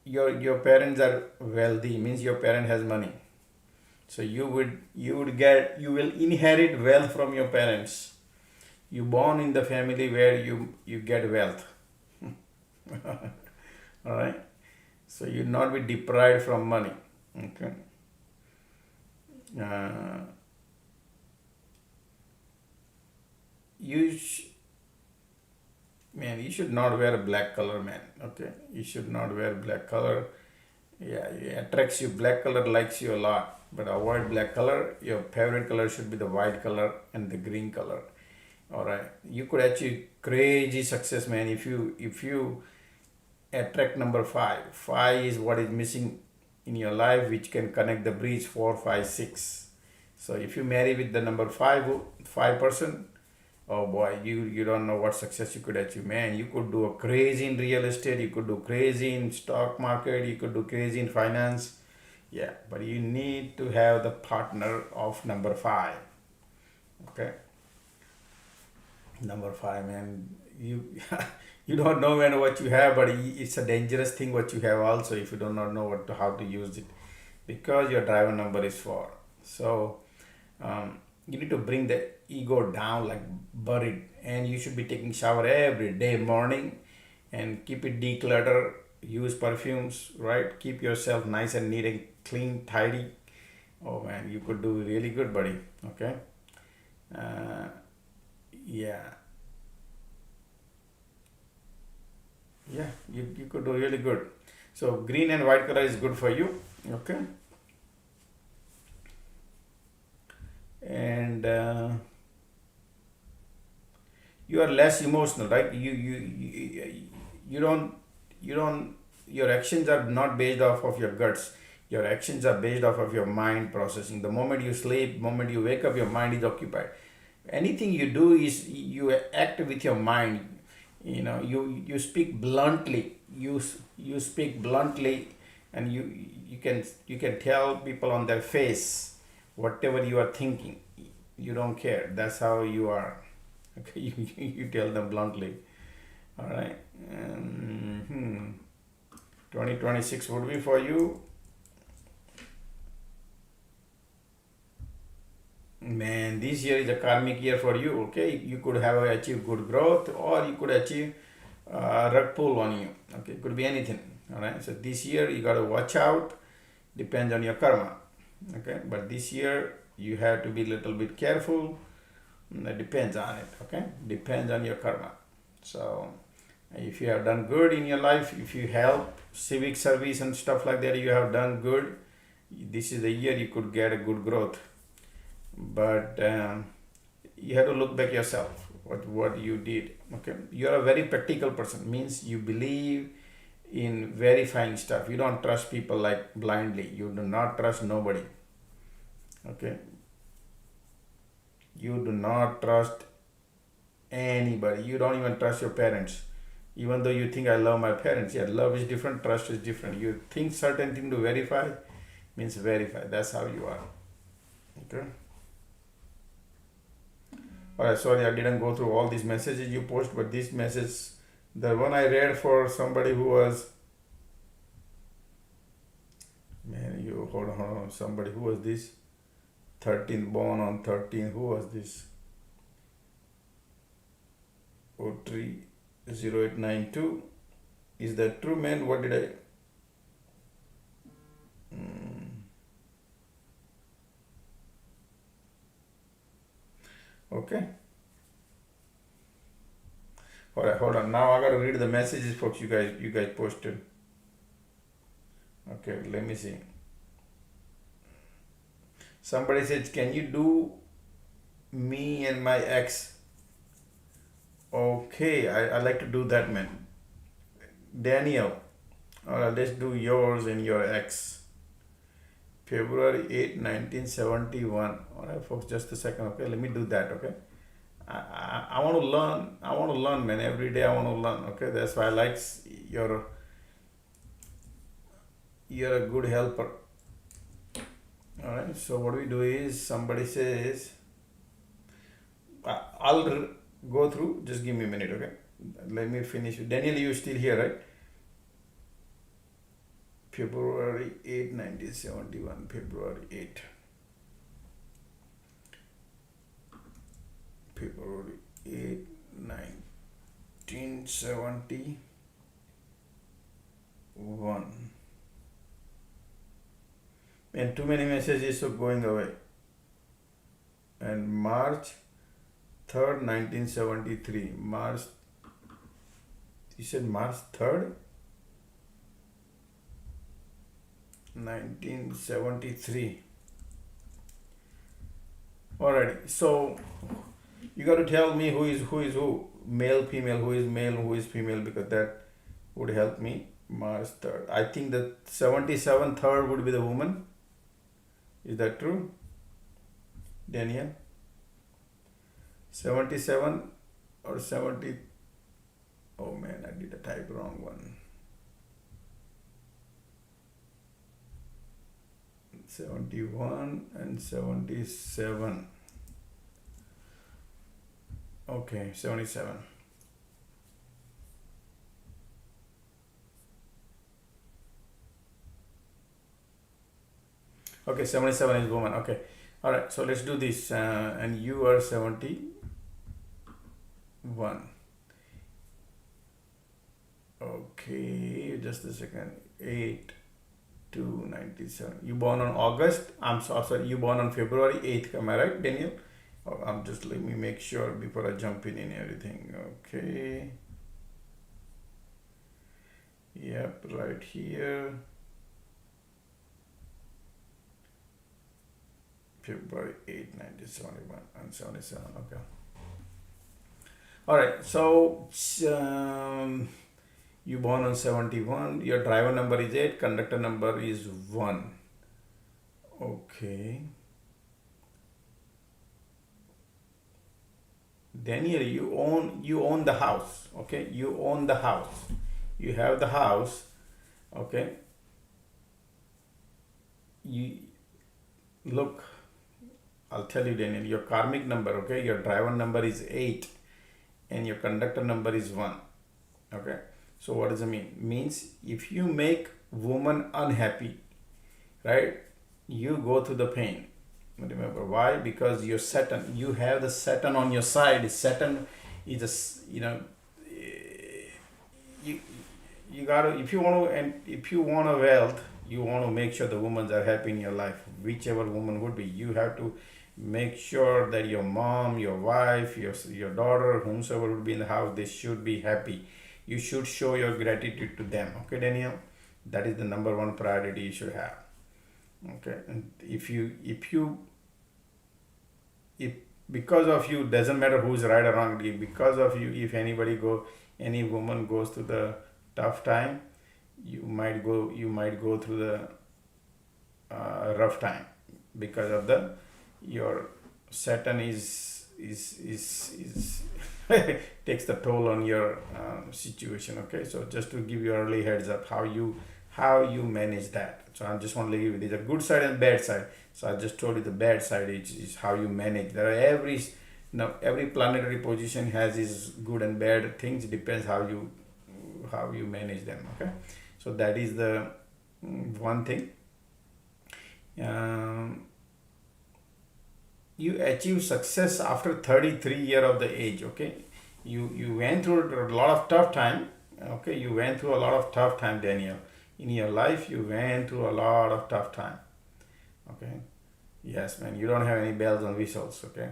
Your parents are wealthy, means your parent has money. So you will inherit wealth from your parents. You born in the family where you get wealth. All right. So you not be deprived from money. Okay. Uh, you sh- Man, you should not wear black color, man. Okay, you should not wear black color. Yeah, it attracts you. Black color likes you a lot, but avoid black color. Your favorite color should be the white color and the green color. All right, you could achieve crazy success, man, if you attract number five. Five is what is missing in your life, which can connect the bridge 4, 5, 6. So if you marry with the number 5%, oh boy, you don't know what success you could achieve, man. You could do a crazy in real estate, you could do crazy in stock market, you could do crazy in finance. Yeah, but you need to have the partner of number 5. Okay, number 5, man. You you don't know, man, what you have, but it's a dangerous thing what you have also, if you do not know how to use it, because your driver number is 4. So you need to bring the ego down, like buried, and you should be taking shower every day morning, and keep it declutter. Use perfumes, right? Keep yourself nice and neat and clean, tidy. Oh man, you could do really good, buddy. Okay. uh, yeah, yeah, you could do really good. So green and white color is good for you. Okay. And you are less emotional, right? You don't your actions are not based off of your guts. Your actions are based off of your mind processing. The moment you sleep, moment you wake up, your mind is occupied. Anything you do is you act with your mind. You speak bluntly. You speak bluntly, and you can tell people on their face whatever you are thinking. You don't care. That's how you are. Okay, you tell them bluntly. All right. 2026 would be for you, man. This year is a karmic year for you. Okay, you could have achieved good growth, or you could achieve rug pull on you. Okay, it could be anything. All right. So this year you got to watch out. Depends on your karma. Okay, but this year you have to be a little bit careful. That depends on it. Okay, depends on your karma. So if you have done good in your life, if you help civic service and stuff like that, you have done good. This is the year you could get a good growth. But you have to look back yourself, what you did. Okay, you are a very practical person, means you believe in verifying stuff. You don't trust people like blindly. You do not trust nobody. Okay, you do not trust anybody. You don't even trust your parents, even though you think I love my parents. Yeah, love is different, trust is different. You think certain thing to verify, means verify. That's how you are. Okay. Alright, sorry I didn't go through all these messages you post, but this message, the one I read for somebody who was, man, you hold on, somebody who was this 13th, born on 13, who was this? 030892. Is that true, man? What did I? Okay. Alright, hold on. Now I gotta read the messages, folks. You guys posted. Okay, let me see. Somebody says, "Can you do me and my ex?" Okay, I like to do that, man. Daniel, alright, let's do yours and your ex. February 8, 1971. All right, folks, just a second. Okay, let me do that. Okay, I want to learn. I want to learn, man. Every day I want to learn. Okay, that's why I like you're a good helper. All right. So what we do is somebody says I'll go through. Just give me a minute. Okay, let me finish. Daniel, you still here, right? February 8, 1971. February 8. February 8, 1971. And too many messages are going away. And March 3rd, 1973. March, you said March 3rd? 1973. Alright, so you got to tell me who is who, male, female, who is male, who is female, because that would help me. March 3rd. I think that 77 3rd would be the woman. Is that true, Daniel? 77 or 70? Oh man, I did a type wrong one. 71 and 77. Okay, 77. Okay, 77 is woman. Okay, all right. So let's do this. And you are 71. Okay, just a second. 8 to 97. You born on August. I'm sorry. You born on February 8th. Am I right, Daniel? Oh, let me make sure before I jump in everything. Okay. Yep, right here. February 8, 1971 and 77. Okay. All right. So you born on 71. Your driver number is 8. Conductor number is 1. Okay. Daniel, you own the house. Okay. You own the house. You have the house. Okay. You look. I'll tell you, Daniel, your karmic number, okay, your driver number is 8 and your conductor number is 1. Okay, so what does it mean? Means if you make woman unhappy, right, you go through the pain. Remember why? Because your Saturn, you have the Saturn on your side. Saturn is just, you gotta, if you want a wealth, you want to make sure the women are happy in your life. Whichever woman would be, you have to make sure that your mom, your wife, your daughter, whomsoever would be in the house, they should be happy. You should show your gratitude to them. Okay, Daniel, that is the number one priority you should have. Okay, and if because of you, doesn't matter who's right or wrong, because of you, if any woman goes through the tough time, you might go through the rough time, because of your Saturn is takes the toll on your situation. Okay, so just to give you early heads up how you manage that. So I just want to give you, there's a good side and bad side. So I just told you the bad side is how you manage. There are every planetary position has its good and bad things. It depends how you manage them. Okay, so that is the one thing. You achieve success after 33 years of the age. Okay, you went through a lot of tough time. Okay, you went through a lot of tough time, Daniel. In your life, you went through a lot of tough time. Okay, yes, man, you don't have any bells and whistles. Okay,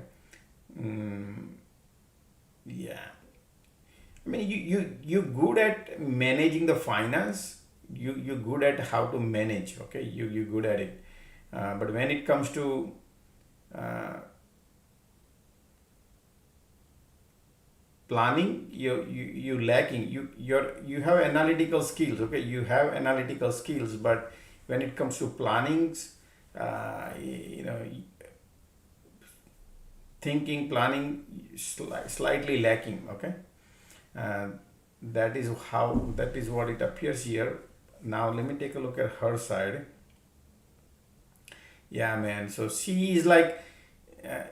yeah, I mean, you good at managing the finance. You good at how to manage. Okay, you good at it. But when it comes to planning, you lacking. You have analytical skills. Okay, you have analytical skills, but when it comes to plannings, you know, thinking, planning slightly lacking. Okay, uh, that is what it appears here. Now let me take a look at her side. Yeah, man. So she is like, uh,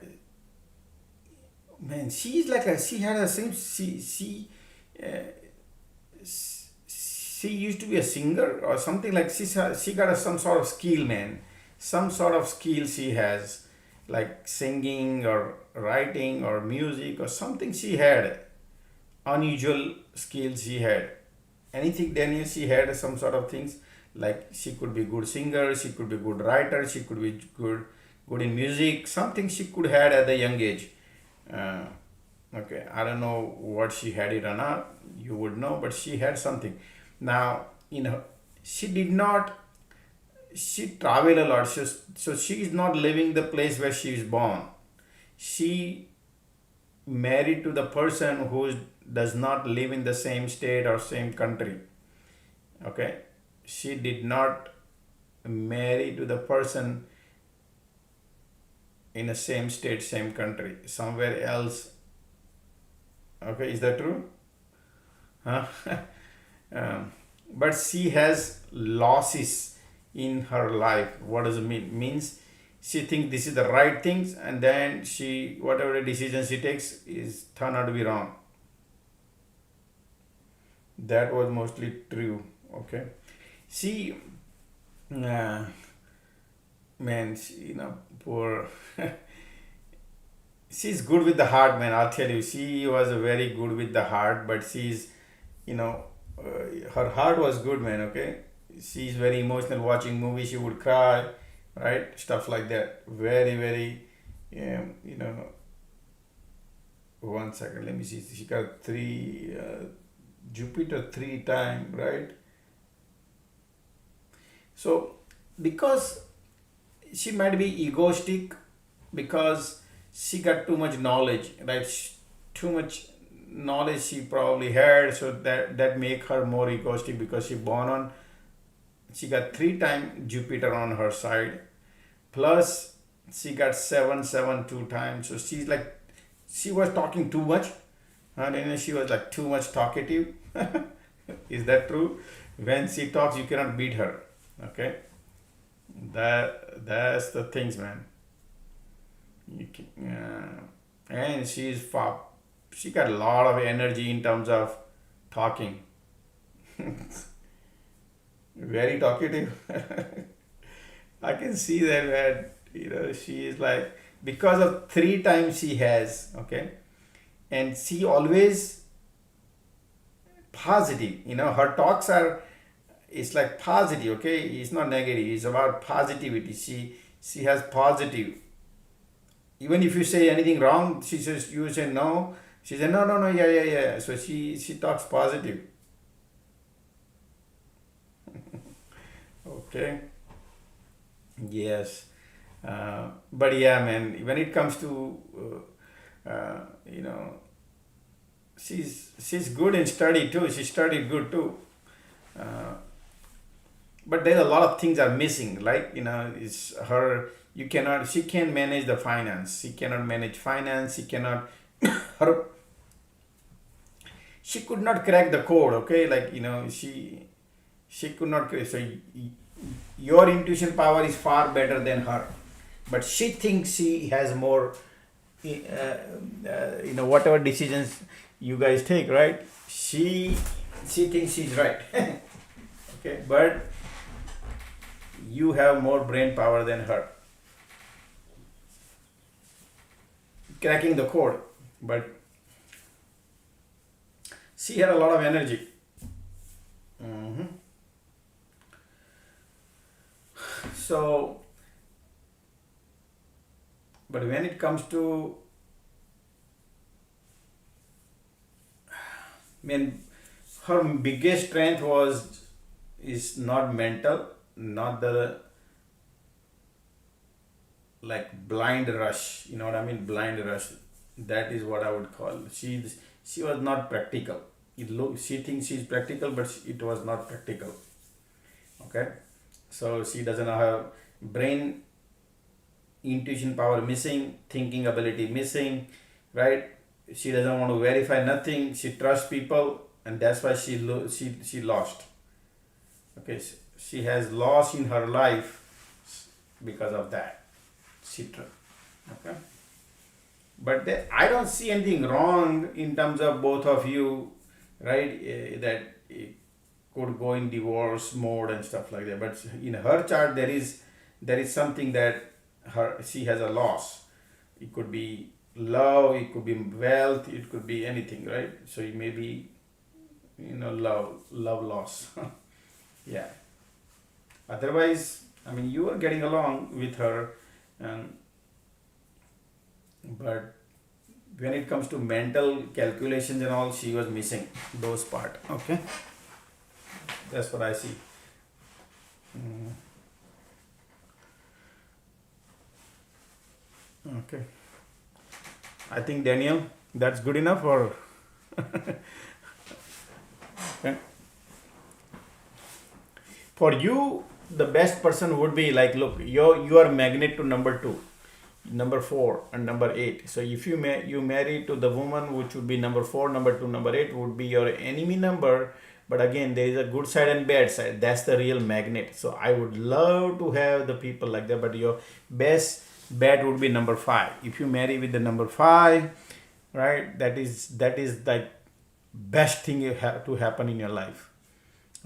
man, she is like she had a same she used to be a singer or something, like she got some sort of skill, man. Some sort of skill she has, like singing or writing or music or something. She had unusual skills. She had anything. Daniel, she had some sort of things, like she could be good singer, she could be good writer, she could be good in music. Something she could had at the young age. Uh, okay, I don't know what she had it or not. You would know, but she had something. Now, she did not. She traveled a lot, so she is not living the place where she is born. She married to the person who does not live in the same state or same country. Okay, she did not marry to the person in the same state, same country, somewhere else. Okay, is that true? Huh? But she has losses in her life. What does it mean? Means she thinks this is the right things, and then she, whatever decision she takes is turn out to be wrong. That was mostly true. Okay, she, uh, man, she, poor. She's good with the heart, man. I'll tell you, she was very good with the heart, but you know, her heart was good, man. Okay, she's very emotional. Watching movies, she would cry, right? Stuff like that. Very, very, you know. One second, let me see. She got three Jupiter 3 times, right? So because she might be egoistic, because she got too much knowledge, right? Too much knowledge she probably had, so that make her more egoistic, because she got 3 times Jupiter on her side, plus she got 7 7 2 times. So she's like, she was talking too much, and then she was like too much talkative. Is that true? When she talks, you cannot beat her. Okay, that's the things, man. And she got a lot of energy in terms of talking. Very talkative. I can see that, man. She is like, because of 3 times she has, okay, and she always positive. Her talks are, it's like positive. Okay, it's not negative. It's about positivity. She has positive. Even if you say anything wrong, she says, you say no. She said no, no, no, yeah, yeah, yeah. So she talks positive. Okay. Yes. But yeah, man. When it comes to you know, she's good in study too. She studied good too. Uh, but there's a lot of things are missing. Like, it's her. She can't manage the finance. She cannot manage finance. She cannot. Her. She could not crack the code. Okay, like, she could not. So your intuition power is far better than her, but she thinks she has more. Whatever decisions you guys take, right? She thinks she's right. Okay, but you have more brain power than her. Cracking the code, but she had a lot of energy. Mhm. So, but when it comes to, I mean, her biggest strength is not mental, not the, like, blind rush. You know what I mean? Blind rush. That is what I would call. She was not practical. She thinks she's practical, but it was not practical. Okay, so she doesn't have brain. intuition power missing, thinking ability missing, right? She doesn't want to verify nothing. She trusts people, and that's why she lost. Okay, she has lost in her life because of that. Okay, but I don't see anything wrong in terms of both of you, right? That could go in divorce mode and stuff like that. But in her chart, there is something that she has a loss. It could be love, it could be wealth, it could be anything, right? So it may be, love loss. Yeah. Otherwise, I mean, you are getting along with her, and but when it comes to mental calculations and all, she was missing those part. Okay, that's what I see. Mm, okay, I think Daniel, that's good enough. Or okay. For you, the best person would be like, look, you are magnet to number 2, number 4, and number 8. So if you marry to the woman, which would be number 4, number 2, number 8 would be your enemy number. But again, there is a good side and bad side. That's the real magnet. So I would love to have the people like that. But your best bet would be number 5. If you marry with the number 5, right, that is like best thing you have to happen in your life.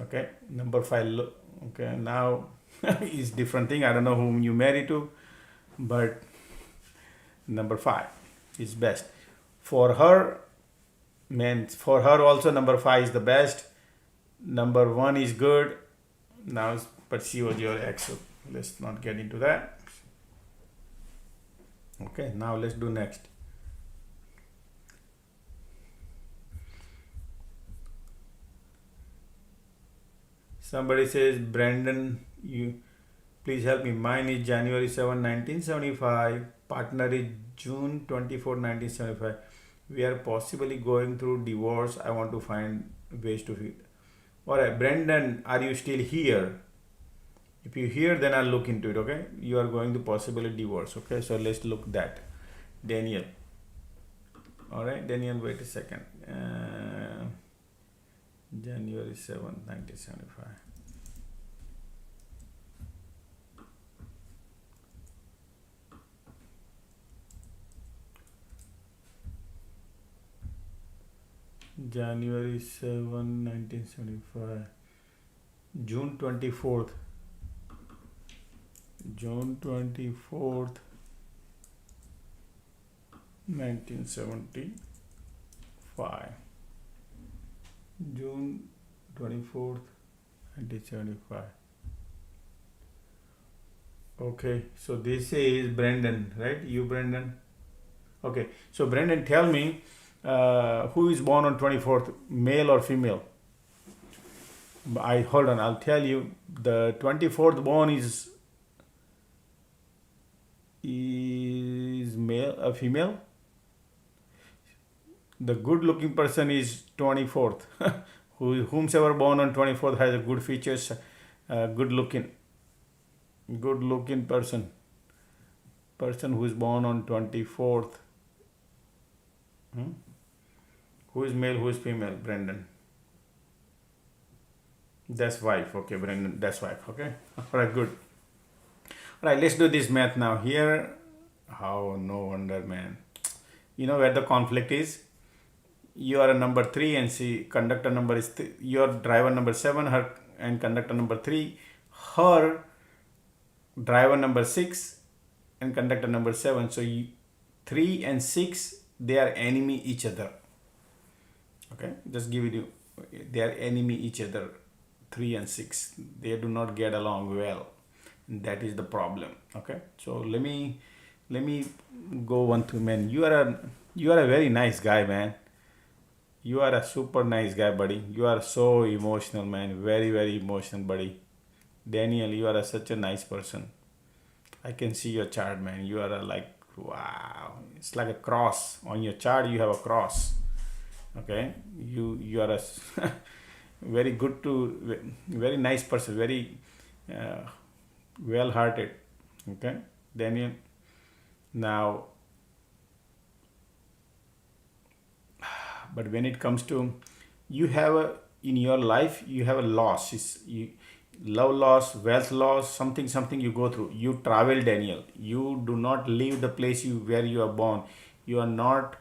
Okay, number 5. Okay, now is different thing. I don't know whom you marry to, but number 5 is best for her. Man, for her also number 5 is the best. Number 1 is good. Now, but she was your ex, so let's not get into that. Okay, now let's do next. Somebody says, Brandon, you please help me. Mine is January 7, 1975. Partner is June 24, 1975. We are possibly going through divorce. I want to find ways to fit. Alright, Brandon, are you still here? If you're here, then I'll look into it, okay? You are going to possibly divorce, okay? So let's look that. Daniel. Alright, Daniel, wait a second. January 7, 1975. January 7, 1975. June 24th. June 24th, 1975. June 24th, 1975. Okay, so this is Brendan, right? You, Brendan? Okay, so Brendan, tell me, who is born on 24th, male or female? Hold on, I'll tell you. The 24th born is male, a female. The good looking person is 24th. Whomsoever born on 24th has a good features, good looking person who is born on 24th. Who is male, who is female? Brendan. That's wife. Okay, Brendan, that's wife. Okay, alright, good. Alright, let's do this math now. Here, how, no wonder, man. You know where the conflict is? You are a number 3 and conductor number is your driver number 7, her, and conductor number 3. Her driver number 6 and conductor number 7. So 3 and 6, they are enemy each other. Okay, just give you, they are enemy each other. 3 and 6, they do not get along well. That is the problem. Okay, so let me go one through. Man, you are a very nice guy, man. You are a super nice guy, buddy. You are so emotional, man. Very, very emotional, buddy. Daniel, you are such a nice person. I can see your chart, man. You are like, wow. It's like a cross. On your chart, you have a cross. Okay, you are a very good to, very nice person. Very well-hearted. Okay, Daniel. Now, but when it comes to, you have a, in your life you have a loss, love loss, wealth loss, something you go through. You travel, Daniel. You do not leave the place where you are born. You are not,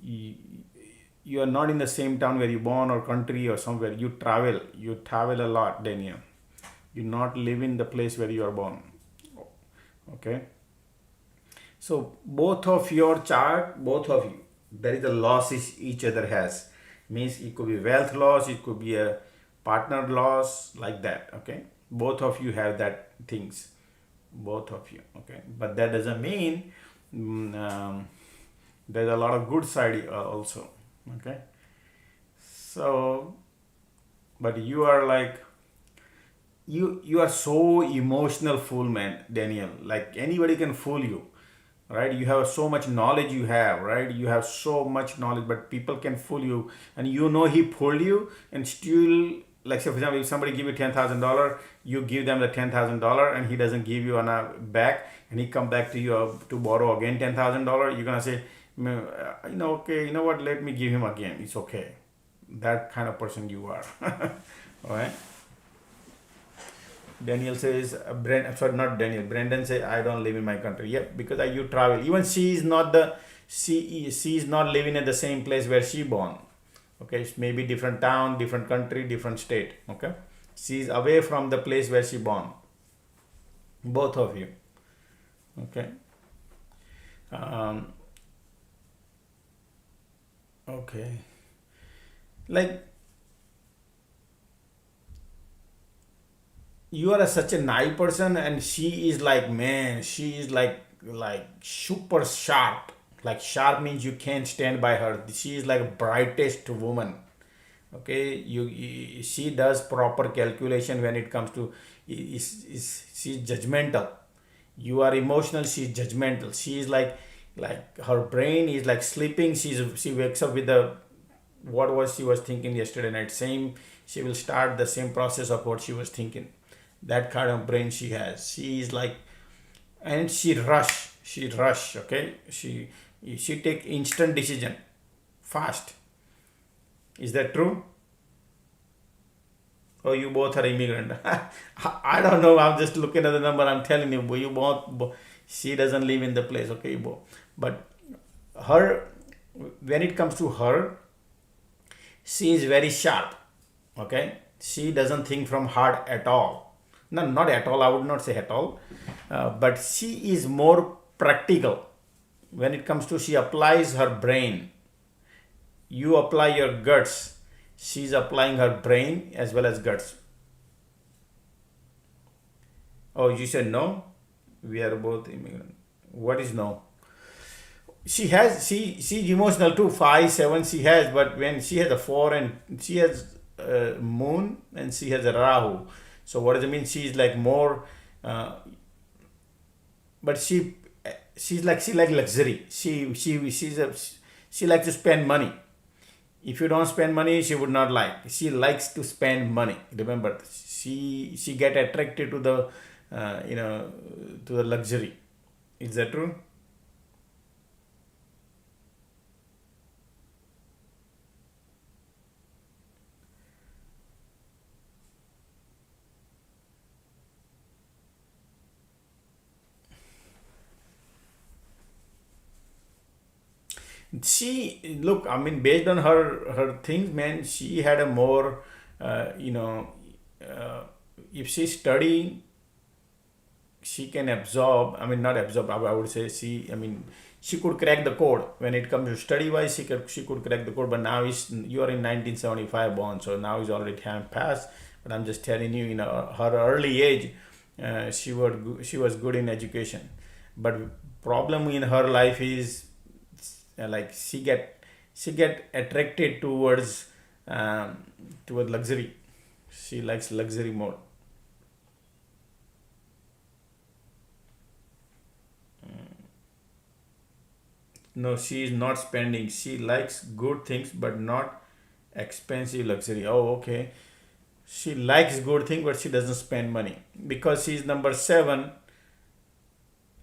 you are not in the same town where you born or country or somewhere. You travel a lot, Daniel. You not live in the place where you are born. Okay, so both of your chart, both of you, there is a loss each other has. Means it could be wealth loss, it could be a partner loss, like that. Okay, both of you have that things, both of you. Okay, but that doesn't mean there's a lot of good side also. Okay, so, but you are like, you are so emotional fool, man, Daniel. Like anybody can fool you, right? You have so much knowledge, you have, right? You have so much knowledge, but people can fool you, and you know he fooled you, and still, like say for example, if somebody give you $10,000, you give them the $10,000, and he doesn't give you back, and he come back to you to borrow again $10,000. You're gonna say, okay, you know what? Let me give him again. It's okay. That kind of person you are. All right. Daniel says, sorry, not Daniel. Brandon says, I don't live in my country. Yep, because you travel. Even she is not she is not living in the same place where she born. Okay, it's maybe different town, different country, different state. Okay, she is away from the place where she born. Both of you. Okay. Okay. Like, you are such a naive person, and she is like, man, she is like super sharp. Like sharp means you can't stand by her. She is like brightest woman. Okay, she does proper calculation when it comes to, she's judgmental. You are emotional, she's judgmental. She is like her brain is like sleeping. She wakes up with the, what was she was thinking yesterday night, same, she will start the same process of what she was thinking. That kind of brain she has. She is like, and she rush. Okay, she take instant decision, fast. Is that true? Oh, you both are immigrant. I don't know, I'm just looking at the number. I'm telling you, you both, she doesn't live in the place. Okay, but her, when it comes to her, she is very sharp. Okay, she doesn't think from heart at all. No, not at all, I would not say at all. But she is more practical. When it comes to, she applies her brain. You apply your guts. She's applying her brain as well as guts. Oh, you said no? We are both immigrant. What is no? She's emotional too. 5, 7 she has, but when she has a 4, and she has moon, and she has a Rahu. So what does it mean? She's like more, but she's like, she like luxury. She likes to spend money. If you don't spend money, she would not like. She likes to spend money. Remember, she get attracted to the to the luxury. Is that true? She, look, I mean, based on her things, man, she had a more, uh, if she study, she can absorb. I mean, not absorb, I would say, she could crack the code. When it comes to study wise, she could crack the code. But now you are in 1975 born, so now is already time passed. But I'm just telling you, her early age, she was good in education. But problem in her life is, like, she get attracted toward luxury. She likes luxury more. No, she is not spending. She likes good things, but not expensive luxury. Oh, okay. She likes good thing, but she doesn't spend money because she's number 7.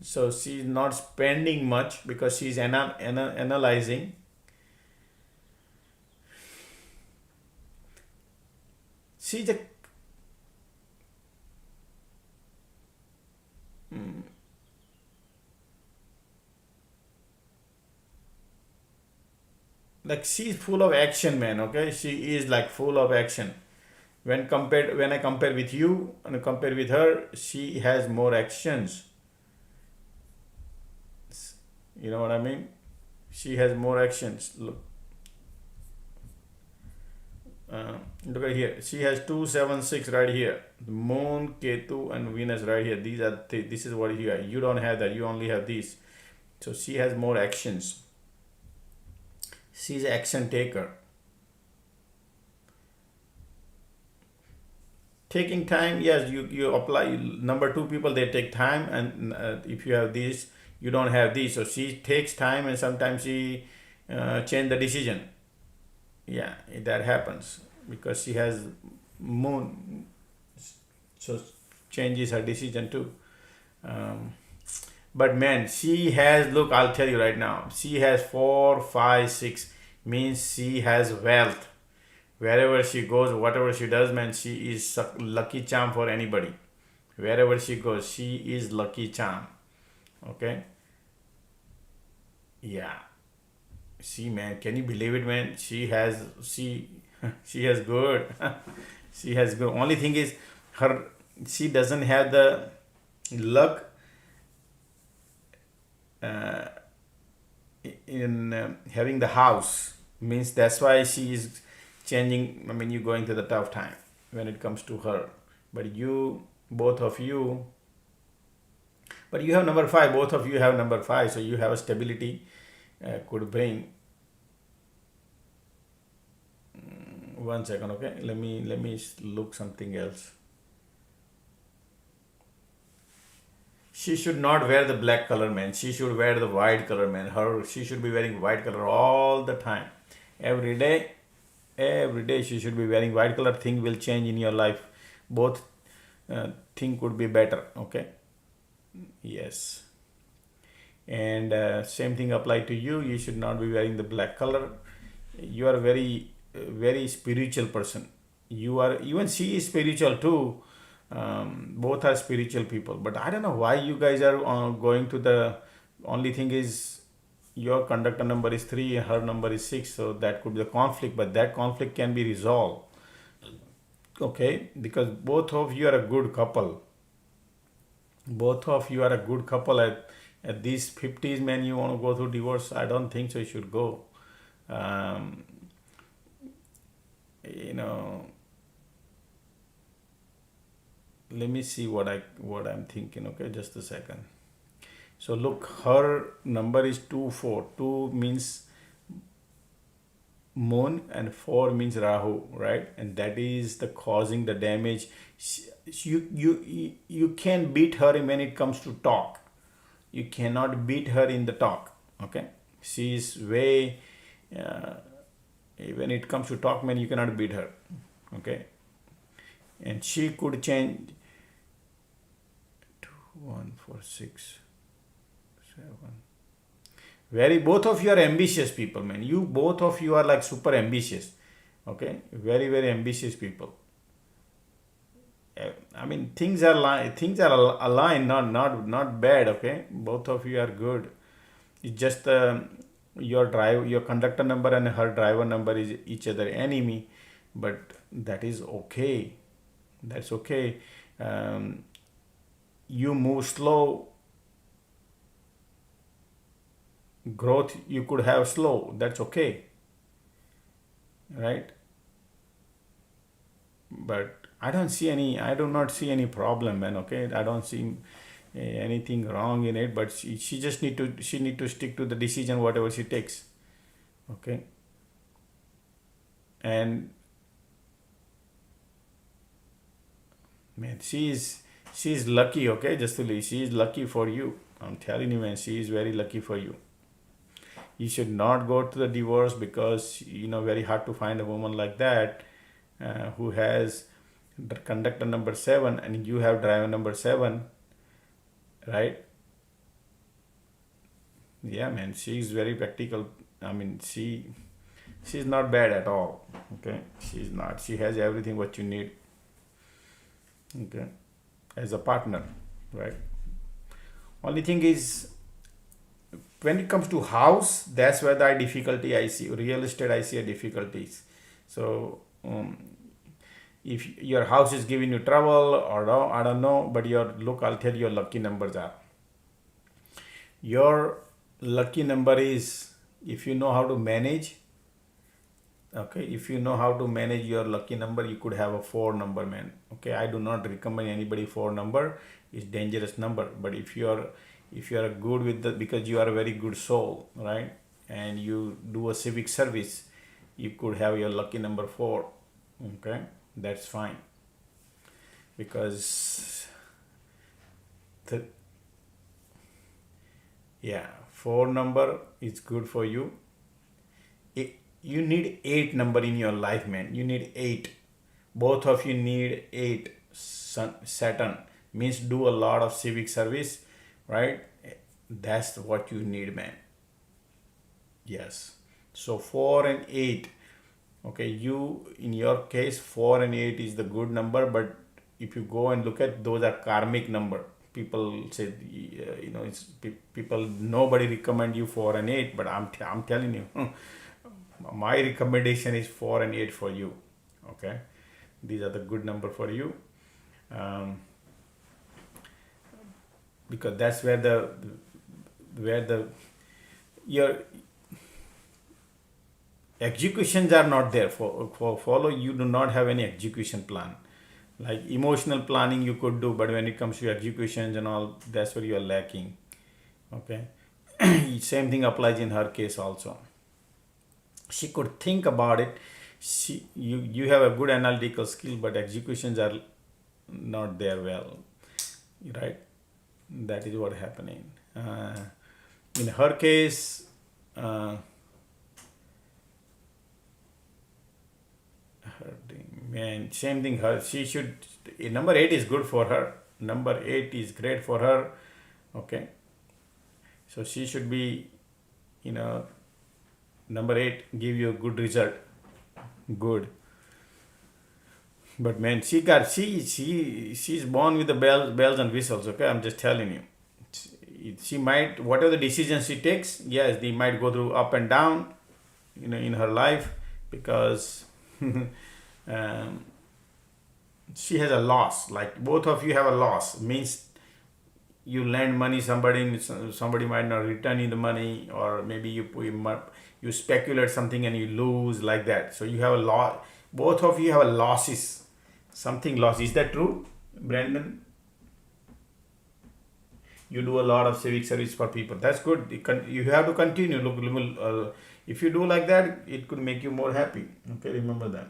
So she's not spending much because she's analyzing. She's a like she's full of action, man. Okay, she is like full of action. When I compare with you and compare with her, she has more actions. You know what I mean? She has more actions. Look at here. She has 276 right here. The Moon, Ketu, and Venus right here. These are this is what you have. You don't have that. You only have these. So she has more actions. She's an action taker. Taking time, yes, you apply. Number two people, they take time, and if you have these, you don't have these. So she takes time, and sometimes she change the decision. Yeah, that happens because she has moon, so changes her decision too. Um, but man, she has, look, I'll tell you right now, she has 4, 5, 6, means she has wealth. Wherever she goes, whatever she does, man, she is lucky charm for anybody. Wherever she goes, she is lucky charm. Okay? Yeah. See, man, can you believe it, man? She has good. She has good. Only thing is, her she doesn't have the luck uh, in having the house. Means that's why she is changing. I mean, you're going through the tough time when it comes to her. But you, both of you, but you have number five. Both of you have number five, so you have a stability. Could bring. 1 second, okay. Let me look something else. She should not wear the black color, man. She should wear the white color, man. She should be wearing white color all the time, every day. Every day she should be wearing white color. Thing will change in your life. Both thing could be better. Okay. Yes. And same thing apply to you. You should not be wearing the black color. You are very spiritual person. You are, even she is spiritual too. Both are spiritual people, but I don't know why you guys are going to the, only thing is your conductor number is 3, her number is 6, so that could be a conflict, but that conflict can be resolved. Okay, because both of you are a good couple. Both of you are a good couple. At these 50s, man, you want to go through divorce? I don't think so. You should go. Um, you know, let me see what I'm thinking. Okay, just a second. So look, her number is 2, 4. 2 means moon and 4 means Rahu, right? And that is the causing the damage. You can beat her when it comes to talk. You cannot beat her in the talk. Okay, she is way. When it comes to talk, man, you cannot beat her. Okay, and she could change. 2, 1, 4, 6, 7. Both of you are ambitious people, man. Both of you are like super ambitious. Okay, very ambitious people. I mean, things are aligned, not bad. Okay, both of you are good. It's just your conductor number and her driver number is each other enemy, but that is okay. That's okay. You move slow. Growth you could have slow. That's okay, right? But I do not see any problem, man. Okay, I don't see anything wrong in it. But she just need to stick to the decision whatever she takes. Okay, and man, she's lucky. Okay, Justuli, she is lucky for you. I'm telling you, man, she is very lucky for you. You should not go to the divorce because very hard to find a woman like that who has the conductor number 7 and you have driver number 7, right? Yeah, man, she's very practical. I mean, she's not bad at all. Okay, she's not. She has everything what you need. Okay, as a partner, right? Only thing is, when it comes to house, that's where the difficulty I see. Real estate, I see a difficulties. So if your house is giving you trouble or no, I don't know, but your look, I'll tell you your lucky numbers are. Your lucky number is, if you know how to manage, okay, if you know how to manage your lucky number, you could have a 4 number, man. Okay, I do not recommend anybody 4 number. It's dangerous number. But if you are good with the, because you are a very good soul, right, and you do a civic service, you could have your lucky number 4. Okay, that's fine, because the, yeah, 4 number is good for you. You need 8 number in your life, man. You need 8. Both of you need 8. Saturn means do a lot of civic service, right? That's what you need, man. Yes. So 4 and 8. Okay, you, in your case, 4 and 8 is the good number, but if you go and look at, those are karmic number. People say, it's people, nobody recommend you 4 and 8, but I'm telling you, my recommendation is 4 and 8 for you. Okay, these are the good number for you, because that's where the your executions are not there. For follow, you do not have any execution plan. Like emotional planning you could do, but when it comes to executions and all, that's where you are lacking. Okay, same thing applies in her case also. She could think about it. You have a good analytical skill, but executions are not there well, right? That is what happening. In her case, man, same thing. She should. Number 8 is good for her. Number 8 is great for her. Okay, so she should be, number 8 give you a good result. Good. But man, she's born with the bells and whistles. Okay, I'm just telling you. She might, whatever the decision she takes, yes, they might go through up and down, in her life, because she has a loss. Like both of you have a loss. Means you lend money, somebody might not return you the money, or maybe you speculate something and you lose, like that. So you have a loss. Both of you have a losses. Something loss. Is that true, Brandon? You do a lot of civic service for people. That's good. You have to continue. Look, if you do like that, it could make you more happy. Okay, remember that.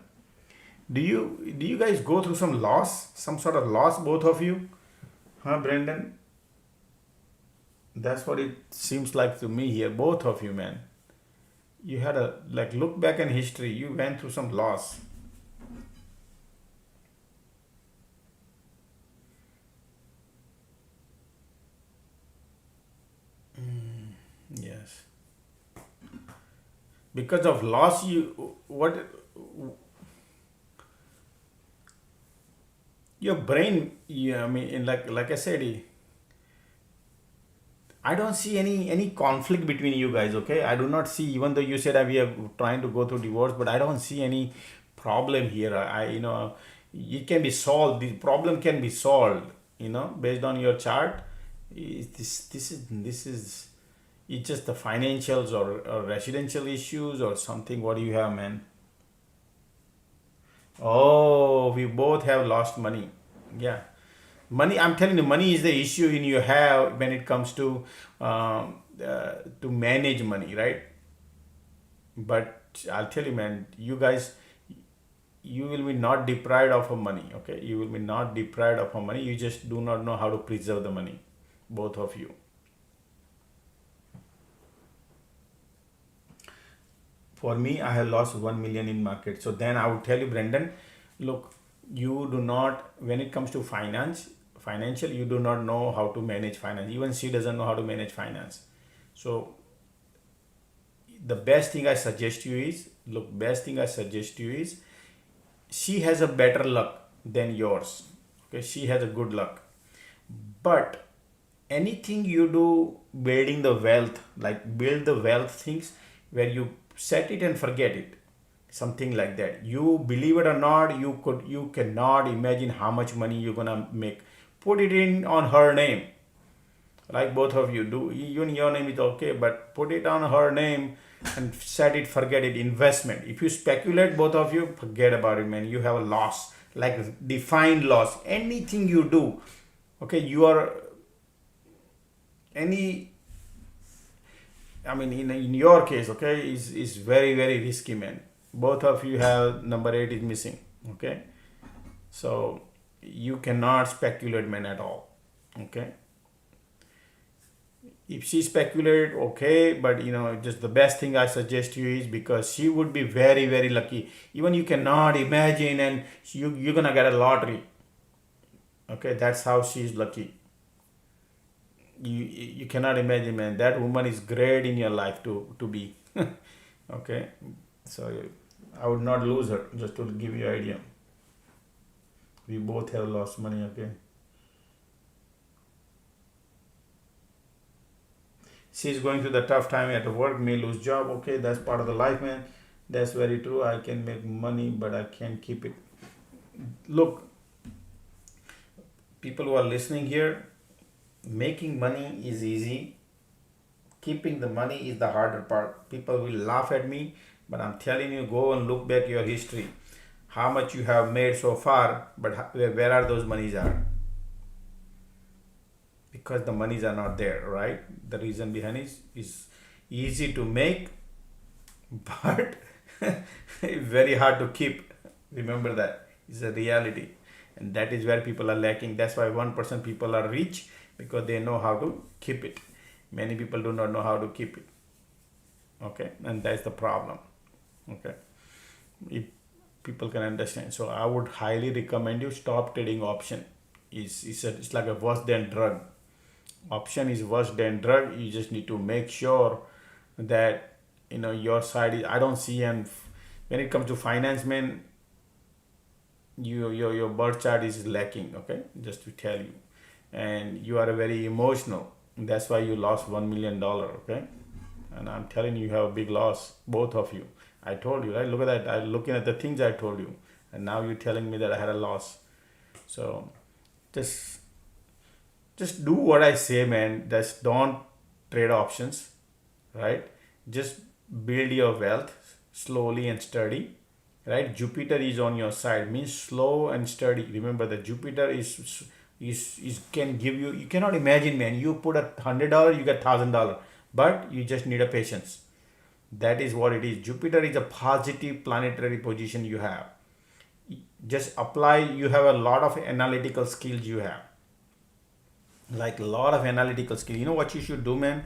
Do you guys go through some loss, some sort of loss, both of you? Huh, Brandon? That's what it seems like to me here. Both of you, man. You had look back in history. You went through some loss. Yes. Because of loss, your brain, I mean, like I said, I don't see any conflict between you guys. Okay, I do not see, even though you said that we are trying to go through divorce, but I don't see any problem here. It can be solved. The problem can be solved. Based on your chart. This is it's just the financials, or residential issues or something. What do you have, man? Oh, we both have lost money. Yeah. Money, I'm telling you, money is the issue in you have when it comes to manage money, right? But I'll tell you, man, you guys, you will be not deprived of money. Okay, you will be not deprived of money. You just do not know how to preserve the money, both of you. For me, I have lost 1 million in market. So then I would tell you, Brendan, look, you do not, when it comes to financial, you do not know how to manage finance. Even she doesn't know how to manage finance. So the best thing I suggest you is, look, best thing I suggest you is, she has a better luck than yours. Okay, she has a good luck. But anything you do building the wealth, like build the wealth things where you set it and forget it, something like that. You believe it or not, you cannot imagine how much money you're gonna make. Put it in on her name, like both of you do. Even your name is okay, but put it on her name and set it, forget it. Investment, if you speculate, both of you, forget about it, man. You have a loss, like defined loss. Anything you do, okay, you are any, I mean, in your case, okay, is very, very risky, man. Both of you have number 8 is missing, okay? So you cannot speculate, man, at all, okay? If she speculate, okay, but just the best thing I suggest you is, because she would be very, very lucky. Even you cannot imagine, and you're gonna get a lottery, okay? That's how she's lucky. You cannot imagine, man. That woman is great in your life to be. Okay, so I would not lose her, just to give you an idea. We both have lost money, okay? She's going through the tough time at work, may lose job, okay? That's part of the life, man. That's very true. I can make money, but I can't keep it. Look, people who are listening here, making money is easy. Keeping the money is the harder part. People will laugh at me, but I'm telling you, go and look back your history. How much you have made so far, but where are those monies are? Because the monies are not there, right? The reason behind is easy to make, but very hard to keep. Remember that. It's a reality. And that is where people are lacking. That's why 1% people are rich, because they know how to keep it. Many people do not know how to keep it. Okay, and that's the problem. Okay, if people can understand. So I would highly recommend you stop trading option. It's like a worse than drug. Option is worse than drug. You just need to make sure that your side is. I don't see, and when it comes to finance, man, your birth chart is lacking. Okay, just to tell you, and you are very emotional. That's why you lost $1 million. Okay, and I'm telling you, you have a big loss, both of you. I told you, right? Look at that. I'm looking at the things I told you, and now you're telling me that I had a loss. So just do what I say, man. Just don't trade options, right? Just build your wealth slowly and steady, right? Jupiter is on your side, means slow and steady. Remember that Jupiter is can give you. You cannot imagine, man. You put $100, you get $1,000, but you just need a patience. That is what it is. Jupiter is a positive planetary position you have. Just apply. You have a lot of analytical skills. You have like a lot of analytical skill. You know what you should do, man?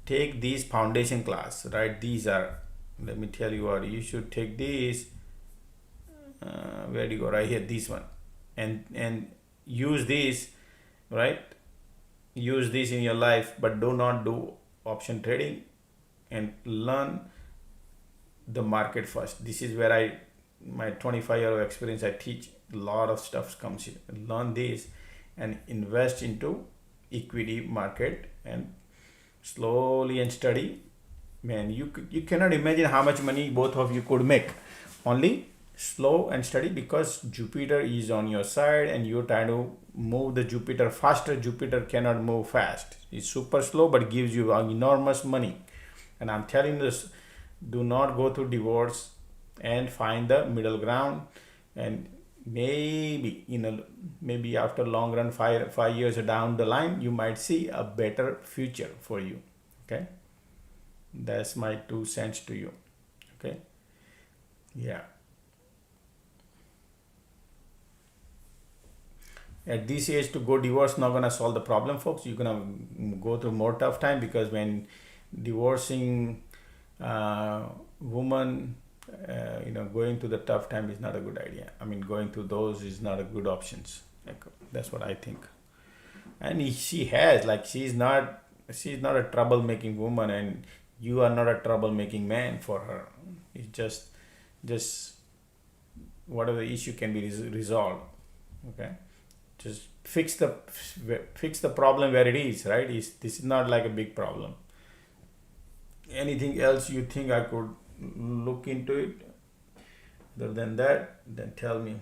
Take these foundation class, right? These are, let me tell you what, you should take these. Where do you go? Right here, this one, and use this, right? Use this in your life, but do not do option trading, and learn the market first. This is where my 25-year of experience, I teach a lot of stuff comes here. Learn this and invest into equity market, and slowly and steady, man, you cannot imagine how much money both of you could make. Only slow and steady, because Jupiter is on your side and you're trying to move the Jupiter faster. Jupiter cannot move fast. It's super slow, but gives you enormous money. And I'm telling this, do not go through divorce, and find the middle ground, and maybe maybe after long run, 5 years down the line, you might see a better future for you. Okay, that's my 2 cents to you. Okay, yeah. At this age, to go divorce not gonna solve the problem, folks. You're gonna go through more tough time, because when divorcing woman, going through the tough time is not a good idea. I mean, going through those is not a good options. Like, that's what I think. And she has, like, she's not a troublemaking woman, and You are not a troublemaking man for her. It's just whatever issue can be resolved. Okay, just fix the problem where it is, right? This is not like a big problem. Anything else you think I could look into it other than that, then tell me.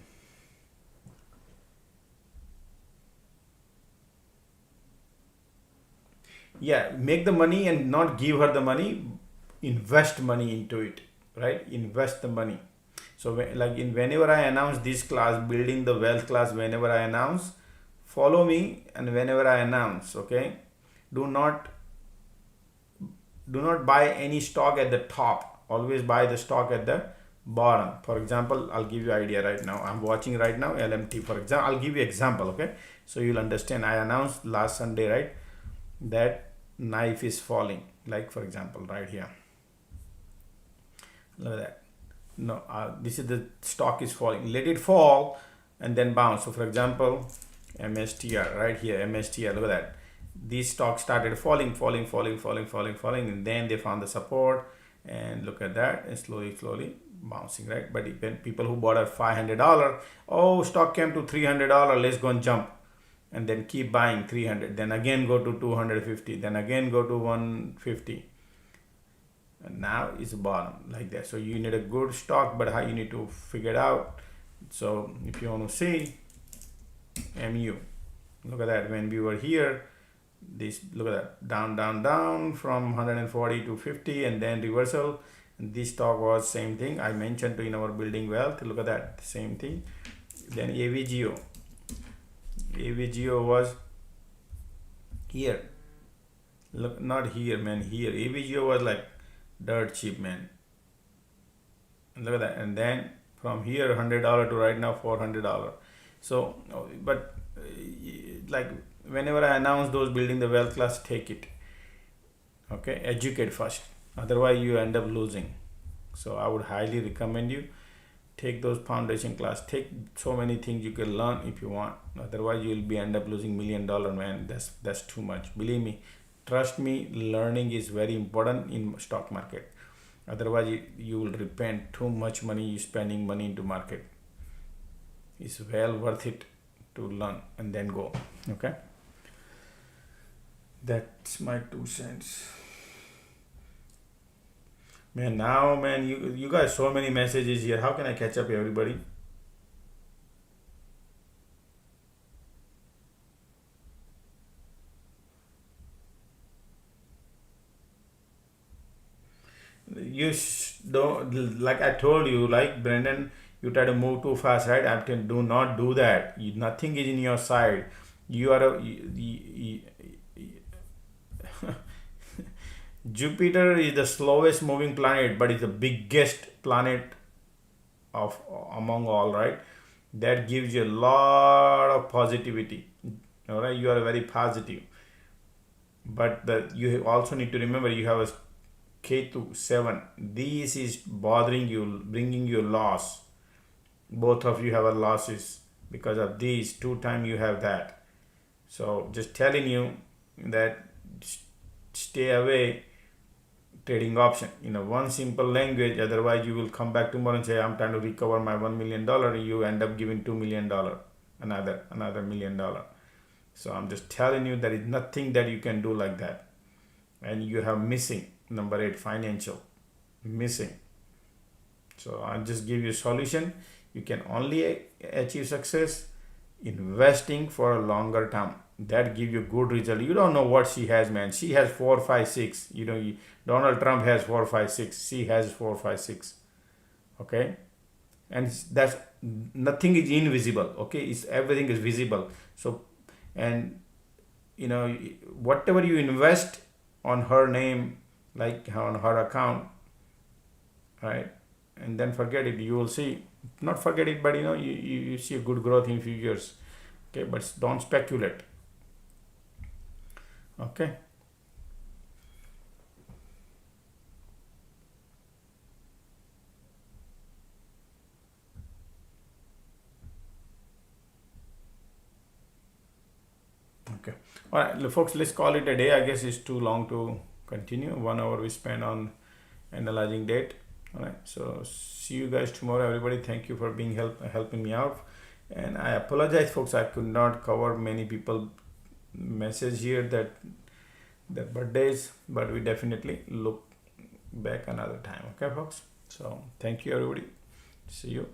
Yeah, make the money and not give her the money. Invest money into it, right? Invest the money. So like whenever I announce this class, building the wealth class, whenever I announce, follow me, and whenever I announce, okay, do not buy any stock at the top. Always buy the stock at the bottom. For example, I'll give you idea right now. I'm watching right now LMT. For example, I'll give you example, okay, so you'll understand. I announced last Sunday, right, that knife is falling, like for example right here. Look at that. No, this is the stock is falling. Let it fall and then bounce. So for example, MSTR right here, MSTR, look at that. These stocks started falling, and then they found the support, and look at that, and slowly bouncing, right? But when people who bought at $500, oh, stock came to $300, let's go and jump, and then keep buying 300, then again go to 250, then again go to 150, and now it's bottom like that. So you need a good stock, but how you need to figure it out. So if you want to see MU, look at that. When we were here, this, look at that, down from 140 to 50, and then reversal. And this stock was same thing I mentioned to in our building wealth. Look at that, same thing. Then AVGO was here. Look, not here, man, here. AVGO was like dirt cheap, man. Look at that. And then from here $100 to right now $400. So but like whenever I announce those building the wealth class, take it, okay, educate first, otherwise you end up losing. So I would highly recommend you take those foundation class. Take so many things you can learn if you want, otherwise you will be end up losing $1 million, man. That's too much. Believe me, trust me, learning is very important in stock market. Otherwise you will repent too much money you spending money into market. It's well worth it to learn and then go. Okay, that's my 2 cents, man. Now, man, you guys, so many messages here. How can I catch up everybody? You don't, like I told you, like Brendan, you try to move too fast, right? I can do not do that. Nothing is in your side. You are Jupiter is the slowest moving planet, but it's the biggest planet of among all, right? That gives you a lot of positivity. All right, you are very positive, but you also need to remember you have a Ketu 7. This is bothering you, bringing you loss. Both of you have a losses because of these 2 times you have that. So just telling you that stay away trading option in a one simple language. Otherwise you will come back tomorrow and say, I'm trying to recover my $1 million, and you end up giving $2 million, another $1 million. So I'm just telling you there is nothing that you can do like that. And you have missing number 8, financial, missing. So I'll just give you a solution. You can only achieve success investing for a longer term. That give you good result. You don't know what she has, man. She has 4, 5, 6. You know, Donald Trump has 4, 5, 6. She has 4, 5, 6. Okay, and that's nothing is invisible. Okay, it's everything is visible. So, and you know, whatever you invest on her name, like on her account, right, and then forget it. You will see, not forget it, but you know, you see a good growth in few years. Okay, but don't speculate. Okay. Okay. All right, folks, let's call it a day. I guess it's too long to continue. 1 hour we spend on analyzing date. All right, so see you guys tomorrow, everybody. Thank you for being helping me out, and I apologize, folks, I could not cover many people message here that their birthdays, but we definitely look back another time. Okay, folks, so thank you, everybody. See you.